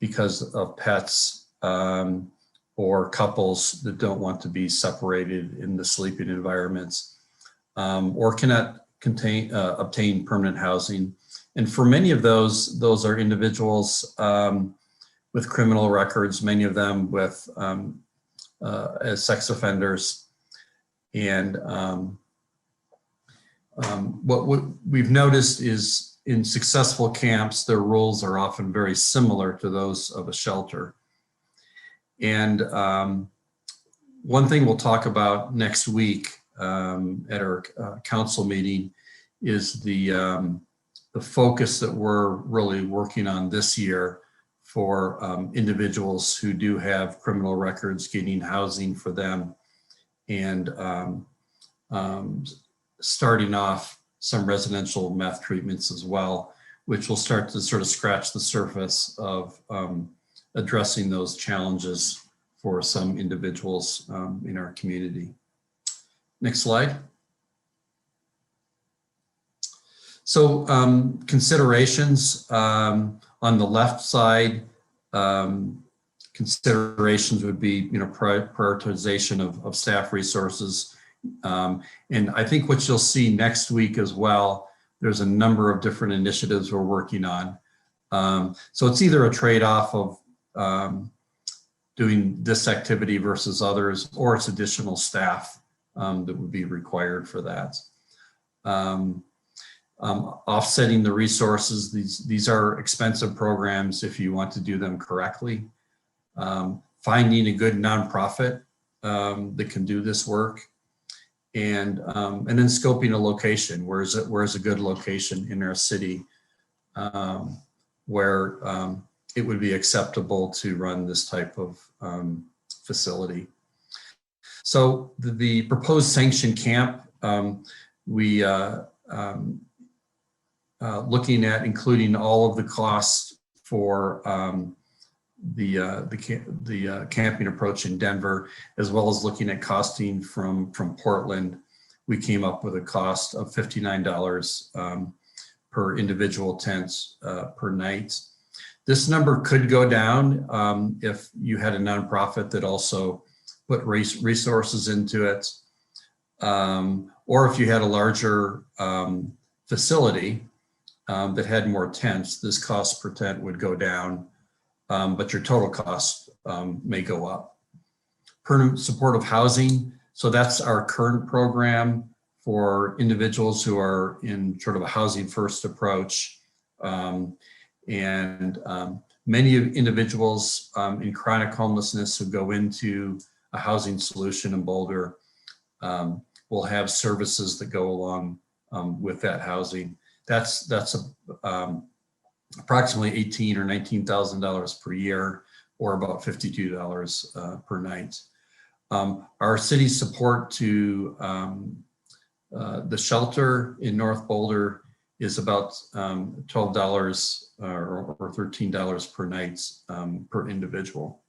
because of pets or couples that don't want to be separated in the sleeping environments, or cannot obtain permanent housing. And for many of those are individuals with criminal records, many of them with as sex offenders. And what we've noticed is in successful camps, their rules are often very similar to those of a shelter. And one thing we'll talk about next week at our council meeting is the focus that we're really working on this year for individuals who do have criminal records, getting housing for them, and starting off some residential meth treatments as well, which will start to sort of scratch the surface of addressing those challenges for some individuals in our community. Next slide. So considerations on the left side, considerations would be, you know, prioritization of staff resources. And I think what you'll see next week as well, there's a number of different initiatives we're working on. So it's either a trade-off of doing this activity versus others, or it's additional staff that would be required for that. Offsetting the resources, these are expensive programs if you want to do them correctly. Finding a good nonprofit that can do this work, and then scoping a location. Where's a good location in our city where it would be acceptable to run this type of facility. So the proposed sanctioned camp, we looking at including all of the costs for the camping approach in Denver, as well as looking at costing from Portland. We came up with a cost of $59 per individual tent per night. This number could go down if you had a nonprofit that also put resources into it, or if you had a larger facility that had more tents, this cost per tent would go down, but your total cost may go up. Permanent supportive housing, so that's our current program for individuals who are in sort of a housing first approach. many individuals in chronic homelessness who go into a housing solution in Boulder will have services that go along with that housing. That's approximately $18,000 or $19,000 per year, or about $52 per night. Our city's support to the shelter in North Boulder is about $12 or $13 per night per individual.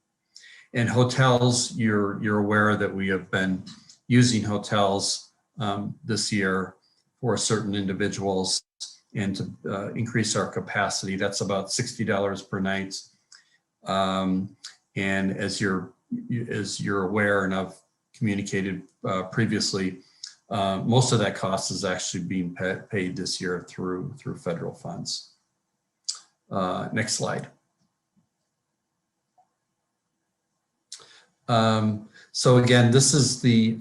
And hotels, you're aware that we have been using hotels this year for certain individuals and to increase our capacity. That's about $60 per night. And as you're aware, and I've communicated previously, most of that cost is actually being paid this year through federal funds. Next slide. So again, this is the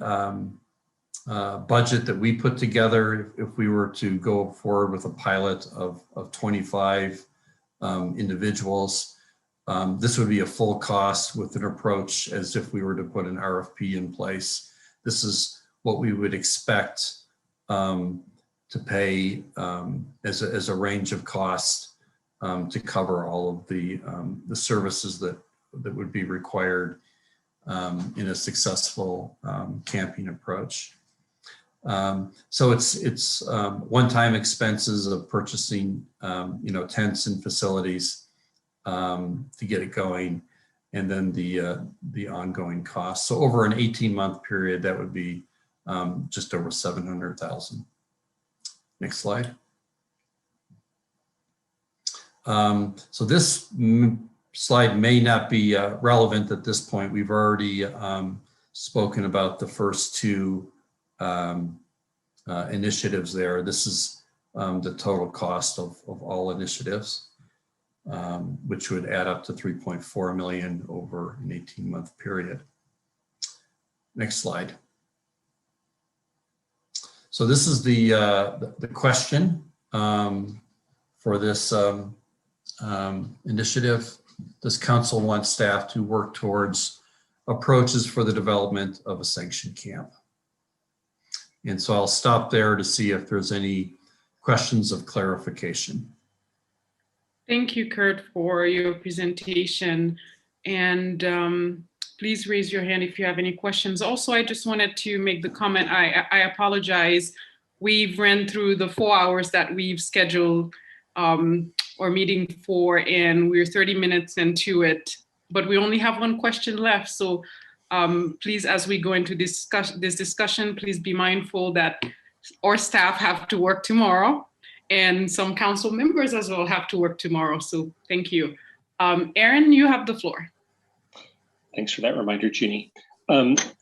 budget that we put together if we were to go forward with a pilot of 25 individuals. This would be a full cost with an approach as if we were to put an RFP in place. This is what we would expect to pay as a range of costs to cover all of the services that would be required in a successful camping approach. So it's one-time expenses of purchasing tents and facilities to get it going, and then the ongoing costs. So over an 18-month period, that would be just over $700,000. Next slide. So this slide may not be relevant at this point. We've already spoken about the first two initiatives there. This is the total cost of all initiatives, which would add up to $3.4 million over an 18-month period. Next slide. So this is the question for this initiative. Does council want staff to work towards approaches for the development of a sanctioned camp? And so I'll stop there to see if there's any questions of clarification. Thank you, Kurt, for your presentation. And please raise your hand if you have any questions. Also, I just wanted to make the comment, I apologize. We've ran through the 4 hours that we've scheduled our meeting for, and we're 30 minutes into it, but we only have one question left. So please, as we go into this discussion, please be mindful that our staff have to work tomorrow, and some council members as well have to work tomorrow. So thank you. Aaron, you have the floor. Thanks for that reminder, Jeannie.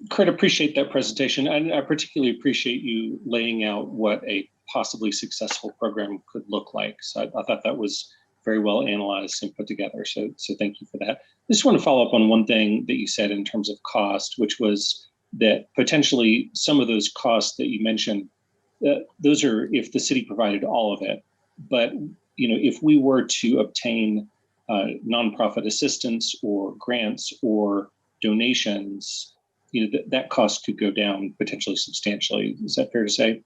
Kurt, appreciate that presentation. And I particularly appreciate you laying out what a possibly successful program could look like. So I thought that was very well analyzed and put together. So thank you for that. I just want to follow up on one thing that you said in terms of cost, which was that potentially some of those costs that you mentioned, those are if the city provided all of it. But if we were to obtain nonprofit assistance or grants or donations, that cost could go down potentially substantially. Is that fair to say?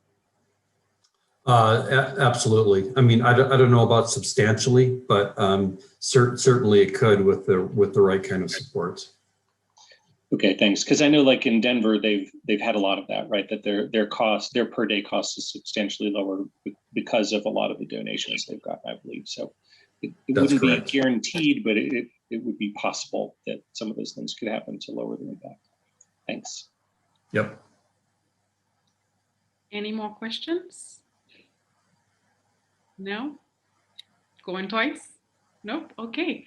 Absolutely. I mean, I don't know about substantially, but certainly it could with the right kind of support. Okay, thanks. Because I know, like in Denver, they've had a lot of that, right? That their per day cost is substantially lower because of a lot of the donations they've got, I believe. So it wouldn't be guaranteed, but it would be possible that some of those things could happen to lower the impact. Thanks. Yep. Any more questions? No? Going twice? Nope. Okay.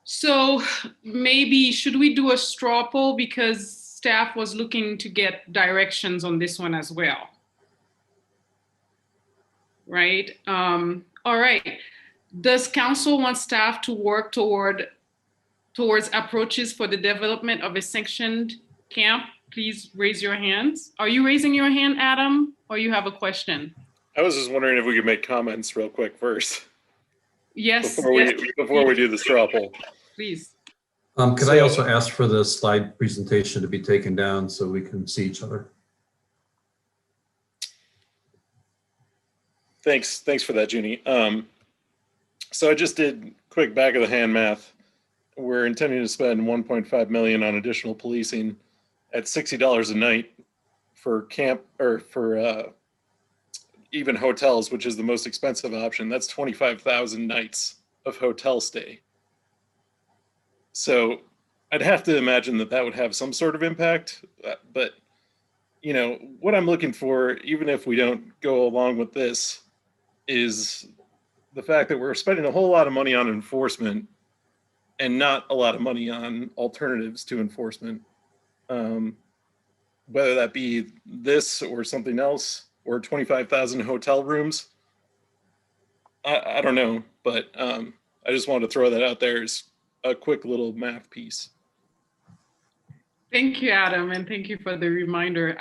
So maybe should we do a straw poll, because staff was looking to get directions on this one as well? Right. All right. Does council want staff to work towards approaches for the development of a sanctioned camp? Please raise your hands. Are you raising your hand, Adam, or you have a question? I was just wondering if we could make comments real quick first. Yes. Before we do the straw poll. Please. Could I also ask for the slide presentation to be taken down so we can see each other? Thanks for that, Junie. So I just did quick back of the hand math. We're intending to spend 1.5 million on additional policing at $60 a night for camp or for even hotels, which is the most expensive option. That's 25,000 nights of hotel stay. So I'd have to imagine that would have some sort of impact, but you know, what I'm looking for, even if we don't go along with this, is the fact that we're spending a whole lot of money on enforcement and not a lot of money on alternatives to enforcement. Whether that be this or something else, or 25,000 hotel rooms. I don't know, but I just wanted to throw that out there as a quick little math piece. Thank you, Adam, and thank you for the reminder.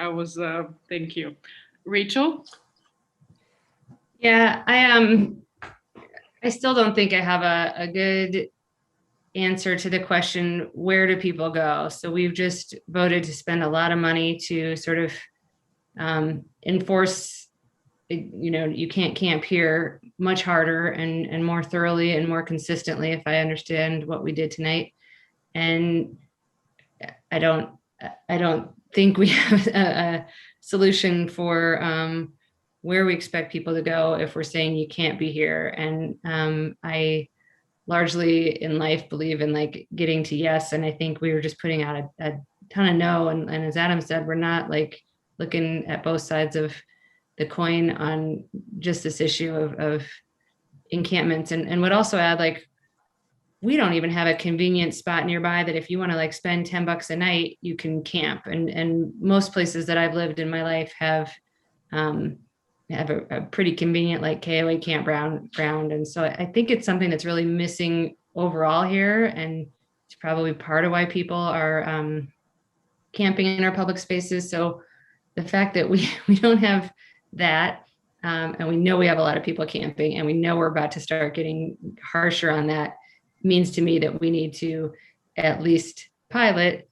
Thank you. Rachel? Yeah, I still don't think I have a good answer to the question, where do people go? So we've just voted to spend a lot of money to sort of enforce, you know, you can't camp here, much harder and more thoroughly and more consistently, if I understand what we did tonight. And I don't think we have a solution for where we expect people to go if we're saying you can't be here. And I largely in life believe in like getting to yes. And I think we were just putting out a ton of no. And as Adam said, we're not like looking at both sides of the coin on just this issue of encampments. And would also add, like, we don't even have a convenient spot nearby that if you want to like spend $10 a night, you can camp. And most places that I've lived in my life have a pretty convenient like KOA campground. And so I think it's something that's really missing overall here. And it's probably part of why people are camping in our public spaces. So the fact that we don't have that, and we know we have a lot of people camping, and we know we're about to start getting harsher on that, means to me that we need to at least pilot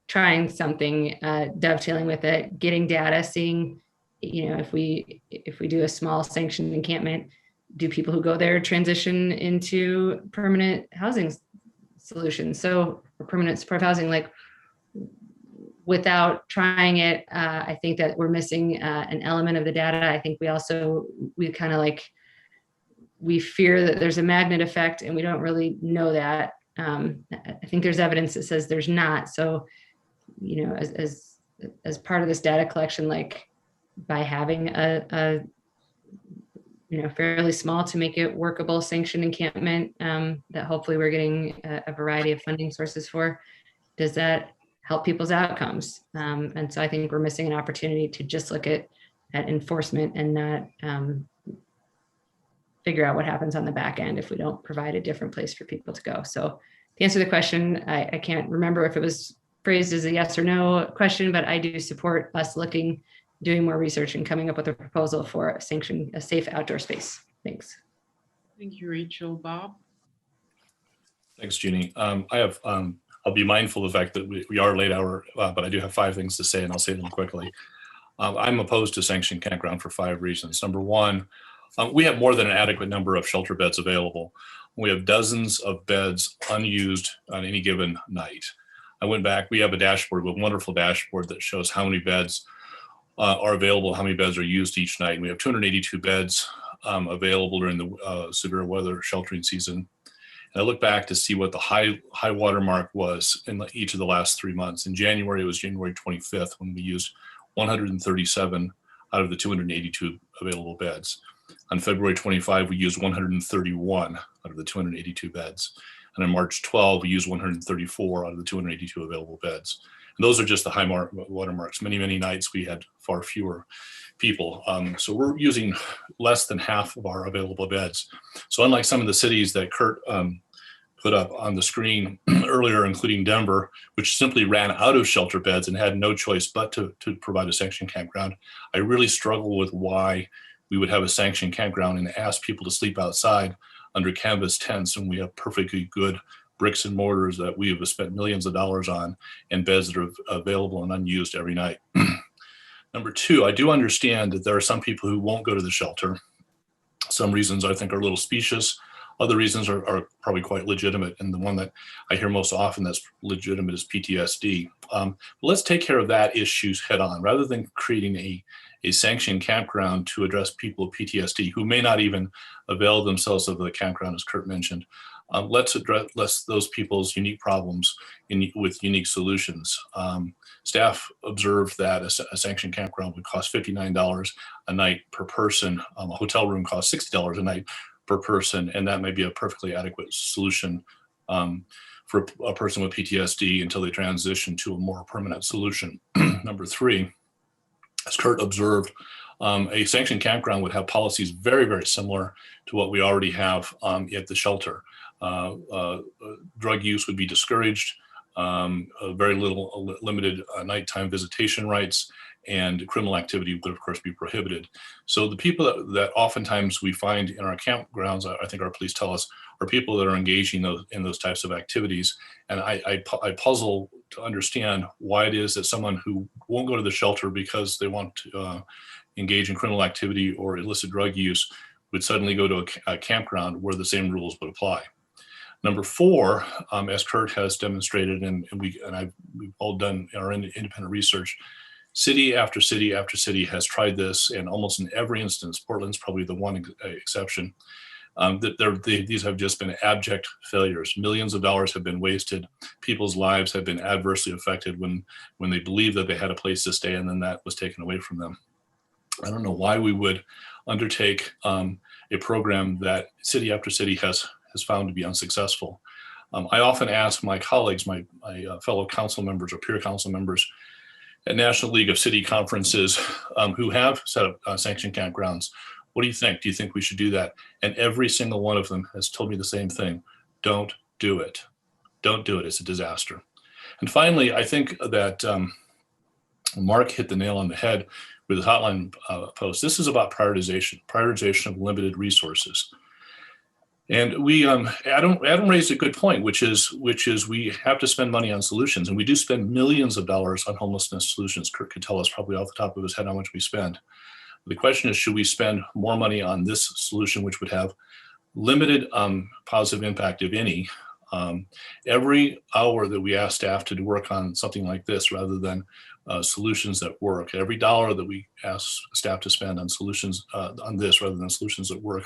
trying something, dovetailing with it, getting data, seeing, you know, if we do a small sanctioned encampment, do people who go there transition into permanent housing solutions? So, or permanent supportive housing, like, without trying it, I think that we're missing an element of the data. I think we fear that there's a magnet effect, and we don't really know that. I think there's evidence that says there's not. So, you know, as part of this data collection, like by having a you know, fairly small to make it workable sanctioned encampment that hopefully we're getting a variety of funding sources for, does that help people's outcomes? And so I think we're missing an opportunity to just look at enforcement and not figure out what happens on the back end if we don't provide a different place for people to go. So to answer the question, I can't remember if it was phrased as a yes or no question, but I do support us doing more research and coming up with a proposal for a safe outdoor space. Thanks. Thank you, Rachel. Bob? Thanks, Jeannie. I'll be mindful of the fact that we are late hour, but I do have 5 things to say, and I'll say them quickly. I'm opposed to sanctioned campground for 5 reasons. Number one, we have more than an adequate number of shelter beds available. We have dozens of beds unused on any given night. I went back, we have a dashboard, a wonderful dashboard that shows how many beds are available, how many beds are used each night. And we have 282 beds available during the severe weather sheltering season. And I look back to see what the high water mark was in each of the last 3 months. In January, it was January 25th when we used 137 out of the 282 available beds. On February 25, we used 131 out of the 282 beds. And on March 12, we used 134 out of the 282 available beds. And those are just the high watermarks. Many nights we had far fewer people. So we're using less than half of our available beds. So unlike some of the cities that Kurt put up on the screen earlier, including Denver, which simply ran out of shelter beds and had no choice but to provide a sanctioned campground, I really struggle with why we would have a sanctioned campground and ask people to sleep outside under canvas tents, and we have perfectly good bricks and mortars that we have spent millions of dollars on, and beds that are available and unused every night. Number two, I do understand that there are some people who won't go to the shelter. Some reasons I think are a little specious. Other reasons are probably quite legitimate. And the one that I hear most often that's legitimate is PTSD. Let's take care of that issue head on, rather than creating a sanctioned campground to address people with PTSD who may not even avail themselves of the campground, as Kurt mentioned. Let's address those people's unique problems with unique solutions. Staff observed that a sanctioned campground would cost $59 a night per person. A hotel room costs $60 a night per person, and that may be a perfectly adequate solution for a person with PTSD until they transition to a more permanent solution. Number three, as Kurt observed, a sanctioned campground would have policies very, very similar to what we already have at the shelter. Drug use would be discouraged, very limited nighttime visitation rights, and criminal activity would of course be prohibited. So the people that oftentimes we find in our campgrounds, I think our police tell us, are people that are engaging in those types of activities. And I puzzle to understand why it is that someone who won't go to the shelter because they want to engage in criminal activity or illicit drug use would suddenly go to a campground where the same rules would apply. Number four, as Kurt has demonstrated, and we've all done our independent research, city after city after city has tried this, and almost in every instance, Portland's probably the one exception, these have just been abject failures. Millions of dollars have been wasted. People's lives have been adversely affected when they believed that they had a place to stay, and then that was taken away from them. I don't know why we would undertake a program that city after city has found to be unsuccessful. I often ask my colleagues, my fellow council members or peer council members at National League of City Conferences who have set up sanctioned campgrounds, what do you think? Do you think we should do that? And every single one of them has told me the same thing. Don't do it. Don't do it. It's a disaster. And finally, I think that Mark hit the nail on the head with the hotline post. This is about prioritization of limited resources. And Adam raised a good point, which is we have to spend money on solutions, and we do spend millions of dollars on homelessness solutions. Kurt could tell us probably off the top of his head how much we spend. The question is, should we spend more money on this solution, which would have limited positive impact, if any, every hour that we ask staff to work on something like this, rather than solutions that work? Every dollar that we ask staff to spend on solutions on this, rather than solutions that work,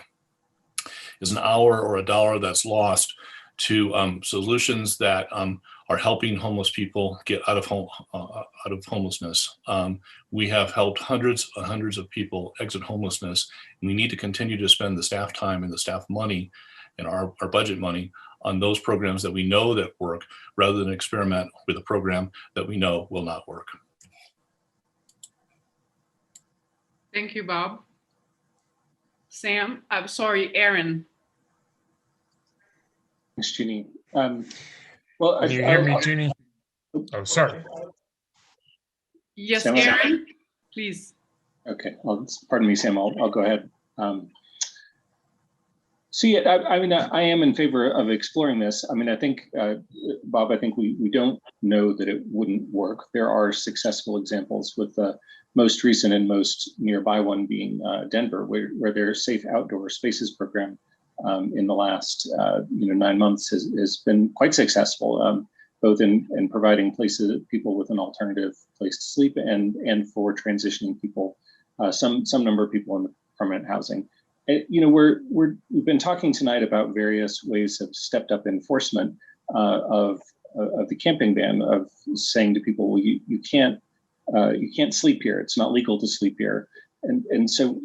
is an hour or a dollar that's lost to solutions that are helping homeless people get out of homelessness. We have helped hundreds and hundreds of people exit homelessness, and we need to continue to spend the staff time and the staff money and our budget money on those programs that we know that work, rather than experiment with a program that we know will not work. Thank you, Bob. Sam, I'm sorry, Aaron. Thanks, Jeannie. Can you hear me, Jeannie? Oh, sorry. Yes, Sam, Aaron, please. Okay, well, pardon me, Sam, I'll go ahead. So yeah, I mean, I am in favor of exploring this. I mean, I think, Bob, I think we don't know that it wouldn't work. There are successful examples, with the most recent and most nearby one being Denver, where their Safe Outdoor Spaces program in the last 9 months has been quite successful, both in providing people with an alternative place to sleep, and for transitioning people, some number of people in permanent housing. We've been talking tonight about various ways of stepped up enforcement of the camping ban, of saying to people, well, you can't sleep here. It's not legal to sleep here. And so,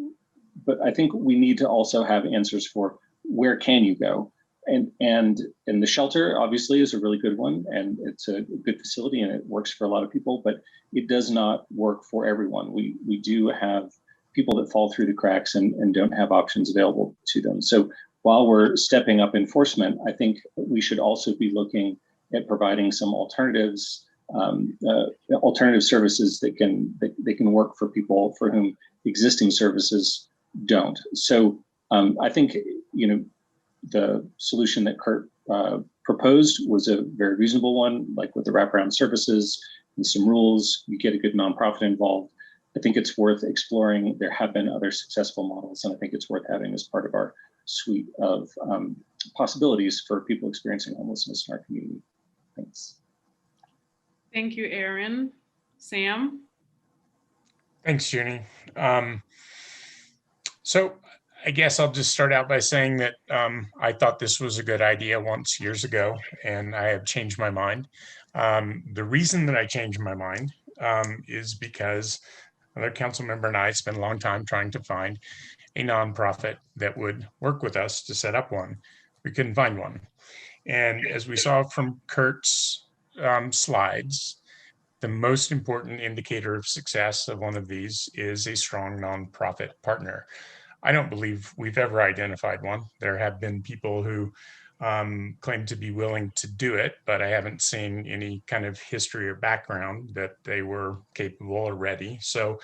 but I think we need to also have answers for where can you go? And the shelter obviously is a really good one, and it's a good facility and it works for a lot of people, but it does not work for everyone. We do have people that fall through the cracks and don't have options available to them. So while we're stepping up enforcement, I think we should also be looking at providing some alternatives, alternative services that can work for people for whom existing services don't. So I think, the solution that Kurt proposed was a very reasonable one, like with the wraparound services and some rules, you get a good nonprofit involved. I think it's worth exploring. There have been other successful models, and I think it's worth having as part of our suite of possibilities for people experiencing homelessness in our community. Thanks. Thank you, Aaron. Sam? Thanks, Junie. So I guess I'll just start out by saying that I thought this was a good idea once years ago, and I have changed my mind. The reason that I changed my mind is because another council member and I spent a long time trying to find a nonprofit that would work with us to set up one. We couldn't find one. And as we saw from Kurt's slides, the most important indicator of success of one of these is a strong nonprofit partner. I don't believe we've ever identified one. There have been people who claim to be willing to do it, but I haven't seen any kind of history or background that they were capable or ready. So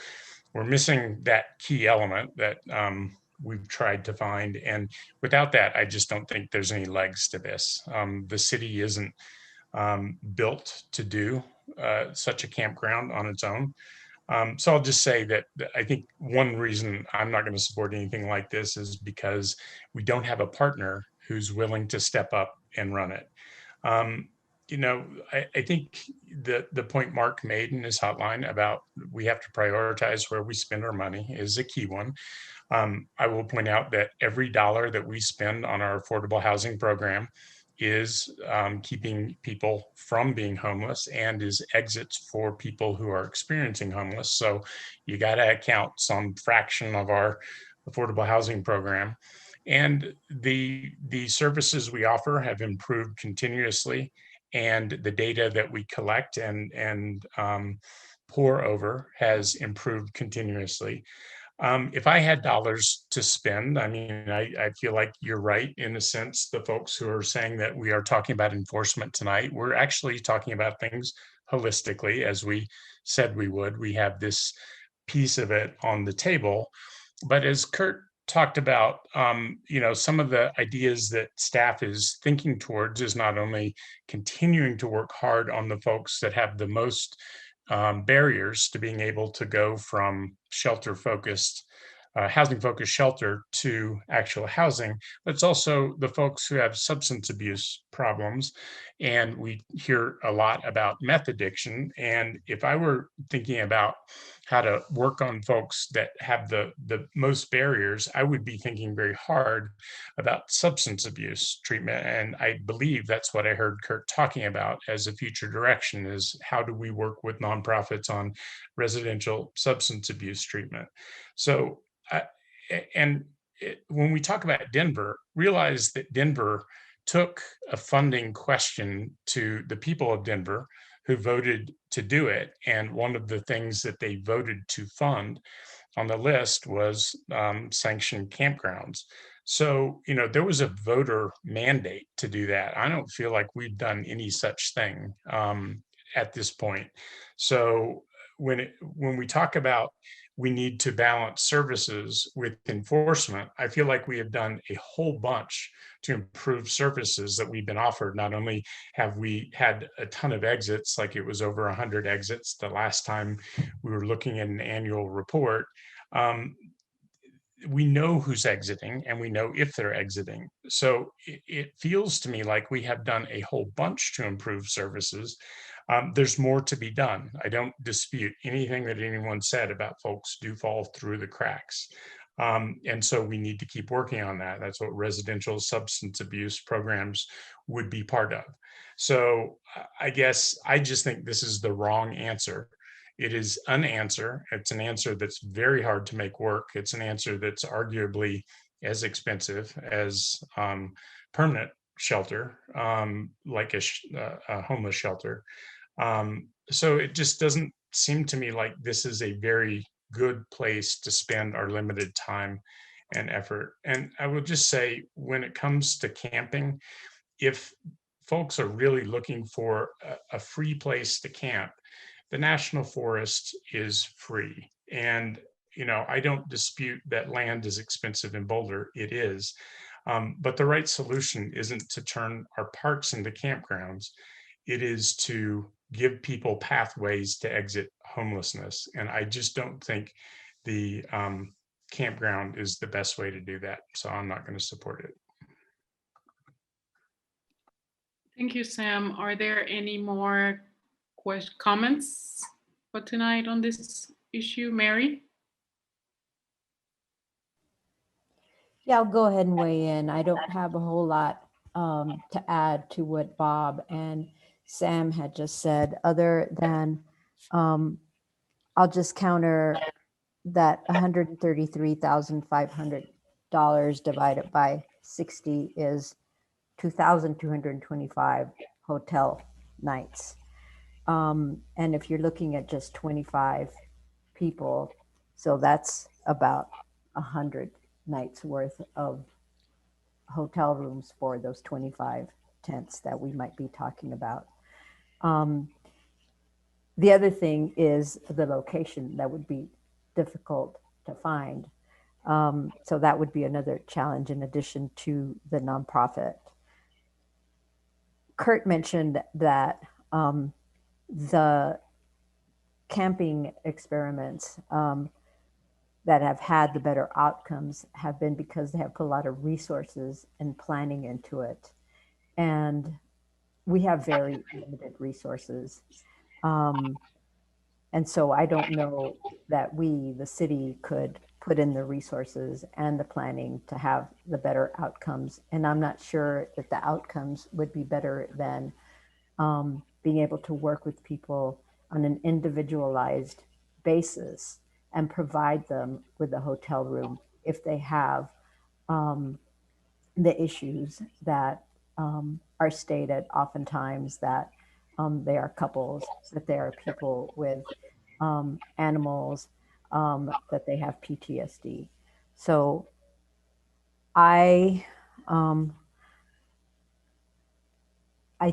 we're missing that key element that we've tried to find. And without that, I just don't think there's any legs to this. The city isn't built to do such a campground on its own. So I'll just say that I think one reason I'm not going to support anything like this is because we don't have a partner who's willing to step up and run it. You know, I think the point Mark made in his hotline about we have to prioritize where we spend our money is a key one. I will point out that every dollar that we spend on our affordable housing program is keeping people from being homeless and is exits for people who are experiencing homeless. So you got to account some fraction of our affordable housing program. And the services we offer have improved continuously, and the data that we collect and pour over has improved continuously. If I had dollars to spend, I mean, I feel like you're right in a sense, the folks who are saying that we are talking about enforcement tonight, we're actually talking about things holistically, as we said we would. We have this piece of it on the table. But as Kurt talked about, you know, some of the ideas that staff is thinking towards is not only continuing to work hard on the folks that have the most barriers to being able to go from shelter-focused, housing-focused shelter to actual housing, but it's also the folks who have substance abuse problems. And we hear a lot about meth addiction. And if I were thinking about how to work on folks that have the most barriers, I would be thinking very hard about substance abuse treatment. And I believe that's what I heard Kurt talking about as a future direction is how do we work with nonprofits on residential substance abuse treatment. So, when we talk about Denver, realize that Denver took a funding question to the people of Denver who voted to do it. And one of the things that they voted to fund on the list was sanctioned campgrounds. So, you know, there was a voter mandate to do that. I don't feel like we've done any such thing at this point. So when we talk about we need to balance services with enforcement, I feel like we have done a whole bunch to improve services that we've been offered. Not only have we had a ton of exits, like it was over 100 exits the last time we were looking at an annual report, we know who's exiting and we know if they're exiting. So it feels to me like we have done a whole bunch to improve services. There's more to be done. I don't dispute anything that anyone said about folks do fall through the cracks. And so we need to keep working on that. That's what residential substance abuse programs would be part of. So I guess I just think this is the wrong answer. It is an answer. It's an answer that's very hard to make work. It's an answer that's arguably as expensive as permanent shelter, like a homeless shelter. So it just doesn't seem to me like this is a very good place to spend our limited time and effort. And I would just say, when it comes to camping, if folks are really looking for a free place to camp, the National Forest is free. And, you know, I don't dispute that land is expensive in Boulder. It is. But the right solution isn't to turn our parks into campgrounds. It is to give people pathways to exit homelessness. And I just don't think the campground is the best way to do that. So I'm not going to support it. Thank you, Sam. Are there any more comments for tonight on this issue? Mary? Yeah, I'll go ahead and weigh in. I don't have a whole lot to add to what Bob and Sam had just said, other than I'll just counter that $133,500 divided by 60 is 2,225 hotel nights. And if you're looking at just 25 people, so that's about 100 nights worth of hotel rooms for those 25 tents that we might be talking about. The other thing is the location that would be difficult to find. So that would be another challenge in addition to the nonprofit. Kurt mentioned that the camping experiments that have had the better outcomes have been because they have put a lot of resources and planning into it. And we have very limited resources. And so I don't know that we, the city, could put in the resources and the planning to have the better outcomes. And I'm not sure that the outcomes would be better than being able to work with people on an individualized basis and provide them with a hotel room if they have the issues that are stated oftentimes, that they are couples, that they are people with animals, that they have PTSD. So I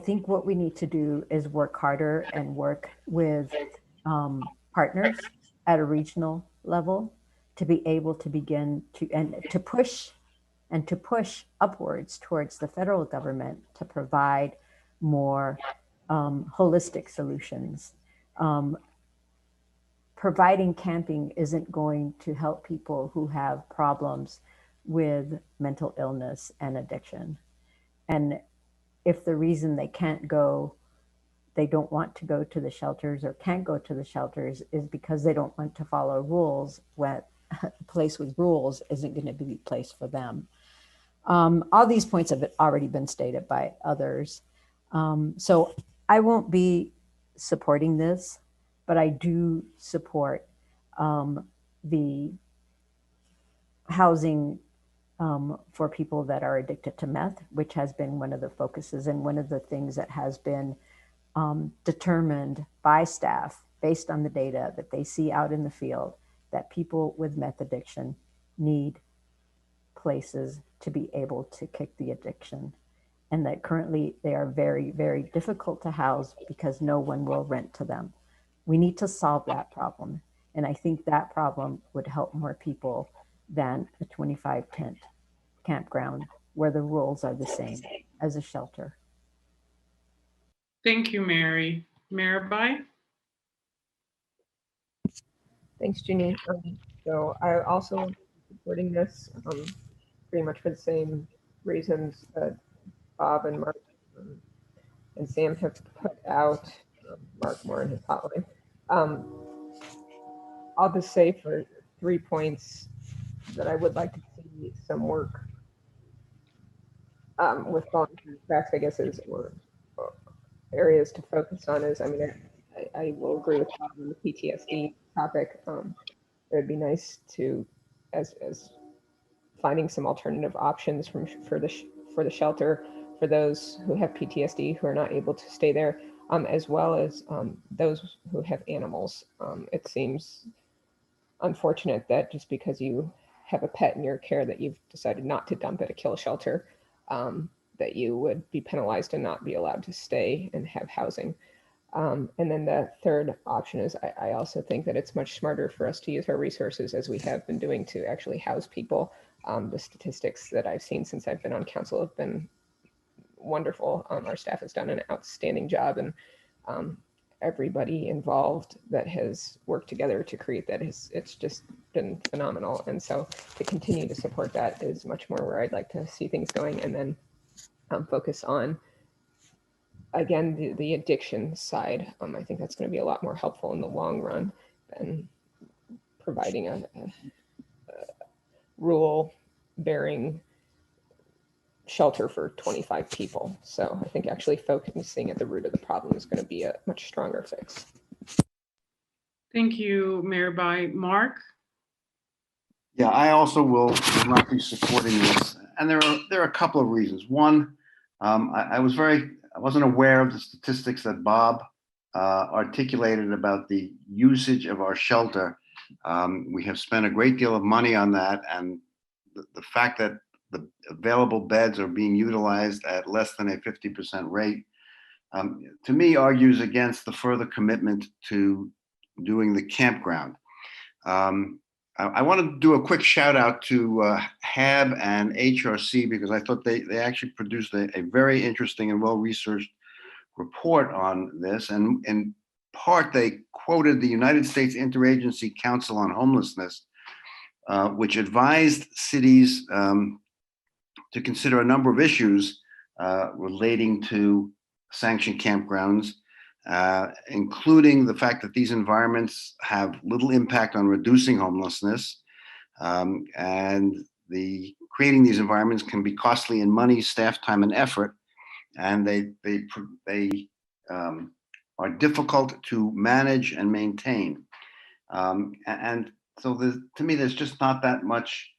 think what we need to do is work harder and work with partners at a regional level to be able to begin to push upwards towards the federal government to provide more holistic solutions. Providing camping isn't going to help people who have problems with mental illness and addiction. And if the reason they can't go, they don't want to go to the shelters or can't go to the shelters is because they don't want to follow rules, when a place with rules isn't going to be a place for them. All these points have already been stated by others. So I won't be supporting this, but I do support the housing for people that are addicted to meth, which has been one of the focuses and one of the things that has been determined by staff based on the data that they see out in the field, that people with meth addiction need places to be able to kick the addiction, and that currently they are very, very difficult to house because no one will rent to them. We need to solve that problem. And I think that problem would help more people than a 25 tent campground where the rules are the same as a shelter. Thank you, Mary. Mirabai? Thanks, Ginny. So I also am supporting this pretty much for the same reasons that Bob and Mark and Sam have put out. Mark more in his hotline. I'll just say for 3 points that I would like to see some work with volunteer tracks, I guess, is or areas to focus on is, I mean, I will agree with Bob on the PTSD topic. It would be nice to, as finding some alternative options for the shelter for those who have PTSD who are not able to stay there, as well as those who have animals. It seems unfortunate that just because you have a pet in your care that you've decided not to dump at a kill shelter, that you would be penalized and not be allowed to stay and have housing. And then the third option is I also think that it's much smarter for us to use our resources as we have been doing to actually house people The statistics that I've seen since I've been on council have been wonderful. Our staff has done an outstanding job, and everybody involved that has worked together to create that it's just been phenomenal. And so to continue to support that is much more where I'd like to see things going, and then focus on, again, the addiction side. I think that's going to be a lot more helpful in the long run than providing a rule bearing shelter for 25 people. So I think actually focusing at the root of the problem is going to be a much stronger fix. Thank you, Mayor Bai. Mark? Yeah, I also will not be supporting this, and there are a couple of reasons. One, I wasn't aware of the statistics that Bob articulated about the usage of our shelter. We have spent a great deal of money on that, and the fact that the available beds are being utilized at less than a 50% rate, to me, argues against the further commitment to doing the campground. I want to do a quick shout out to HAB and HRC, because I thought they actually produced a very interesting and well-researched report on this. And in part, they quoted the United States Interagency Council on Homelessness, which advised cities to consider a number of issues relating to sanctioned campgrounds, including the fact that these environments have little impact on reducing homelessness, and creating these environments can be costly in money, staff time, and effort, and they are difficult to manage and maintain. And so to me, there's just not that much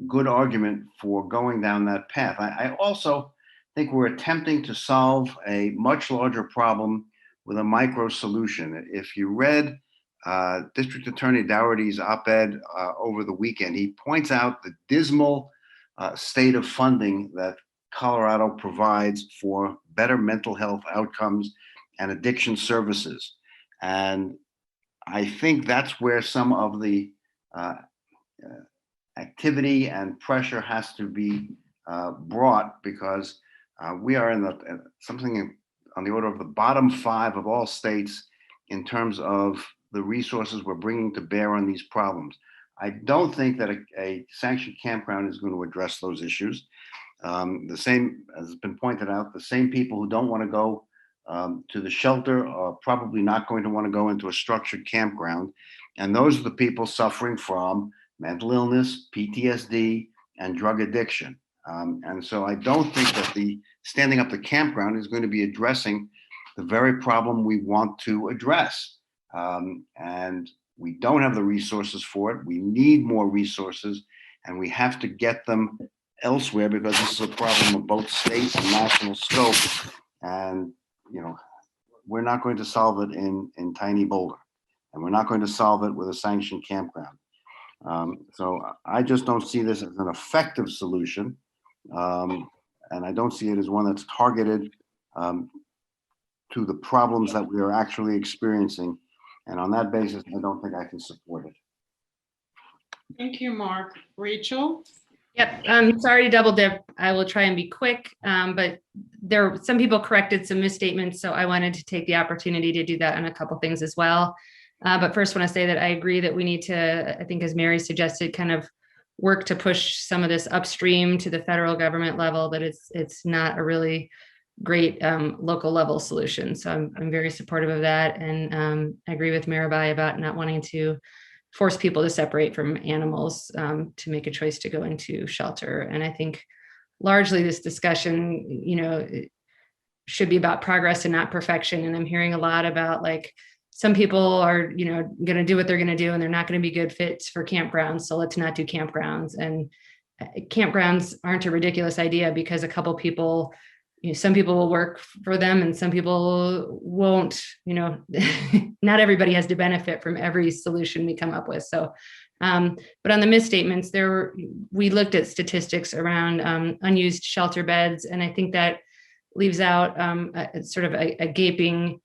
good argument for going down that path. I also think we're attempting to solve a much larger problem with a micro solution. If you read District Attorney Dougherty's op-ed over the weekend, he points out the dismal state of funding that Colorado provides for better mental health outcomes and addiction services. And I think that's where some of the activity and pressure has to be brought, because we are in something on the order of the bottom 5 of all states in terms of the resources we're bringing to bear on these problems. I don't think that a sanctioned campground is going to address those issues. The same, as has been pointed out, the same people who don't want to go to the shelter are probably not going to want to go into a structured campground. And those are the people suffering from mental illness, PTSD, and drug addiction. And so I don't think that the standing up the campground is going to be addressing the very problem we want to address. And we don't have the resources for it. We need more resources, and we have to get them elsewhere, because this is a problem of both state and national scope. And, we're not going to solve it in tiny Boulder, and we're not going to solve it with a sanctioned campground. So I just don't see this as an effective solution. And I don't see it as one that's targeted to the problems that we are actually experiencing. And on that basis, I don't think I can support it. Thank you, Mark. Rachel? Yep, I'm sorry to double dip. I will try and be quick, but some people corrected some misstatements, so I wanted to take the opportunity to do that on a couple things as well. But first, I want to say that I agree that we need to, I think, as Mary suggested, kind of work to push some of this upstream to the federal government level, but it's not a really great local level solution. So I'm very supportive of that, and I agree with Mirabai about not wanting to force people to separate from animals to make a choice to go into shelter. And I think largely this discussion, should be about progress and not perfection. And I'm hearing a lot about some people are, going to do what they're going to do, and they're not going to be good fits for campgrounds. So let's not do campgrounds. And campgrounds aren't a ridiculous idea, because a couple people, some people will work for them and some people won't. Not everybody has to benefit from every solution we come up with. So, but on the misstatements, we looked at statistics around unused shelter beds, and I think that leaves out sort of a gaping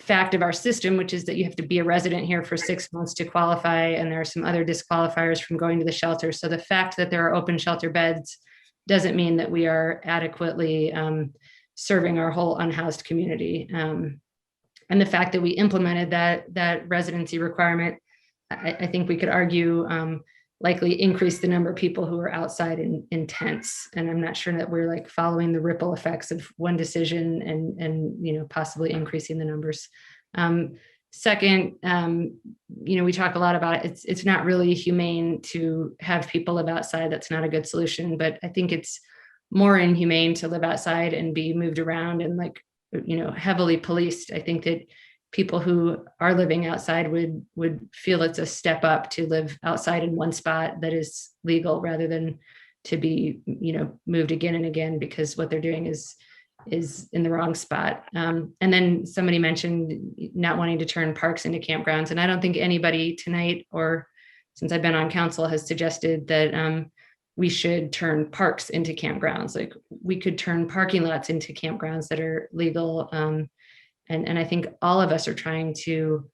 fact of our system, which is that you have to be a resident here for 6 months to qualify, and there are some other disqualifiers from going to the shelter. So the fact that there are open shelter beds doesn't mean that we are adequately serving our whole unhoused community. And the fact that we implemented that residency requirement, I think we could argue likely increase the number of people who are outside in tents. And I'm not sure that we're like following the ripple effects of one decision and possibly increasing the numbers. Second, we talk a lot about it's not really humane to have people live outside. That's not a good solution, but I think it's more inhumane to live outside and be moved around and heavily policed. I think that people who are living outside would feel it's a step up to live outside in one spot that is legal rather than to be moved again and again because what they're doing is in the wrong spot. And then somebody mentioned not wanting to turn parks into campgrounds, and I don't think anybody tonight or since I've been on council has suggested that we should turn parks into campgrounds. Like we could turn parking lots into campgrounds that are legal. And I think all of us are trying to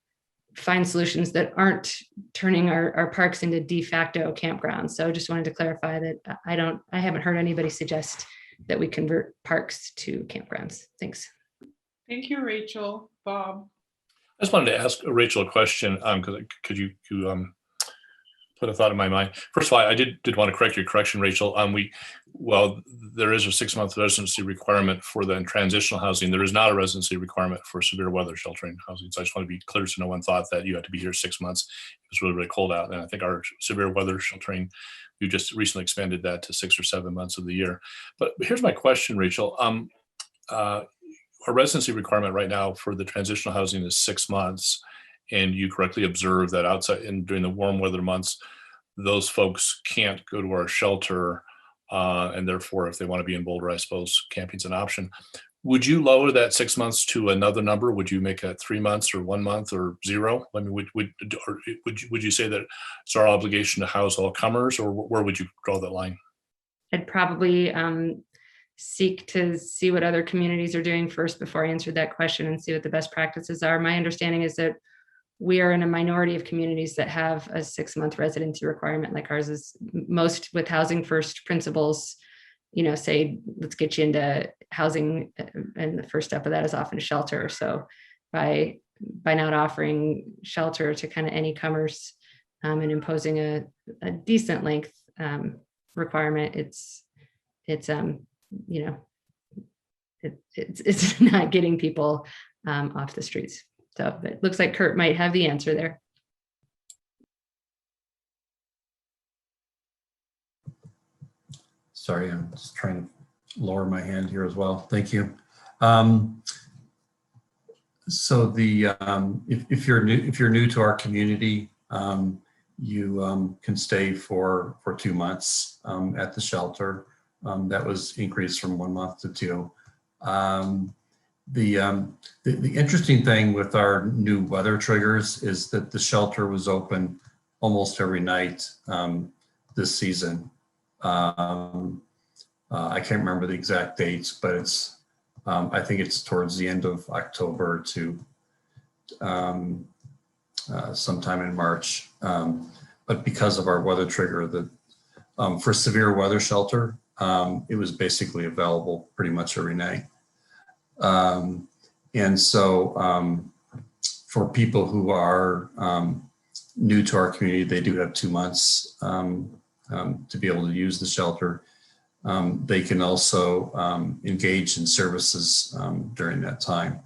find solutions that aren't turning our parks into de facto campgrounds. So I just wanted to clarify that I haven't heard anybody suggest that we convert parks to campgrounds. Thanks. Thank you, Rachel. Bob. I just wanted to ask Rachel a question. Could you put a thought in my mind? First of all, I did want to correct your correction, Rachel. There is a 6-month residency requirement for the transitional housing. There is not a residency requirement for severe weather sheltering housing. So I just want to be clear so no one thought that you had to be here 6 months. It was really, really cold out. And I think our severe weather sheltering, we just recently expanded that to 6 or 7 months of the year. But here's my question, Rachel. Our residency requirement right now for the transitional housing is 6 months. And you correctly observe that outside and during the warm weather months, those folks can't go to our shelter. And therefore, if they want to be in Boulder, I suppose camping's an option. Would you lower that 6 months to another number? Would you make it 3 months or 1 month or 0? I mean, would you say that it's our obligation to house all comers, or where would you draw that line? I'd probably seek to see what other communities are doing first before I answered that question and see what the best practices are. My understanding is that we are in a minority of communities that have a 6-month residency requirement like ours is. Most with housing first principles, say, let's get you into housing. And the first step of that is often a shelter. So by not offering shelter to kind of any comers and imposing a decent length requirement, it's not getting people off the streets. So it looks like Kurt might have the answer there. Sorry, I'm just trying to lower my hand here as well. Thank you. So if you're new to our community, you can stay for 2 months at the shelter. That was increased from 1 month to 2. The interesting thing with our new weather triggers is that the shelter was open almost every night this season. I can't remember the exact dates, but it's I think it's towards the end of October to sometime in March. But because of our weather trigger, for severe weather shelter, it was basically available pretty much every night. And so for people who are new to our community, they do have 2 months to be able to use the shelter. They can also engage in services during that time.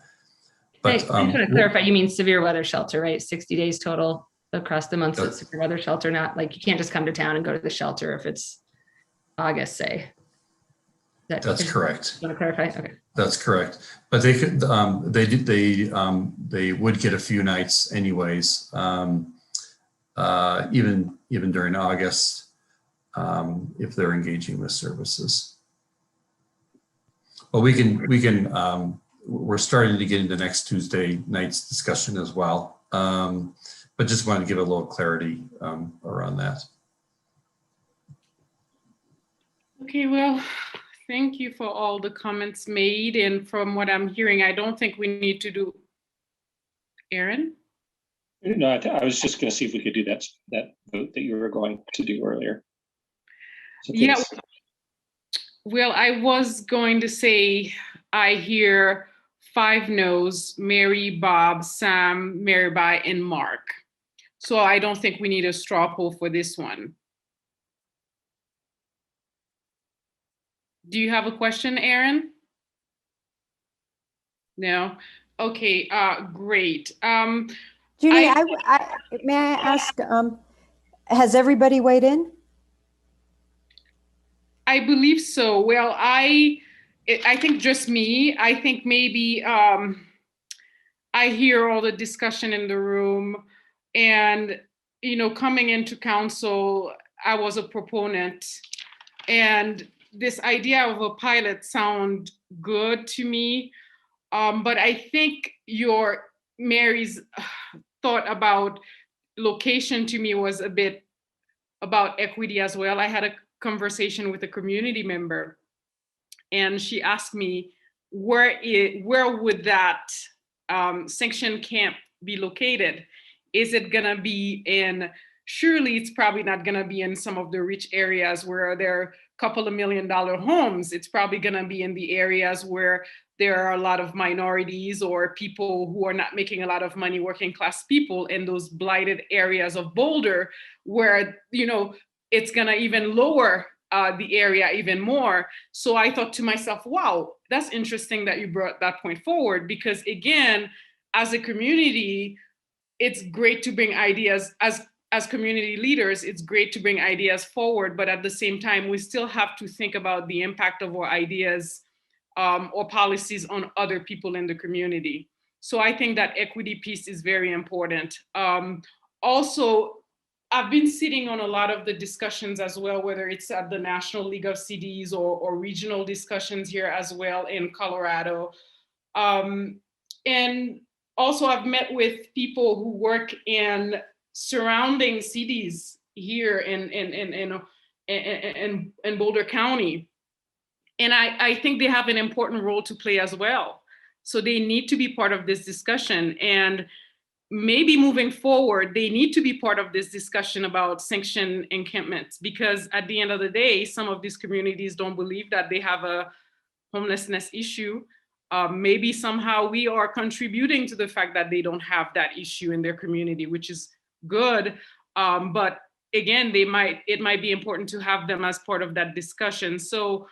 But I just want to clarify, you mean severe weather shelter, right? 60 days total across the months at severe weather shelter, not like you can't just come to town and go to the shelter if it's August, say. That's correct. You want to clarify? Okay. That's correct. But they could, they would get a few nights anyways, even during August, if they're engaging with services. But we're starting to get into next Tuesday night's discussion as well. But just wanted to give a little clarity around that. Okay, well, thank you for all the comments made. And from what I'm hearing, I don't think we need to do Aaron? No, I was just going to see if we could do that vote that you were going to do earlier. So Yeah, please. well, I was going to say, I hear 5 no's: Mary, Bob, Sam, Maryby, and Mark. So I don't think we need a straw poll for this one. Do you have a question, Aaron? No? Okay, great. Junie, may I ask, has everybody weighed in? I believe so. Well, I think just me. I think maybe I hear all the discussion in the room, and coming into council, I was a proponent, and this idea of a pilot sound good to me. But I think Mary's thought about location to me was a bit about equity as well. I had a conversation with a community member, and she asked me, where would that sanction camp be located? Is it gonna be surely it's probably not gonna be in some of the rich areas where there are a couple of $1 million homes. It's probably gonna be in the areas where there are a lot of minorities or people who are not making a lot of money, working class people in those blighted areas of Boulder, where it's gonna even lower the area even more. So I thought to myself, wow, that's interesting that you brought that point forward, because again, as a community, it's great to bring ideas as community leaders, it's great to bring ideas forward, but at the same time, we still have to think about the impact of our ideas or policies on other people in the community. So I think that equity piece is very important. Also, I've been sitting on a lot of the discussions as well, whether it's at the National League of Cities or regional discussions here as well in Colorado. And also I've met with people who work in surrounding cities here in Boulder County. And I think they have an important role to play as well. So they need to be part of this discussion. And maybe moving forward, they need to be part of this discussion about sanction encampments, because at the end of the day, some of these communities don't believe that they have a homelessness issue. Maybe somehow we are contributing to the fact that they don't have that issue in their community, which is good. But again, it might be important to have them as part of that discussion. So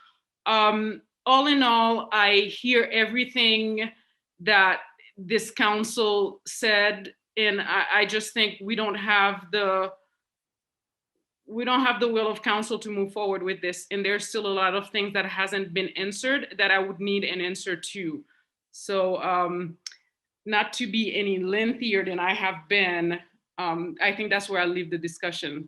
all in all, I hear everything that this council said, and I just think we don't have the will of council to move forward with this, and there's still a lot of things that hasn't been answered that I would need an answer to. So not to be any lengthier than I have been, I think that's where I'll leave the discussion.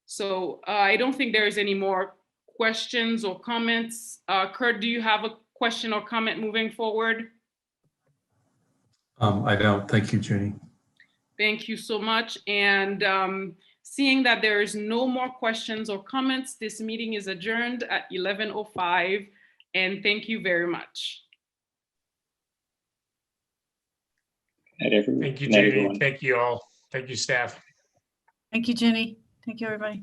So I don't think there is any more questions or comments. Kurt, do you have a question or comment moving forward? I don't. Thank you, Junie. Thank you so much. And seeing that there is no more questions or comments, this meeting is adjourned at 11:05. And thank you very much. Thank you, Junie. Thank you all. Thank you, staff. Thank you, Jenny. Thank you, everybody.